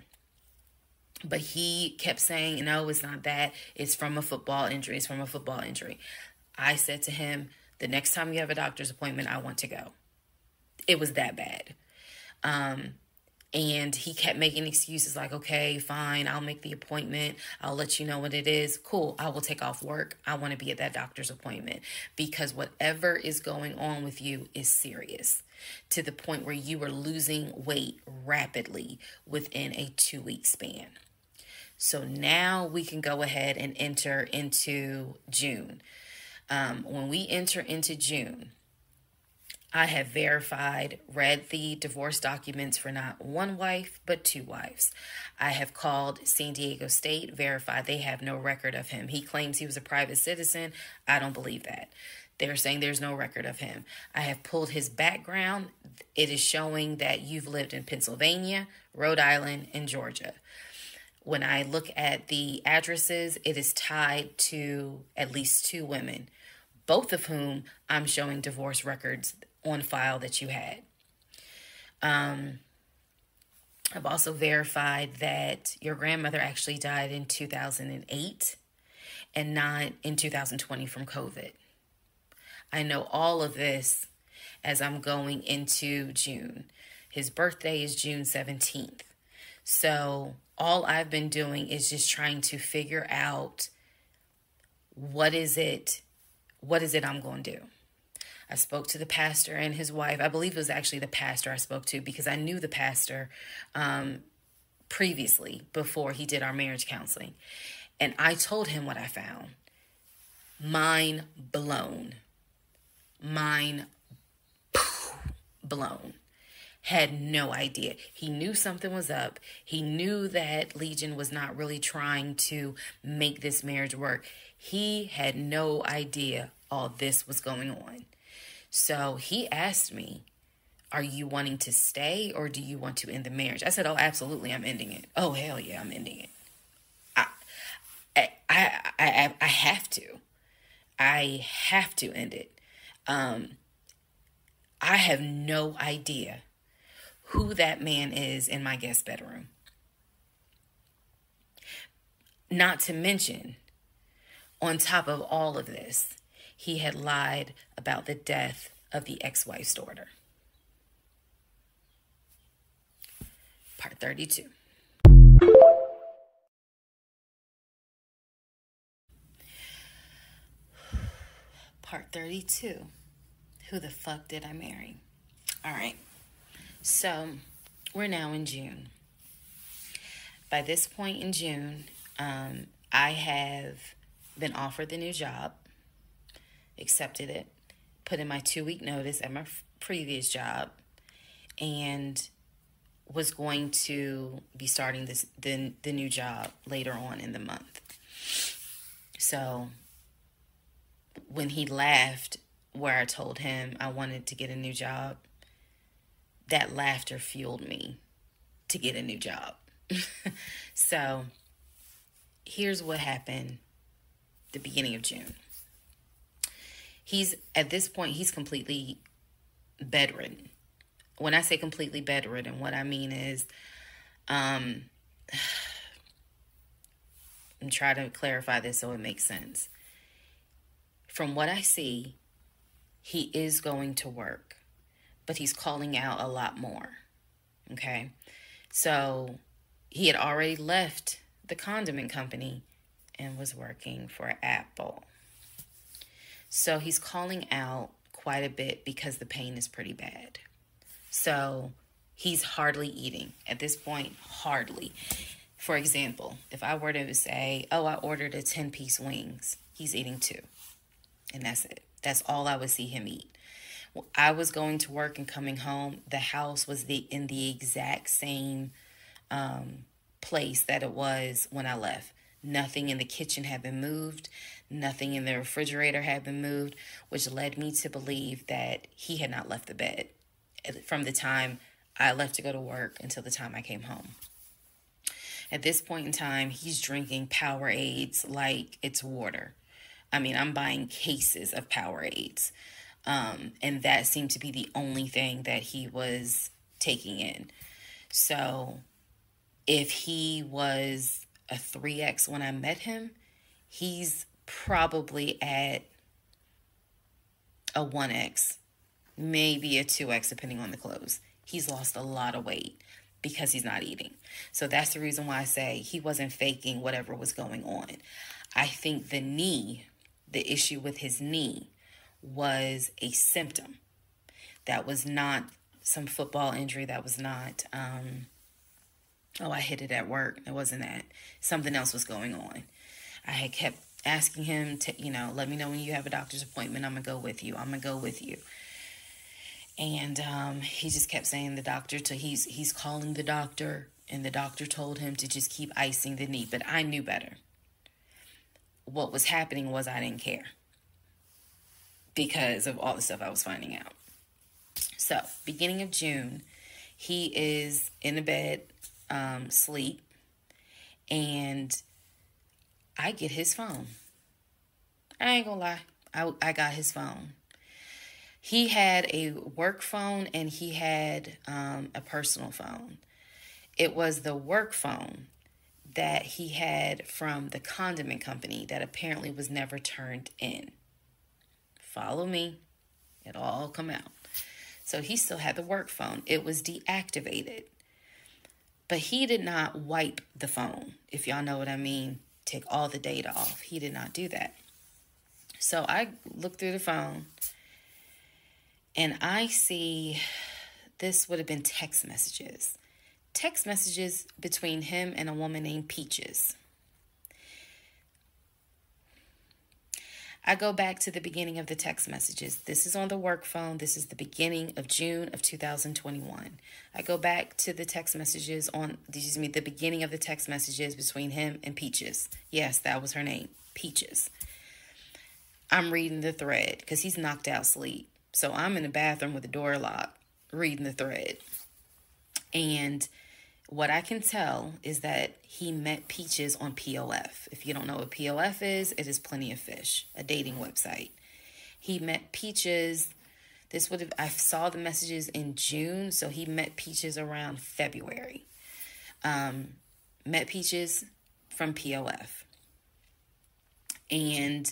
But he kept saying, no, it's not that. It's from a football injury. It's from a football injury. I said to him, the next time you have a doctor's appointment, I want to go. It was that bad. And he kept making excuses like, okay, fine, I'll make the appointment. I'll let you know what it is. Cool, I will take off work. I want to be at that doctor's appointment because whatever is going on with you is serious to the point where you are losing weight rapidly within a 2-week span. So now we can go ahead and enter into June. When we enter into June, I have verified, read the divorce documents for not one wife, but 2 wives. I have called San Diego State, verified they have no record of him. He claims he was a private citizen. I don't believe that. They're saying there's no record of him. I have pulled his background. It is showing that you've lived in Pennsylvania, Rhode Island, and Georgia. When I look at the addresses, it is tied to at least 2 women, both of whom I'm showing divorce records on file that you had. I've also verified that your grandmother actually died in 2008 and not in 2020 from COVID. I know all of this as I'm going into June. His birthday is June 17th. So all I've been doing is just trying to figure out what is it I'm going to do. I spoke to the pastor and his wife. I believe it was actually the pastor I spoke to because I knew the pastor previously before he did our marriage counseling. And I told him what I found. Mind blown. Mind blown. Had no idea. He knew something was up. He knew that Legion was not really trying to make this marriage work. He had no idea all this was going on. So he asked me, are you wanting to stay or do you want to end the marriage? I said, oh, absolutely, I'm ending it. Oh, hell yeah, I'm ending it. I have to. I have to end it. I have no idea who that man is in my guest bedroom. Not to mention, on top of all of this, he had lied about the death of the ex-wife's daughter. Part 32. Part 32. Who the fuck did I marry? All right. So we're now in June. By this point in June, I have been offered the new job, accepted it, put in my 2-week notice at my previous job, and was going to be starting the new job later on in the month. So when he laughed where I told him I wanted to get a new job, that laughter fueled me to get a new job. So here's what happened the beginning of June. At this point, he's completely bedridden. When I say completely bedridden, what I mean is, I'm trying to clarify this so it makes sense. From what I see, he is going to work, but he's calling out a lot more. Okay? So he had already left the condiment company and was working for Apple. So he's calling out quite a bit because the pain is pretty bad. So he's hardly eating. At this point, hardly. For example, if I were to say, oh, I ordered a 10-piece wings, he's eating 2. And that's it. That's all I would see him eat. I was going to work and coming home. The house was in the exact same place that it was when I left. Nothing in the kitchen had been moved. Nothing in the refrigerator had been moved, which led me to believe that he had not left the bed from the time I left to go to work until the time I came home. At this point in time, he's drinking Powerades like it's water. I mean, I'm buying cases of Powerades. And that seemed to be the only thing that he was taking in. So if he was a 3X when I met him, he's probably at a 1X, maybe a 2X, depending on the clothes. He's lost a lot of weight because he's not eating. So that's the reason why I say he wasn't faking whatever was going on. I think the issue with his knee was a symptom. That was not some football injury. That was not, I hit it at work. It wasn't that. Something else was going on. I had kept asking him to, let me know when you have a doctor's appointment. I'm going to go with you. I'm going to go with you. And he just kept saying the doctor, he's calling the doctor, and the doctor told him to just keep icing the knee. But I knew better. What was happening was I didn't care because of all the stuff I was finding out. So, beginning of June, he is in the bed, sleep, and I get his phone. I ain't gonna lie. I got his phone. He had a work phone and he had a personal phone. It was the work phone that he had from the condiment company that apparently was never turned in. Follow me. It'll all come out. So he still had the work phone. It was deactivated. But he did not wipe the phone, if y'all know what I mean. Take all the data off. He did not do that. So I look through the phone and I see this would have been text messages. Text messages between him and a woman named Peaches. I go back to the beginning of the text messages. This is on the work phone. This is the beginning of June of 2021. I go back to the text messages the beginning of the text messages between him and Peaches. Yes, that was her name, Peaches. I'm reading the thread because he's knocked out sleep. So I'm in the bathroom with the door locked, reading the thread. And what I can tell is that he met Peaches on POF. If you don't know what POF is, it is Plenty of Fish, a dating website. He met Peaches. I saw the messages in June, so he met Peaches around February. Met Peaches from POF. And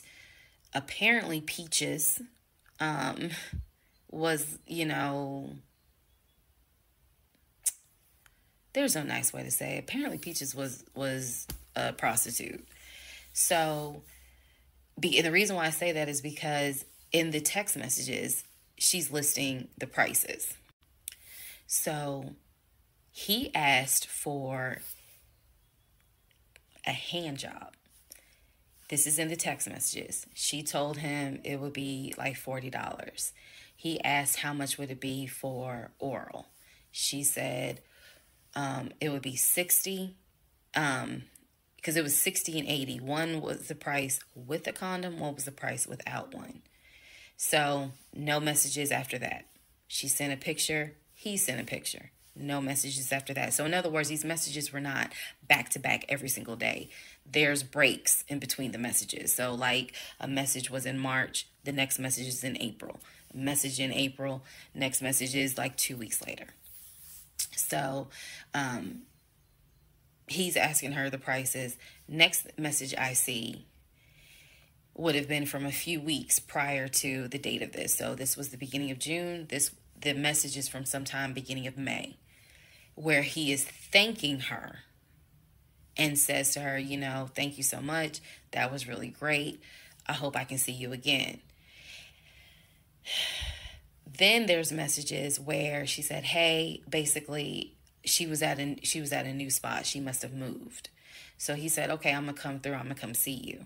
apparently Peaches was, there's no nice way to say it. Apparently Peaches was a prostitute. So, and the reason why I say that is because in the text messages, she's listing the prices. So he asked for a hand job. This is in the text messages. She told him it would be like $40. He asked how much would it be for oral. She said it would be $60, because it was $60 and $80. One was the price with a condom, one was the price without one. So no messages after that. She sent a picture, he sent a picture. No messages after that. So in other words, these messages were not back to back every single day. There's breaks in between the messages. So like a message was in March, the next message is in April. A message in April, next message is like 2 weeks later. So he's asking her the prices. Next message I see would have been from a few weeks prior to the date of this. So this was the beginning of June. The message is from sometime beginning of May, where he is thanking her and says to her, you know, thank you so much. That was really great. I hope I can see you again. Then there's messages where she said, hey, basically she was at a new spot. She must have moved. So he said, okay, I'm going to come through. I'm going to come see you.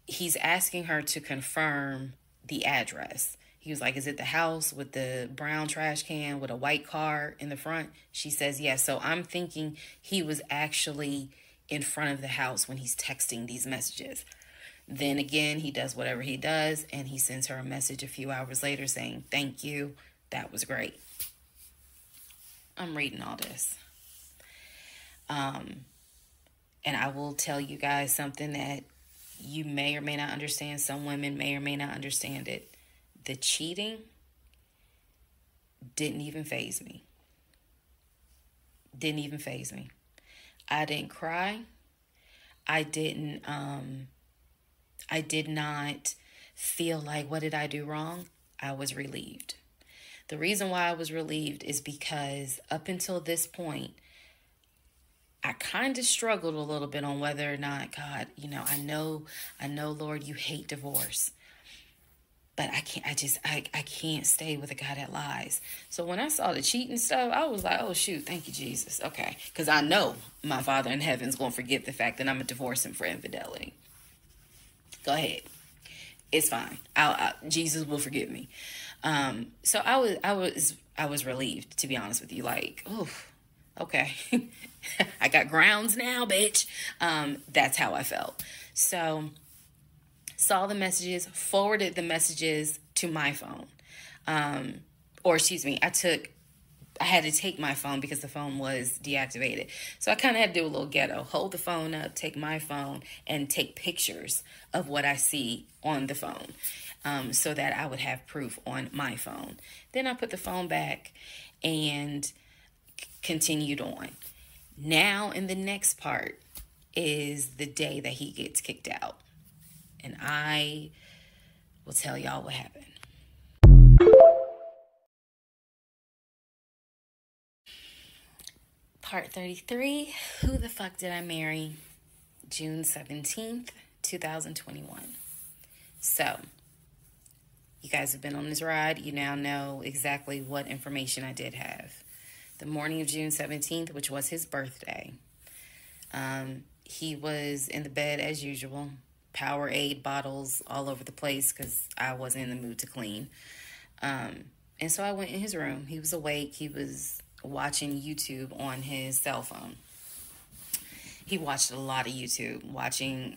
He's asking her to confirm the address. He was like, is it the house with the brown trash can with a white car in the front? She says, yes. So I'm thinking he was actually in front of the house when he's texting these messages. Then again, he does whatever he does, and he sends her a message a few hours later saying, thank you. That was great. I'm reading all this. And I will tell you guys something that you may or may not understand. Some women may or may not understand it. The cheating didn't even faze me. Didn't even faze me. I didn't cry. I did not feel like, what did I do wrong? I was relieved. The reason why I was relieved is because up until this point, I kind of struggled a little bit on whether or not, God, you know, I know, Lord, you hate divorce. But I can't stay with a guy that lies. So when I saw the cheating stuff, I was like, oh, shoot, thank you, Jesus. Okay, because I know my Father in heaven's going to forget the fact that I'm going to divorce him for infidelity. Go ahead. It's fine. Jesus will forgive me. So I was relieved, to be honest with you. Like, oh, okay. I got grounds now, bitch. That's how I felt. So saw the messages, forwarded the messages to my phone. Or excuse me, I had to take my phone because the phone was deactivated. So I kind of had to do a little ghetto. Hold the phone up, take my phone, and take pictures of what I see on the phone, so that I would have proof on my phone. Then I put the phone back and continued on. Now in the next part is the day that he gets kicked out. And I will tell y'all what happened. Part 33, Who the Fuck Did I Marry? June 17th, 2021. So, you guys have been on this ride. You now know exactly what information I did have. The morning of June 17th, which was his birthday, he was in the bed as usual. Powerade bottles all over the place because I wasn't in the mood to clean. And so I went in his room. He was awake. He was watching YouTube on his cell phone. He watched a lot of YouTube, watching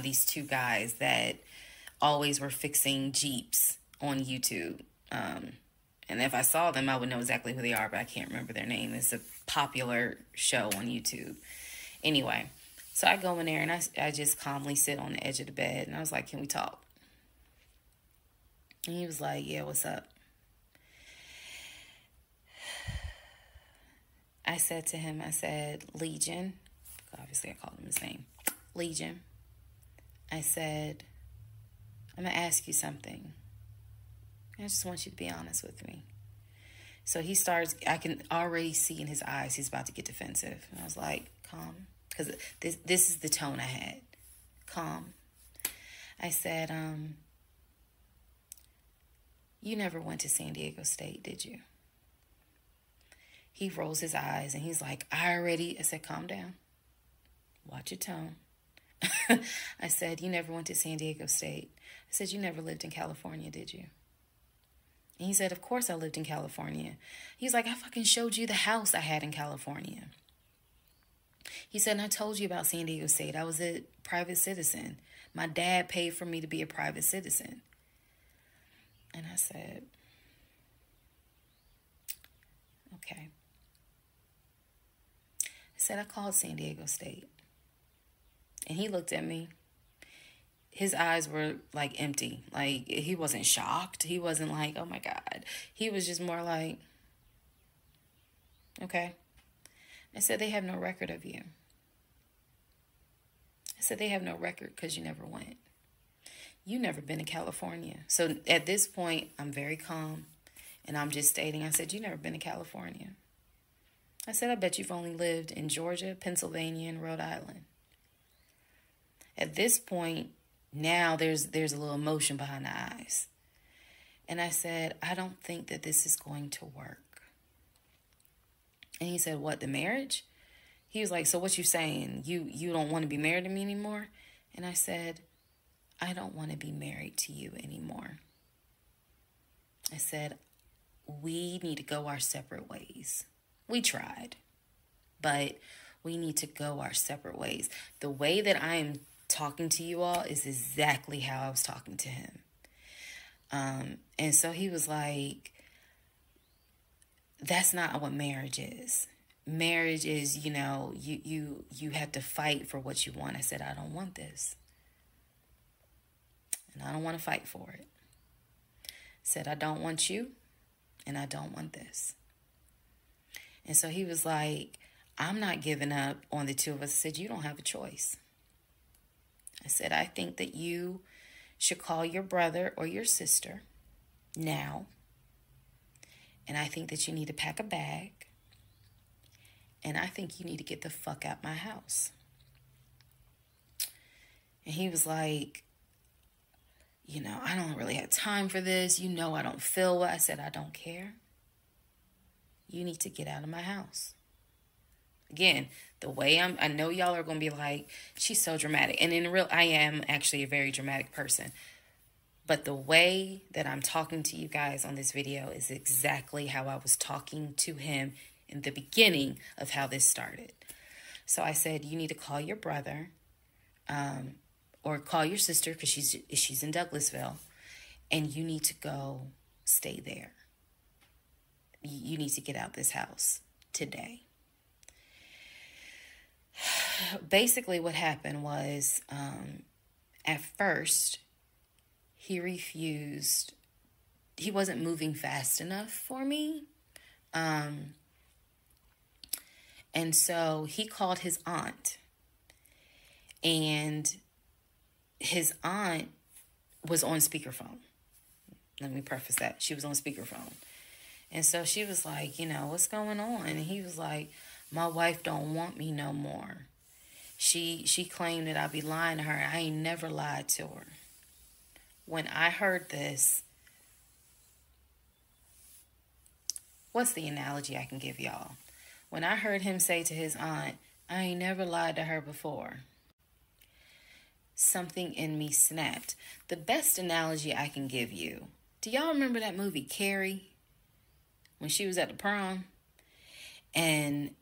these two guys that always were fixing Jeeps on YouTube. And if I saw them, I would know exactly who they are, but I can't remember their name. It's a popular show on YouTube. Anyway, so I go in there and I just calmly sit on the edge of the bed. And I was like, can we talk? And he was like, yeah, what's up? I said to him, I said, Legion. Obviously, I called him his name. Legion. I said, I'm going to ask you something. I just want you to be honest with me. So he starts, I can already see in his eyes, he's about to get defensive. And I was like, calm. Because this is the tone I had. Calm. I said, you never went to San Diego State, did you? He rolls his eyes and he's like, I said, calm down. Watch your tone. I said, you never went to San Diego State. I said, you never lived in California, did you? And he said, of course I lived in California. He's like, I fucking showed you the house I had in California. He said, and I told you about San Diego State. I was a private citizen. My dad paid for me to be a private citizen. And I said, okay. I said, I called San Diego State. And he looked at me. His eyes were like empty. Like he wasn't shocked. He wasn't like, oh my God. He was just more like, okay. I said, they have no record of you. I said, they have no record because you never went. You never been to California. So at this point, I'm very calm. And I'm just stating, I said, you never been to California. I said, I bet you've only lived in Georgia, Pennsylvania, and Rhode Island. At this point, now there's a little emotion behind the eyes. And I said, I don't think that this is going to work. And he said, what, the marriage? He was like, so what you saying? You don't want to be married to me anymore? And I said, I don't want to be married to you anymore. I said, we need to go our separate ways. We tried, but we need to go our separate ways. The way that I am talking to you all is exactly how I was talking to him. And so he was like, that's not what marriage is. Marriage is, you have to fight for what you want. I said, I don't want this. And I don't want to fight for it. I said, I don't want you and I don't want this. And so he was like, I'm not giving up on the two of us. I said, you don't have a choice. I said, I think that you should call your brother or your sister now. And I think that you need to pack a bag. And I think you need to get the fuck out my house. And he was like, I don't really have time for this. I don't feel well. I said, I don't care. You need to get out of my house. Again, the way I know y'all are going to be like, she's so dramatic. And I am actually a very dramatic person. But the way that I'm talking to you guys on this video is exactly how I was talking to him in the beginning of how this started. So I said, you need to call your brother or call your sister because she's in Douglasville. And you need to go stay there. You need to get out this house today. Basically what happened was at first he refused. He wasn't moving fast enough for me. And so he called his aunt. And his aunt was on speakerphone. Let me preface that. She was on speakerphone. And so she was like, what's going on? And he was like, my wife don't want me no more. She claimed that I be lying to her. I ain't never lied to her. When I heard this, what's the analogy I can give y'all? When I heard him say to his aunt, I ain't never lied to her before, something in me snapped. The best analogy I can give you, do y'all remember that movie Carrie? When she was at the prom and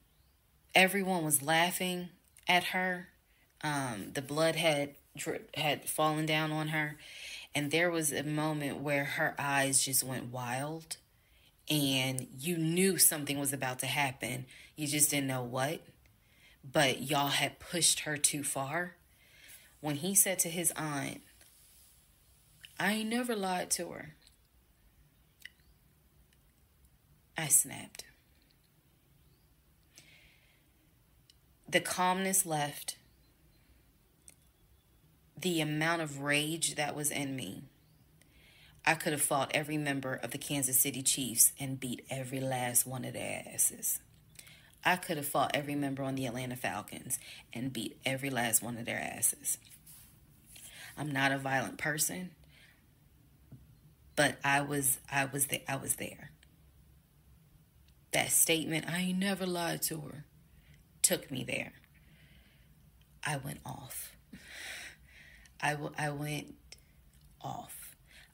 everyone was laughing at her. The blood had fallen down on her. And there was a moment where her eyes just went wild. And you knew something was about to happen. You just didn't know what. But y'all had pushed her too far. When he said to his aunt, I ain't never lied to her, I snapped. The calmness left. The amount of rage that was in me. I could have fought every member of the Kansas City Chiefs and beat every last one of their asses. I could have fought every member on the Atlanta Falcons and beat every last one of their asses. I'm not a violent person, but I was there. That statement, I ain't never lied to her, took me there. I went off. I went off.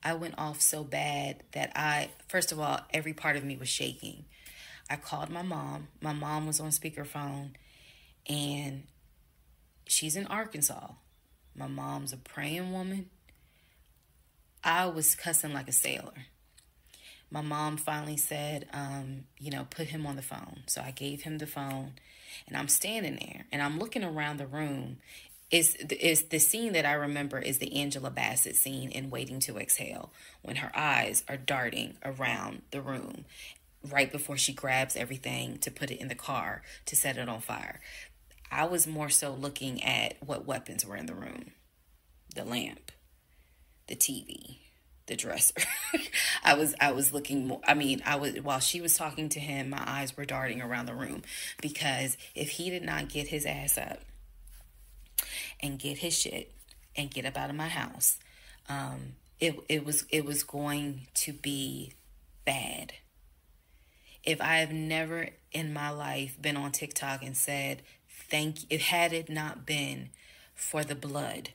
I went off so bad that first of all, every part of me was shaking. I called my mom. My mom was on speakerphone, and she's in Arkansas. My mom's a praying woman. I was cussing like a sailor. My mom finally said, put him on the phone. So I gave him the phone, and I'm standing there, and I'm looking around the room. Is the scene that I remember is the Angela Bassett scene in Waiting to Exhale, when her eyes are darting around the room right before she grabs everything to put it in the car to set it on fire. I was more so looking at what weapons were in the room. The lamp, the TV, the dresser. I was looking more, while she was talking to him, my eyes were darting around the room, because if he did not get his ass up and get his shit and get up out of my house, it was going to be bad. If I have never in my life been on TikTok and said, had it not been for the blood,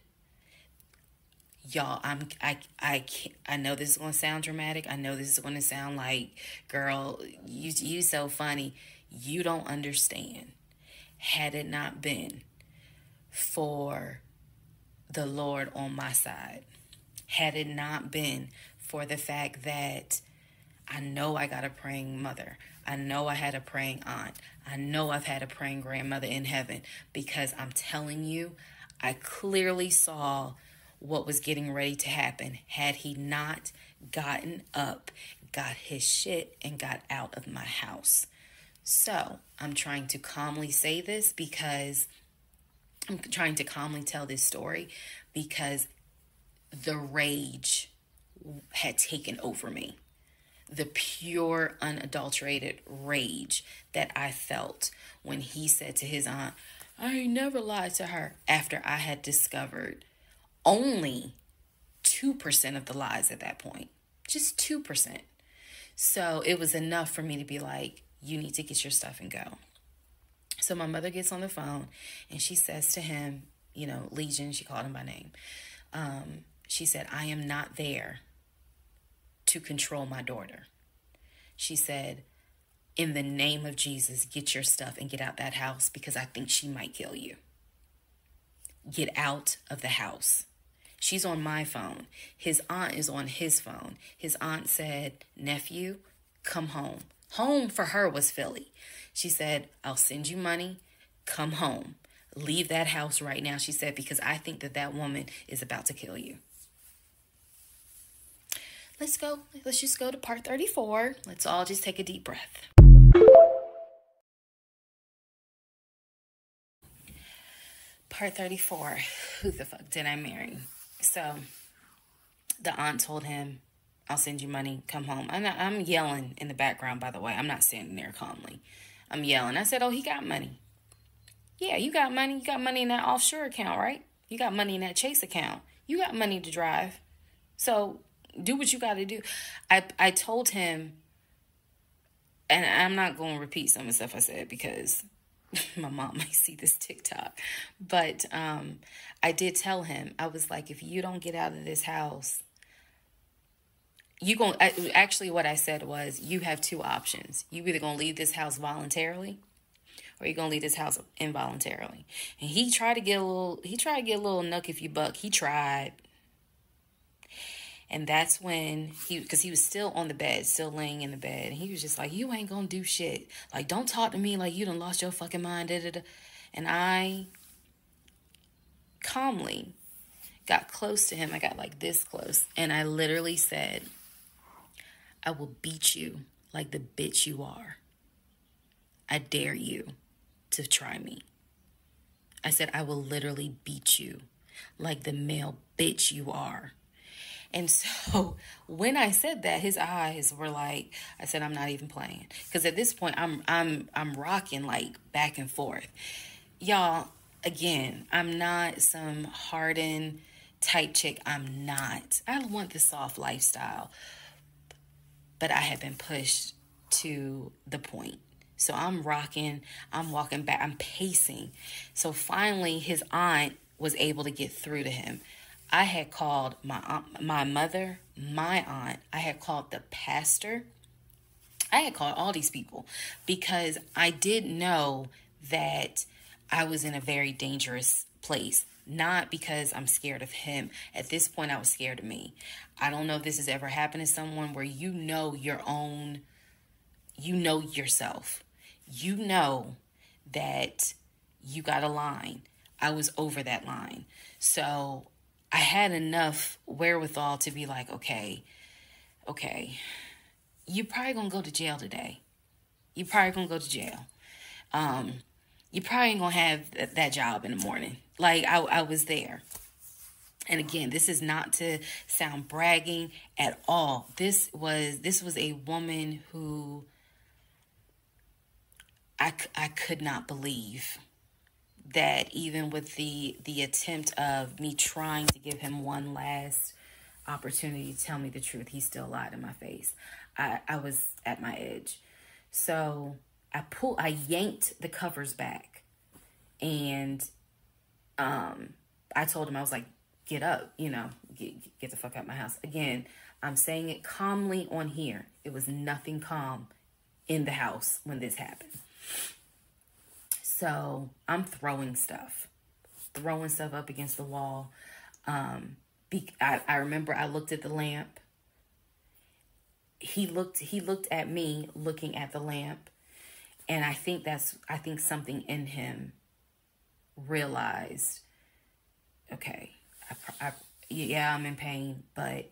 y'all, I know this is going to sound dramatic. I know this is going to sound like, girl, you so funny. You don't understand. Had it not been for the Lord on my side, had it not been for the fact that I know I got a praying mother, I know I had a praying aunt, I know I've had a praying grandmother in heaven, because I'm telling you, I clearly saw what was getting ready to happen had he not gotten up, got his shit, and got out of my house. So I'm trying to calmly say this, because I'm trying to calmly tell this story, because the rage had taken over me. The pure, unadulterated rage that I felt when he said to his aunt, I ain't never lied to her, after I had discovered only 2% of the lies at that point. Just 2%. So it was enough for me to be like, you need to get your stuff and go. So my mother gets on the phone, and she says to him, Legion, she called him by name. She said, I am not there to control my daughter. She said, in the name of Jesus, get your stuff and get out that house, because I think she might kill you. Get out of the house. She's on my phone. His aunt is on his phone. His aunt said, nephew, come home. Home for her was Philly. She said, I'll send you money. Come home. Leave that house right now, she said, because I think that woman is about to kill you. Let's go. Let's just go to part 34. Let's all just take a deep breath. Part 34. Who the fuck did I marry? So the aunt told him, I'll send you money. Come home. I'm yelling in the background, by the way. I'm not standing there calmly. I'm yelling. I said, oh, he got money. Yeah, you got money. You got money in that offshore account, right? You got money in that Chase account. You got money to drive. So do what you got to do. I told him, and I'm not going to repeat some of the stuff I said, because my mom might see this TikTok. But I did tell him, I was like, if you don't get out of this house, actually what I said was, you have two options. You either going to leave this house voluntarily, or you're going to leave this house involuntarily. And he tried to get a little nuck if you buck. He tried. And that's when because he was still on the bed, still laying in the bed. And he was just like, you ain't going to do shit. Like, don't talk to me like you done lost your fucking mind. Da, da, da. And I calmly got close to him. I got like this close. And I literally said, I will beat you like the bitch you are. I dare you to try me. I said, I will literally beat you like the male bitch you are. And so when I said that, his eyes were like, I said, I'm not even playing. Because at this point, I'm rocking like back and forth. Y'all, again, I'm not some hardened type chick. I'm not. I want the soft lifestyle. But I have been pushed to the point. So I'm rocking, I'm walking back, I'm pacing. So finally, his aunt was able to get through to him. I had called my aunt, my mother, my aunt. I had called the pastor. I had called all these people because I did know that I was in a very dangerous place. Not because I'm scared of him. At this point, I was scared of me. I don't know if this has ever happened to someone where you know your own, you know yourself. You know that you got a line. I was over that line. So I had enough wherewithal to be like, okay, you probably gonna go to jail today. You probably gonna go to jail. You probably ain't gonna have that job in the morning. Like I was there. And again, this is not to sound bragging at all. This was a woman who I could not believe that even with the attempt of me trying to give him one last opportunity to tell me the truth, he still lied in my face. I was at my edge. So I yanked the covers back, and I told him, I was like, get up, get the fuck out of my house. Again, I'm saying it calmly on here. It was nothing calm in the house when this happened. So I'm throwing stuff up against the wall. I remember I looked at the lamp. He looked at me looking at the lamp. And I think something in him realized, okay, yeah, I'm in pain, but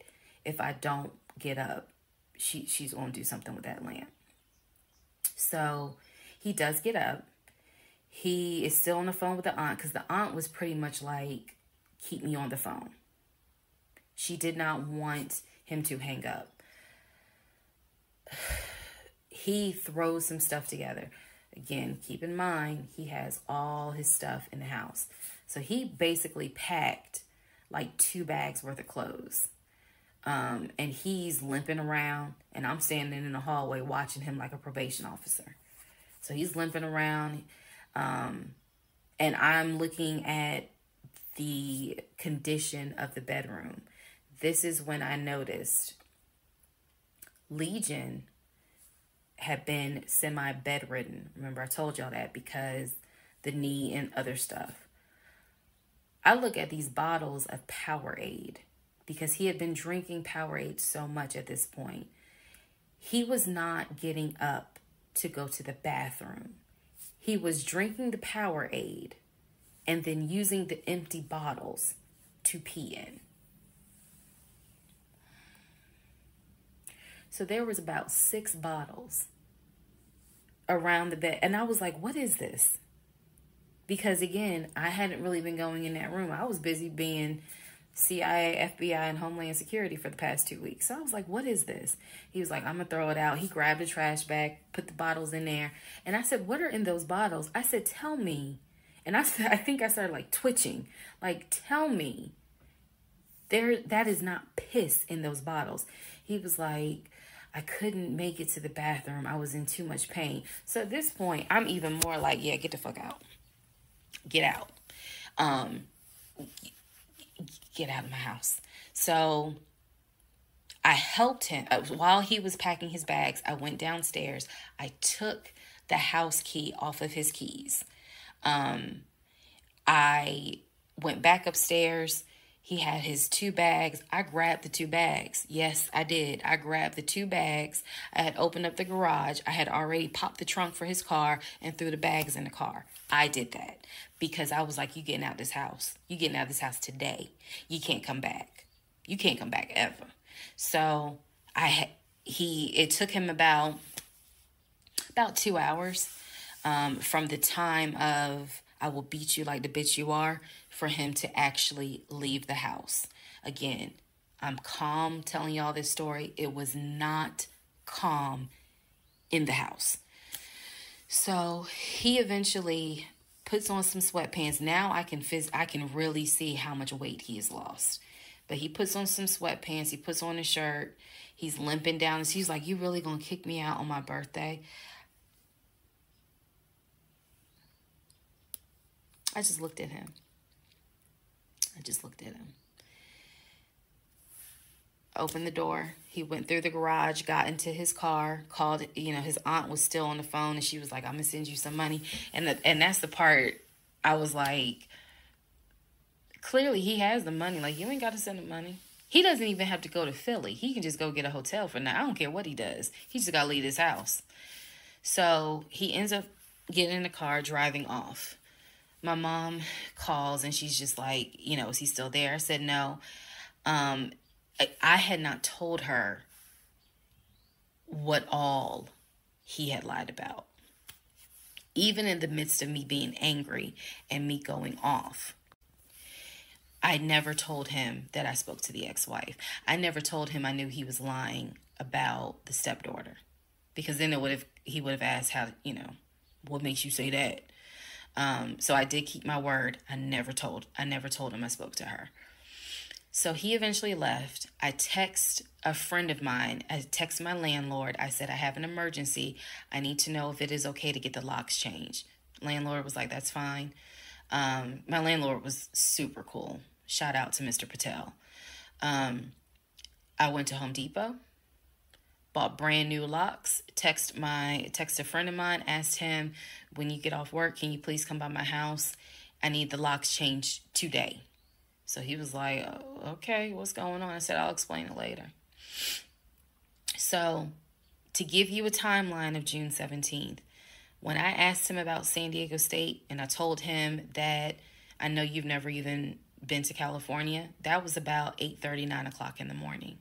if I don't get up, she's going to do something with that lamp. So he does get up. He is still on the phone with the aunt because the aunt was pretty much like, keep me on the phone. She did not want him to hang up. He throws some stuff together. Again, keep in mind, he has all his stuff in the house. So he basically packed like 2 bags worth of clothes. And he's limping around, and I'm standing in the hallway watching him like a probation officer. So he's limping around, and I'm looking at the condition of the bedroom. This is when I noticed Legion had been semi-bedridden. Remember, I told y'all that because the knee and other stuff. I look at these bottles of Powerade because he had been drinking Powerade so much at this point. He was not getting up to go to the bathroom. He was drinking the Powerade and then using the empty bottles to pee in. So there was about 6 bottles around the bed. And I was like, what is this? Because again, I hadn't really been going in that room. I was busy being CIA, FBI, and Homeland Security for the past 2 weeks. So I was like, what is this? He was like, I'm going to throw it out. He grabbed a trash bag, put the bottles in there. And I said, what are in those bottles? I said, tell me. And I think I started like twitching. Like, tell me. That is not piss in those bottles. He was like, I couldn't make it to the bathroom. I was in too much pain. So at this point, I'm even more like, yeah, get the fuck out. Get out. Get out of my house. So I helped him. While he was packing his bags, I went downstairs. I took the house key off of his keys. I went back upstairs. He had his 2 bags. I grabbed the 2 bags. Yes, I did. I grabbed the 2 bags. I had opened up the garage. I had already popped the trunk for his car and threw the bags in the car. I did that because I was like, you getting out of this house. You getting out of this house today. You can't come back. You can't come back ever. So it took him about 2 hours from the time of I will beat you like the bitch you are for him to actually leave the house. Again, I'm calm telling y'all this story. It was not calm in the house. So he eventually puts on some sweatpants. Now I can really see how much weight he has lost. But he puts on some sweatpants. He puts on a shirt. He's limping down. And he's like, "You really gonna kick me out on my birthday?" I just looked at him. Opened the door. He went through the garage, got into his car, called, his aunt was still on the phone, and she was like, "I'm going to send you some money." And that's the part I was like, clearly he has the money. Like, you ain't got to send him money. He doesn't even have to go to Philly. He can just go get a hotel for now. I don't care what he does. He just got to leave his house. So he ends up getting in the car, driving off. My mom calls, and she's just like, "Is he still there?" I said, "No." I had not told her what all he had lied about. Even in the midst of me being angry and me going off, I never told him that I spoke to the ex-wife. I never told him I knew he was lying about the stepdaughter, because then he would have asked how, what makes you say that? So I did keep my word. I never told him I spoke to her. So he eventually left. I text a friend of mine. I text my landlord. I said, "I have an emergency. I need to know if it is okay to get the locks changed." Landlord was like, "That's fine." My landlord was super cool. Shout out to Mr. Patel. I went to Home Depot, bought brand new locks, text a friend of mine, asked him, "When you get off work, can you please come by my house? I need the locks changed today." So he was like, "Oh, okay, what's going on?" I said, "I'll explain it later." So to give you a timeline of June 17th, when I asked him about San Diego State and I told him that I know you've never even been to California, that was about 8:30, 9 o'clock in the morning.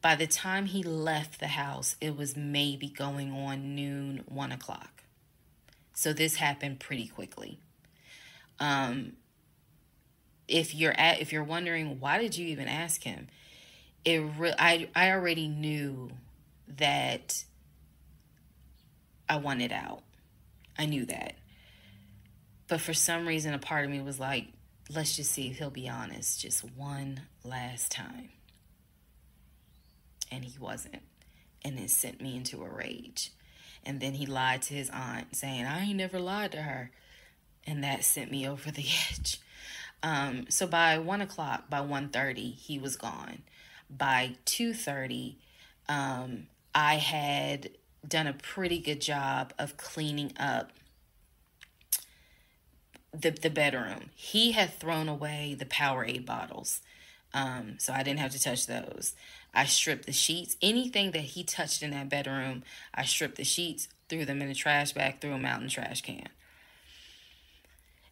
By the time he left the house, it was maybe going on noon, 1 o'clock. So this happened pretty quickly. If you're wondering, why did you even ask him? I already knew that I wanted out. I knew that. But for some reason, a part of me was like, let's just see if he'll be honest just one last time. And he wasn't. And it sent me into a rage. And then he lied to his aunt, saying, "I ain't never lied to her." And that sent me over the edge. So by 1 o'clock, by 1:30, he was gone. By 2:30, I had done a pretty good job of cleaning up the bedroom. He had thrown away the Powerade bottles, so I didn't have to touch those. I stripped the sheets. Anything that he touched in that bedroom, I stripped the sheets, threw them in the trash bag, threw them out in the trash can.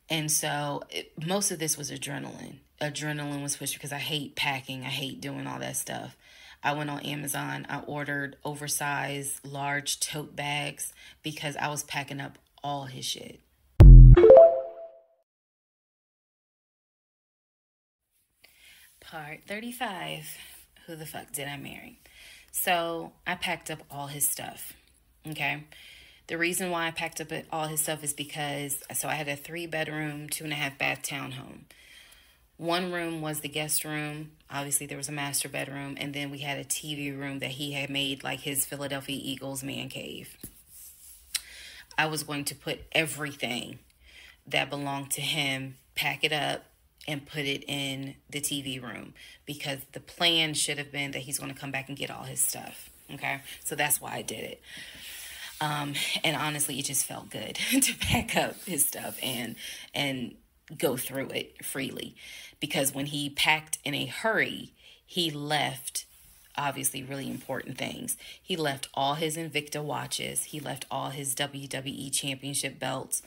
And so most of this was adrenaline. Adrenaline was pushed because I hate packing. I hate doing all that stuff. I went on Amazon. I ordered oversized, large tote bags because I was packing up all his shit. Part 35. Who the fuck did I marry? So I packed up all his stuff. Okay. The reason why I packed up all his stuff is because, so I had a 3-bedroom, 2.5-bath townhome. One room was the guest room. Obviously, there was a master bedroom. And then we had a TV room that he had made like his Philadelphia Eagles man cave. I was going to put everything that belonged to him, pack it up, and put it in the TV room. Because the plan should have been that he's going to come back and get all his stuff. Okay? So that's why I did it. And honestly, it just felt good to pack up his stuff and go through it freely. Because when he packed in a hurry, he left, obviously, really important things. He left all his Invicta watches. He left all his WWE Championship belts.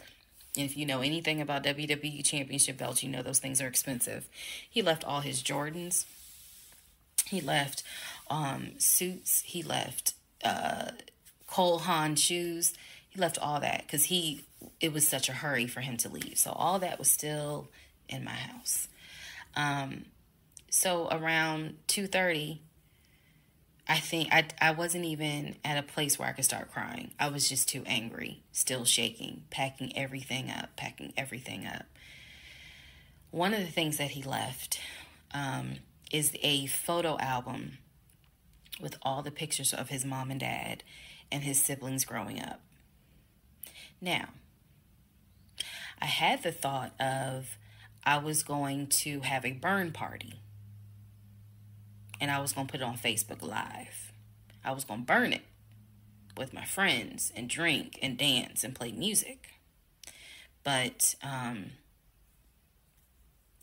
And if you know anything about WWE Championship belts, you know those things are expensive. He left all his Jordans. He left suits. He left Cole Haan shoes. He left all that because it was such a hurry for him to leave. So all that was still in my house. So around 2:30, I think I wasn't even at a place where I could start crying. I was just too angry, still shaking, packing everything up, packing everything up. One of the things that he left is a photo album with all the pictures of his mom and dad and his siblings growing up. Now, I had the thought of I was going to have a burn party. And I was going to put it on Facebook Live. I was going to burn it with my friends and drink and dance and play music. But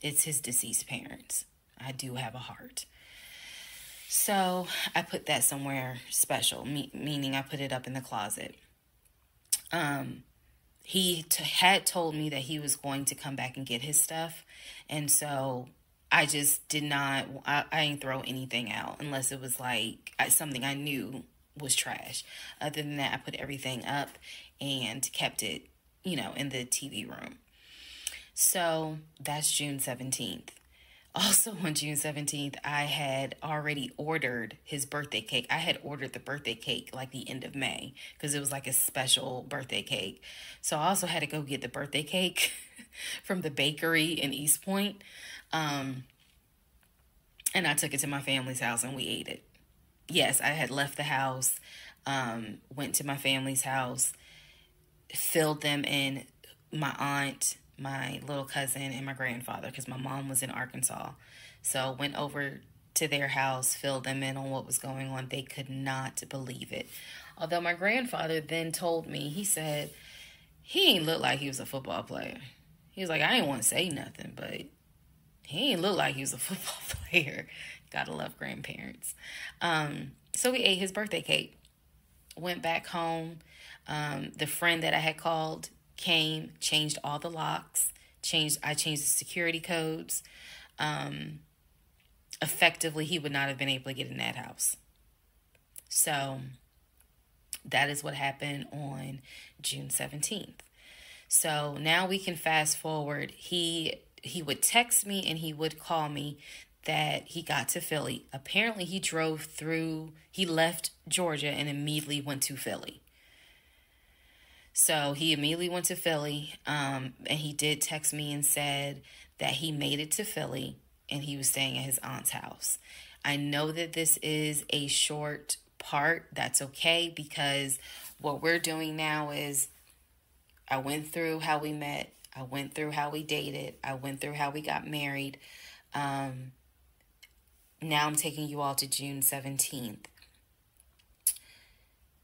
it's his deceased parents. I do have a heart. So I put that somewhere special, meaning I put it up in the closet. He had told me that he was going to come back and get his stuff. And so I just did not, I didn't throw anything out unless it was like something I knew was trash. Other than that, I put everything up and kept it, in the TV room. So that's June 17th. Also on June 17th, I had already ordered his birthday cake. I had ordered the birthday cake like the end of May because it was like a special birthday cake. So I also had to go get the birthday cake from the bakery in East Point. And I took it to my family's house and we ate it. Yes, I had left the house, went to my family's house, filled them in, my aunt, my little cousin, and my grandfather, because my mom was in Arkansas. So went over to their house, filled them in on what was going on. They could not believe it. Although my grandfather then told me, he said, he ain't look like he was a football player. He was like, I didn't want to say nothing, but he ain't look like he was a football player. Gotta love grandparents. So we ate his birthday cake. Went back home. The friend that I had called came, changed all the locks. I changed the security codes. Effectively, he would not have been able to get in that house. So that is what happened on June 17th. So now we can fast forward. He would text me and he would call me that he got to Philly. Apparently he left Georgia and immediately went to Philly. So he immediately went to Philly, and he did text me and said that he made it to Philly and he was staying at his aunt's house. I know that this is a short part. That's okay, because what we're doing now is I went through how we met. I went through how we dated. I went through how we got married. Now I'm taking you all to June 17th.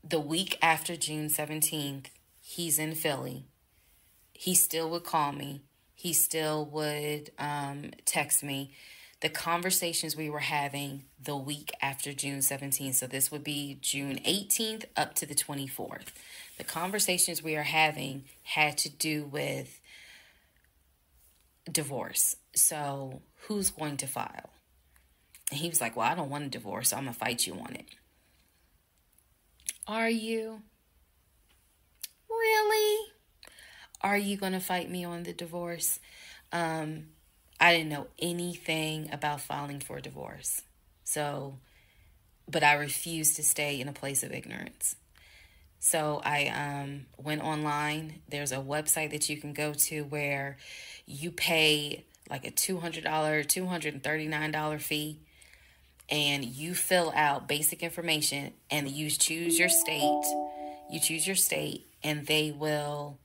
The week after June 17th, he's in Philly. He still would call me. He still would text me. The conversations we were having the week after June 17th, so this would be June 18th up to the 24th. The conversations we are having had to do with divorce. So who's going to file? And he was like, well, I don't want a divorce, so I'm going to fight you on it. Are you? Really? Are you going to fight me on the divorce? I didn't know anything about filing for a divorce. But I refused to stay in a place of ignorance. So I went online. There's a website that you can go to where you pay like a $200, $239 fee. And you fill out basic information and you choose your state. You choose your state and they will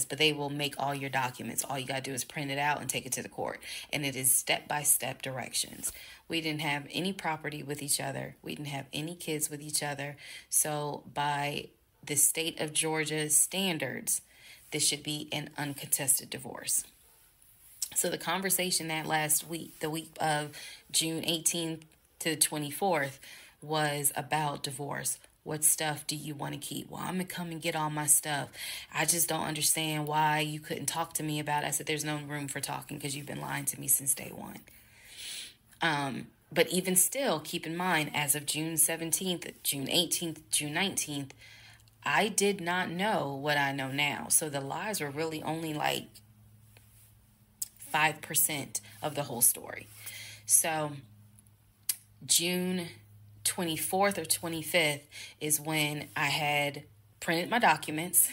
but they will make all your documents. All you got to do is print it out and take it to the court. And it is step-by-step directions. We didn't have any property with each other. We didn't have any kids with each other. So by the state of Georgia's standards, this should be an uncontested divorce. So the conversation that last week, the week of June 18th to the 24th, was about divorce. What stuff do you want to keep? Well, I'm going to come and get all my stuff. I just don't understand why you couldn't talk to me about it. I said, there's no room for talking because you've been lying to me since day one. But even still, keep in mind, as of June 17th, June 18th, June 19th, I did not know what I know now. So the lies were really only like 5% of the whole story. So June 24th or 25th is when I had printed my documents.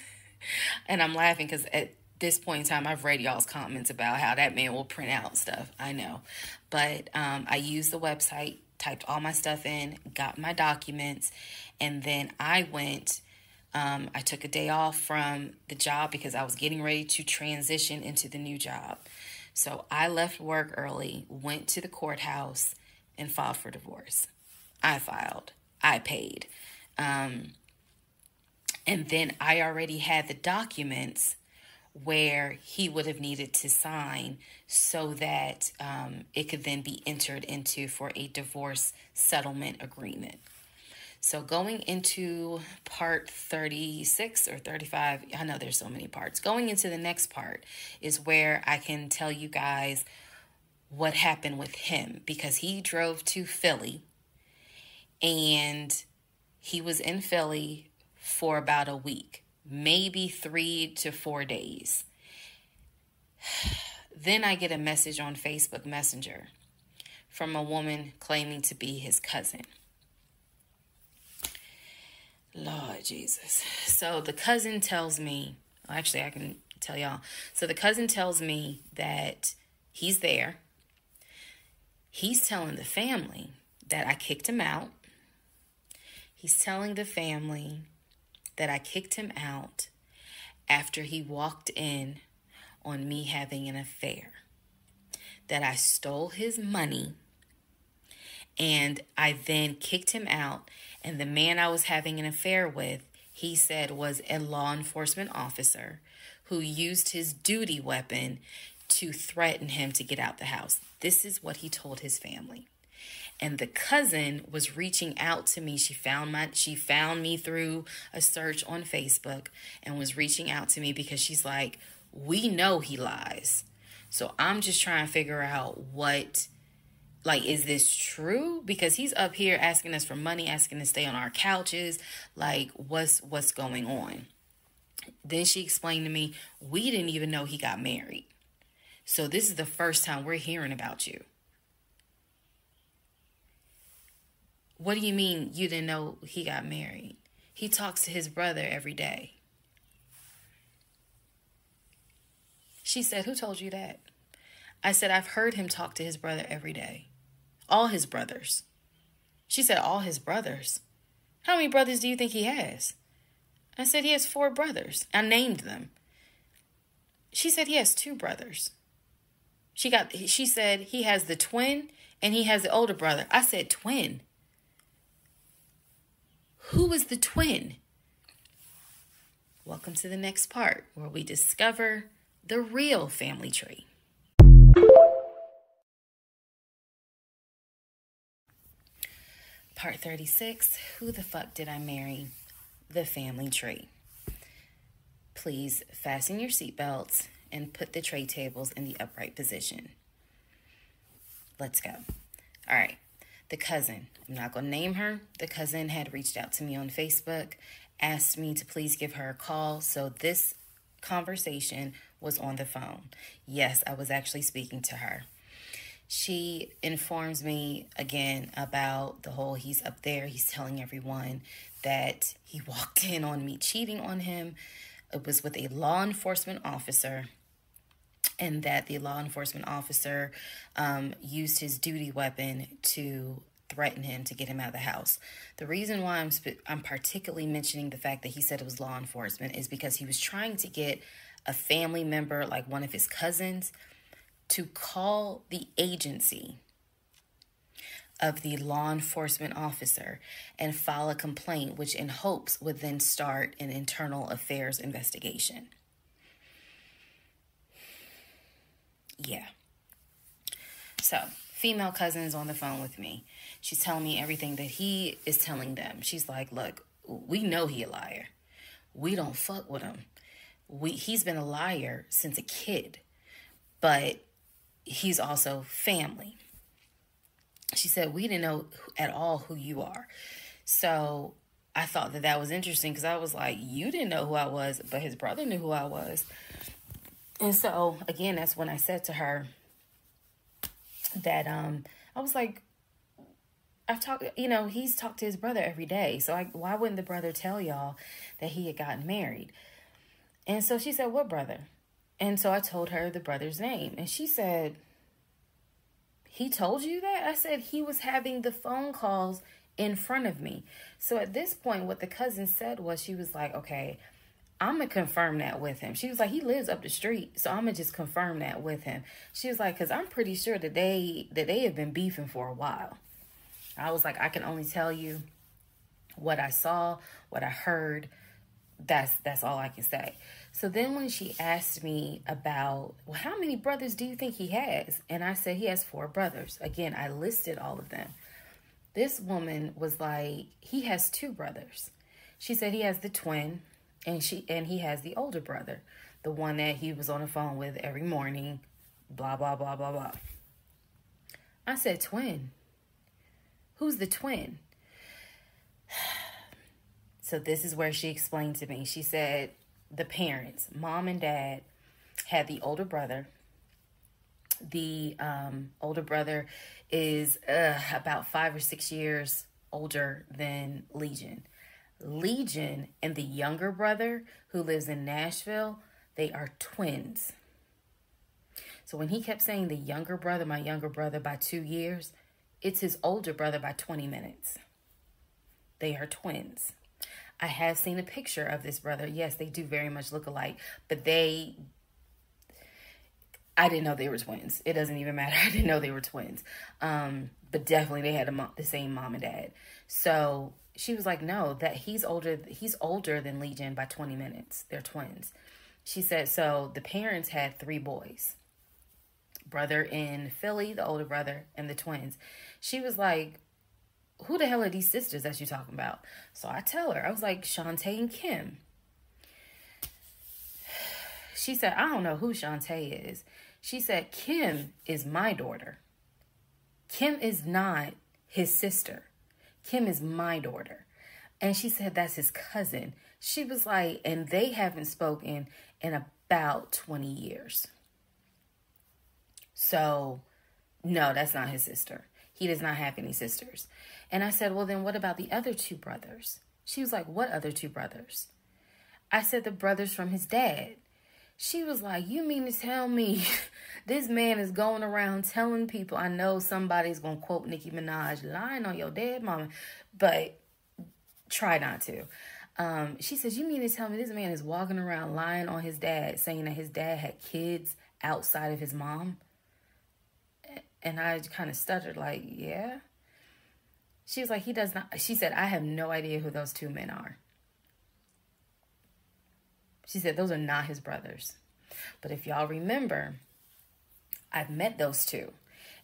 And I'm laughing because at this point in time, I've read y'all's comments about how that man will print out stuff. I know. But I used the website, typed all my stuff in, got my documents, and then I went, I took a day off from the job because I was getting ready to transition into the new job. So I left work early, went to the courthouse, and filed for divorce. I filed. I paid. And then I already had the documents where he would have needed to sign so that it could then be entered into for a divorce settlement agreement. So going into part 36 or 35, I know there's so many parts. Going into the next part is where I can tell you guys what happened with him, because he drove to Philly and he was in Philly for about a week, maybe 3 to 4 days. Then I get a message on Facebook Messenger from a woman claiming to be his cousin. Lord Jesus. So the cousin tells me, actually I can tell y'all. So the cousin tells me that he's there. He's telling the family that I kicked him out. He's telling the family that I kicked him out after he walked in on me having an affair. That I stole his money and I then kicked him out. And the man I was having an affair with, he said was a law enforcement officer who used his duty weapon to threaten him to get out the house. This is what he told his family. And the cousin was reaching out to me. She found me through a search on Facebook and was reaching out to me because she's like, we know he lies. So I'm just trying to figure out what, like, is this true? Because he's up here asking us for money, asking to stay on our couches. Like, what's going on? Then she explained to me, we didn't even know he got married. So this is the first time we're hearing about you. What do you mean you didn't know he got married? He talks to his brother every day. She said, who told you that? I said, I've heard him talk to his brother every day. All his brothers. She said, all his brothers? How many brothers do you think he has? I said, he has 4 brothers. I named them. She said, he has 2 brothers. She said, he has the twin and he has the older brother. I said, twin? Who is the twin? Welcome to the next part where we discover the real family tree. Part 36, who the fuck did I marry? The family tree. Please fasten your seatbelts and put the tray tables in the upright position. Let's go. All right. The cousin, I'm not going to name her. The cousin had reached out to me on Facebook, asked me to please give her a call. So this conversation was on the phone. Yes, I was actually speaking to her. She informs me again about the whole he's up there. He's telling everyone that he walked in on me cheating on him. It was with a law enforcement officer, and that the law enforcement officer used his duty weapon to threaten him to get him out of the house. The reason why I'm particularly mentioning the fact that he said it was law enforcement is because he was trying to get a family member, like one of his cousins, to call the agency of the law enforcement officer and file a complaint, which in hopes would then start an internal affairs investigation. Yeah. So, female cousin's on the phone with me. She's telling me everything that he is telling them. She's like, look, we know he a liar. We don't fuck with him. He's been a liar since a kid, but he's also family. She said, we didn't know at all who you are. So I thought that was interesting because I was like, you didn't know who I was, but his brother knew who I was. And so, again, that's when I said to her that I was like, I've talked, he's talked to his brother every day. So why wouldn't the brother tell y'all that he had gotten married? And so she said, what brother? And so I told her the brother's name. And she said, he told you that? I said, he was having the phone calls in front of me. So at this point, what the cousin said was, she was like, okay, I'm going to confirm that with him. She was like, he lives up the street, so I'm going to just confirm that with him. She was like, because I'm pretty sure that they have been beefing for a while. I was like, I can only tell you what I saw, what I heard. That's all I can say. So then when she asked me about, well, how many brothers do you think he has? And I said, he has 4 brothers. Again, I listed all of them. This woman was like, he has 2 brothers. She said he has the twin, and he has the older brother, the one that he was on the phone with every morning, blah, blah, blah, blah, blah. I said, twin? Who's the twin? So this is where she explained to me. She said the parents, mom and dad, had the older brother. The older brother is about 5 or 6 years older than Legion. Legion and the younger brother, who lives in Nashville, they are twins. So when he kept saying the younger brother, my younger brother by 2 years, it's his older brother by 20 minutes. They are twins. I have seen a picture of this brother. Yes, they do very much look alike, but I didn't know they were twins. It doesn't even matter. I didn't know they were twins. But definitely they had the same mom and dad. So she was like, no, that he's older than Legion by 20 minutes. They're twins. She said, so the parents had 3 boys. Brother in Philly, the older brother, and the twins. She was like, who the hell are these sisters that you're talking about? So I tell her, I was like, Shantae and Kim. She said, I don't know who Shantae is. She said, Kim is my daughter. Kim is not his sister. Kim is my daughter. And she said, that's his cousin. She was like, and they haven't spoken in about 20 years. So, no, that's not his sister. He does not have any sisters. And I said, well, then what about the other 2 brothers? She was like, what other 2 brothers? I said, the brothers from his dad. She was like, you mean to tell me this man is going around telling people, I know somebody's going to quote Nicki Minaj, lying on your dead mama, but try not to. She says, you mean to tell me this man is walking around lying on his dad, saying that his dad had kids outside of his mom? And I kind of stuttered like, yeah. She was like, he does not. She said, I have no idea who those 2 men are. She said, those are not his brothers. But if y'all remember, I've met those 2.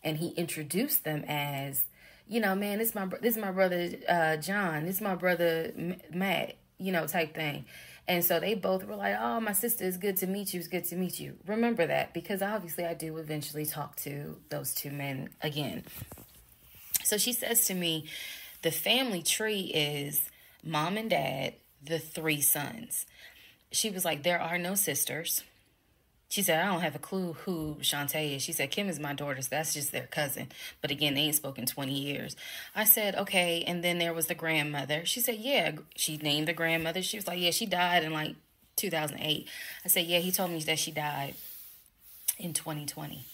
And he introduced them as, man, this is my brother John. This is my brother Matt, type thing. And so they both were like, oh, my sister, it's good to meet you. It's good to meet you. Remember that, because obviously I do eventually talk to those 2 men again. So she says to me, the family tree is mom and dad, the 3 sons. She was like, there are no sisters. She said, I don't have a clue who Shantae is. She said, Kim is my daughter, so that's just their cousin. But again, they ain't spoken 20 years. I said, okay, and then there was the grandmother. She said, yeah, she named the grandmother. She was like, yeah, she died in like 2008. I said, yeah, he told me that she died in 2020.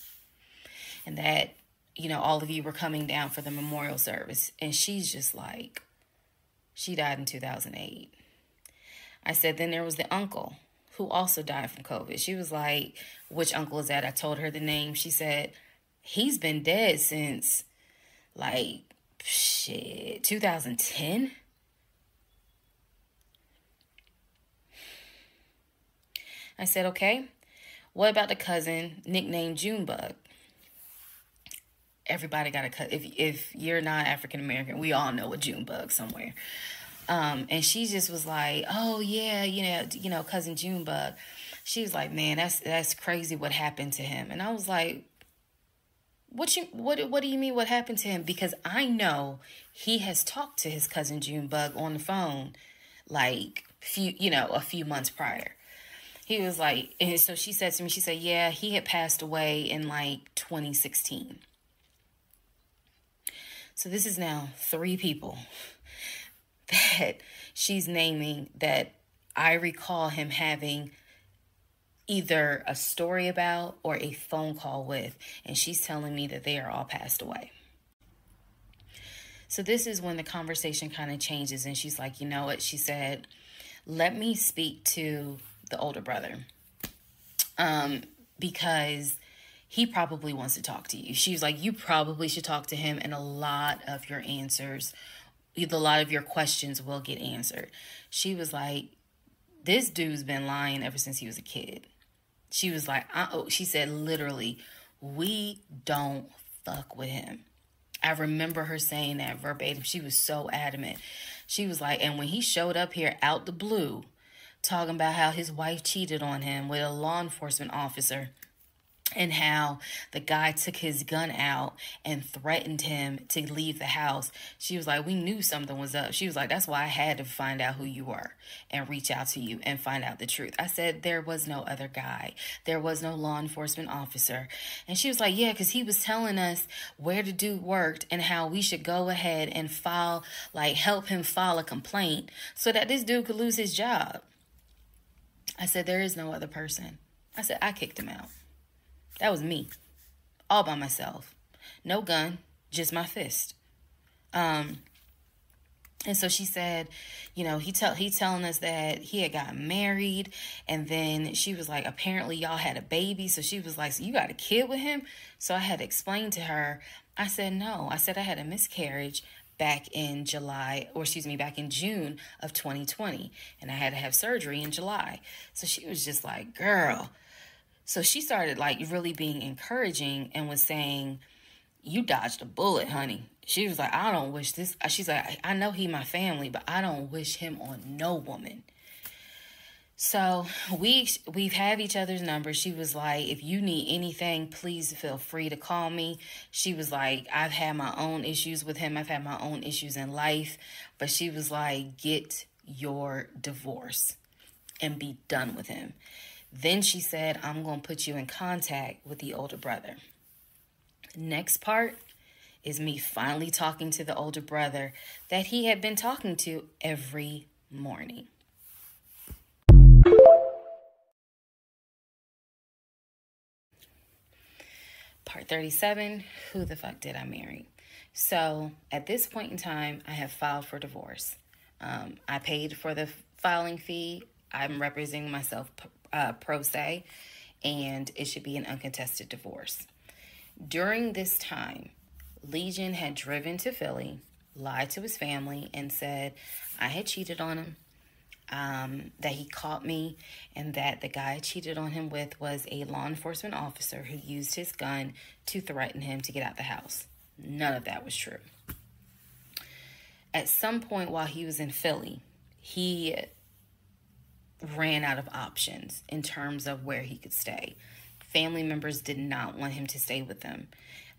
And that, all of you were coming down for the memorial service. And she's just like, she died in 2008. I said, then there was the uncle who also died from COVID. She was like, which uncle is that? I told her the name. She said, he's been dead since, 2010? I said, okay, what about the cousin nicknamed Junebug? Everybody got a cut. If you're not African-American, we all know a Junebug somewhere. And she just was like, oh yeah, cousin Junebug. She was like, man, that's crazy what happened to him. And I was like, what do you mean what happened to him? Because I know he has talked to his cousin Junebug on the phone a few months prior. He was like, and so she said to me, she said, yeah, he had passed away in like 2016. So this is now 3 people that she's naming that I recall him having either a story about or a phone call with. And she's telling me that they are all passed away. So this is when the conversation kind of changes. And she's like, you know what? She said, let me speak to the older brother. Because he probably wants to talk to you. She was like, you probably should talk to him, and a lot of your questions will get answered. She was like, this dude's been lying ever since he was a kid. She was like, she said, literally, we don't fuck with him. I remember her saying that verbatim. She was so adamant. She was like, and when he showed up here out the blue, talking about how his wife cheated on him with a law enforcement officer, and how the guy took his gun out and threatened him to leave the house. She was like, we knew something was up. She was like, that's why I had to find out who you were and reach out to you and find out the truth. I said, there was no other guy. There was no law enforcement officer. And she was like, yeah, because he was telling us where the dude worked and how we should go ahead and help him file a complaint so that this dude could lose his job. I said, there is no other person. I said, I kicked him out. That was me, all by myself. No gun, just my fist. And so she said, you know, he's telling us that he had gotten married, and then she was like, apparently y'all had a baby. So she was like, so you got a kid with him? So I had to explain to her. I said, no. I said I had a miscarriage back in June of 2020, and I had to have surgery in July. So she was just like, girl. So she started like really being encouraging and was saying, you dodged a bullet, honey. She was like, I don't wish this. She's like, I know he my family, but I don't wish him on no woman. So we've had each other's numbers. She was like, if you need anything, please feel free to call me. She was like, I've had my own issues with him. I've had my own issues in life. But she was like, get your divorce and be done with him. Then she said, I'm going to put you in contact with the older brother. Next part is me finally talking to the older brother that he had been talking to every morning. Part 37, who the fuck did I marry? So at this point in time, I have filed for divorce. I paid for the filing fee. I'm representing myself pro se, and it should be an uncontested divorce. During this time, Legion had driven to Philly, lied to his family, and said I had cheated on him, that he caught me, and that the guy I cheated on him with was a law enforcement officer who used his gun to threaten him to get out the house. None of that was true. At some point while he was in Philly, he ran out of options in terms of where he could stay. Family members did not want him to stay with them.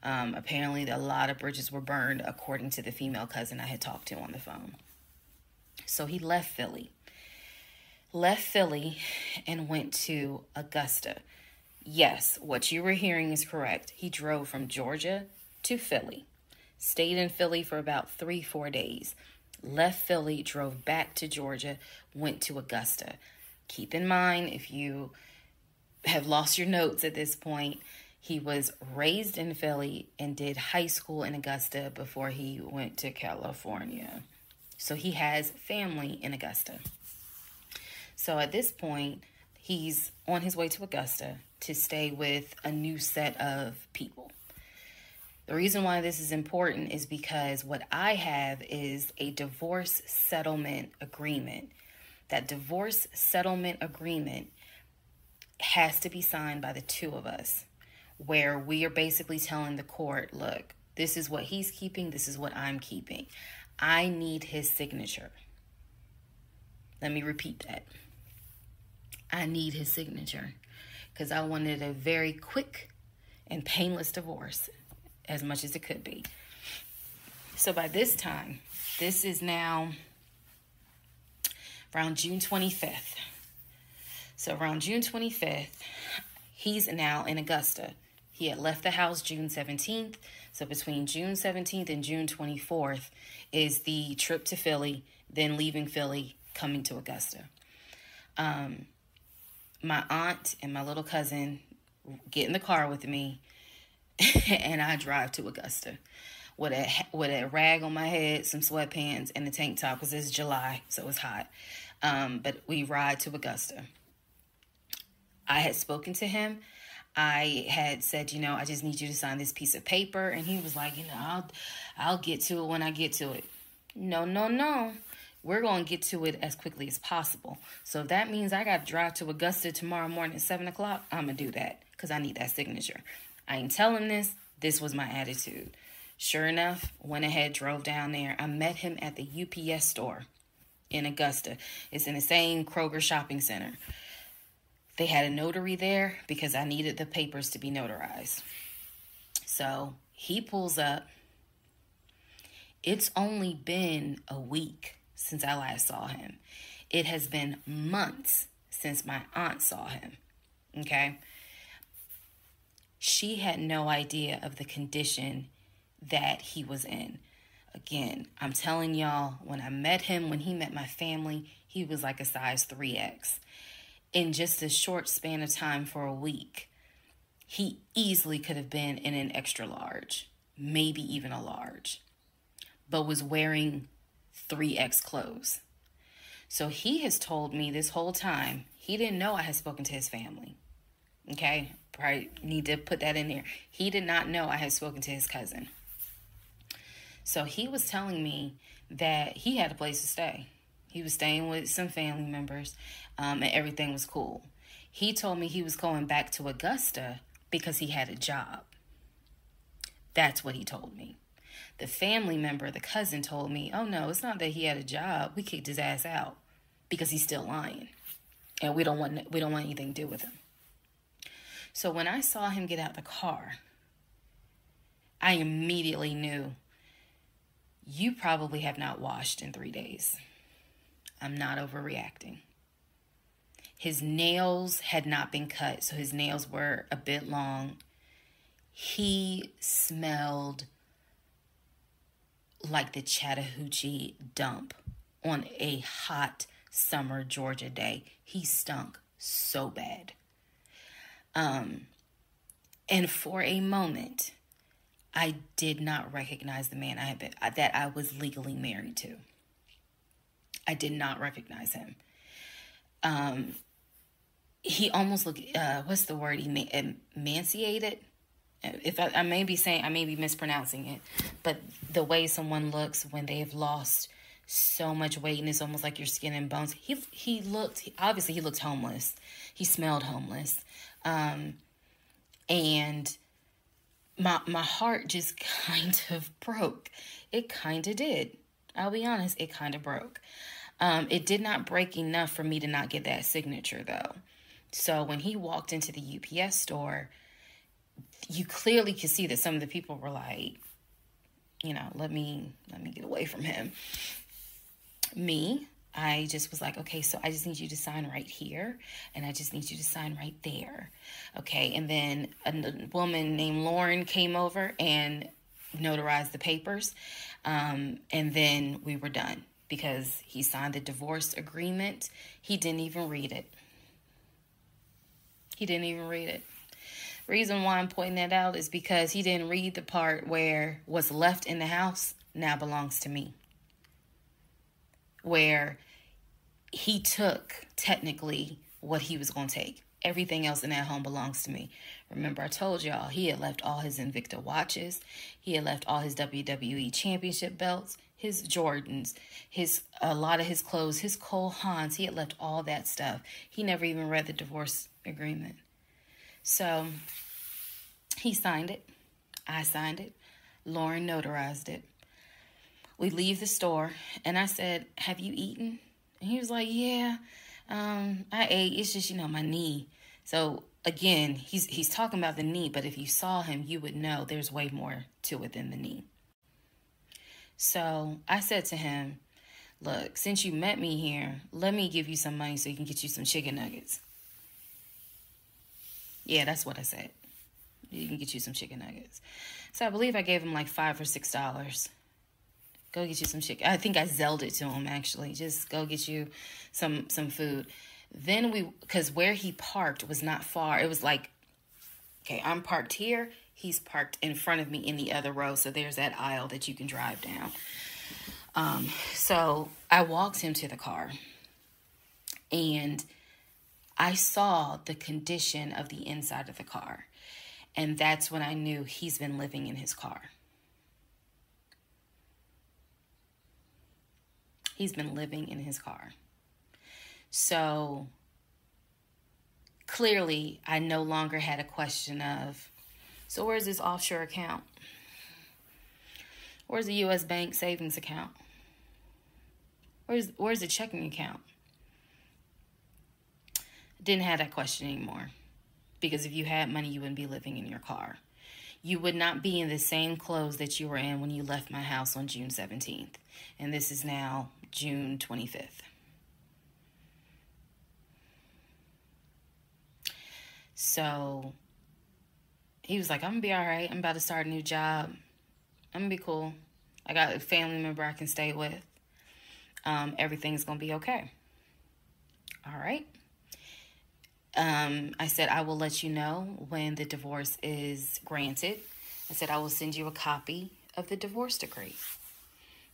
Apparently, a lot of bridges were burned, according to the female cousin I had talked to on the phone. So he left Philly and went to Augusta. Yes, what you were hearing is correct. He drove from Georgia to Philly, stayed in Philly for about 3-4 days, left Philly, drove back to Georgia, went to Augusta. Keep in mind, if you have lost your notes at this point, he was raised in Philly and did high school in Augusta before he went to California. So he has family in Augusta. So at this point, he's on his way to Augusta to stay with a new set of people. The reason why this is important is because what I have is a divorce settlement agreement. That divorce settlement agreement has to be signed by the two of us, where we are basically telling the court, look, this is what he's keeping, this is what I'm keeping. I need his signature. Let me repeat that. I need his signature because I wanted a very quick and painless divorce, as much as it could be. So by this time, this is now around June 25th. So around June 25th, he's now in Augusta. He had left the house June 17th. So between June 17th and June 24th is the trip to Philly, then leaving Philly, coming to Augusta. My aunt and my little cousin get in the car with me, and I drive to Augusta with a rag on my head, some sweatpants, and a tank top because it's July, so it's hot. But we ride to Augusta. I had spoken to him. I had said, I just need you to sign this piece of paper. And he was like, I'll get to it when I get to it. No. We're going to get to it as quickly as possible. So if that means I got to drive to Augusta tomorrow morning at 7 o'clock, I'm going to do that because I need that signature. I ain't tell him this. This was my attitude. Sure enough, went ahead, drove down there. I met him at the UPS store in Augusta. It's in the same Kroger shopping center. They had a notary there because I needed the papers to be notarized. So he pulls up. It's only been a week since I last saw him. It has been months since my aunt saw him. Okay? She had no idea of the condition that he was in. Again, I'm telling y'all, when I met him, when he met my family, he was like a size 3X. In just a short span of time for a week, he easily could have been in an extra large, maybe even a large, but was wearing 3X clothes. So he has told me this whole time, he didn't know I had spoken to his family. Okay, probably need to put that in there. He did not know I had spoken to his cousin. So he was telling me that he had a place to stay. He was staying with some family members, and everything was cool. He told me he was going back to Augusta because he had a job. That's what he told me. The family member, the cousin, told me, oh no, it's not that he had a job. We kicked his ass out because he's still lying. And we don't want anything to do with him. So when I saw him get out the car, I immediately knew, you probably have not washed in 3 days. I'm not overreacting. His nails had not been cut, so his nails were a bit long. He smelled like the Chattahoochee dump on a hot summer Georgia day. He stunk so bad. And for a moment, I did not recognize the man that I was legally married to. I did not recognize him. He almost looked, what's the word? Emaciated? I may be mispronouncing it, but the way someone looks when they have lost so much weight and it's almost like your skin and bones. He looked homeless. He smelled homeless. And my heart just kind of broke. It kind of did. I'll be honest, it kind of broke. It did not break enough for me to not get that signature, though. So when he walked into the UPS store, you clearly could see that some of the people were like, let me get away from him. Me, I just was like, okay, so I just need you to sign right here, and I just need you to sign right there. Okay, and then a woman named Lauren came over and notarized the papers, and then we were done because he signed the divorce agreement. He didn't even read it. Reason why I'm pointing that out is because he didn't read the part where what's left in the house now belongs to me. Where he took technically what he was going to take. Everything else in that home belongs to me. Remember, I told y'all he had left all his Invicta watches. He had left all his WWE championship belts, his Jordans, a lot of his clothes, his Cole Haans. He had left all that stuff. He never even read the divorce agreement. So he signed it. I signed it. Lauren notarized it. We leave the store, and I said, have you eaten? And he was like, yeah, I ate. It's just, my knee. So, again, he's talking about the knee, but if you saw him, you would know there's way more to it than the knee. So I said to him, look, since you met me here, let me give you some money so you can get you some chicken nuggets. Yeah, that's what I said. You can get you some chicken nuggets. So I believe I gave him like $5 or $6. Go get you some chicken. I think I Zelled it to him, actually. Just go get you some food. Then because where he parked was not far. It was like, okay, I'm parked here. He's parked in front of me in the other row. So there's that aisle that you can drive down. So I walked him to the car. And I saw the condition of the inside of the car. And that's when I knew he's been living in his car. He's been living in his car. So clearly, I no longer had a question of, so where's this offshore account? Where's the U.S. bank savings account? Where's the checking account? Didn't have that question anymore. Because if you had money, you wouldn't be living in your car. You would not be in the same clothes that you were in when you left my house on June 17th. And this is now June 25th. So he was like, I'm going to be all right. I'm about to start a new job. I'm going to be cool. I got a family member I can stay with. Everything's going to be okay. All right. I said, I will let you know when the divorce is granted. I said, I will send you a copy of the divorce decree.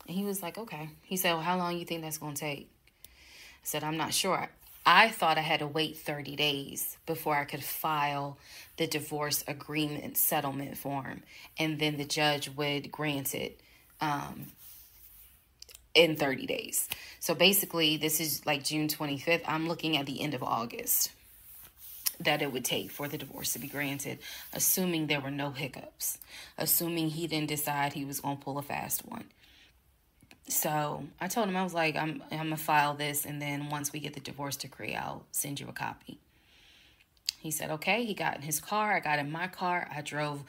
And he was like, okay. He said, well, how long you think that's going to take? I said, I'm not sure. I thought I had to wait 30 days before I could file the divorce agreement settlement form. And then the judge would grant it in 30 days. So basically, this is like June 25th. I'm looking at the end of August that it would take for the divorce to be granted, assuming there were no hiccups, assuming he didn't decide he was going to pull a fast one. So I told him, I was like, I'm going to file this, and then once we get the divorce decree, I'll send you a copy. He said, okay. He got in his car. I got in my car. I drove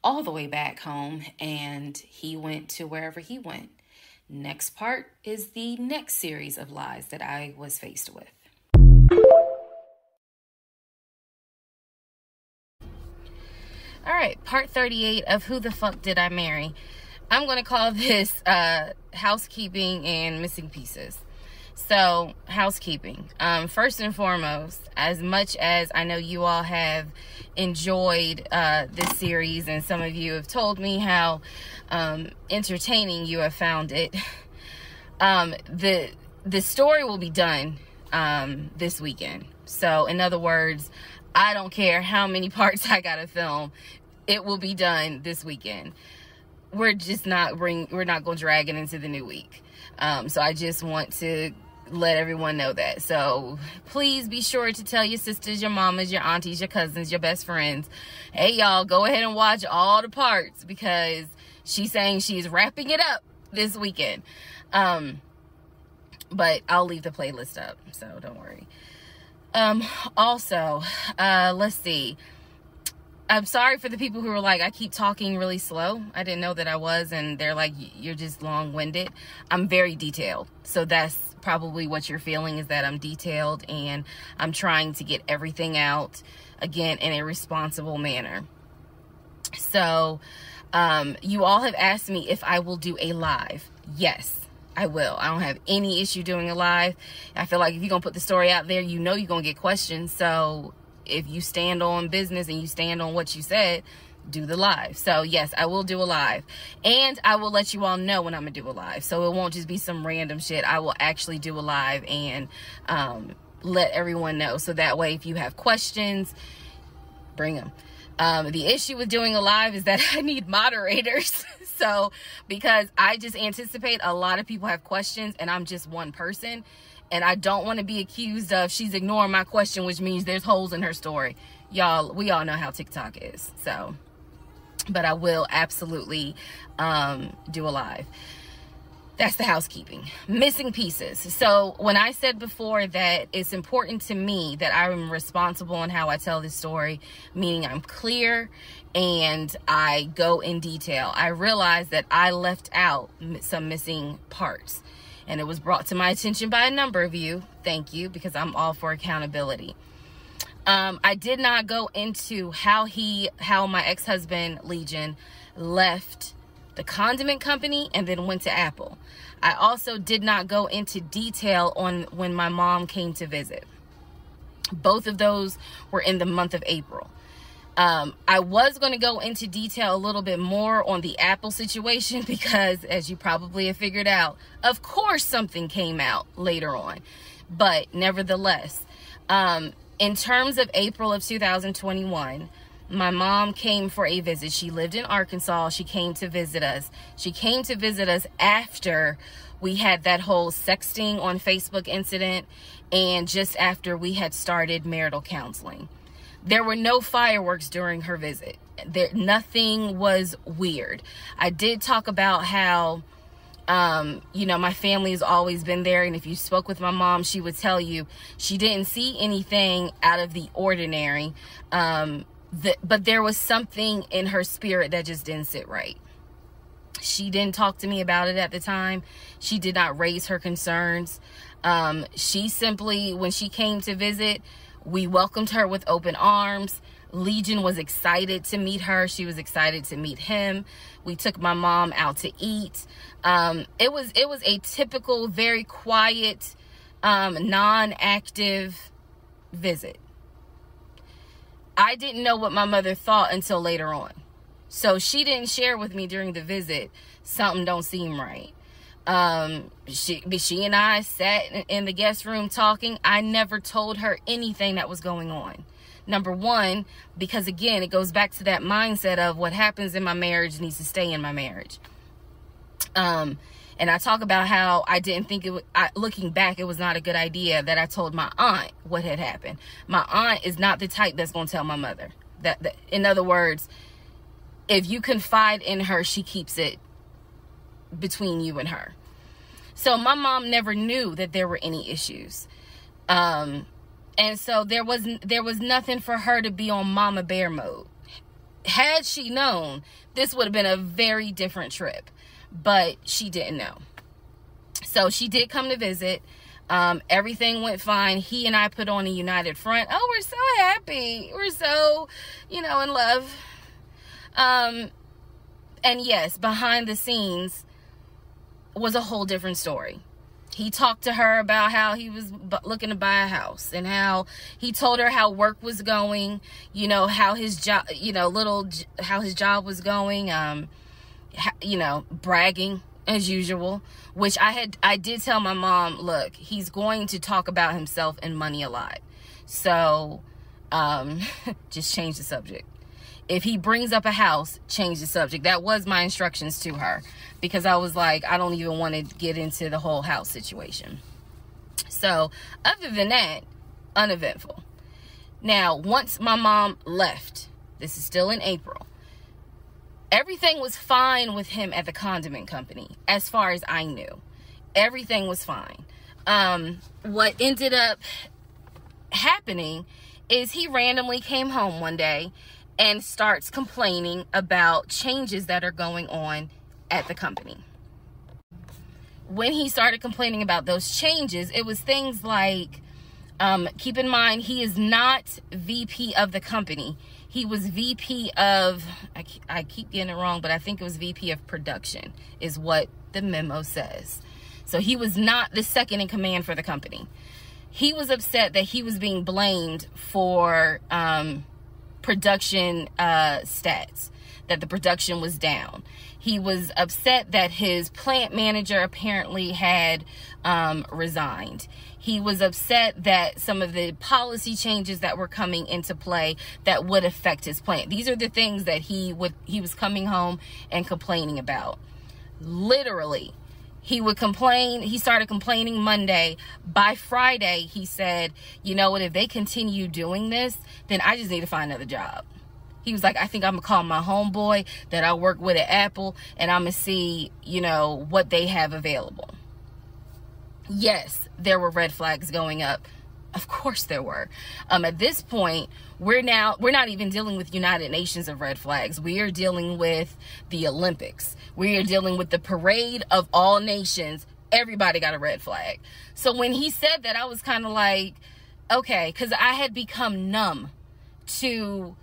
all the way back home, and he went to wherever he went. Next part is the next series of lies that I was faced with. All right, part 38 of Who the Fuck Did I Marry? I'm going to call this housekeeping and missing pieces. So, housekeeping. First and foremost, as much as I know you all have enjoyed this series, and some of you have told me how entertaining you have found it, the story will be done this weekend. So, in other words, I don't care how many parts I gotta film, it will be done this weekend. We're not going to drag it into the new week. So I just want to let everyone know that. So please be sure to tell your sisters, your mamas, your aunties, your cousins, your best friends, hey y'all, go ahead and watch all the parts, because she's saying she's wrapping it up this weekend. But I'll leave the playlist up, so don't worry. Also, let's see. I'm sorry for the people who were like, I keep talking really slow. I didn't know that I was, and they're like, you're just long-winded. I'm very detailed. So that's probably what you're feeling, is that I'm detailed, and I'm trying to get everything out, again, in a responsible manner. So, you all have asked me if I will do a live. Yes, I will. I don't have any issue doing a live. I feel like if you're going to put the story out there, you know you're going to get questions. So if you stand on business and you stand on what you said, do the live. So yes, I will do a live, and I will let you all know when I'm gonna do a live. So it won't just be some random shit. I will actually do a live and let everyone know. So that way, if you have questions, bring them. The issue with doing a live is that I need moderators. So because I just anticipate a lot of people have questions, and I'm just one person. And I don't want to be accused of she's ignoring my question, which means there's holes in her story. Y'all, we all know how TikTok is. So, but I will absolutely do a live. That's the housekeeping. Missing pieces. So when I said before that it's important to me that I'm responsible in how I tell this story, meaning I'm clear and I go in detail, I realized that I left out some missing parts. And it was brought to my attention by a number of you. Thank you, because I'm all for accountability. I did not go into how my ex-husband, Legion, left the condiment company and then went to Apple. I also did not go into detail on when my mom came to visit. Both of those were in the month of April. I was going to go into detail a little bit more on the Apple situation because, as you probably have figured out, of course something came out later on. But nevertheless, in terms of April of 2021, my mom came for a visit. She lived in Arkansas. She came to visit us. She came to visit us after we had that whole sexting on Facebook incident and just after we had started marital counseling. There were no fireworks during her visit. Nothing was weird. I did talk about how, my family has always been there. And if you spoke with my mom, she would tell you she didn't see anything out of the ordinary. But there was something in her spirit that just didn't sit right. She didn't talk to me about it at the time. She did not raise her concerns. She simply, when she came to visit, we welcomed her with open arms. Legion was excited to meet her. She was excited to meet him. We took my mom out to eat. It was a typical, very quiet, non-active visit. I didn't know what my mother thought until later on. So she didn't share with me during the visit, something don't seem right. She and I sat in the guest room talking. I never told her anything that was going on. Number one, because again, it goes back to that mindset of what happens in my marriage needs to stay in my marriage. And I talk about how I didn't think looking back, it was not a good idea that I told my aunt what had happened. My aunt is not the type that's going to tell my mother. In other words, if you confide in her, she keeps it between you and her. So my mom never knew that there were any issues. And so there was nothing for her to be on mama bear mode. Had she known, this would have been a very different trip. But she didn't know. So she did come to visit. Everything went fine. He and I put on a united front. Oh, we're so happy. We're so, in love. And yes, behind the scenes was a whole different story. He talked to her about how he was looking to buy a house and how he told her how work was going, how his job, how his job was going, bragging as usual, which I did tell my mom, look, he's going to talk about himself and money a lot. So, just change the subject. If he brings up a house, change the subject. That was my instructions to her because I was like, I don't even want to get into the whole house situation. So other than that, uneventful. Now, once my mom left, this is still in April, everything was fine with him at the condiment company. As far as I knew, everything was fine. What ended up happening is he randomly came home one day and starts complaining about changes that are going on at the company. When he started complaining about those changes, it was things like, keep in mind, he is not VP of the company. He was VP of, I keep getting it wrong, but I think it was VP of production is what the memo says. So he was not the second in command for the company. He was upset that he was being blamed for production stats, that the production was down. He was upset that his plant manager apparently had resigned. He was upset that some of the policy changes that were coming into play that would affect his plant. These are the things that he was coming home and complaining about. Literally, he would complain. He started complaining Monday. By Friday, he said, you know what, if they continue doing this, then I just need to find another job. He was like, I think I'm going to call my homeboy that I work with at Apple, and I'm going to see, what they have available. Yes, there were red flags going up. Of course there were. At this point, we're not even dealing with United Nations of red flags. We are dealing with the Olympics. We are dealing with the parade of all nations. Everybody got a red flag. So when he said that, I was kind of like, okay, because I had become numb to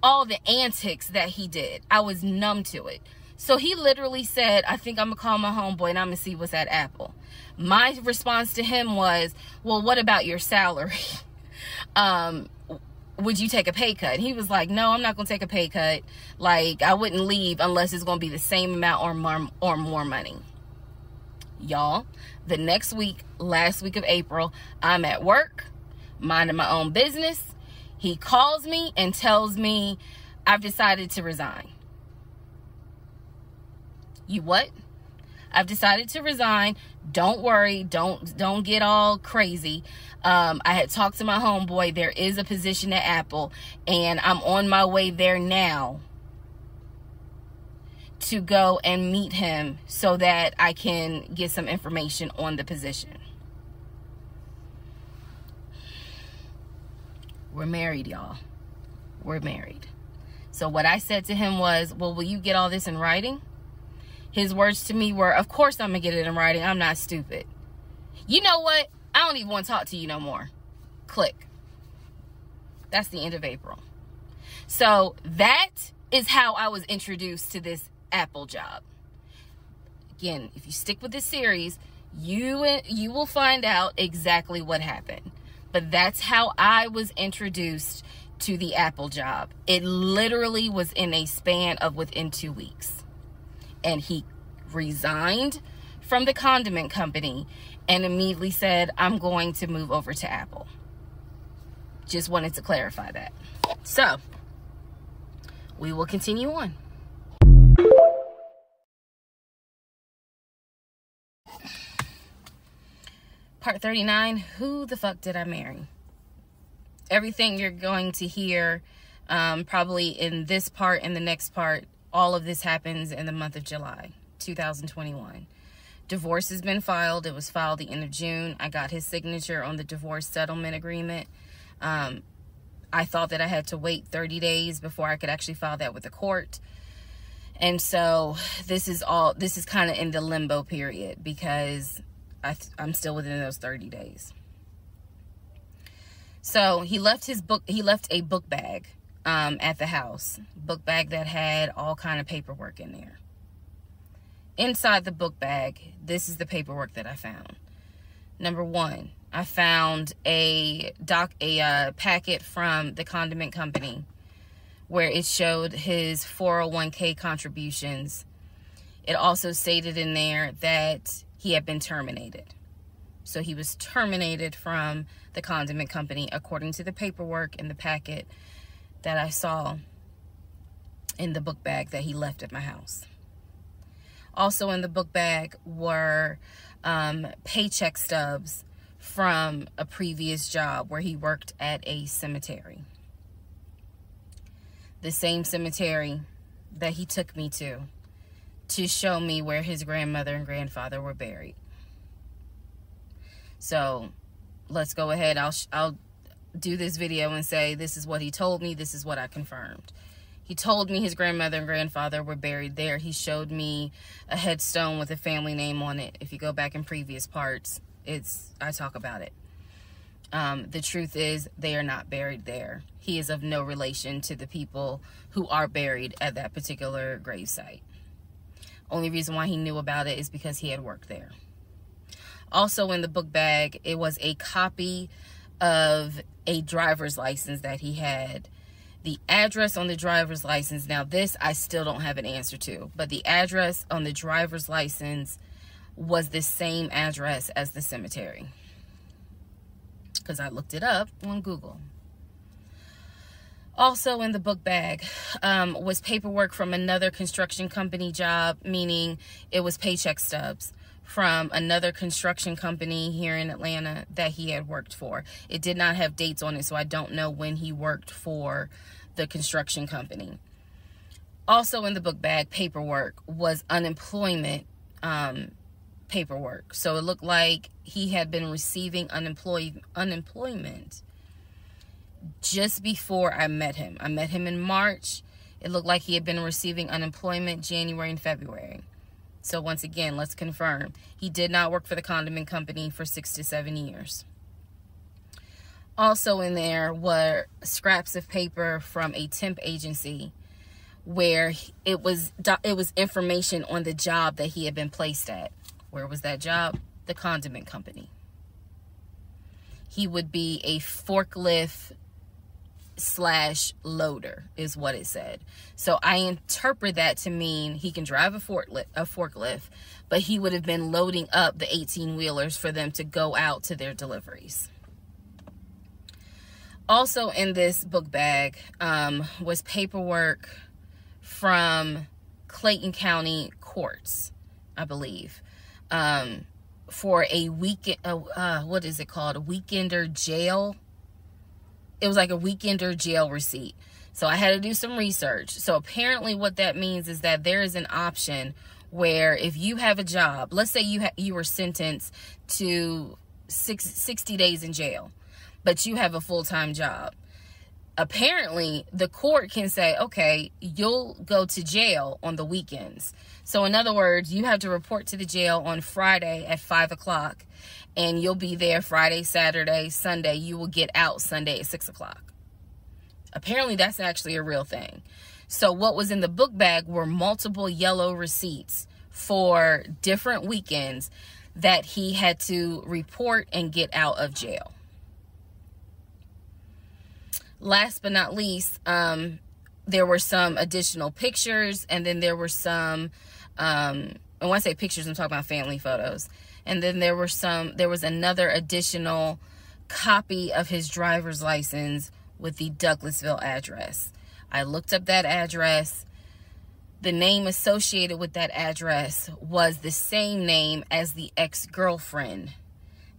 all the antics that he did. I was numb to it. So he literally said, I think I'm going to call my homeboy and I'm going to see what's at Apple. My response to him was, well, what about your salary? Would you take a pay cut? And he was like, no, I'm not going to take a pay cut. Like, I wouldn't leave unless it's going to be the same amount or more money. Y'all, the next week, last week of April, I'm at work, minding my own business. He calls me and tells me I've decided to resign. You what? I've decided to resign. Don't worry. Don't get all crazy. I had talked to my homeboy. There is a position at Apple, and I'm on my way there now to go and meet him so that I can get some information on the position. We're married, y'all. We're married. So what I said to him was, well, will you get all this in writing? His words to me were, of course I'm going to get it in writing. I'm not stupid. You know what? I don't even want to talk to you no more. Click. That's the end of April. So that is how I was introduced to this Apple job. Again, if you stick with this series, you will find out exactly what happened. But that's how I was introduced to the Apple job. It literally was in a span of within 2 weeks. And he resigned from the condiment company and immediately said, I'm going to move over to Apple. Just wanted to clarify that. So, we will continue on. Part 39, who the fuck did I marry? Everything you're going to hear probably in this part and the next part, all of this happens in the month of July, 2021. Divorce has been filed. It was filed the end of June. I got his signature on the divorce settlement agreement. I thought that I had to wait 30 days before I could actually file that with the court. And so this is kind of in the limbo period because I'm still within those 30 days. So he left a book bag at the house. Book bag that had all kind of paperwork in there. Inside the book bag, this is the paperwork that I found. Number one, I found a packet from the condiment company where it showed his 401k contributions. It also stated in there that he had been terminated. So he was terminated from the condiment company according to the paperwork in the packet that I saw in the book bag that he left at my house. Also in the book bag were paycheck stubs from a previous job where he worked at a cemetery. The same cemetery that he took me to show me where his grandmother and grandfather were buried. So let's go ahead. I'll do this video and say this is what he told me. This is what I confirmed. He told me his grandmother and grandfather were buried there. He showed me a headstone with a family name on it. If you go back in previous parts, I talk about it. The truth is they are not buried there. He is of no relation to the people who are buried at that particular gravesite. Only reason why he knew about it is because he had worked there. Also in the book bag, it was a copy of a driver's license that he had. The address on the driver's license, now this I still don't have an answer to, but the address on the driver's license was the same address as the cemetery. Because I looked it up on Google. Also in the book bag was paperwork from another construction company job, meaning it was paycheck stubs from another construction company here in Atlanta that he had worked for. It did not have dates on it, so I don't know when he worked for the construction company. Also in the book bag paperwork was unemployment paperwork. So it looked like he had been receiving unemployment just before I met him. I met him in March. It looked like he had been receiving unemployment January and February. So once again, let's confirm. He did not work for the condiment company for 6 to 7 years. Also in there were scraps of paper from a temp agency where it was information on the job that he had been placed at. Where was that job? The condiment company. He would be a forklift / loader is what it said. So I interpret that to mean he can drive a forklift, but he would have been loading up the 18-wheelers for them to go out to their deliveries. Also in this book bag was paperwork from Clayton County courts, I believe, for a weekend, what is it called? A weekender jail. It was like a weekender jail receipt. So I had to do some research. So apparently what that means is that there is an option where if you have a job, let's say you were sentenced to 60 days in jail, but you have a full-time job. Apparently, the court can say, okay, you'll go to jail on the weekends. So in other words, you have to report to the jail on Friday at 5 o'clock, and you'll be there Friday, Saturday, Sunday. You will get out Sunday at 6 o'clock. Apparently, that's actually a real thing. So what was in the book bag were multiple yellow receipts for different weekends that he had to report and get out of jail. Last but not least, there were some additional pictures, and then there were some, and when I say pictures, I'm talking about family photos. And then there was another additional copy of his driver's license with the Douglasville address. I looked up that address. The name associated with that address was the same name as the ex-girlfriend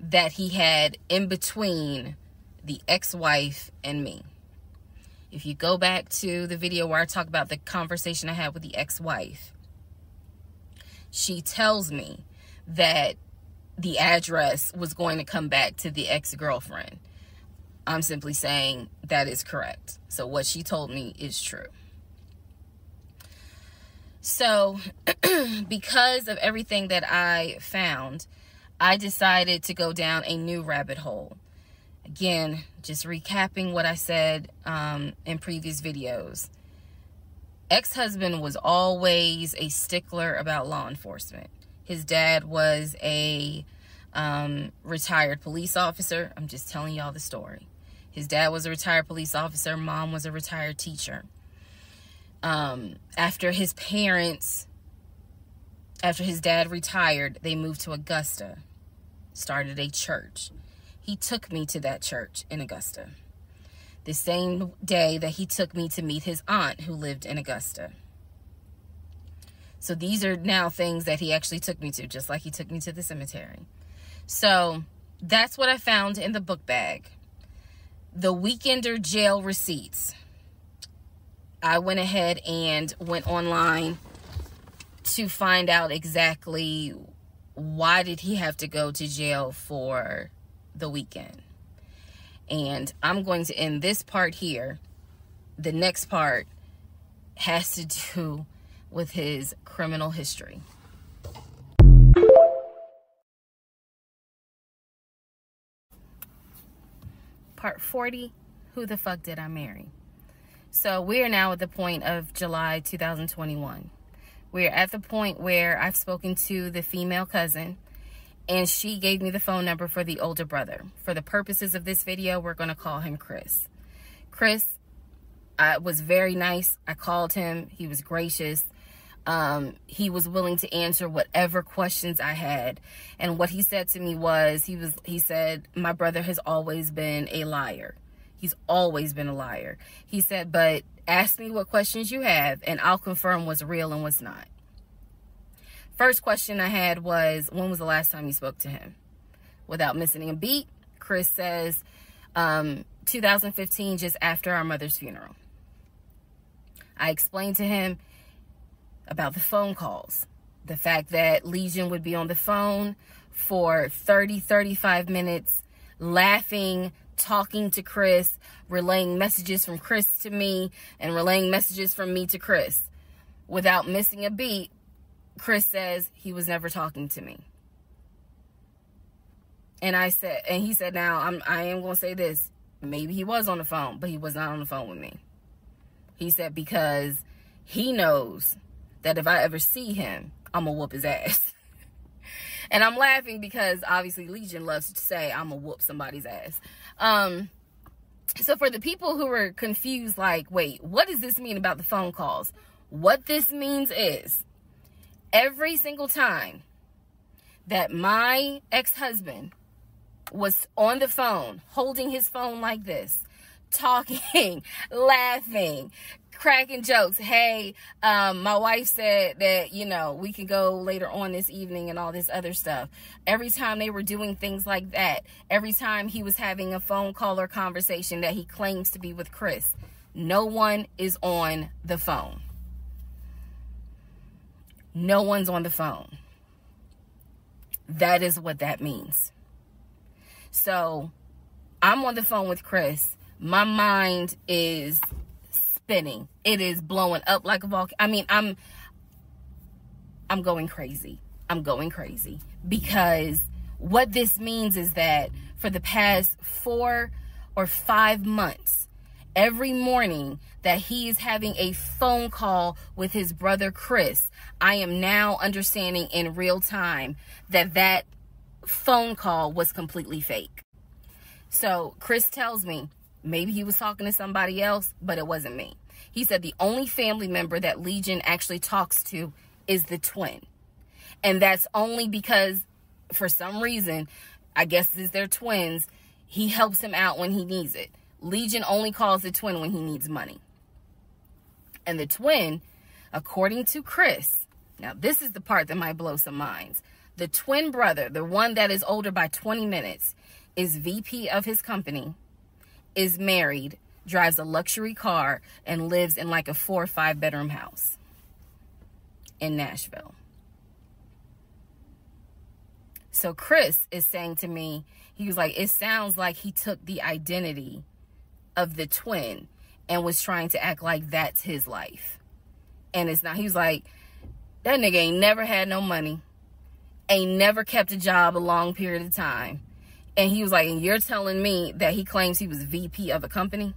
that he had in between the ex-wife and me. If you go back to the video where I talk about the conversation I had with the ex-wife, she tells me that the address was going to come back to the ex-girlfriend. I'm simply saying that is correct. So what she told me is true. So because of everything that I found, I decided to go down a new rabbit hole. Again, just recapping what I said in previous videos. Ex-husband was always a stickler about law enforcement. His dad was a retired police officer. I'm just telling y'all the story. His dad was a retired police officer. Mom was a retired teacher. After his dad retired, they moved to Augusta, started a church. He took me to that church in Augusta. The same day that he took me to meet his aunt who lived in Augusta. So these are now things that he actually took me to, just like he took me to the cemetery. So that's what I found in the book bag. The weekender jail receipts. I went ahead and went online to find out exactly why did he have to go to jail for the weekend. And I'm going to end this part here. The next part has to do with his criminal history. Part 40, who the fuck did I marry? So we are now at the point of July 2021. We're at the point where I've spoken to the female cousin, and she gave me the phone number for the older brother. For the purposes of this video, we're going to call him Chris. Chris was very nice. I called him. He was gracious. He was willing to answer whatever questions I had. And what he said to me was, he said, my brother has always been a liar. He's always been a liar. He said, but ask me what questions you have, and I'll confirm what's real and what's not. First question I had was, when was the last time you spoke to him? Without missing a beat, Chris says, 2015, just after our mother's funeral. I explained to him about the phone calls. The fact that Legion would be on the phone for 35 minutes, laughing, talking to Chris, relaying messages from Chris to me, and relaying messages from me to Chris. Without missing a beat, Chris says he was never talking to me. And he said, now I am going to say this. maybe he was on the phone, but he was not on the phone with me. He said because he knows that if I ever see him, I'm going to whoop his ass. And I'm laughing because obviously Legion loves to say I'm going to whoop somebody's ass. So for the people who are confused, like, wait, what does this mean about the phone calls? What this means is every single time that my ex-husband was on the phone, holding his phone like this, talking, laughing, cracking jokes. Hey, my wife said that, you know, we can go later on this evening and all this other stuff. Every time they were doing things like that, every time he was having a phone call or conversation that he claims to be with Chris, no one is on the phone. No one's on the phone. That is what that means. So I'm on the phone with Chris. My mind is spinning. It is blowing up like a volcano. I mean, I'm going crazy. I'm going crazy because what this means is that for the past 4 or 5 months, every morning that he is having a phone call with his brother Chris, I am now understanding in real time that that phone call was completely fake. So Chris tells me maybe he was talking to somebody else, but it wasn't me. He said the only family member that Legion actually talks to is the twin. And that's only because for some reason, I guess it's their twins, he helps him out when he needs it. Legion only calls the twin when he needs money. And the twin, according to Chris, now this is the part that might blow some minds. The twin brother, the one that is older by 20 minutes, is VP of his company, is married, drives a luxury car, and lives in like a 4 or 5 bedroom house in Nashville. So Chris is saying to me, he was like, it sounds like he took the identity of the twin and was trying to act like that's his life. And it's not. He was like, that nigga ain't never had no money, ain't never kept a job a long period of time. And he was like, and you're telling me that he claims he was VP of a company?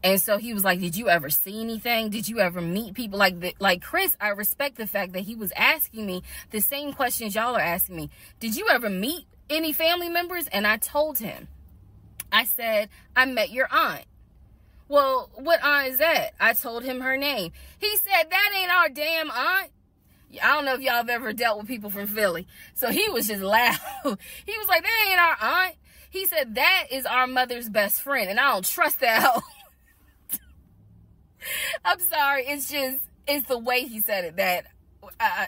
And so he was like, did you ever see anything? Did you ever meet people like Chris? I respect the fact that he was asking me the same questions y'all are asking me. Did you ever meet any family members? And I told him, I said, I met your aunt. Well, what aunt is that? I told him her name. He said, that ain't our damn aunt. I don't know if y'all have ever dealt with people from Philly. So he was just loud. He was like, that ain't our aunt. He said, that is our mother's best friend. And I don't trust that hoe. I'm sorry. It's the way he said it that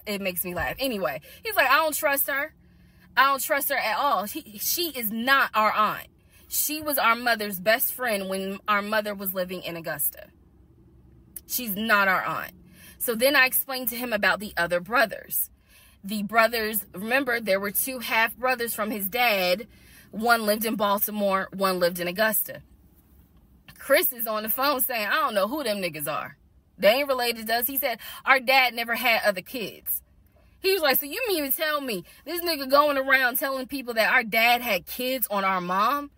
it makes me laugh. Anyway, he's like, I don't trust her. I don't trust her at all. She is not our aunt. She was our mother's best friend when our mother was living in Augusta. She's not our aunt. So then I explained to him about the other brothers. The brothers, remember, there were 2 half brothers from his dad. One lived in Baltimore, one lived in Augusta. Chris is on the phone saying, I don't know who them niggas are. They ain't related to us. He said, our dad never had other kids. He was like, so you mean to tell me this nigga going around telling people that our dad had kids on our mom?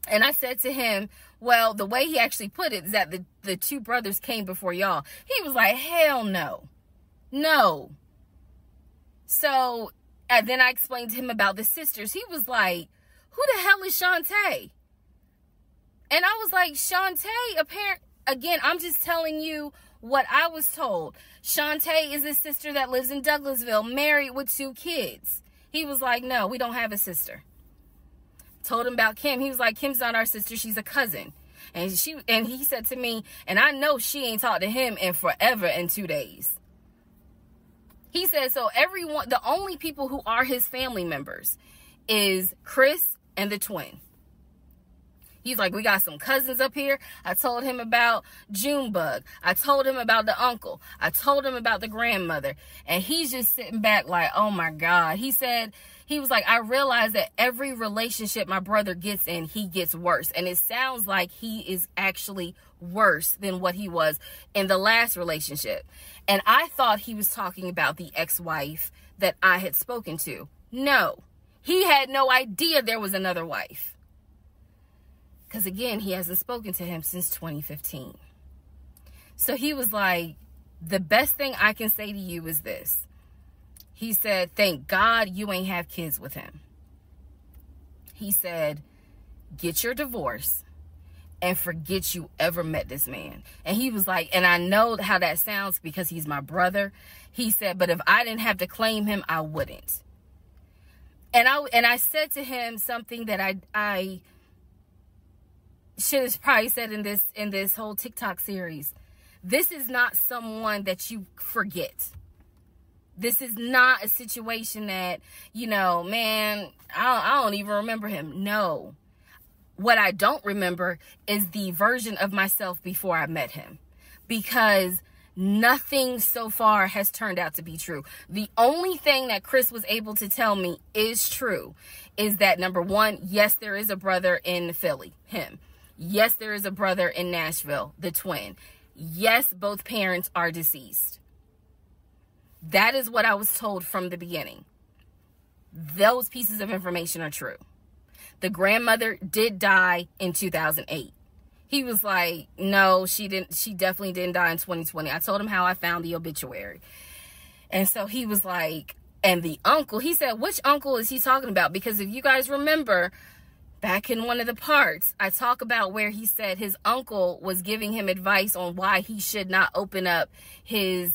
And I said to him, well, the way he actually put it is that the 2 brothers came before y'all. He was like, hell no. No. So then I explained to him about the sisters. He was like, who the hell is Shantae? And I was like, Shantae, again, I'm just telling you what I was told. Shantae is a sister that lives in Douglasville, married with 2 kids. He was like, no, we don't have a sister. Told him about Kim. He was like, Kim's not our sister. She's a cousin. And he said to me, and I know she ain't talked to him in forever in 2 days. He said, so everyone, the only people who are his family members is Chris and the twin. He's like, we got some cousins up here. I told him about Junebug. I told him about the uncle. I told him about the grandmother. And he's just sitting back like, oh my God. He said, he was like, I realize that every relationship my brother gets in, he gets worse. And it sounds like he is actually worse than what he was in the last relationship. And I thought he was talking about the ex-wife that I had spoken to. No, he had no idea there was another wife. Because again, he hasn't spoken to him since 2015. So he was like, the best thing I can say to you is this. He said, thank God you ain't have kids with him. He said, get your divorce and forget you ever met this man. And he was like, and I know how that sounds because he's my brother. He said, but if I didn't have to claim him, I wouldn't. And I said to him something that I should have probably said in this whole TikTok series. This is not someone that you forget. This is not a situation that, you know, man, I don't even remember him. No. What I don't remember is the version of myself before I met him, because nothing so far has turned out to be true. The only thing that Chris was able to tell me is true is that, number one, yes, there is a brother in Philly, him. Yes, there is a brother in Nashville, the twin. Yes, both parents are deceased. That is what I was told from the beginning. Those pieces of information are true. The grandmother did die in 2008. He was like, no, she didn't. She definitely didn't die in 2020. I told him how I found the obituary. And so he was like, and the uncle, he said, which uncle is he talking about? Because if you guys remember, back in one of the parts, I talk about where he said his uncle was giving him advice on why he should not open up his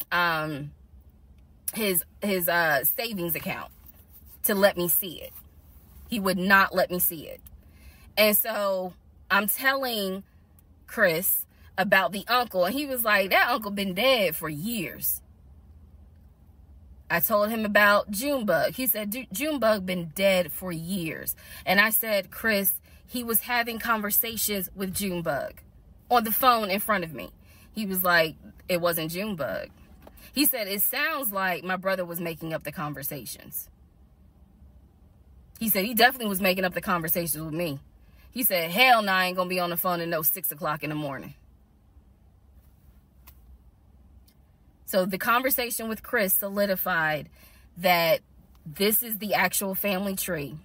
savings account to let me see it. He would not let me see it. And so I'm telling Chris about the uncle, and he was like, that uncle been dead for years. I told him about Junebug. He said, Junebug been dead for years. And I said, Chris, he was having conversations with Junebug on the phone in front of me. He was like, it wasn't Junebug. He said, it sounds like my brother was making up the conversations. He said, he definitely was making up the conversations with me. He said, hell no, I ain't going to be on the phone at no 6 o'clock in the morning. So the conversation with Chris solidified that this is the actual family tree.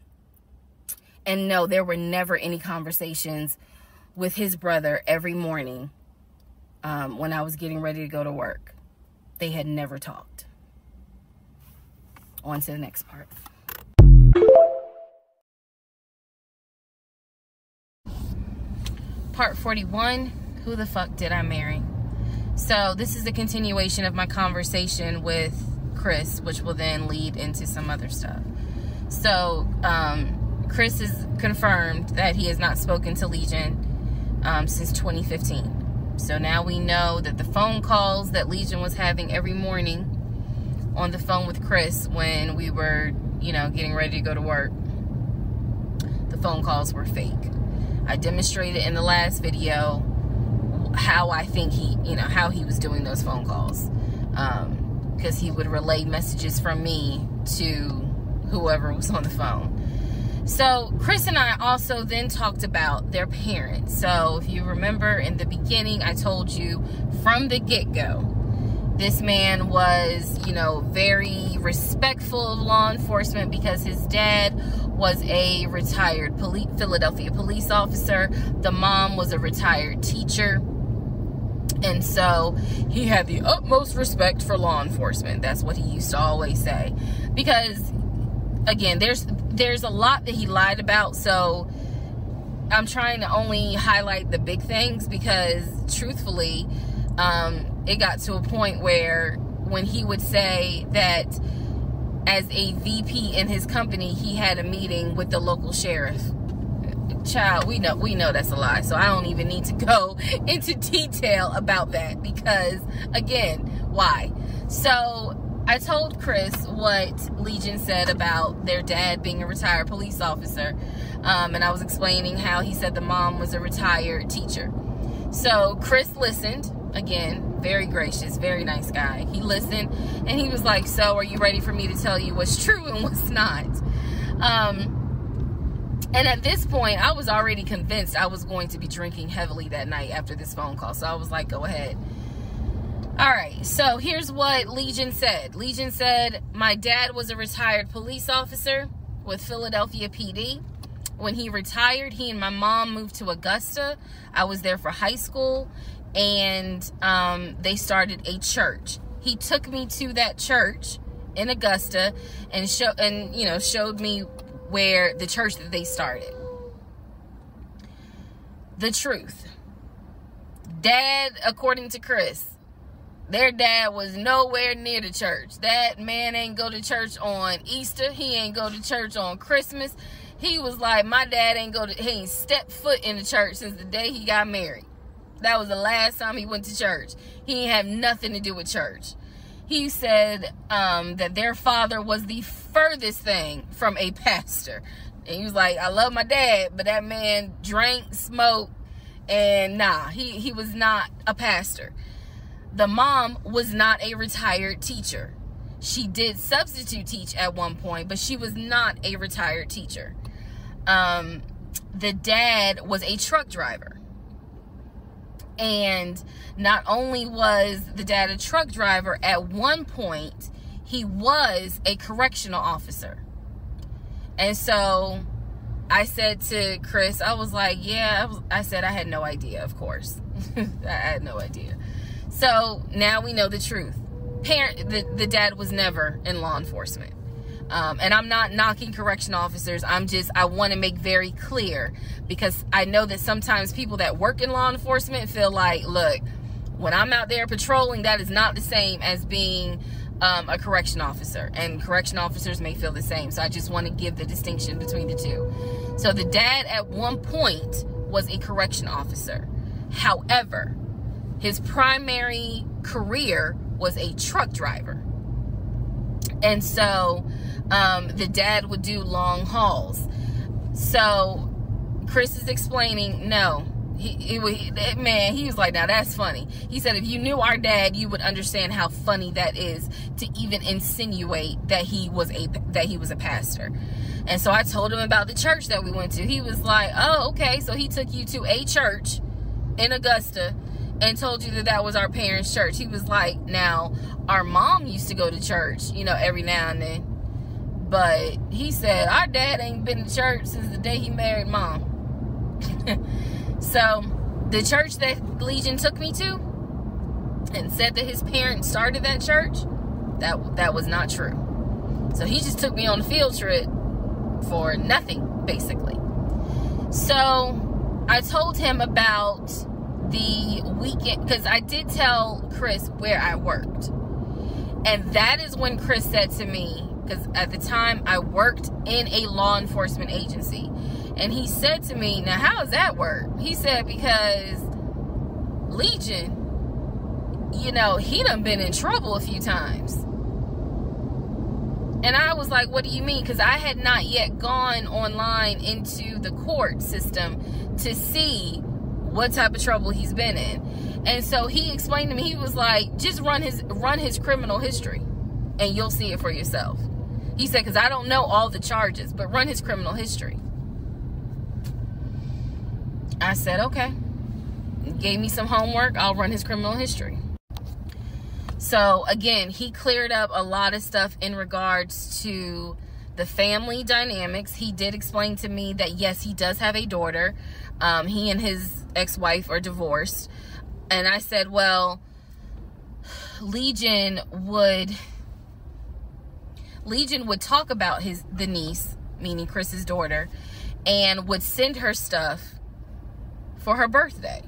And no, there were never any conversations with his brother every morning when I was getting ready to go to work. They had never talked. On to the next part. Part 41, who the fuck did I marry? So this is a continuation of my conversation with Chris, which will then lead into some other stuff. So Chris has confirmed that he has not spoken to Legion since 2015. So now we know that the phone calls that Legion was having every morning on the phone with Chris when we were, you know, getting ready to go to work, the phone calls were fake. I demonstrated in the last video how I think he, you know, how he was doing those phone calls. Because he would relay messages from me to whoever was on the phone. So Chris and I also then talked about their parents. So if you remember in the beginning, I told you from the get-go, this man was, you know, very respectful of law enforcement because his dad was a retired Philadelphia police officer. The mom was a retired teacher. And so he had the utmost respect for law enforcement. That's what he used to always say. Because, again, there's a lot that he lied about. So I'm trying to only highlight the big things because, truthfully, it got to a point where when he would say that as a VP in his company, he had a meeting with the local sheriff. Child, we know that's a lie. So I don't even need to go into detail about that because, again, why? So I told Chris what Legion said about their dad being a retired police officer. And I was explaining how he said the mom was a retired teacher. So Chris listened. Again, very gracious, very nice guy. He listened and he was like, so are you ready for me to tell you what's true and what's not? And at this point, I was already convinced I was going to be drinking heavily that night after this phone call. So I was like, go ahead. All right, so here's what Legion said. Legion said, my dad was a retired police officer with Philadelphia PD, when he retired, he and my mom moved to Augusta. I was there for high school, and they started a church. He took me to that church in Augusta and showed me where the church that they started. The truth. Dad, according to Chris, their dad was nowhere near the church. That man ain't go to church on Easter. He ain't go to church on Christmas. He was like, my dad he ain't stepped foot in the church since the day he got married. That was the last time he went to church. He ain't have nothing to do with church. He said that their father was the furthest thing from a pastor. And he was like, I love my dad, but that man drank, smoked, and he was not a pastor. The mom was not a retired teacher. She did substitute teach at one point, but she was not a retired teacher. The dad was a truck driver. And not only was the dad a truck driver, at one point, he was a correctional officer. And so I said to Chris, I was like, I said I had no idea, of course. I had no idea. So now we know the truth. The dad was never in law enforcement. And I'm not knocking correction officers. I want to make very clear, because I know that sometimes people that work in law enforcement feel like, look, when I'm out there patrolling, that is not the same as being a correction officer. And correction officers may feel the same. So I just want to give the distinction between the two. So the dad at one point was a correction officer. However, his primary career was a truck driver. And so the dad would do long hauls. So Chris is explaining, no, he was like, now that's funny. He said, if you knew our dad, you would understand how funny that is to even insinuate that he was a pastor. And so I told him about the church that we went to. He was like, oh, okay. So he took you to a church in Augusta and told you that was our parents' church. He was like, now, our mom used to go to church, every now and then. But he said, our dad ain't been to church since the day he married mom. So, the church that Legion took me to and said that his parents started that church, that was not true. So, he just took me on a field trip for nothing, basically. So, I told him about the weekend, because I did tell Chris where I worked. And that is when Chris said to me, because at the time I worked in a law enforcement agency, and he said to me, now how does that work? He said, because Legion, he done been in trouble a few times. And I was like, what do you mean? Because I had not yet gone online into the court system to see what type of trouble he's been in. And so he explained to me, he was like, just run his criminal history and you'll see it for yourself. He said, because I don't know all the charges, but run his criminal history. I said, okay. He gave me some homework. I'll run his criminal history. So again, he cleared up a lot of stuff in regards to the family dynamics. He did explain to me that, yes, he does have a daughter. He and his ex-wife are divorced. And I said, well, Legion would talk about the niece, meaning Chris's daughter, and would send her stuff for her birthday.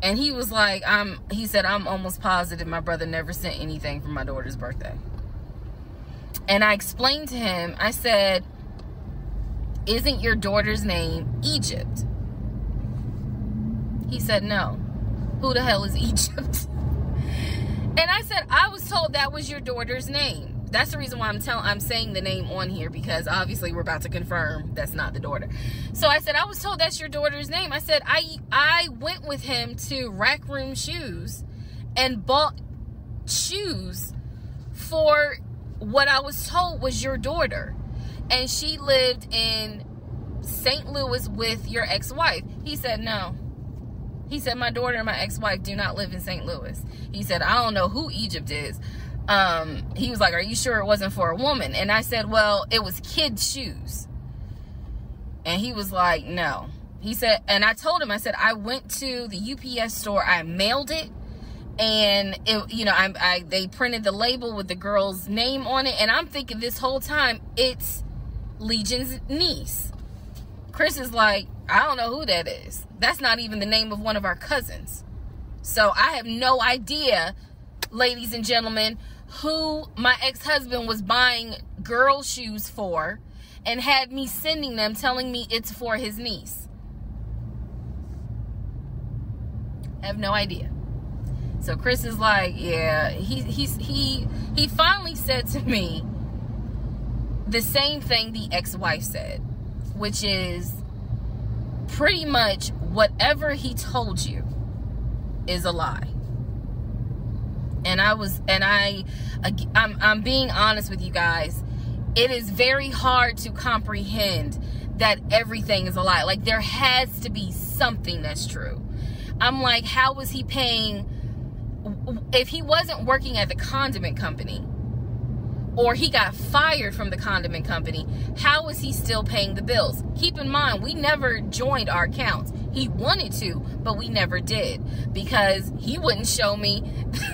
And he was like, he said, I'm almost positive my brother never sent anything for my daughter's birthday. And I explained to him, I said, isn't your daughter's name Egypt? He said, no. Who the hell is Egypt? And I said, I was told that was your daughter's name. That's the reason why I'm saying the name on here, because obviously we're about to confirm that's not the daughter. So I said, I was told that's your daughter's name. I said, I went with him to Rack Room Shoes and bought shoes for what I was told was your daughter. And she lived in St. Louis with your ex-wife. He said, no. He said, my daughter and my ex-wife do not live in St. Louis. He said, I don't know who Egypt is. He was like, are you sure it wasn't for a woman? And I said, well, it was kids' shoes. And he was like, no. He said, and I told him, I said, I went to the UPS store, I mailed it, and it, you know, they printed the label with the girl's name on it, and I'm thinking this whole time it's Legion's niece. Chris is like, I don't know who that is. That's not even the name of one of our cousins. So I have no idea, ladies and gentlemen, who my ex-husband was buying girl shoes for and had me sending them telling me it's for his niece. I have no idea. So Chris is like, yeah, he finally said to me the same thing the ex-wife said, which is pretty much whatever he told you is a lie. And I'm being honest with you guys. It is very hard to comprehend that everything is a lie. Like, there has to be something that's true. I'm like, how was he paying? If he wasn't working at the condiment company, or he got fired from the condiment company, how was he still paying the bills? Keep in mind, we never joined our accounts. He wanted to, but we never did, because he wouldn't show me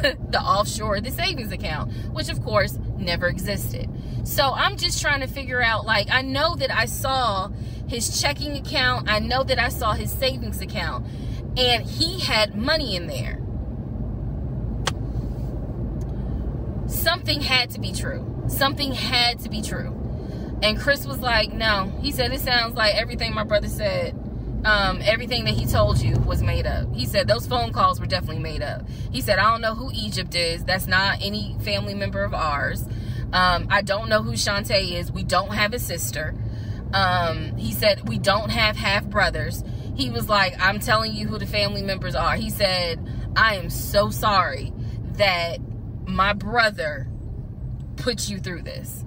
the offshore, the savings account, which of course never existed. So I'm just trying to figure out, like, I know that I saw his checking account, I know that I saw his savings account, and he had money in there. Something had to be true. Something had to be true. And Chris was like, no. He said, it sounds like everything my brother said, everything that he told you was made up. He said, those phone calls were definitely made up. He said, I don't know who Egypt is. That's not any family member of ours. I don't know who Shantae is. We don't have a sister. He said, we don't have half brothers. He was like, I'm telling you who the family members are. He said, I am so sorry that my brother put you through this.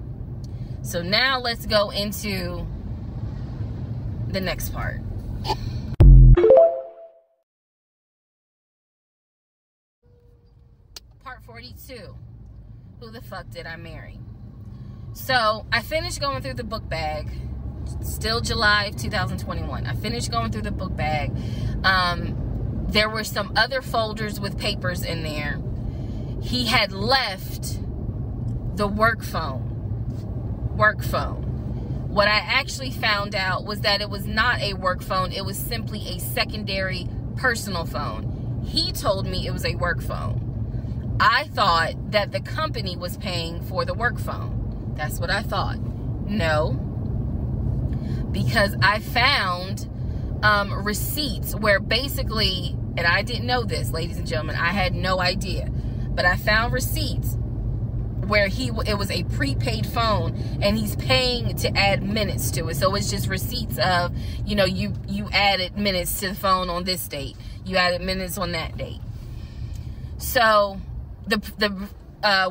So now let's go into the next part. Part 42. Who the fuck did I marry? So I finished going through the book bag. Still July of 2021. I finished going through the book bag. There were some other folders with papers in there. He had left the work phone. What I actually found out was that it was not a work phone. It was simply a secondary personal phone. He told me it was a work phone. I thought that the company was paying for the work phone. That's what I thought. No, because I found receipts where basically, and I didn't know this, ladies and gentlemen, I had no idea, but I found receipts where it was a prepaid phone and he's paying to add minutes to it. So it's just receipts of, you know, you added minutes to the phone on this date, you added minutes on that date. So the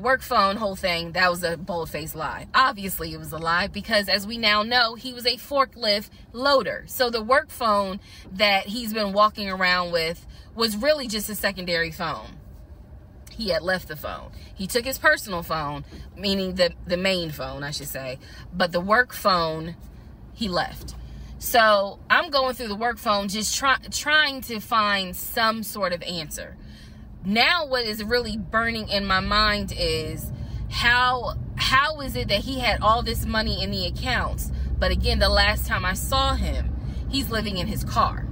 work phone whole thing, that was a bold-faced lie. Obviously it was a lie, because as we now know, he was a forklift loader. So the work phone that he's been walking around with was really just a secondary phone. He had left the phone. He took his personal phone, meaning the main phone, I should say, but the work phone he left. So I'm going through the work phone, just trying to find some sort of answer. Now what is really burning in my mind is how is it that he had all this money in the accounts, but again, the last time I saw him, he's living in his car.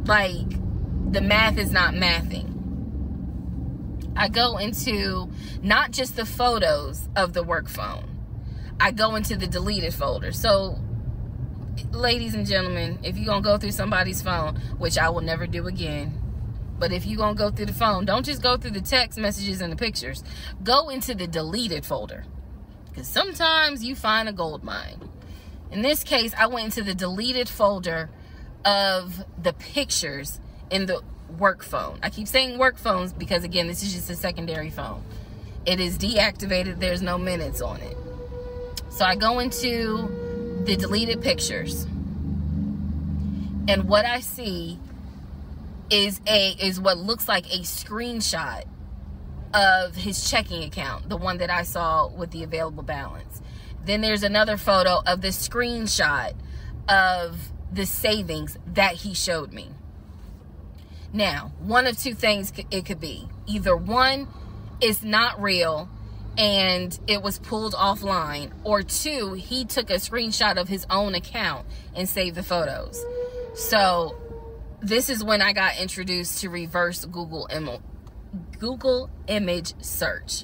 Like, the math is not mathing. I go into not just the photos of the work phone, I go into the deleted folder. So ladies and gentlemen, if you're gonna go through somebody's phone, which I will never do again, but if you're gonna go through the phone, don't just go through the text messages and the pictures. Go into the deleted folder, because sometimes you find a gold mine. In this case, I went into the deleted folder of the pictures in the work phone. I keep saying work phones because, again, this is just a secondary phone. It is deactivated. There's no minutes on it. So I go into the deleted pictures, and what I see is what looks like a screenshot of his checking account, the one that I saw with the available balance. Then there's another photo of the screenshot of the savings that he showed me. Now, one of two things it could be. Either one, it's not real and it was pulled offline, or two, he took a screenshot of his own account and saved the photos. So this is when I got introduced to reverse Google image search.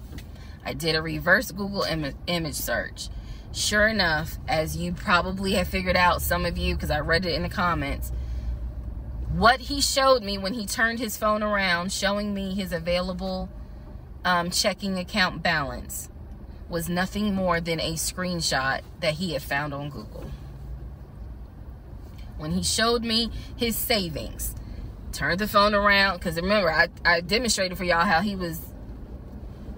I did a reverse Google image search. Sure enough, as you probably have figured out, some of you, because I read it in the comments, what he showed me when he turned his phone around showing me his available checking account balance was nothing more than a screenshot that he had found on Google. When he showed me his savings, turned the phone around, because remember, I demonstrated for y'all how he was,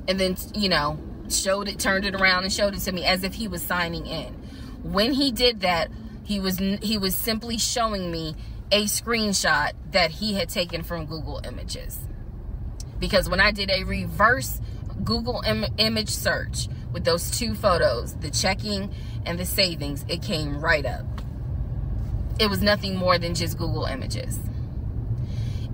and then, you know, showed it, turned it around and showed it to me as if he was signing in. When he did that, he was simply showing me a screenshot that he had taken from Google Images. Because when I did a reverse Google image search with those two photos, the checking and the savings, it came right up. It was nothing more than just Google Images.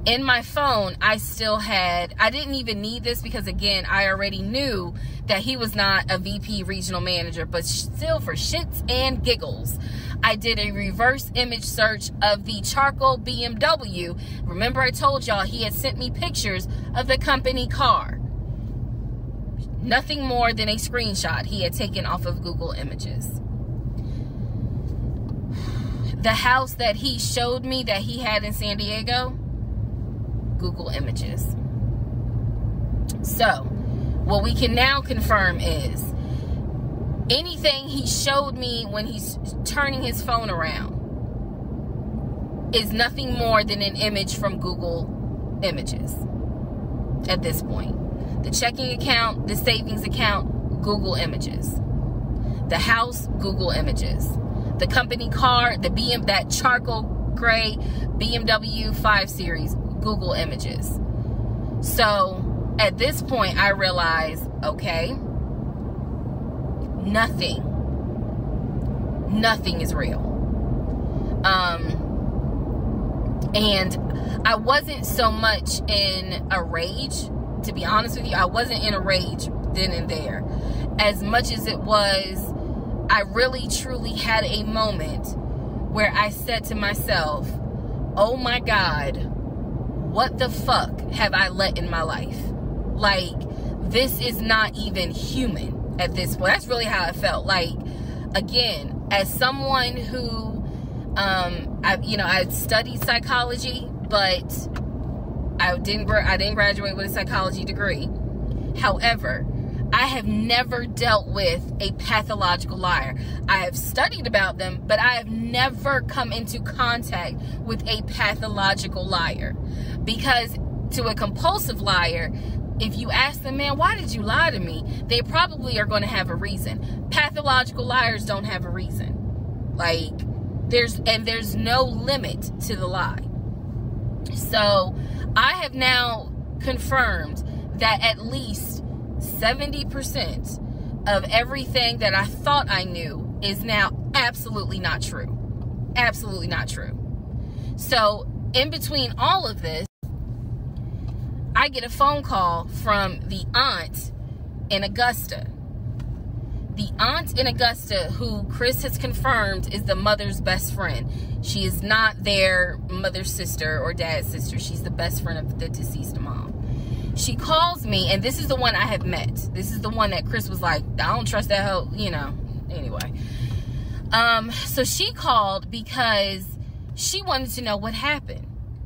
In my phone, I still had, I didn't even need this because, again, I already knew that he was not a VP regional manager, but still, for shits and giggles, I did a reverse image search of the charcoal BMW. Remember, I told y'all he had sent me pictures of the company car. Nothing more than a screenshot he had taken off of Google Images. The house that he showed me that he had in San Diego, Google Images. So, what we can now confirm is anything he showed me when he's turning his phone around is nothing more than an image from Google Images at this point. The checking account, the savings account, Google Images. The house, Google Images. The company car, that charcoal gray BMW 5 Series, Google Images. So at this point, I realized, okay, nothing is real. And I wasn't so much in a rage, to be honest with you. I wasn't in a rage then and there, as much as it was, I really truly had a moment where I said to myself, oh my God, what the fuck have I let in my life? Like, this is not even human at this point. That's really how I felt. Like, again, as someone who, I studied psychology, but I didn't graduate with a psychology degree. However, I have never dealt with a pathological liar. I have studied about them, but I have never come into contact with a pathological liar. Because to a compulsive liar, if you ask them, man, why did you lie to me? They probably are going to have a reason. Pathological liars don't have a reason. Like, there's no limit to the lie. So I have now confirmed that at least 70% of everything that I thought I knew is now absolutely not true. Absolutely not true. So in between all of this, I get a phone call from the aunt in Augusta. The aunt in Augusta, who Chris has confirmed is the mother's best friend. She is not their mother's sister or dad's sister. She's the best friend of the deceased mom. She calls me, and this is the one I have met. This is the one that Chris was like, I don't trust that hoe, you know. Anyway. So she called because she wanted to know what happened.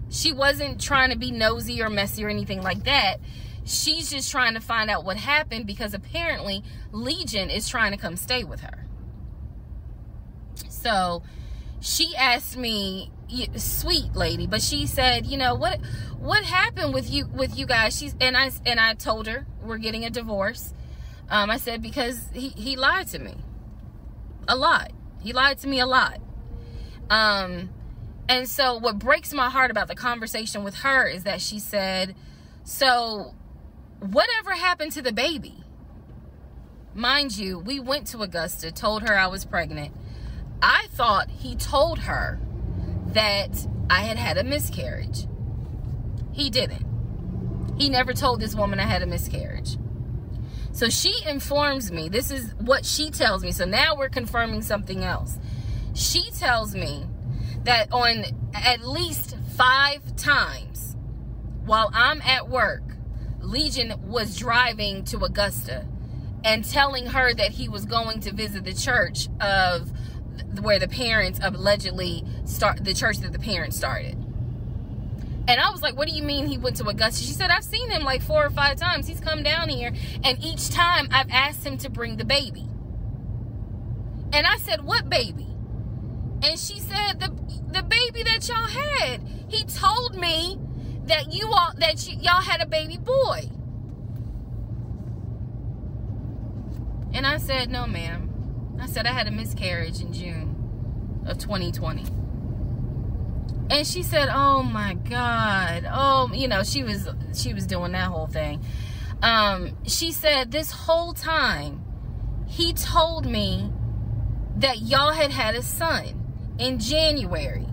She wasn't trying to be nosy or messy or anything like that. She's just trying to find out what happened because apparently Legion is trying to come stay with her. So she asked me, sweet lady, but she said, you know, what happened with you guys? And I told her we're getting a divorce. I said because he lied to me a lot. He lied to me a lot. And so what breaks my heart about the conversation with her is that she said, so whatever happened to the baby? Mind you, we went to Augusta, told her I was pregnant. I thought he told her that I had had a miscarriage. He didn't. He never told this woman I had a miscarriage. So she informs me, this is what she tells me. So now we're confirming something else. She tells me that on at least 5 times while I'm at work, Legion was driving to Augusta and telling her that he was going to visit the church of where the parents allegedly the church that the parents started. And I was like, what do you mean he went to Augusta? She said, I've seen him like 4 or 5 times. He's come down here, and each time I've asked him to bring the baby. And I said, what baby? And she said, the baby that y'all had. He told me that y'all had a baby boy. And I said, no, ma'am. I said I had a miscarriage in June of 2020. And she said, oh my God. Oh, you know, she was doing that whole thing. She said this whole time he told me that y'all had a son in January.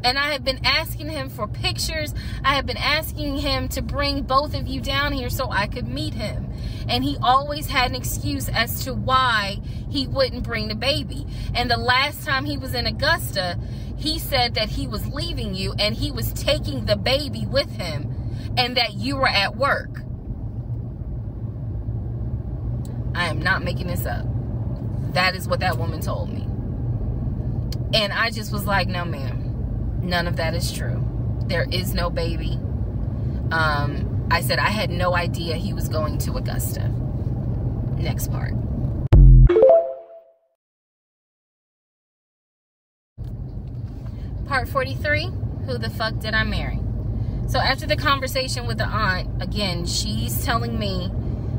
And I have been asking him for pictures. I have been asking him to bring both of you down here so I could meet him. And he always had an excuse as to why he wouldn't bring the baby. And the last time he was in Augusta, he said that he was leaving you and he was taking the baby with him and that you were at work. I am not making this up. That is what that woman told me. And I just was like, no, ma'am. None of that is true. There is no baby. I said I had no idea he was going to Augusta. Next part. Part 43, who the fuck did I marry? So after the conversation with the aunt, again, she's telling me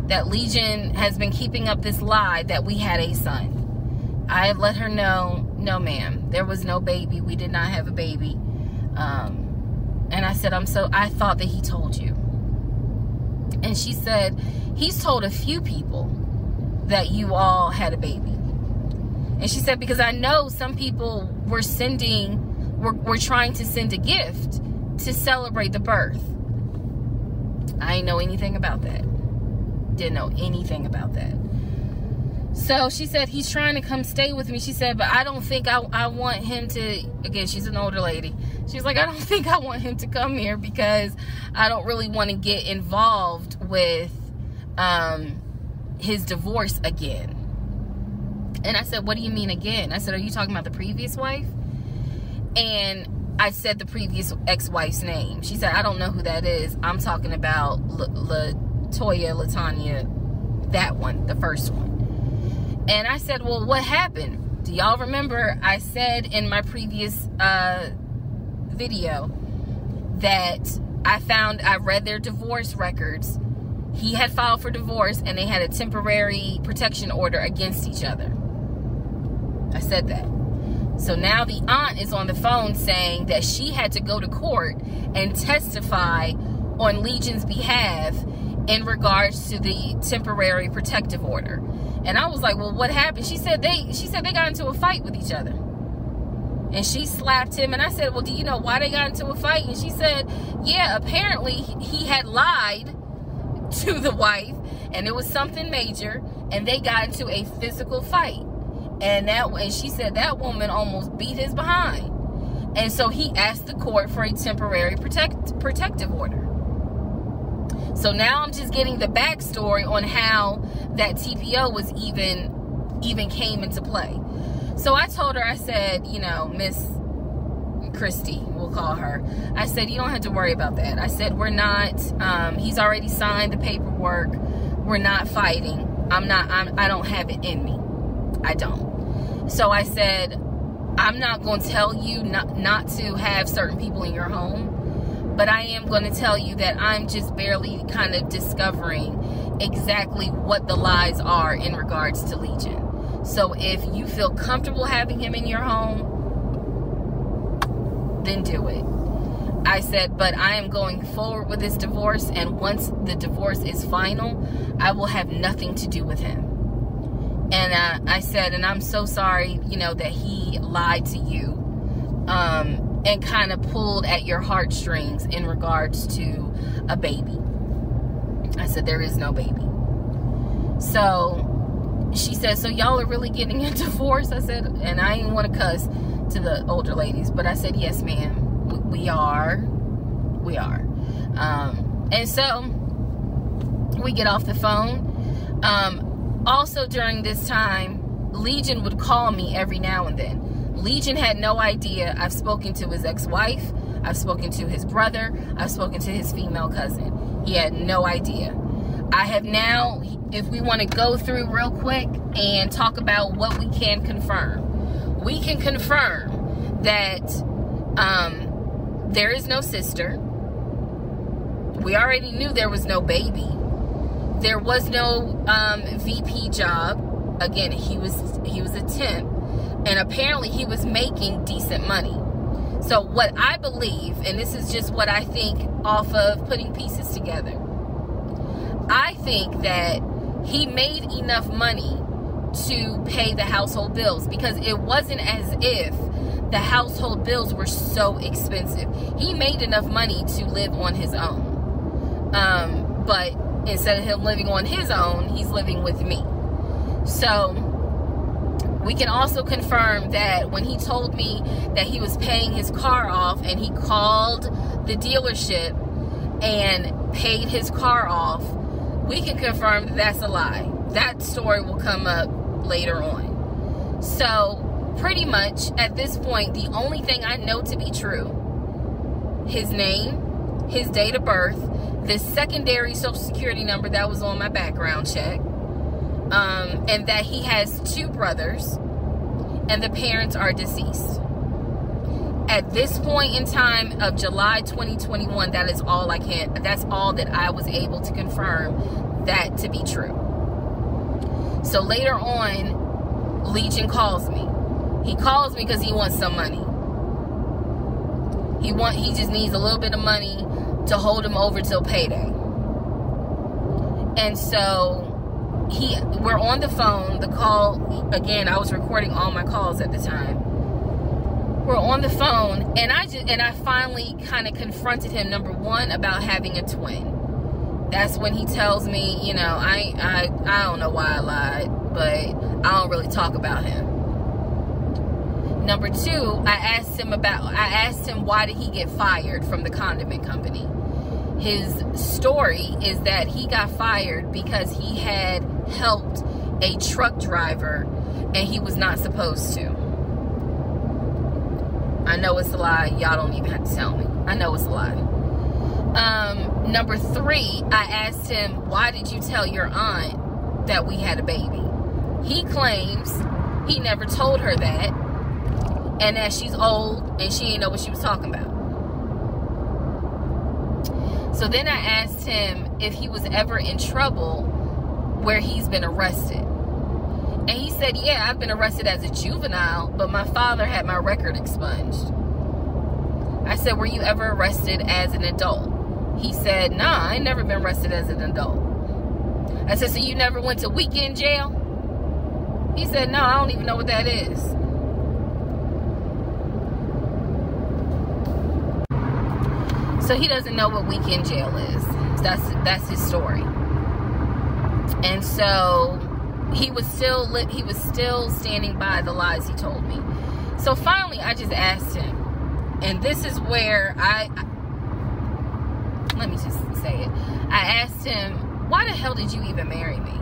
that Legion has been keeping up this lie that we had a son. I have let her know, no ma'am, there was no baby. We did not have a baby. And I said, I thought that he told you. And she said, he's told a few people that you all had a baby. And she said, because I know some people were trying to send a gift to celebrate the birth. I didn't know anything about that. Didn't know anything about that. So she said, he's trying to come stay with me. She said, but I don't think I want him to, again, she's an older lady. She's like, I don't think I want him to come here because I don't really want to get involved with his divorce again. And I said, what do you mean again? I said, are you talking about the previous wife? And I said the previous ex-wife's name. She said, I don't know who that is. I'm talking about LaTanya, that one, the first one. And I said, well, what happened? Do y'all remember I said in my previous video that I read their divorce records. He had filed for divorce and they had a temporary protection order against each other. I said that. So now the aunt is on the phone saying that she had to go to court and testify on Legion's behalf in regards to the temporary protective order. And I was like, well, what happened? She said they got into a fight with each other. And she slapped him. And I said, well, do you know why they got into a fight? And she said, yeah, apparently he had lied to the wife and it was something major and they got into a physical fight. And she said that woman almost beat his behind. And so he asked the court for a temporary protective order. So now I'm just getting the backstory on how that TPO was even came into play. So I told her, I said, you know, Miss Christy, we'll call her. I said, you don't have to worry about that. I said, we're not, he's already signed the paperwork. We're not fighting. I don't have it in me. I don't. So I said, I'm not going to tell you not to have certain people in your home. But I am going to tell you that I'm just barely kind of discovering exactly what the lies are in regards to Legion. So if you feel comfortable having him in your home, then do it. I said, but I am going forward with this divorce, and once the divorce is final, I will have nothing to do with him. And I said, and I'm so sorry, you know, that he lied to you, and kind of pulled at your heartstrings in regards to a baby. I said, there is no baby. So she said, so y'all are really getting a divorce? I said, and I didn't want to cuss to the older ladies, but I said, yes, ma'am, we are. And so we get off the phone. Also during this time, Legion would call me every now and then. Legion had no idea I've spoken to his ex-wife, I've spoken to his brother, I've spoken to his female cousin. He had no idea. I have now, if we want to go through real quick and talk about what we can confirm. We can confirm that there is no sister. We already knew there was no baby. There was no VP job. Again, he was a temp. And apparently he was making decent money. So what I believe, and this is just what I think off of putting pieces together, I think that he made enough money to pay the household bills, because it wasn't as if the household bills were so expensive. He made enough money to live on his own. But instead of him living on his own, he's living with me. So we can also confirm that when he told me that he was paying his car off and he called the dealership and paid his car off, we can confirm that that's a lie. That story will come up later on. So pretty much at this point, the only thing I know to be true, his name, his date of birth, the secondary social security number that was on my background check, and that he has 2 brothers, and the parents are deceased. At this point in time of July 2021, that is all I can, that's all that I was able to confirm that to be true. So later on, Legion calls me. He calls me because he wants some money. He just needs a little bit of money to hold him over till payday. And so we're on the phone. The call, again, I was recording all my calls at the time. We're on the phone, and I finally kind of confronted him, number one, about having a twin. That's when he tells me, you know, I don't know why I lied, but I don't really talk about him. Number two, I asked him why did he get fired from the condiment company. His story is that he got fired because he had helped a truck driver and he was not supposed to. I know it's a lie. Y'all don't even have to tell me. I know it's a lie. Number three, I asked him, why did you tell your aunt that we had a baby? He claims he never told her that, and that she's old and she didn't know what she was talking about. So then I asked him if he was ever in trouble where he's been arrested. And he said, yeah, I've been arrested as a juvenile, but my father had my record expunged. I said, were you ever arrested as an adult? He said, nah, I ain't never been arrested as an adult. I said, so you never went to weekend jail? He said, no, I don't even know what that is. So he doesn't know what weekend jail is. That's his story. And so he was still standing by the lies he told me. So finally, I just asked him, and this is where let me just say it. I asked him, why the hell did you even marry me?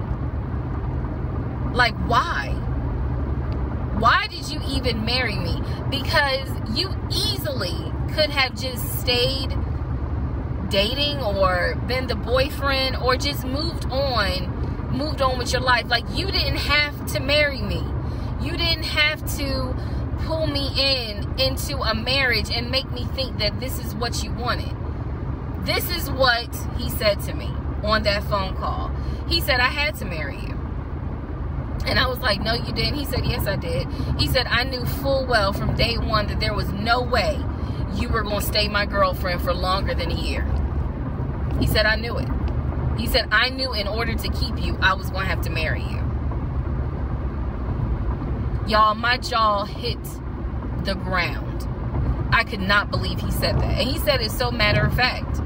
Like, why? Why did you even marry me? Because you easily could have just stayed dating or been the boyfriend or just moved on with your life. Like, you didn't have to marry me. You didn't have to pull me into a marriage and make me think that this is what you wanted. This is what he said to me on that phone call. He said, I had to marry you. And I was like, no, you didn't. He said, yes, I did. He said, I knew full well from day one that there was no way you were going to stay my girlfriend for longer than a year. He said, I knew it. He said, I knew in order to keep you, I was going to have to marry you. Y'all, my jaw hit the ground. I could not believe he said that. And he said it so matter of fact.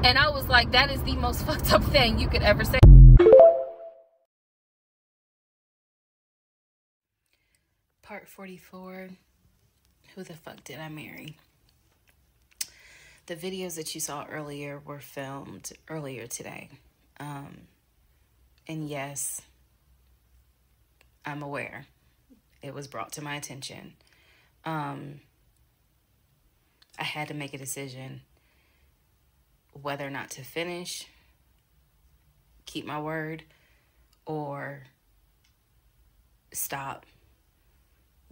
And I was like, that is the most fucked up thing you could ever say. Part 44. Who the fuck did I marry? The videos that you saw earlier were filmed earlier today. And yes, I'm aware. It was brought to my attention. I had to make a decision whether or not to finish, keep my word, or stop,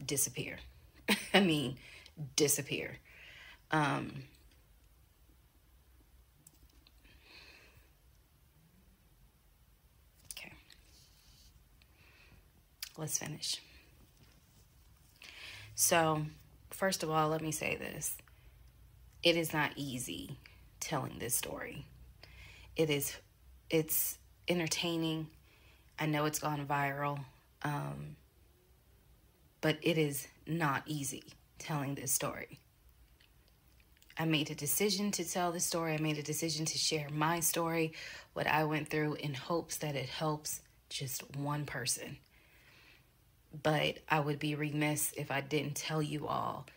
disappear. I mean, disappear. Okay. Let's finish. So, first of all, let me say this. It is not easy telling this story. It's entertaining. I know it's gone viral. But it is not easy telling this story. I made a decision to tell this story. I made a decision to share my story, what I went through, in hopes that it helps just one person. But I would be remiss if I didn't tell you all,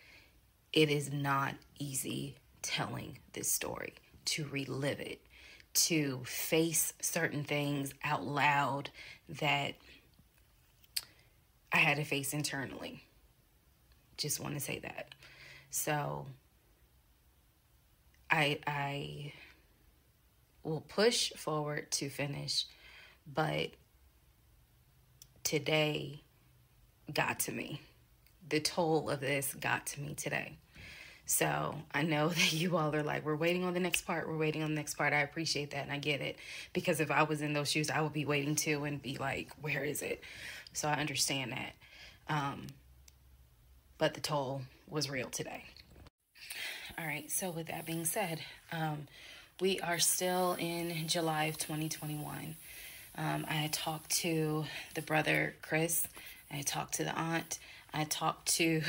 it is not easy telling this story, to relive it, to face certain things out loud that I had to face internally. Just want to say that. So I will push forward to finish, but today got to me. The toll of this got to me today. So I know that you all are like, we're waiting on the next part. We're waiting on the next part. I appreciate that, and I get it. Because if I was in those shoes, I would be waiting too and be like, where is it? So I understand that. But the toll was real today. All right, so with that being said, we are still in July of 2021. I had talked to the brother, Chris. I had talked to the aunt. I talked to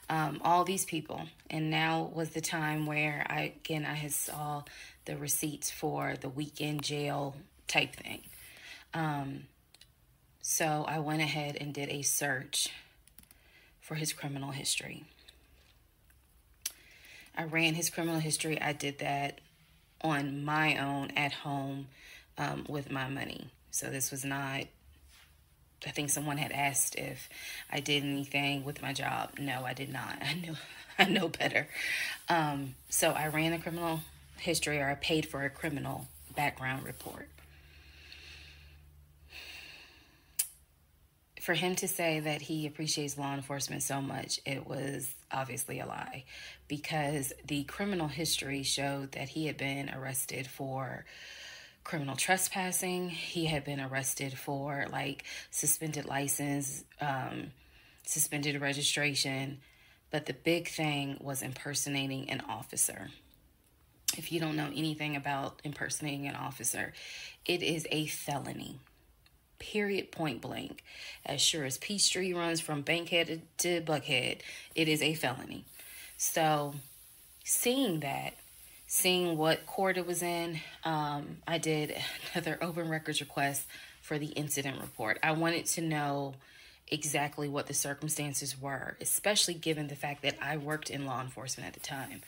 all these people. And now was the time where I had saw the receipts for the weekend jail type thing. So I went ahead and did a search for his criminal history. I ran his criminal history. I did that on my own at home with my money. So this was not, I think someone had asked if I did anything with my job. No, I did not. I know better. So I ran a criminal history, or I paid for a criminal background report. For him to say that he appreciates law enforcement so much, it was obviously a lie, because the criminal history showed that he had been arrested for criminal trespassing. He had been arrested for suspended license, suspended registration. But the big thing was impersonating an officer. If you don't know anything about impersonating an officer, it is a felony. Period, point blank. As sure as Peachtree runs from Bankhead to Buckhead, it is a felony. So seeing that, seeing what court it was in, I did another open records request for the incident report. I wanted to know exactly what the circumstances were, especially given the fact that I worked in law enforcement at the time.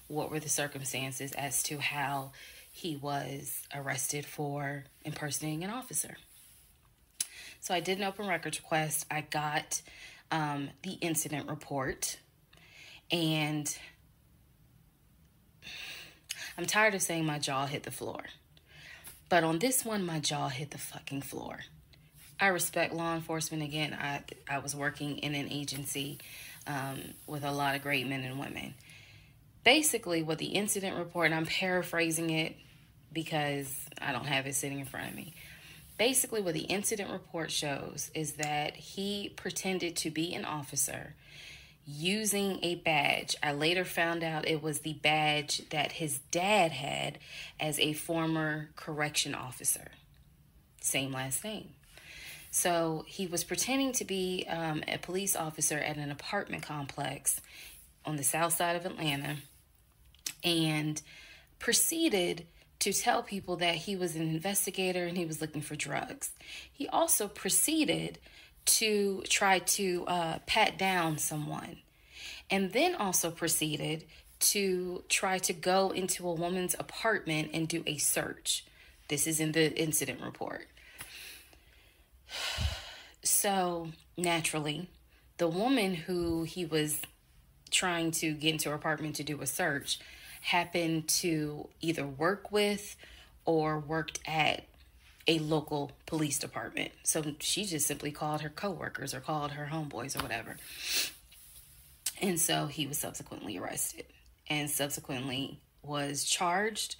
What were the circumstances as to how he was arrested for impersonating an officer? So I did an open records request. I got the incident report, and I'm tired of saying my jaw hit the floor. But on this one, my jaw hit the fucking floor. I respect law enforcement. Again, I was working in an agency with a lot of great men and women. Basically, what the incident report, and I'm paraphrasing it because I don't have it sitting in front of me. Basically, what the incident report shows is that he pretended to be an officer using a badge. I later found out it was the badge that his dad had as a former correction officer. Same last name. So he was pretending to be a police officer at an apartment complex on the south side of Atlanta, and proceeded to tell people that he was an investigator and he was looking for drugs. He also proceeded to try to pat down someone, and then also proceeded to try to go into a woman's apartment and do a search. This is in the incident report. So naturally, the woman who he was trying to get into her apartment to do a search happened to either work with or worked at a local police department. So she just simply called her coworkers or called her homeboys or whatever. And so he was subsequently arrested and subsequently was charged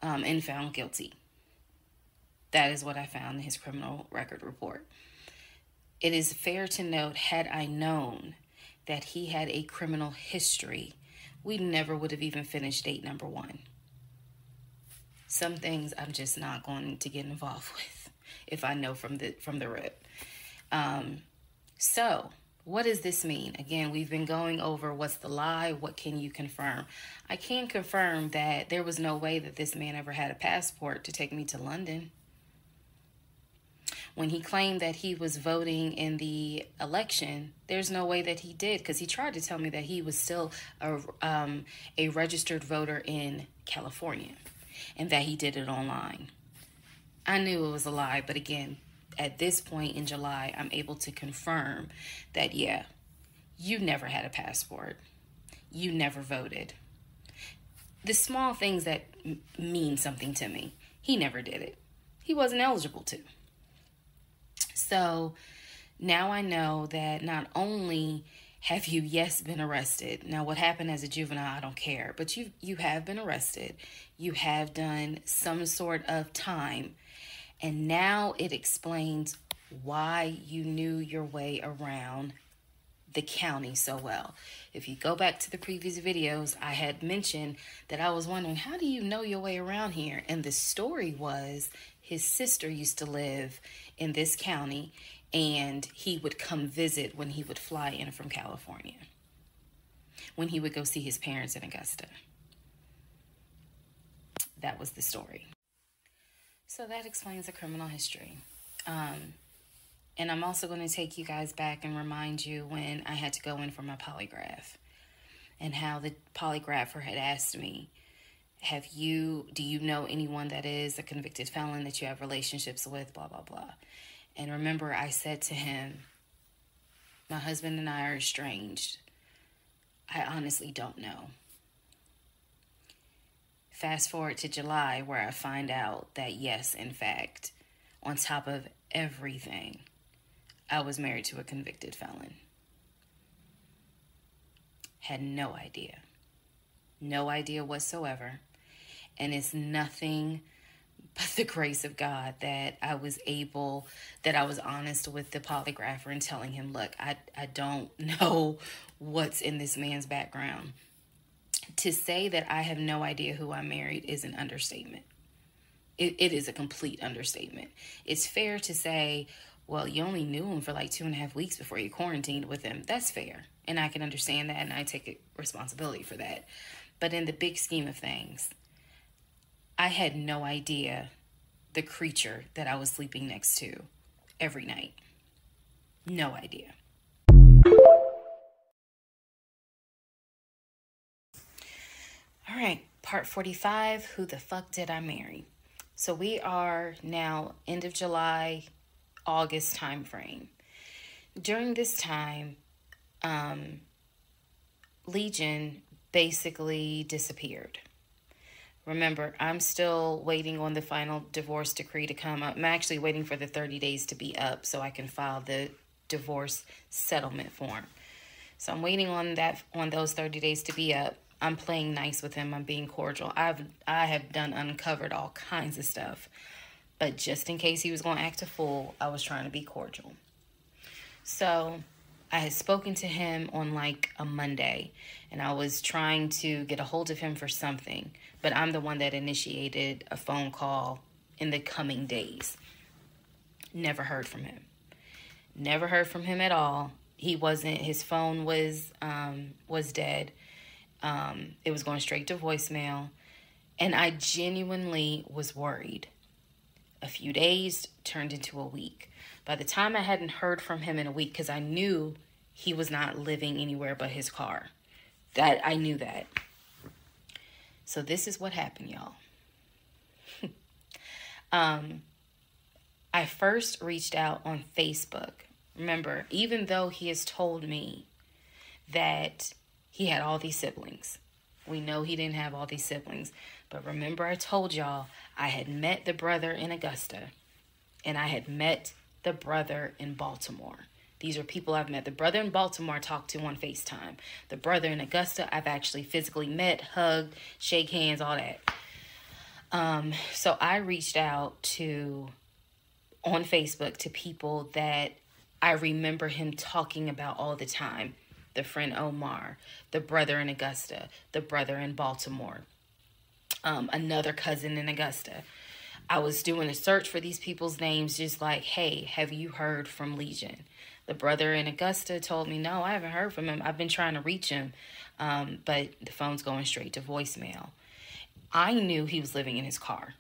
and found guilty. That is what I found in his criminal record report. It is fair to note, had I known that he had a criminal history, we never would have even finished date number 1. Some things I'm just not going to get involved with if I know from the rip. So what does this mean? Again, we've been going over what's the lie, what can you confirm? I can confirm that there was no way that this man ever had a passport to take me to London. When he claimed that he was voting in the election, there's no way that he did, because he tried to tell me that he was still a registered voter in California and that he did it online. I knew it was a lie, but again, at this point in July, I'm able to confirm that, yeah, you never had a passport. You never voted. The small things that mean something to me, he never did it. He wasn't eligible to. So now I know that not only have you, yes, been arrested. Now, what happened as a juvenile, I don't care. But you have been arrested. You have done some sort of time. And now it explains why you knew your way around the county so well. If you go back to the previous videos, I had mentioned that I was wondering, how do you know your way around here? And the story was his sister used to live in this county, and he would come visit when he would fly in from California, when he would go see his parents in Augusta. That was the story. So that explains the criminal history. And I'm also going to take you guys back and remind you when I had to go in for my polygraph, and how the polygrapher had asked me, do you know anyone that is a convicted felon that you have relationships with, blah, blah, blah. And remember, I said to him, my husband and I are estranged. I honestly don't know. Fast forward to July, where I find out that, yes, in fact, on top of everything, I was married to a convicted felon. Had no idea. No idea whatsoever. And it's nothing but the grace of God that I was honest with the polygrapher and telling him, look, I don't know what's in this man's background. To say that I have no idea who I married is an understatement. It is a complete understatement. It's fair to say, well, you only knew him for like 2.5 weeks before you quarantined with him. That's fair. And I can understand that, and I take responsibility for that. But in the big scheme of things, I had no idea the creature that I was sleeping next to every night. No idea. All right, part 45, who the fuck did I marry? So we are now end of July, August time frame. During this time, Legion basically disappeared. Remember, I'm still waiting on the final divorce decree to come up. I'm actually waiting for the 30 days to be up so I can file the divorce settlement form. So I'm waiting on those 30 days to be up. I'm playing nice with him. I'm being cordial. I have uncovered all kinds of stuff. But just in case he was going to act a fool, I was trying to be cordial. So I had spoken to him on like a Monday, and I was trying to get a hold of him for something. But I'm the one that initiated a phone call in the coming days. Never heard from him. Never heard from him at all. His phone was dead. It was going straight to voicemail. And I genuinely was worried. A few days turned into a week. By the time I hadn't heard from him in a week, because I knew he was not living anywhere but his car. I knew that. So this is what happened, y'all. I first reached out on Facebook. Remember, even though he has told me that he had all these siblings, we know he didn't have all these siblings. But remember, I told y'all I had met the brother in Augusta and I had met the brother in Baltimore. These are people I've met. The brother in Baltimore I talked to on FaceTime. The brother in Augusta I've actually physically met, hugged, shake hands, all that. So I reached out on Facebook to people that I remember him talking about all the time. The friend Omar, the brother in Augusta, the brother in Baltimore, another cousin in Augusta. I was doing a search for these people's names, just like, hey, have you heard from Legion? The brother in Augusta told me, no, I haven't heard from him. I've been trying to reach him, but the phone's going straight to voicemail. I knew he was living in his car.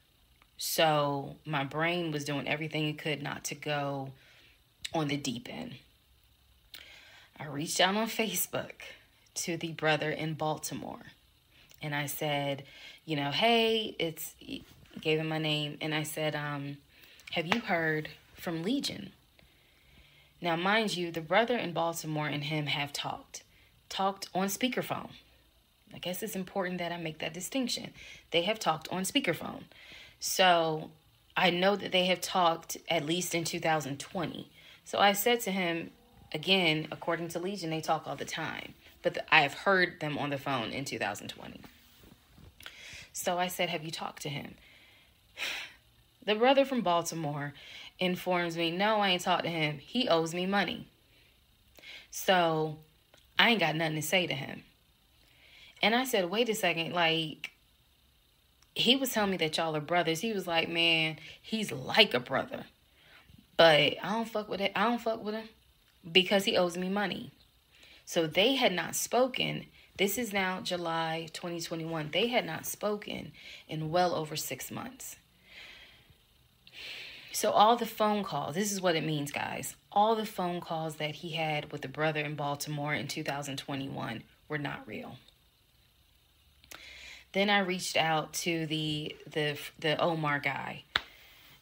So my brain was doing everything it could not to go on the deep end. I reached out on Facebook to the brother in Baltimore. And I said, hey, gave him my name. And I said, have you heard from Legion? Now, mind you, the brother in Baltimore and him have talked on speakerphone. I guess it's important that I make that distinction. They have talked on speakerphone. So I know that they have talked at least in 2020. So I said to him, again, according to Legion, they talk all the time. But I have heard them on the phone in 2020. So I said, have you talked to him? The brother from Baltimore informs me, no, I ain't talked to him. He owes me money. So I ain't got nothing to say to him. And I said, wait a second, he was telling me that y'all are brothers. He was like, man, he's like a brother. But I don't fuck with it. I don't fuck with him because he owes me money. So they had not spoken. This is now July 2021. They had not spoken in well over 6 months. So all the phone calls, this is what it means, guys. All the phone calls that he had with the brother in Baltimore in 2021 were not real. Then I reached out to the Omar guy.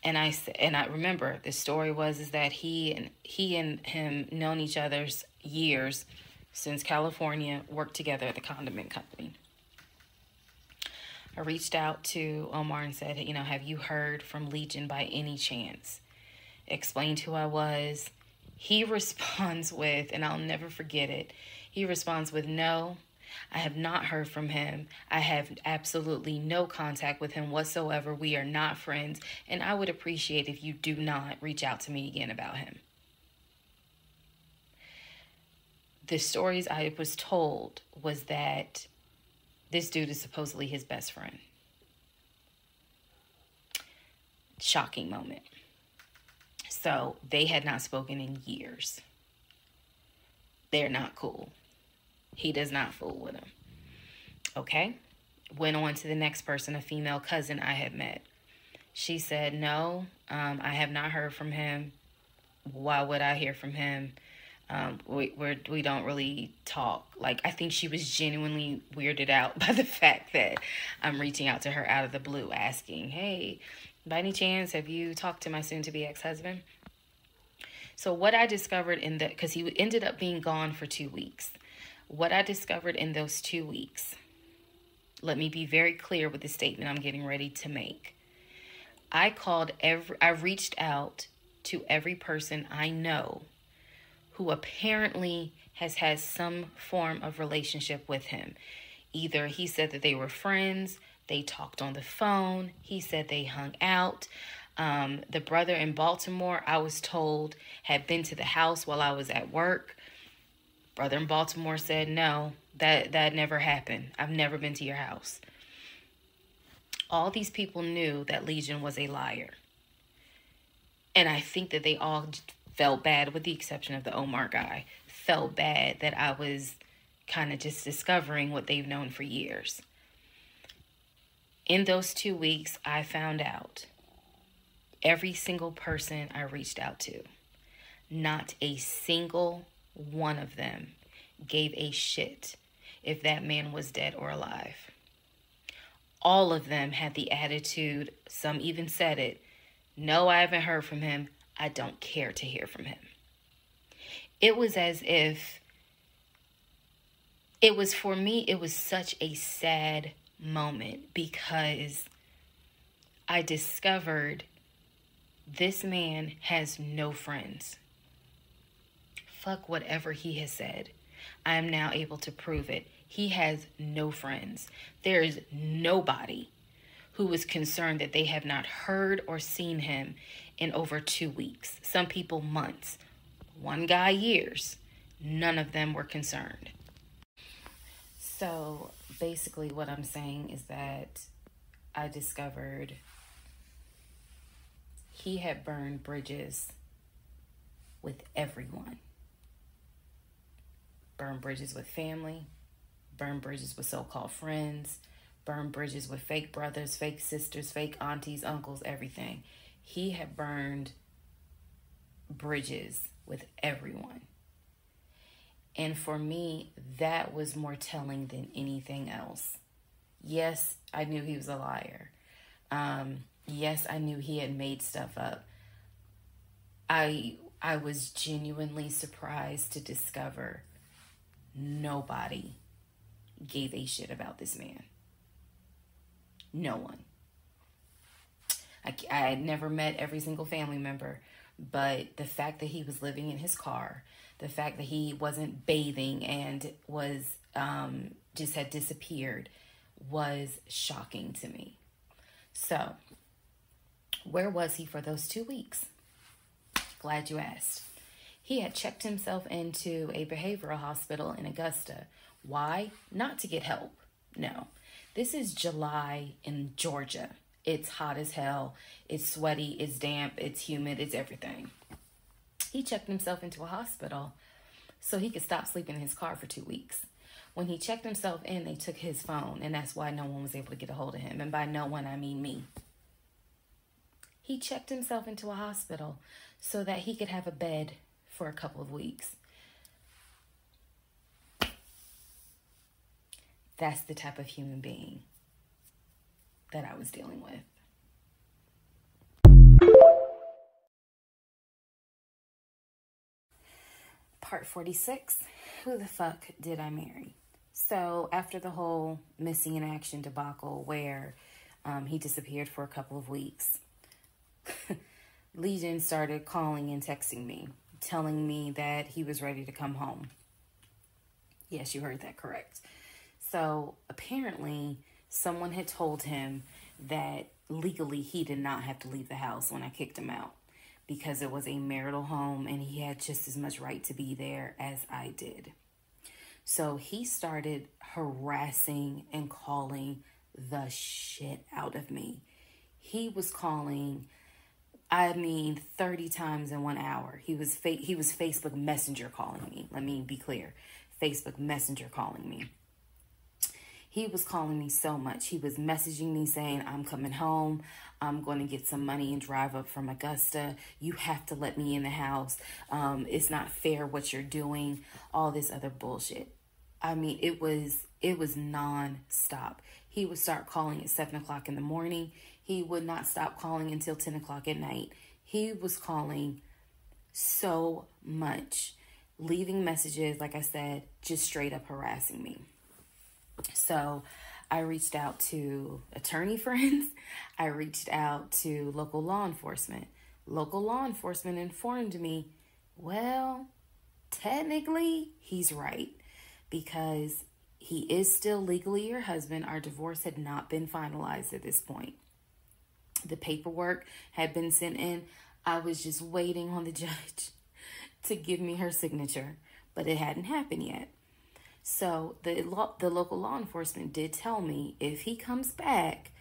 And I remember the story was that he and him known each other's years since California, worked together at the condiment company. I reached out to Omar and said, have you heard from Legion by any chance? Explained who I was. He responds with, and I'll never forget it, he responds with, no, I have not heard from him. I have absolutely no contact with him whatsoever. We are not friends, and I would appreciate if you do not reach out to me again about him. The stories I was told was that this dude is supposedly his best friend. Shocking moment. So they had not spoken in years. They're not cool. He does not fool with him. Okay. Went on to the next person, a female cousin I had met. She said, no, I have not heard from him. Why would I hear from him? We don't really talk. I think she was genuinely weirded out by the fact that I'm reaching out to her out of the blue asking, hey, by any chance, have you talked to my soon-to-be ex-husband? So what I discovered because he ended up being gone for 2 weeks. What I discovered in those 2 weeks, let me be very clear with the statement I'm getting ready to make. I reached out to every person I know who apparently has had some form of relationship with him. Either he said that they were friends, they talked on the phone, he said they hung out. The brother in Baltimore, I was told, had been to the house while I was at work. Brother in Baltimore said, no, that never happened. I've never been to your house. All these people knew that Legion was a liar. And I think that they all felt bad, with the exception of the Omar guy, felt bad that I was kind of just discovering what they've known for years. In those 2 weeks, I found out every single person I reached out to, not a single one of them gave a shit if that man was dead or alive. All of them had the attitude, some even said it, no, I haven't heard from him. I don't care to hear from him. It was as if, it was for me, it was such a sad moment because I discovered this man has no friends. Fuck whatever he has said. I am now able to prove it. He has no friends. There is nobody who is concerned that they have not heard or seen him in over 2 weeks. Some people months. One guy years. None of them were concerned. So basically what I'm saying is that I discovered he had burned bridges with everyone. Burned bridges with family, burned bridges with so-called friends, burned bridges with fake brothers, fake sisters, fake aunties, uncles, everything. He had burned bridges with everyone. And for me, that was more telling than anything else. Yes, I knew he was a liar. Yes, I knew he had made stuff up. I was genuinely surprised to discover nobody gave a shit about this man. No one. I had never met every single family member, but the fact that he was living in his car, the fact that he wasn't bathing and was just had disappeared was shocking to me. So, where was he for those 2 weeks? Glad you asked. He had checked himself into a behavioral hospital in Augusta. Why? Not to get help. No. This is July in Georgia. It's hot as hell. It's sweaty. It's damp. It's humid. It's everything. He checked himself into a hospital so he could stop sleeping in his car for 2 weeks. When he checked himself in, they took his phone, and that's why no one was able to get a hold of him. And by no one, I mean me. He checked himself into a hospital so that he could have a bed for a couple of weeks. That's the type of human being that I was dealing with. Part 46, who the fuck did I marry? So after the whole missing in action debacle where he disappeared for a couple of weeks, Legion started calling and texting me, telling me that he was ready to come home. Yes, you heard that correct. So apparently someone had told him that legally he did not have to leave the house when I kicked him out because it was a marital home and he had just as much right to be there as I did. So he started harassing and calling the shit out of me. He was calling, 30 times in 1 hour. He was Facebook Messenger calling me. Let me be clear. Facebook Messenger calling me. He was calling me so much. He was messaging me saying, I'm coming home. I'm going to get some money and drive up from Augusta. You have to let me in the house. It's not fair what you're doing. All this other bullshit. It was non-stop. He would start calling at 7 o'clock in the morning. He would not stop calling until 10 o'clock at night. He was calling so much, leaving messages, like I said, just straight up harassing me. So I reached out to attorney friends. I reached out to local law enforcement. Local law enforcement informed me, well, technically he's right because he is still legally your husband. Our divorce had not been finalized at this point. The paperwork had been sent in. I was just waiting on the judge to give me her signature, but it hadn't happened yet. So the local law enforcement did tell me if he comes back,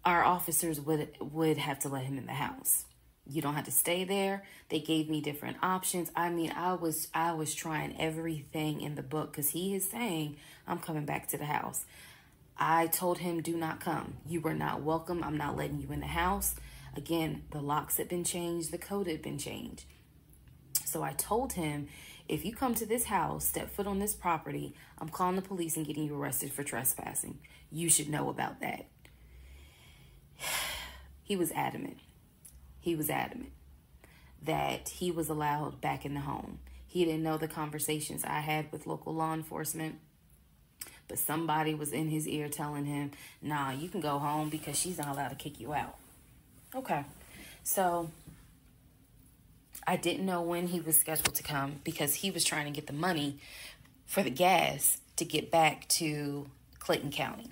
our officers would have to let him in the house You don't have to stay there. They gave me different options. I mean, I was trying everything in the book because he is saying, I'm coming back to the house. I told him, do not come. You were not welcome. I'm not letting you in the house. Again, the locks had been changed. The code had been changed. So I told him, if you come to this house, step foot on this property, I'm calling the police and getting you arrested for trespassing. You should know about that. He was adamant. He was adamant that he was allowed back in the home. He didn't know the conversations I had with local law enforcement, but somebody was in his ear telling him, nah, you can go home because she's not allowed to kick you out. Okay, so I didn't know when he was scheduled to come because he was trying to get the money for the gas to get back to Clayton County.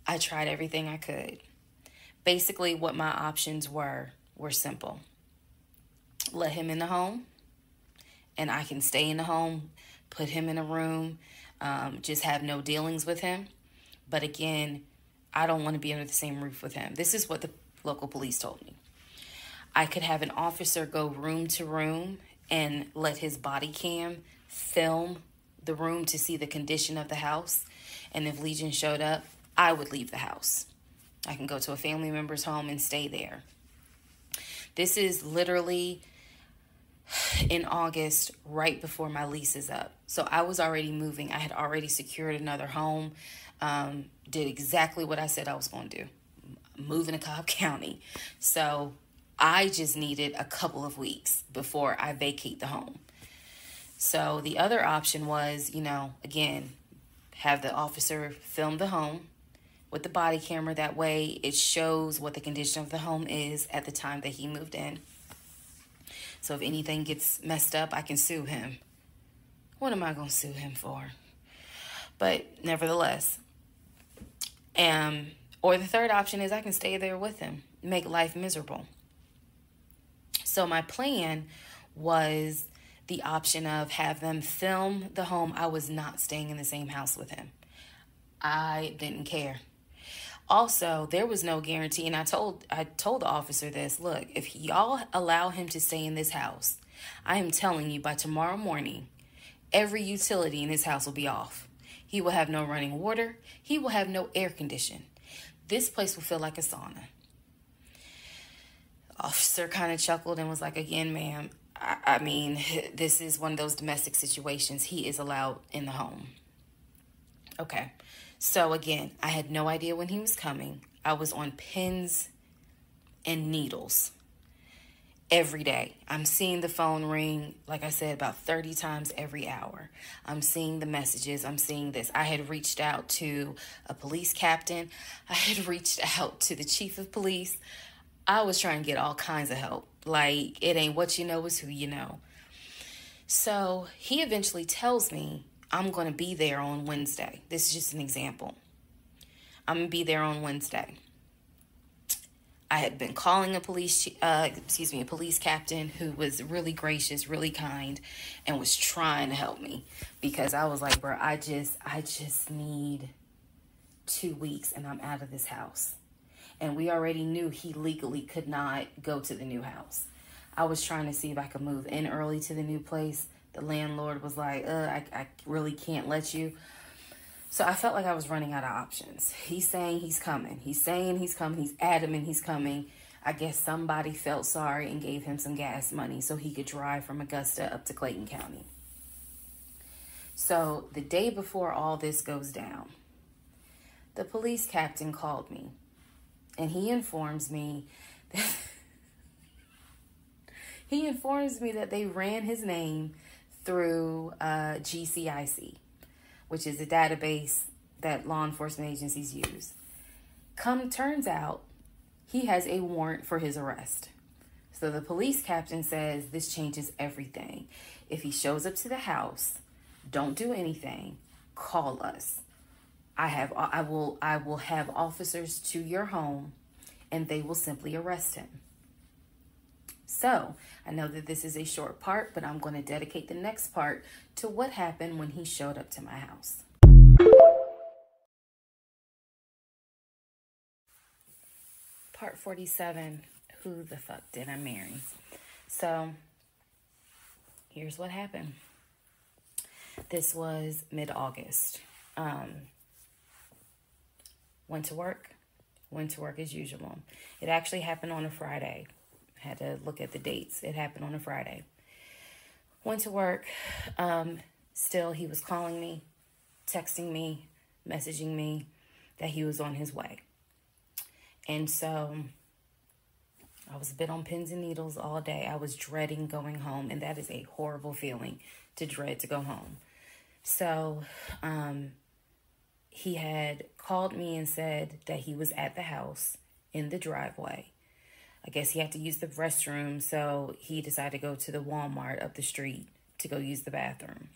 I tried everything I could. Basically, what my options were simple. Let him in the home, and I can stay in the home, put him in a room, just have no dealings with him. But again, I don't want to be under the same roof with him. This is what the local police told me. I could have an officer go room to room and let his body cam film the room to see the condition of the house. And if Legion showed up, I would leave the house. I can go to a family member's home and stay there. This is literally in August, right before my lease is up. So I was already moving. I had already secured another home, did exactly what I said I was going to do, moving to Cobb County. So I just needed a couple of weeks before I vacate the home. So the other option was, again, have the officer film the home with the body camera. That way it shows what the condition of the home is at the time that he moved in. So if anything gets messed up, I can sue him. What am I going to sue him for? But nevertheless, or the third option is I can stay there with him, make life miserable. So my plan was the option of have them film the home. I was not staying in the same house with him. I didn't care. Also, there was no guarantee, and I told the officer this, look, if y'all allow him to stay in this house, I am telling you by tomorrow morning, every utility in this house will be off. He will have no running water. He will have no air condition. This place will feel like a sauna. The officer kind of chuckled and was like, again, ma'am, I mean, this is one of those domestic situations. He is allowed in the home. Okay. So again, I had no idea when he was coming. I was on pins and needles every day. I'm seeing the phone ring, like I said, about 30 times every hour. I'm seeing the messages. I'm seeing this. I had reached out to a police captain. I had reached out to the chief of police. I was trying to get all kinds of help. Like, it ain't what you know, it's who you know. So he eventually tells me, I'm going to be there on Wednesday. This is just an example. I'm going to be there on Wednesday. I had been calling a police captain who was really gracious, really kind, and was trying to help me because I was like, bro, I just need 2 weeks and I'm out of this house. And we already knew he legally could not go to the new house. I was trying to see if I could move in early to the new place. The landlord was like, I really can't let you. So I felt like I was running out of options. He's saying he's coming. He's saying he's coming. He's adamant he's coming. I guess somebody felt sorry and gave him some gas money so he could drive from Augusta up to Clayton County. So the day before all this goes down, the police captain called me and he informs me that they ran his name through GCIC, which is a database that law enforcement agencies use. Turns out, he has a warrant for his arrest. So the police captain says this changes everything. If he shows up to the house, don't do anything, call us. I will have officers to your home, and they will simply arrest him. So, I know that this is a short part, but I'm going to dedicate the next part to what happened when he showed up to my house. part 47, who the fuck did I marry? So here's what happened. This was mid-August. Went to work as usual. It actually happened on a Friday. I had to look at the dates. It happened on a Friday. Went to work. Still, he was calling me, texting me, messaging me that he was on his way. And so I was a bit on pins and needles all day. I was dreading going home, and that is a horrible feeling, to dread to go home. So he had called me and said that he was at the house in the driveway. I guess he had to use the restroom, so he decided to go to the Walmart up the street to go use the bathroom.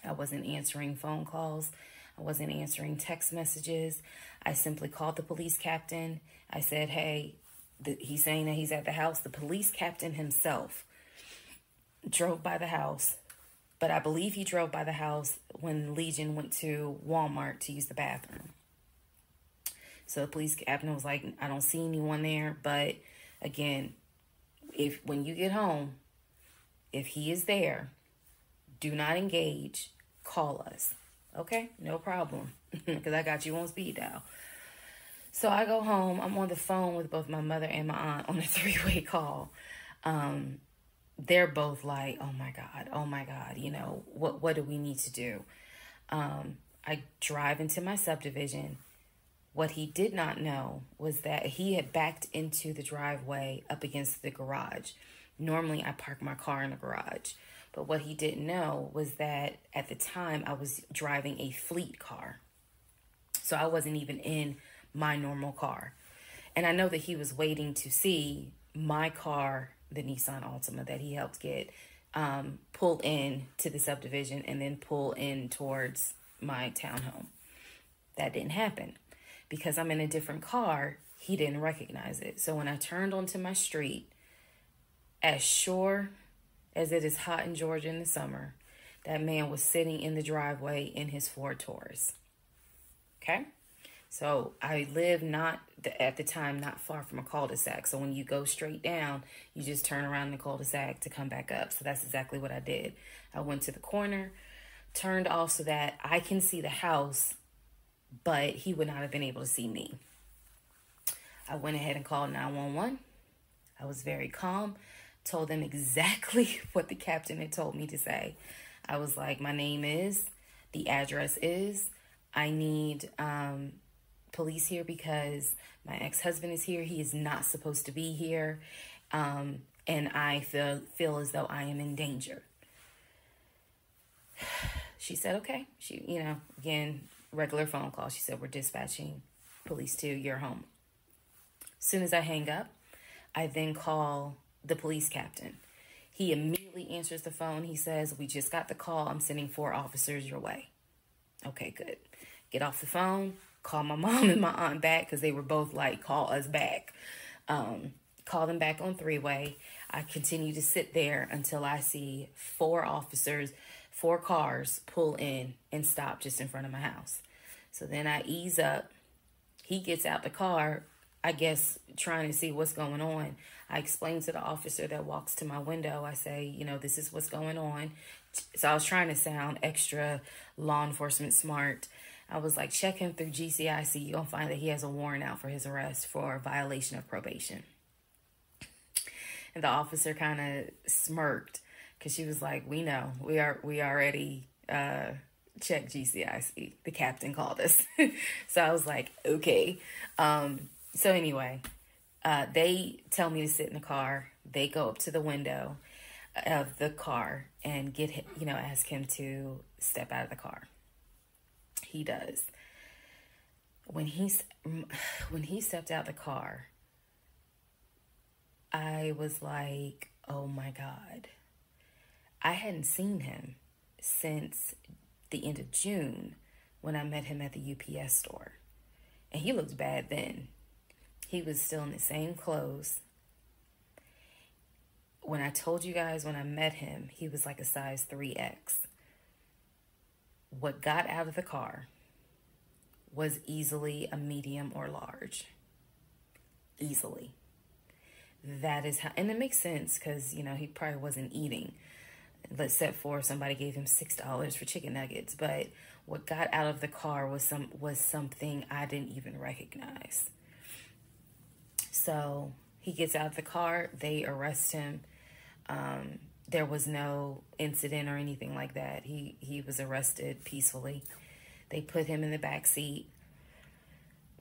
I wasn't answering phone calls. I wasn't answering text messages. I simply called the police captain. I said, hey, he's saying that he's at the house. The police captain himself drove by the house, but I believe he drove by the house when Legion went to Walmart to use the bathroom. So the police captain was like, I don't see anyone there. But again, when you get home, if he is there, do not engage. Call us. Okay? No problem. Because I got you on speed dial. So I go home. I'm on the phone with both my mother and my aunt on a 3-way call. They're both like, oh my God, you know, what do we need to do? I drive into my subdivision. What he did not know was that he had backed into the driveway up against the garage. Normally I park my car in the garage. But what he didn't know was that at the time I was driving a fleet car. So I wasn't even in my normal car. And I know that he was waiting to see my car, the Nissan Altima that he helped get, pull in to the subdivision and then pull in towards my townhome. That didn't happen. Because I'm in a different car, he didn't recognize it. So when I turned onto my street, as sure as it is hot in Georgia in the summer, that man was sitting in the driveway in his Ford Taurus. Okay? So I live at the time, not far from a cul-de-sac. So when you go straight down, you just turn around the cul-de-sac to come back up. So that's exactly what I did. I went to the corner, turned off so that I can see the house, but he would not have been able to see me. I went ahead and called 911. I was very calm, told them exactly what the captain had told me to say. I was like, my name is, the address is, I need police here because my ex-husband is here. He is not supposed to be here. And I feel as though I am in danger. She said, okay. She, you know, again, regular phone call. She said, we're dispatching police to your home. As soon as I hang up, I then call the police captain. He immediately answers the phone. He says, we just got the call. I'm sending 4 officers your way. Okay, good. Get off the phone. Call my mom and my aunt back because they were both like, call us back. Call them back on 3-way. I continue to sit there until I see 4 officers, 4 cars pull in and stop just in front of my house. So then I ease up. He gets out the car, I guess, trying to see what's going on. I explain to the officer that walks to my window. I say, you know, this is what's going on. So I was trying to sound extra law enforcement smart. I was like, check him through GCIC. You're going to find that he has a warrant out for his arrest for violation of probation. And the officer kind of smirked because she was like, we know. We already checked GCIC. The captain called us. So I was like, okay. So anyway, they tell me to sit in the car. They go up to the window of the car and get him, you know, ask him to step out of the car. He does. When he stepped out the car, I was like, oh my God. I hadn't seen him since the end of June when I met him at the UPS store. And he looked bad then. He was still in the same clothes. When I told you guys when I met him, he was like a size 3X. What got out of the car was easily a medium or large. easily. That is how, and it makes sense because, you know, he probably wasn't eating. Let's set for somebody gave him $6 for chicken nuggets. But what got out of the car was something I didn't even recognize. So he gets out of the car, they arrest him. There was no incident or anything like that. He was arrested peacefully. They put him in the back seat.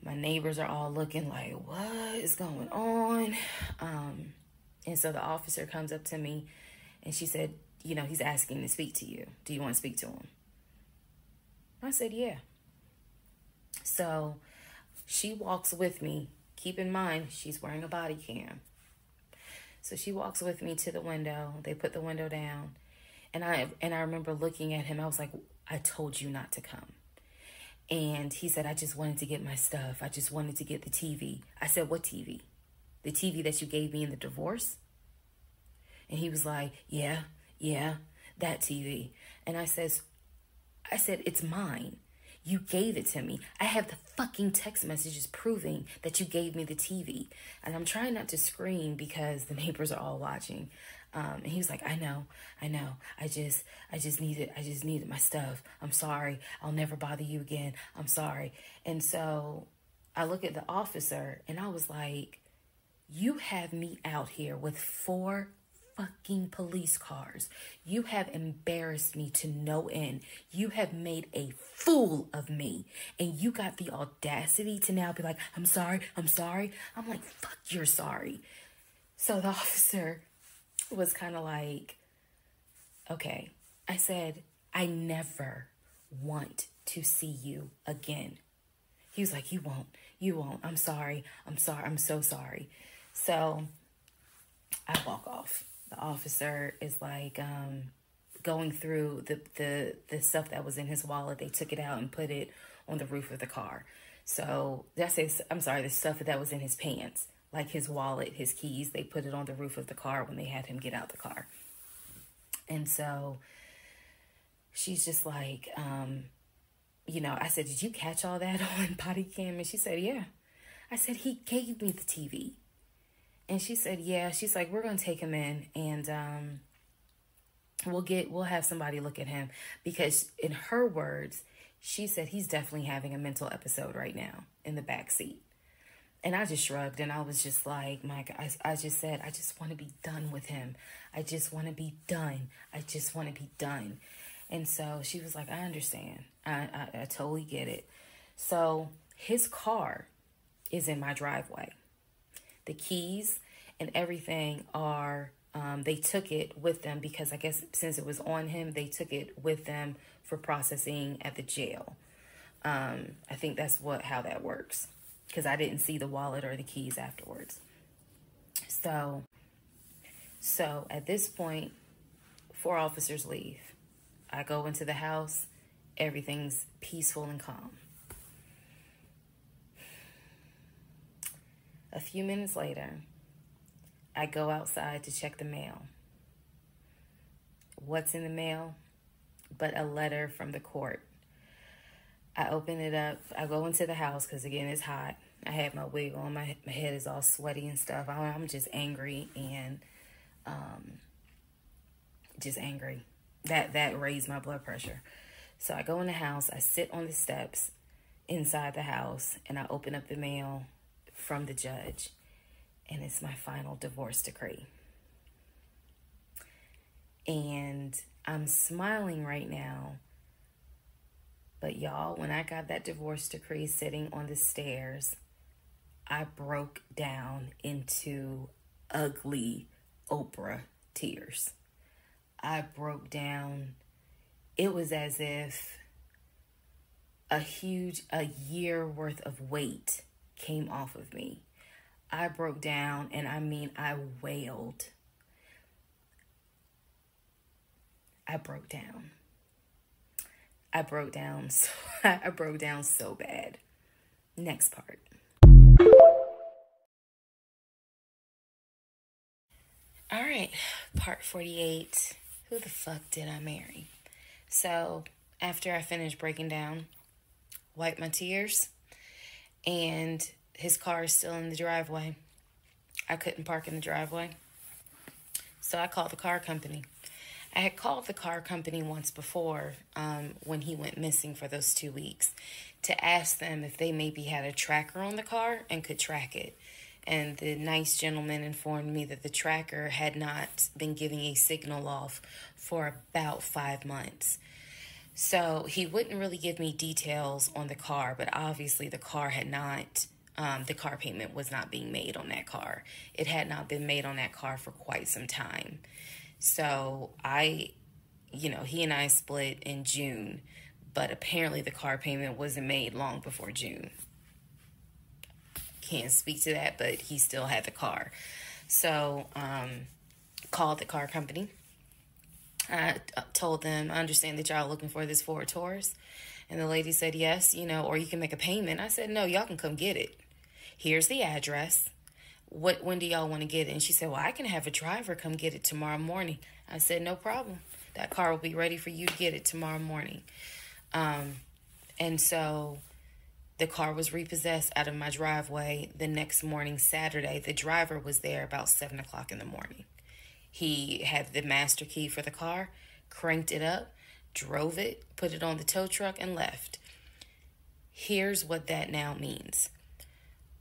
My neighbors are all looking like, what is going on? And so the officer comes up to me and she said, you know, he's asking to speak to you. Do you want to speak to him? I said, yeah. So she walks with me. Keep in mind, she's wearing a body cam. So she walks with me to the window. They put the window down. And I remember looking at him. I was like, I told you not to come. And he said, I just wanted to get my stuff. I just wanted to get the TV. I said, what TV? The TV that you gave me in the divorce? And he was like, yeah, that TV. And I said, it's mine. You gave it to me. I have the fucking text messages proving that you gave me the TV. And I'm trying not to scream because the neighbors are all watching. And he was like, I know. I just needed my stuff. I'm sorry. I'll never bother you again. I'm sorry. And so I look at the officer and I was like, you have me out here with 4 fucking police cars. You have embarrassed me to no end. You have made a fool of me. And you got the audacity to now be like, I'm sorry. I'm like, fuck, you're sorry. So the officer was kind of like, okay. I said, I never want to see you again. He was like, you won't. I'm sorry. I'm so sorry. So I walk off. The officer is like going through the stuff that was in his wallet. They took it out and put it on the roof of the car. So the stuff that was in his pants, like his wallet, his keys, they put it on the roof of the car when they had him get out the car. And so she's just like, you know, I said, did you catch all that on body cam? And she said, yeah. I said, he gave me the TV. And she said, yeah. She's like, we're going to take him in and we'll have somebody look at him. Because in her words, she said he's definitely having a mental episode right now in the back seat. And I just shrugged and I was just like, Mike, I just said, I just want to be done with him. I just want to be done. And so she was like, I understand. I totally get it. So his car is in my driveway. The keys and everything are, they took it with them because I guess since it was on him, they took it with them for processing at the jail. I think that's how that works because I didn't see the wallet or the keys afterwards. So at this point, 4 officers leave. I go into the house. Everything's peaceful and calm. A few minutes later, I go outside to check the mail. What's in the mail but a letter from the court? I open it up. I go into the house because, again, it's hot. I had my wig on. My head is all sweaty and stuff. I'm just angry and just angry. That raised my blood pressure. So I go in the house. I sit on the steps inside the house, and I open up the mail from the judge, and it's my final divorce decree. And I'm smiling right now, but y'all, when I got that divorce decree sitting on the stairs, I broke down into ugly Oprah tears. I broke down. It was as if a year worth of weight came off of me. I broke down, and I mean, I wailed. I broke down. I broke down so bad. Next part. All right, part 48. Who the fuck did I marry? So after I finished breaking down, wiped my tears, and his car is still in the driveway. I couldn't park in the driveway. So I called the car company. I had called the car company once before when he went missing for those 2 weeks to ask them if they maybe had a tracker on the car and could track it. And the nice gentleman informed me that the tracker had not been giving a signal off for about 5 months. So he wouldn't really give me details on the car, but obviously the car had not, the car payment was not being made on that car. It had not been made on that car for quite some time. So he and I split in June, but apparently the car payment wasn't made long before June. Can't speak to that, but he still had the car. So, called the car company. I told them, I understand that y'all looking for this Ford Taurus. And the lady said, yes, or you can make a payment. I said, no, y'all can come get it. Here's the address. When do y'all want to get it? And she said, well, I can have a driver come get it tomorrow morning. I said, no problem. That car will be ready for you to get it tomorrow morning. And so the car was repossessed out of my driveway the next morning, Saturday. The driver was there about 7 o'clock in the morning. He had the master key for the car, cranked it up, drove it, put it on the tow truck, and left. Here's what that now means.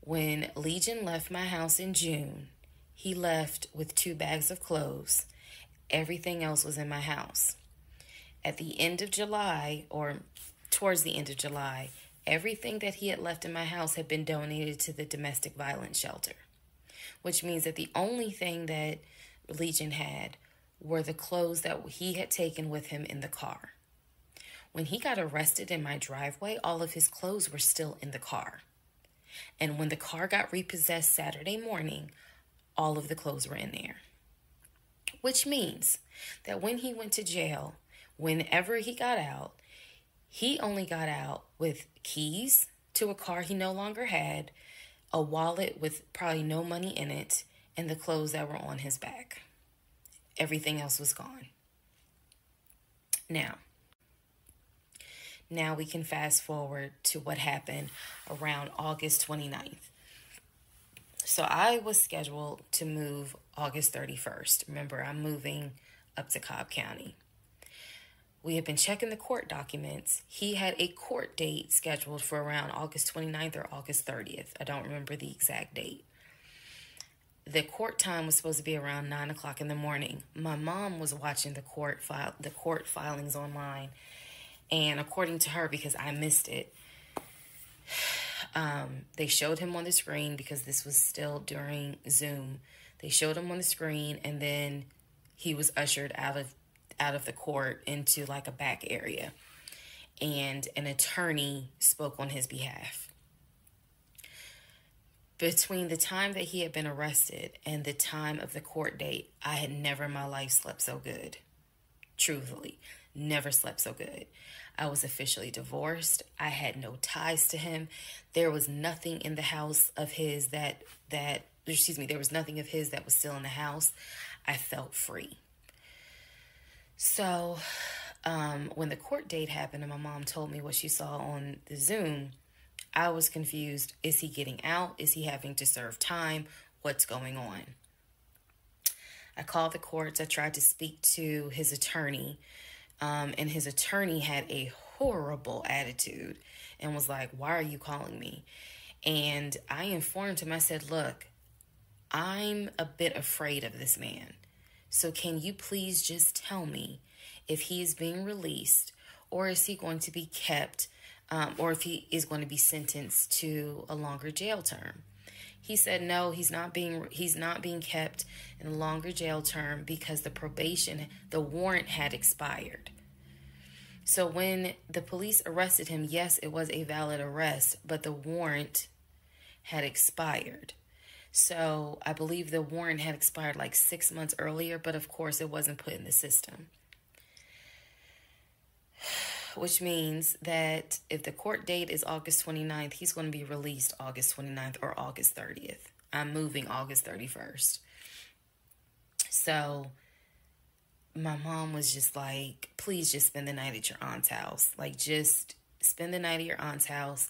When Legion left my house in June, he left with 2 bags of clothes. Everything else was in my house. At the end of July, or towards the end of July, everything that he had left in my house had been donated to the domestic violence shelter, which means that the only thing that Legion had were the clothes that he had taken with him in the car. When he got arrested in my driveway, all of his clothes were still in the car. And when the car got repossessed Saturday morning, all of the clothes were in there. Which means that when he went to jail, whenever he got out, he only got out with keys to a car he no longer had, a wallet with probably no money in it, and the clothes that were on his back. Everything else was gone. Now we can fast forward to what happened around August 29th. So I was scheduled to move August 31st. Remember, I'm moving up to Cobb County. We had been checking the court documents. He had a court date scheduled for around August 29th or August 30th. I don't remember the exact date. The court time was supposed to be around 9 o'clock in the morning. My mom was watching the court filings online. And according to her, because I missed it, they showed him on the screen because this was still during Zoom. They showed him on the screen, and then he was ushered out of the court into like a back area. And an attorney spoke on his behalf. Between the time that he had been arrested and the time of the court date, I had never in my life slept so good. Truthfully, never slept so good. I was officially divorced. I had no ties to him. There was nothing in the house of his there was nothing of his that was still in the house. I felt free. So, when the court date happened and my mom told me what she saw on the Zoom, I was confused. Is he getting out? Is he having to serve time? What's going on? I called the courts. I tried to speak to his attorney, and his attorney had a horrible attitude and was like, why are you calling me? And I informed him, I said, look, I'm a bit afraid of this man. So can you please just tell me if he is being released, or is he going to be kept, or if he is going to be sentenced to a longer jail term? He said, no, he's not being kept in a longer jail term because the warrant had expired. So when the police arrested him, yes, it was a valid arrest, but the warrant had expired. So I believe the warrant had expired like 6 months earlier, but of course it wasn't put in the system. Which means that if the court date is August 29th, he's going to be released August 29th or August 30th. I'm moving August 31st. So my mom was just like, please just spend the night at your aunt's house. Like, just spend the night at your aunt's house,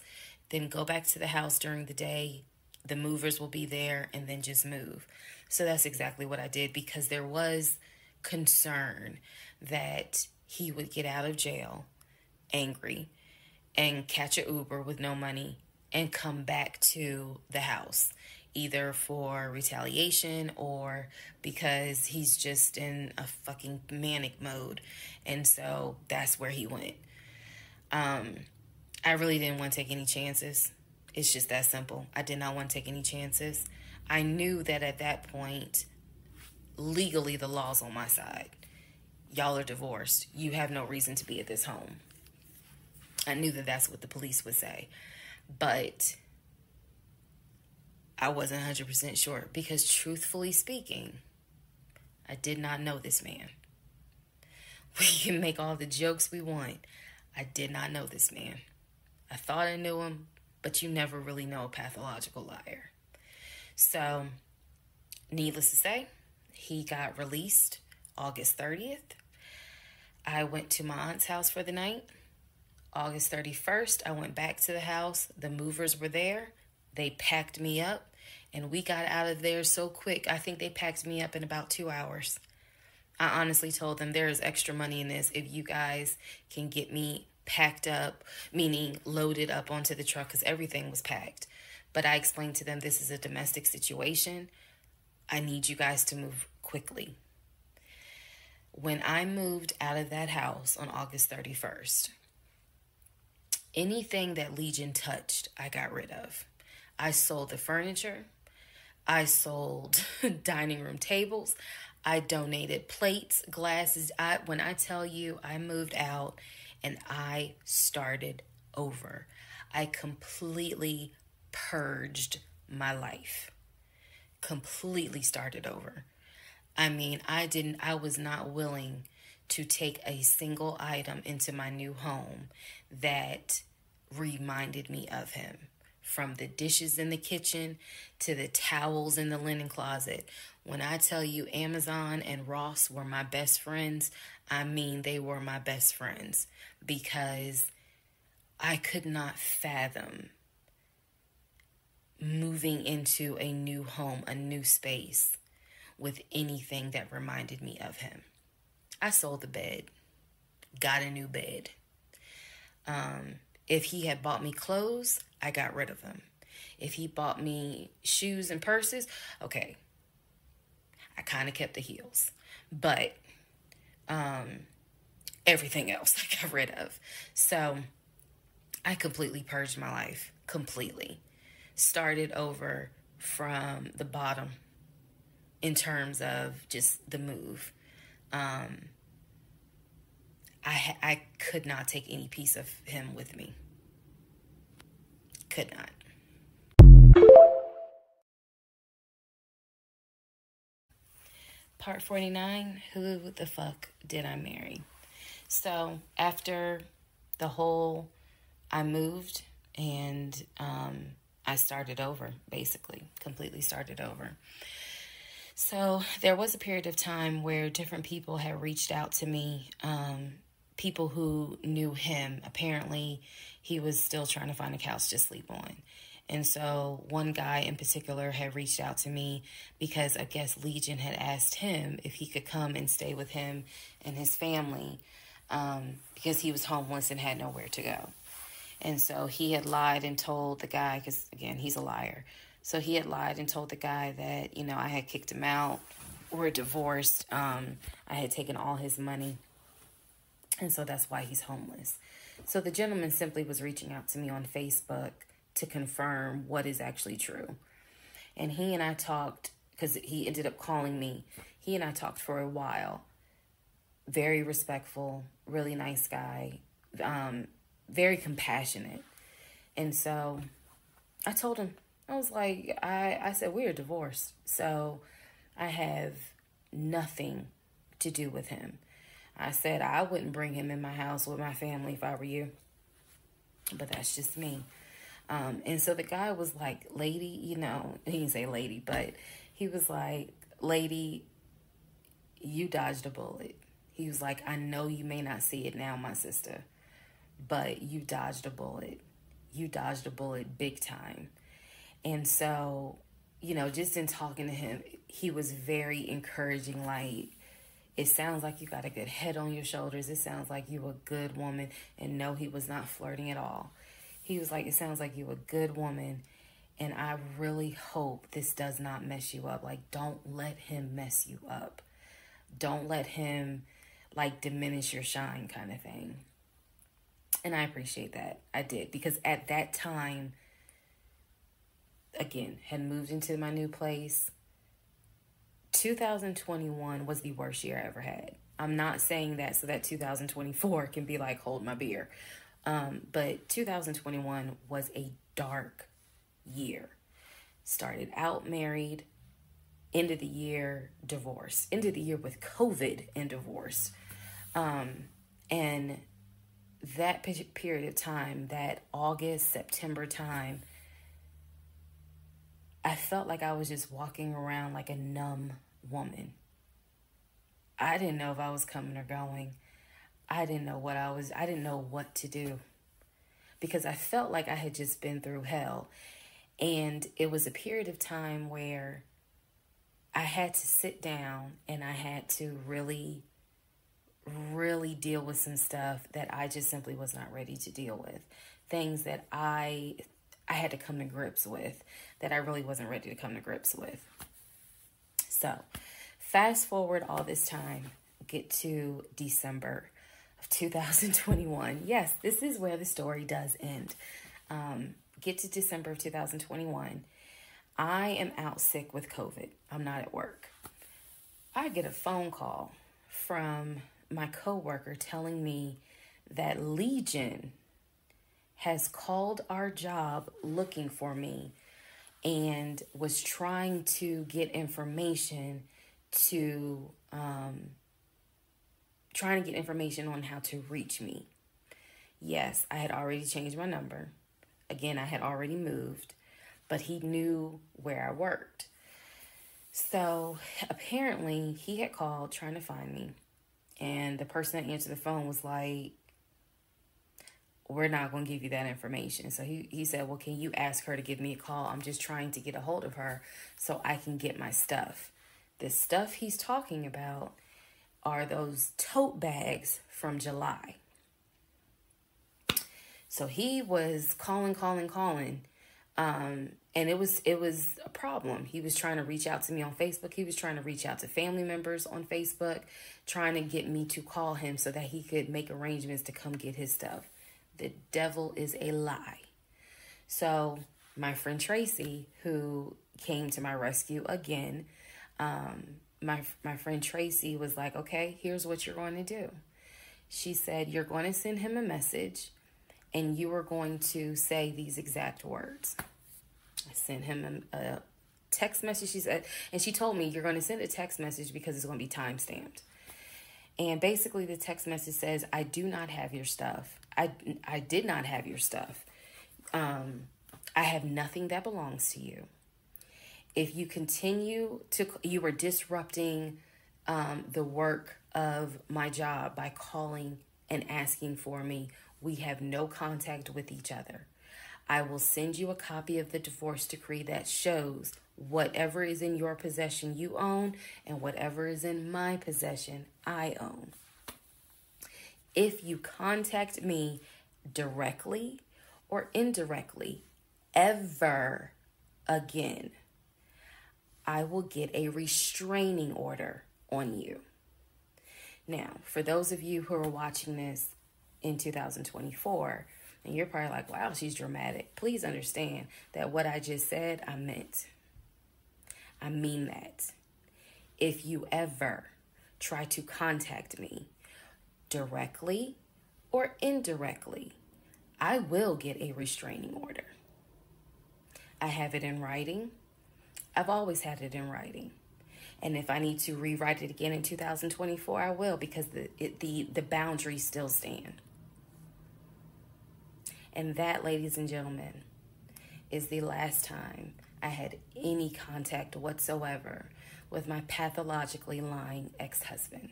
then go back to the house during the day, The movers will be there, and then just move. So that's exactly what I did, because there was concern that he would get out of jail angry and catch an Uber with no money and come back to the house, either for retaliation or because he's just in a fucking manic mode. And so that's where he went. I really didn't want to take any chances. It's just that simple. I did not want to take any chances. I knew that at that point, legally, the law's on my side. Y'all are divorced. You have no reason to be at this home. I knew that that's what the police would say. But I wasn't 100% sure, because truthfully speaking, I did not know this man. We can make all the jokes we want. I did not know this man. I thought I knew him, but you never really know a pathological liar. So, needless to say, he got released August 30th. I went to my aunt's house for the night. August 31st, I went back to the house. The movers were there. They packed me up, and we got out of there so quick. I think they packed me up in about 2 hours. I honestly told them, there is extra money in this if you guys can get me packed up, meaning loaded up onto the truck, because everything was packed. But I explained to them, this is a domestic situation. I need you guys to move quickly. When I moved out of that house on August 31st, anything that Legion touched, I got rid of. I sold the furniture. I sold dining room tables. I donated plates, glasses. When I tell you, I moved out and I started over. I completely purged my life. Completely started over. I mean, I was not willing to take a single item into my new home that reminded me of him. From the dishes in the kitchen to the towels in the linen closet. When I tell you Amazon and Ross were my best friends, I mean they were my best friends, because I could not fathom moving into a new home, a new space, with anything that reminded me of him. I sold the bed, got a new bed. If he had bought me clothes, I got rid of them. If he bought me shoes and purses, okay, I kind of kept the heels. But everything else I got rid of. So I completely purged my life. Completely. Started over from the bottom in terms of just the move. I could not take any piece of him with me. Could not. Part 49, who the fuck did I marry? So after the whole, I moved and I started over, basically, completely started over. So there was a period of time where different people had reached out to me, people who knew him. Apparently, he was still trying to find a couch to sleep on. And so one guy in particular had reached out to me because I guess Legion had asked him if he could come and stay with him and his family because he was homeless and had nowhere to go. And so he had lied and told the guy, because again, he's a liar. So he had lied and told the guy that, you know, I had kicked him out. We're divorced. I had taken all his money. And so that's why he's homeless. So the gentleman simply was reaching out to me on Facebook to confirm what is actually true. And he and I talked, because he ended up calling me. He and I talked for a while. Very respectful, really nice guy, very compassionate. And so I told him, I was like, I said, we are divorced. So I have nothing to do with him. I said, I wouldn't bring him in my house with my family if I were you. But that's just me. And so the guy was like, lady, you know, he didn't say lady, but he was like, lady, you dodged a bullet. He was like, I know you may not see it now, my sister, but you dodged a bullet. You dodged a bullet big time. And so, you know, just in talking to him, he was very encouraging. Like, it sounds like you got a good head on your shoulders. It sounds like you a good woman. And no, he was not flirting at all. He was like, it sounds like you a good woman. And I really hope this does not mess you up. Like, don't let him mess you up. Don't let him, like, diminish your shine kind of thing. And I appreciate that. I did. Because at that time, again, had moved into my new place. 2021 was the worst year I ever had. I'm not saying that so that 2024 can be like, hold my beer. But 2021 was a dark year. Started out married, end of the year divorce, end of the year with COVID and divorce. And that period of time, that August, September time, I felt like I was just walking around like a numb woman. I didn't know if I was coming or going. I didn't know what to do, because I felt like I had just been through hell. And it was a period of time where I had to sit down and I had to really, really deal with some stuff that I just simply was not ready to deal with. Things that I had to come to grips with that I really wasn't ready to come to grips with. So fast forward all this time, get to December of 2021. Yes, this is where the story does end. Get to December of 2021. I am out sick with COVID. I'm not at work. I get a phone call from my coworker telling me that Legion has called our job looking for me and was trying to get information on how to reach me. Yes, I had already changed my number. Again, I had already moved, but he knew where I worked. So apparently he had called trying to find me, and the person that answered the phone was like, we're not going to give you that information. So he said, well, can you ask her to give me a call? I'm just trying to get a hold of her so I can get my stuff. The stuff he's talking about are those tote bags from July. So he was calling. And it was a problem. He was trying to reach out to me on Facebook. He was trying to reach out to family members on Facebook, trying to get me to call him so that he could make arrangements to come get his stuff. The devil is a lie. So my friend Tracy, who came to my rescue again, my friend Tracy was like, okay, here's what you're going to do. She said, you're going to send him a message and you are going to say these exact words. I sent him a text message, she said, and she told me, you're going to send a text message because it's going to be time-stamped. And basically the text message says, I do not have your stuff. I did not have your stuff. I have nothing that belongs to you. If you continue to, you are disrupting the work of my job by calling and asking for me. We have no contact with each other. I will send you a copy of the divorce decree that shows whatever is in your possession you own and whatever is in my possession I own. If you contact me directly or indirectly ever again, I will get a restraining order on you. Now, for those of you who are watching this in 2024, and you're probably like, wow, she's dramatic. Please understand that what I just said, I meant. I mean that. If you ever try to contact me directly or indirectly, I will get a restraining order. I have it in writing. I've always had it in writing. And if I need to rewrite it again in 2024, I will, because the boundaries still stand. And that, ladies and gentlemen, is the last time I had any contact whatsoever with my pathologically lying ex-husband.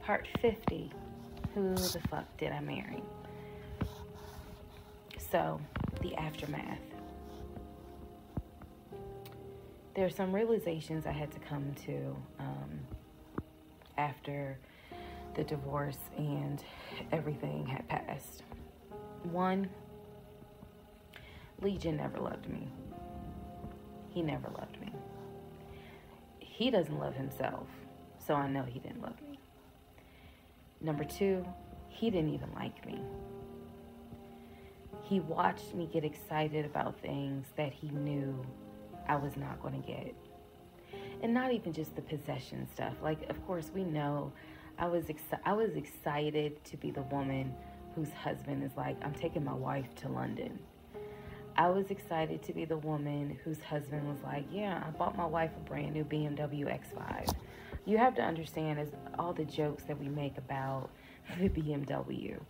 Part 50 Who the fuck did I marry? So, the aftermath. There are some realizations I had to come to after the divorce and everything had passed. One, Legion never loved me. He never loved me. He doesn't love himself, so I know he didn't love me. Number two, he didn't even like me. He watched me get excited about things that he knew I was not going to get. And not even just the possession stuff. Like, of course, we know I was excited to be the woman whose husband is like, I'm taking my wife to London. I was excited to be the woman whose husband was like, yeah, I bought my wife a brand new BMW X5. You have to understand, as all the jokes that we make about the BMW,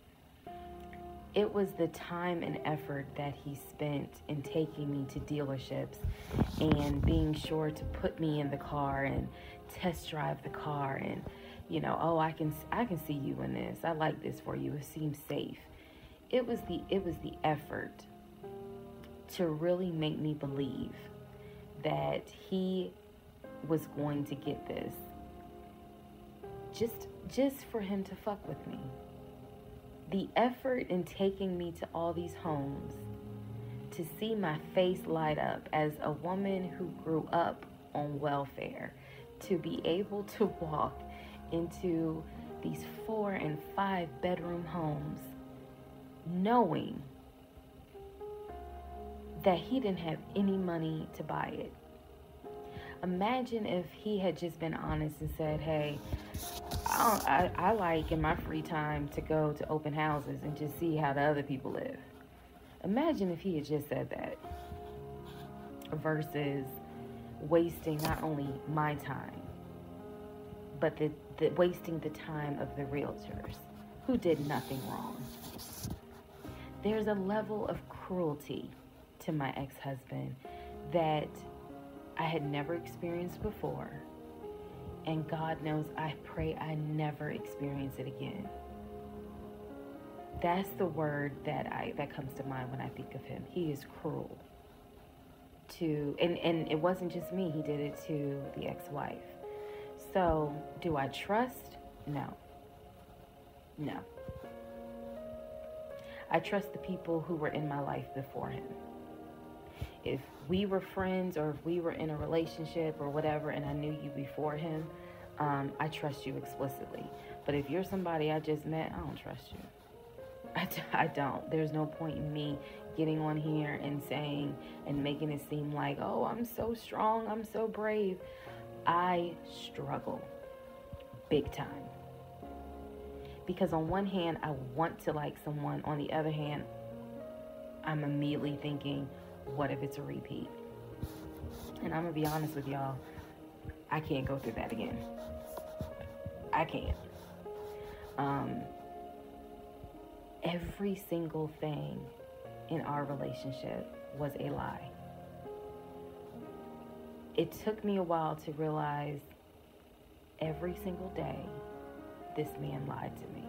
it was the time and effort that he spent in taking me to dealerships and being sure to put me in the car and test drive the car and, you know, oh, I can see you in this. I like this for you. It seems safe. It was the effort to really make me believe that he was going to get this just for him to fuck with me. The effort in taking me to all these homes, to see my face light up as a woman who grew up on welfare, to be able to walk into these 4 and 5 bedroom homes knowing that he didn't have any money to buy it. Imagine if he had just been honest and said, hey, I like in my free time to go to open houses and just see how the other people live. Imagine if he had just said that versus wasting not only my time, but the wasting the time of the realtors who did nothing wrong. There's a level of cruelty to my ex-husband that I had never experienced before. And God knows, I pray I never experience it again. That's the word that comes to mind when I think of him. He is cruel. And it wasn't just me, he did it to the ex-wife. So, do I trust? No. No. I trust the people who were in my life before him. If we were friends or if we were in a relationship or whatever and I knew you before him, I trust you explicitly. But if you're somebody I just met, I don't trust you. I don't. There's no point in me getting on here and saying and making it seem like, oh, I'm so strong, I'm so brave. I struggle big time. Because on one hand, I want to like someone. On the other hand, I'm immediately thinking, what if it's a repeat? And I'm going to be honest with y'all, I can't go through that again. I can't. Every single thing in our relationship was a lie. It took me a while to realize every single day this man lied to me.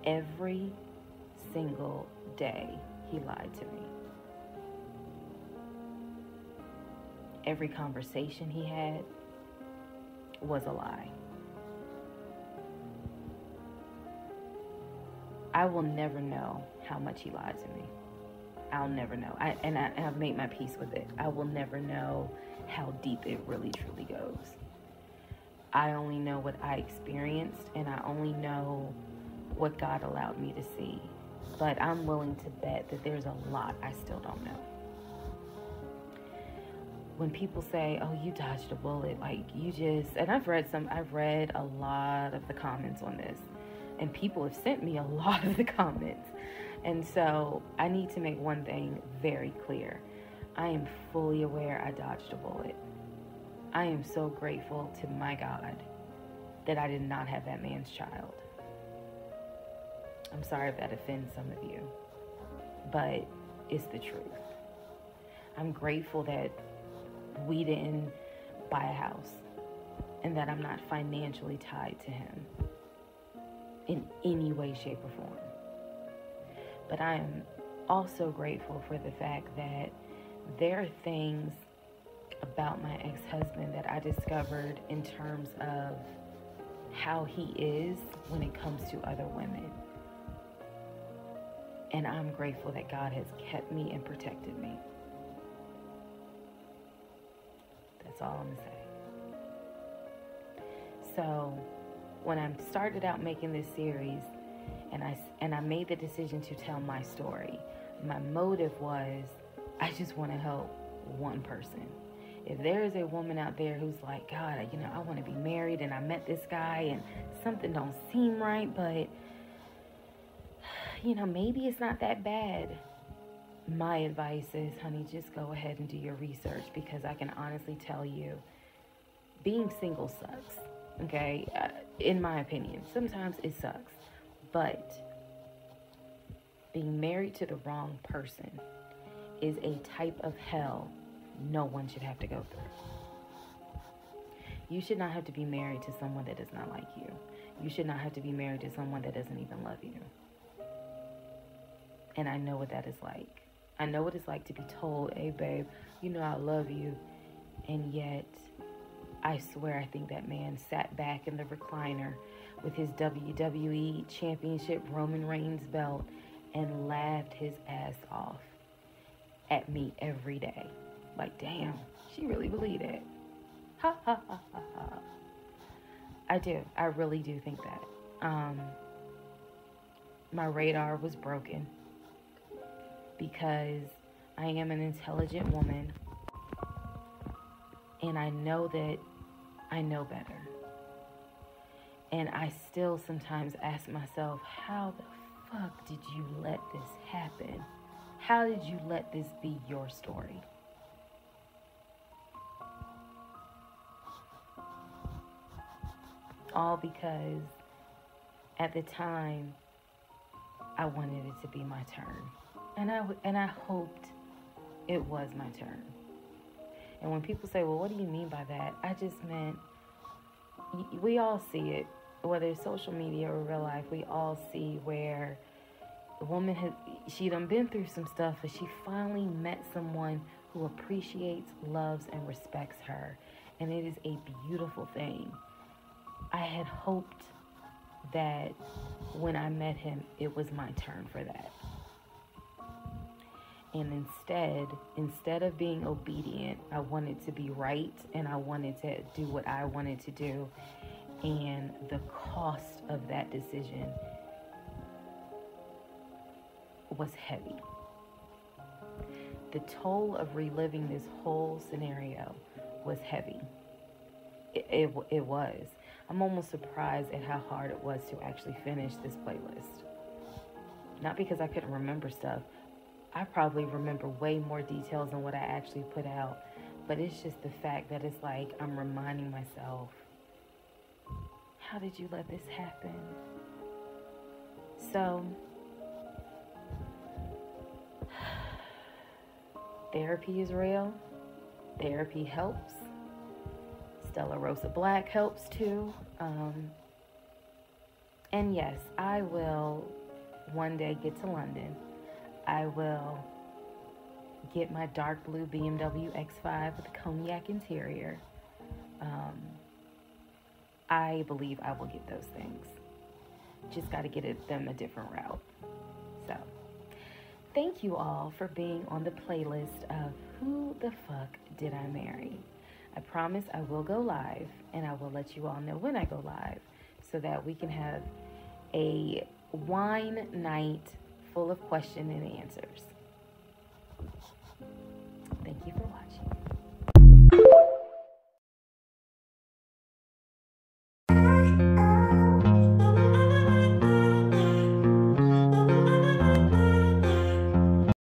Every single day he lied to me. Every conversation he had was a lie. I will never know how much he lied to me. I'll never know. I've made my peace with it. I will never know how deep it really truly goes. I only know what I experienced, and I only know what God allowed me to see. But I'm willing to bet that there's a lot I still don't know. When people say, oh, you dodged a bullet, like you just, and I've read a lot of the comments on this, and people have sent me a lot of the comments. And so I need to make one thing very clear. I am fully aware I dodged a bullet. I am so grateful to my God that I did not have that man's child. I'm sorry if that offends some of you, but it's the truth. I'm grateful that we didn't buy a house and that I'm not financially tied to him. in any way, shape, or form. But I am also grateful for the fact that there are things about my ex-husband that I discovered in terms of how he is when it comes to other women. And I'm grateful that God has kept me and protected me. That's all I'm gonna say. So when I started out making this series and I made the decision to tell my story, my motive was I just want to help one person. If there is a woman out there who's like, God, I want to be married and I met this guy and something don't seem right, but maybe it's not that bad. My advice is, honey, just go ahead and do your research, because I can honestly tell you, being single sucks, okay? In my opinion, sometimes it sucks, but being married to the wrong person is a type of hell no one should have to go through. You should not have to be married to someone that does not like you. You should not have to be married to someone that doesn't even love you. And I know what that is like. I know what it's like to be told, hey, babe, I love you. And yet, I swear, I think that man sat back in the recliner with his WWE Championship Roman Reigns belt and laughed his ass off at me every day. Like, damn, she really believed it. Ha, ha, ha, ha, ha. I do. I really do think that. My radar was broken because I am an intelligent woman, and I know that I know better. And I still sometimes ask myself, how the fuck did you let this happen? How did you let this be your story? All because at the time I wanted it to be my turn. And I hoped it was my turn. And when people say, well, what do you mean by that? I just meant, we all see it, whether it's social media or real life, we all see where the woman she done been through some stuff, but she finally met someone who appreciates, loves, and respects her. And it is a beautiful thing. I had hoped that when I met him, it was my turn for that. And instead of being obedient, I wanted to be right, and I wanted to do what I wanted to do. And the cost of that decision was heavy. The toll of reliving this whole scenario was heavy. It was. I'm almost surprised at how hard it was to actually finish this playlist. Not because I couldn't remember stuff. I probably remember way more details than what I actually put out. But it's just the fact that it's like I'm reminding myself, how did you let this happen? So, therapy is real. Therapy helps. Stella Rosa Black helps too. And yes, I will one day get to London. I will get my dark blue BMW X5 with a cognac interior. I believe I will get those things. Just got to get them a different route. So, thank you all for being on the playlist of Who the Fuck Did I Marry? I promise I will go live, and I will let you all know when I go live so that we can have a wine night full of question and answers.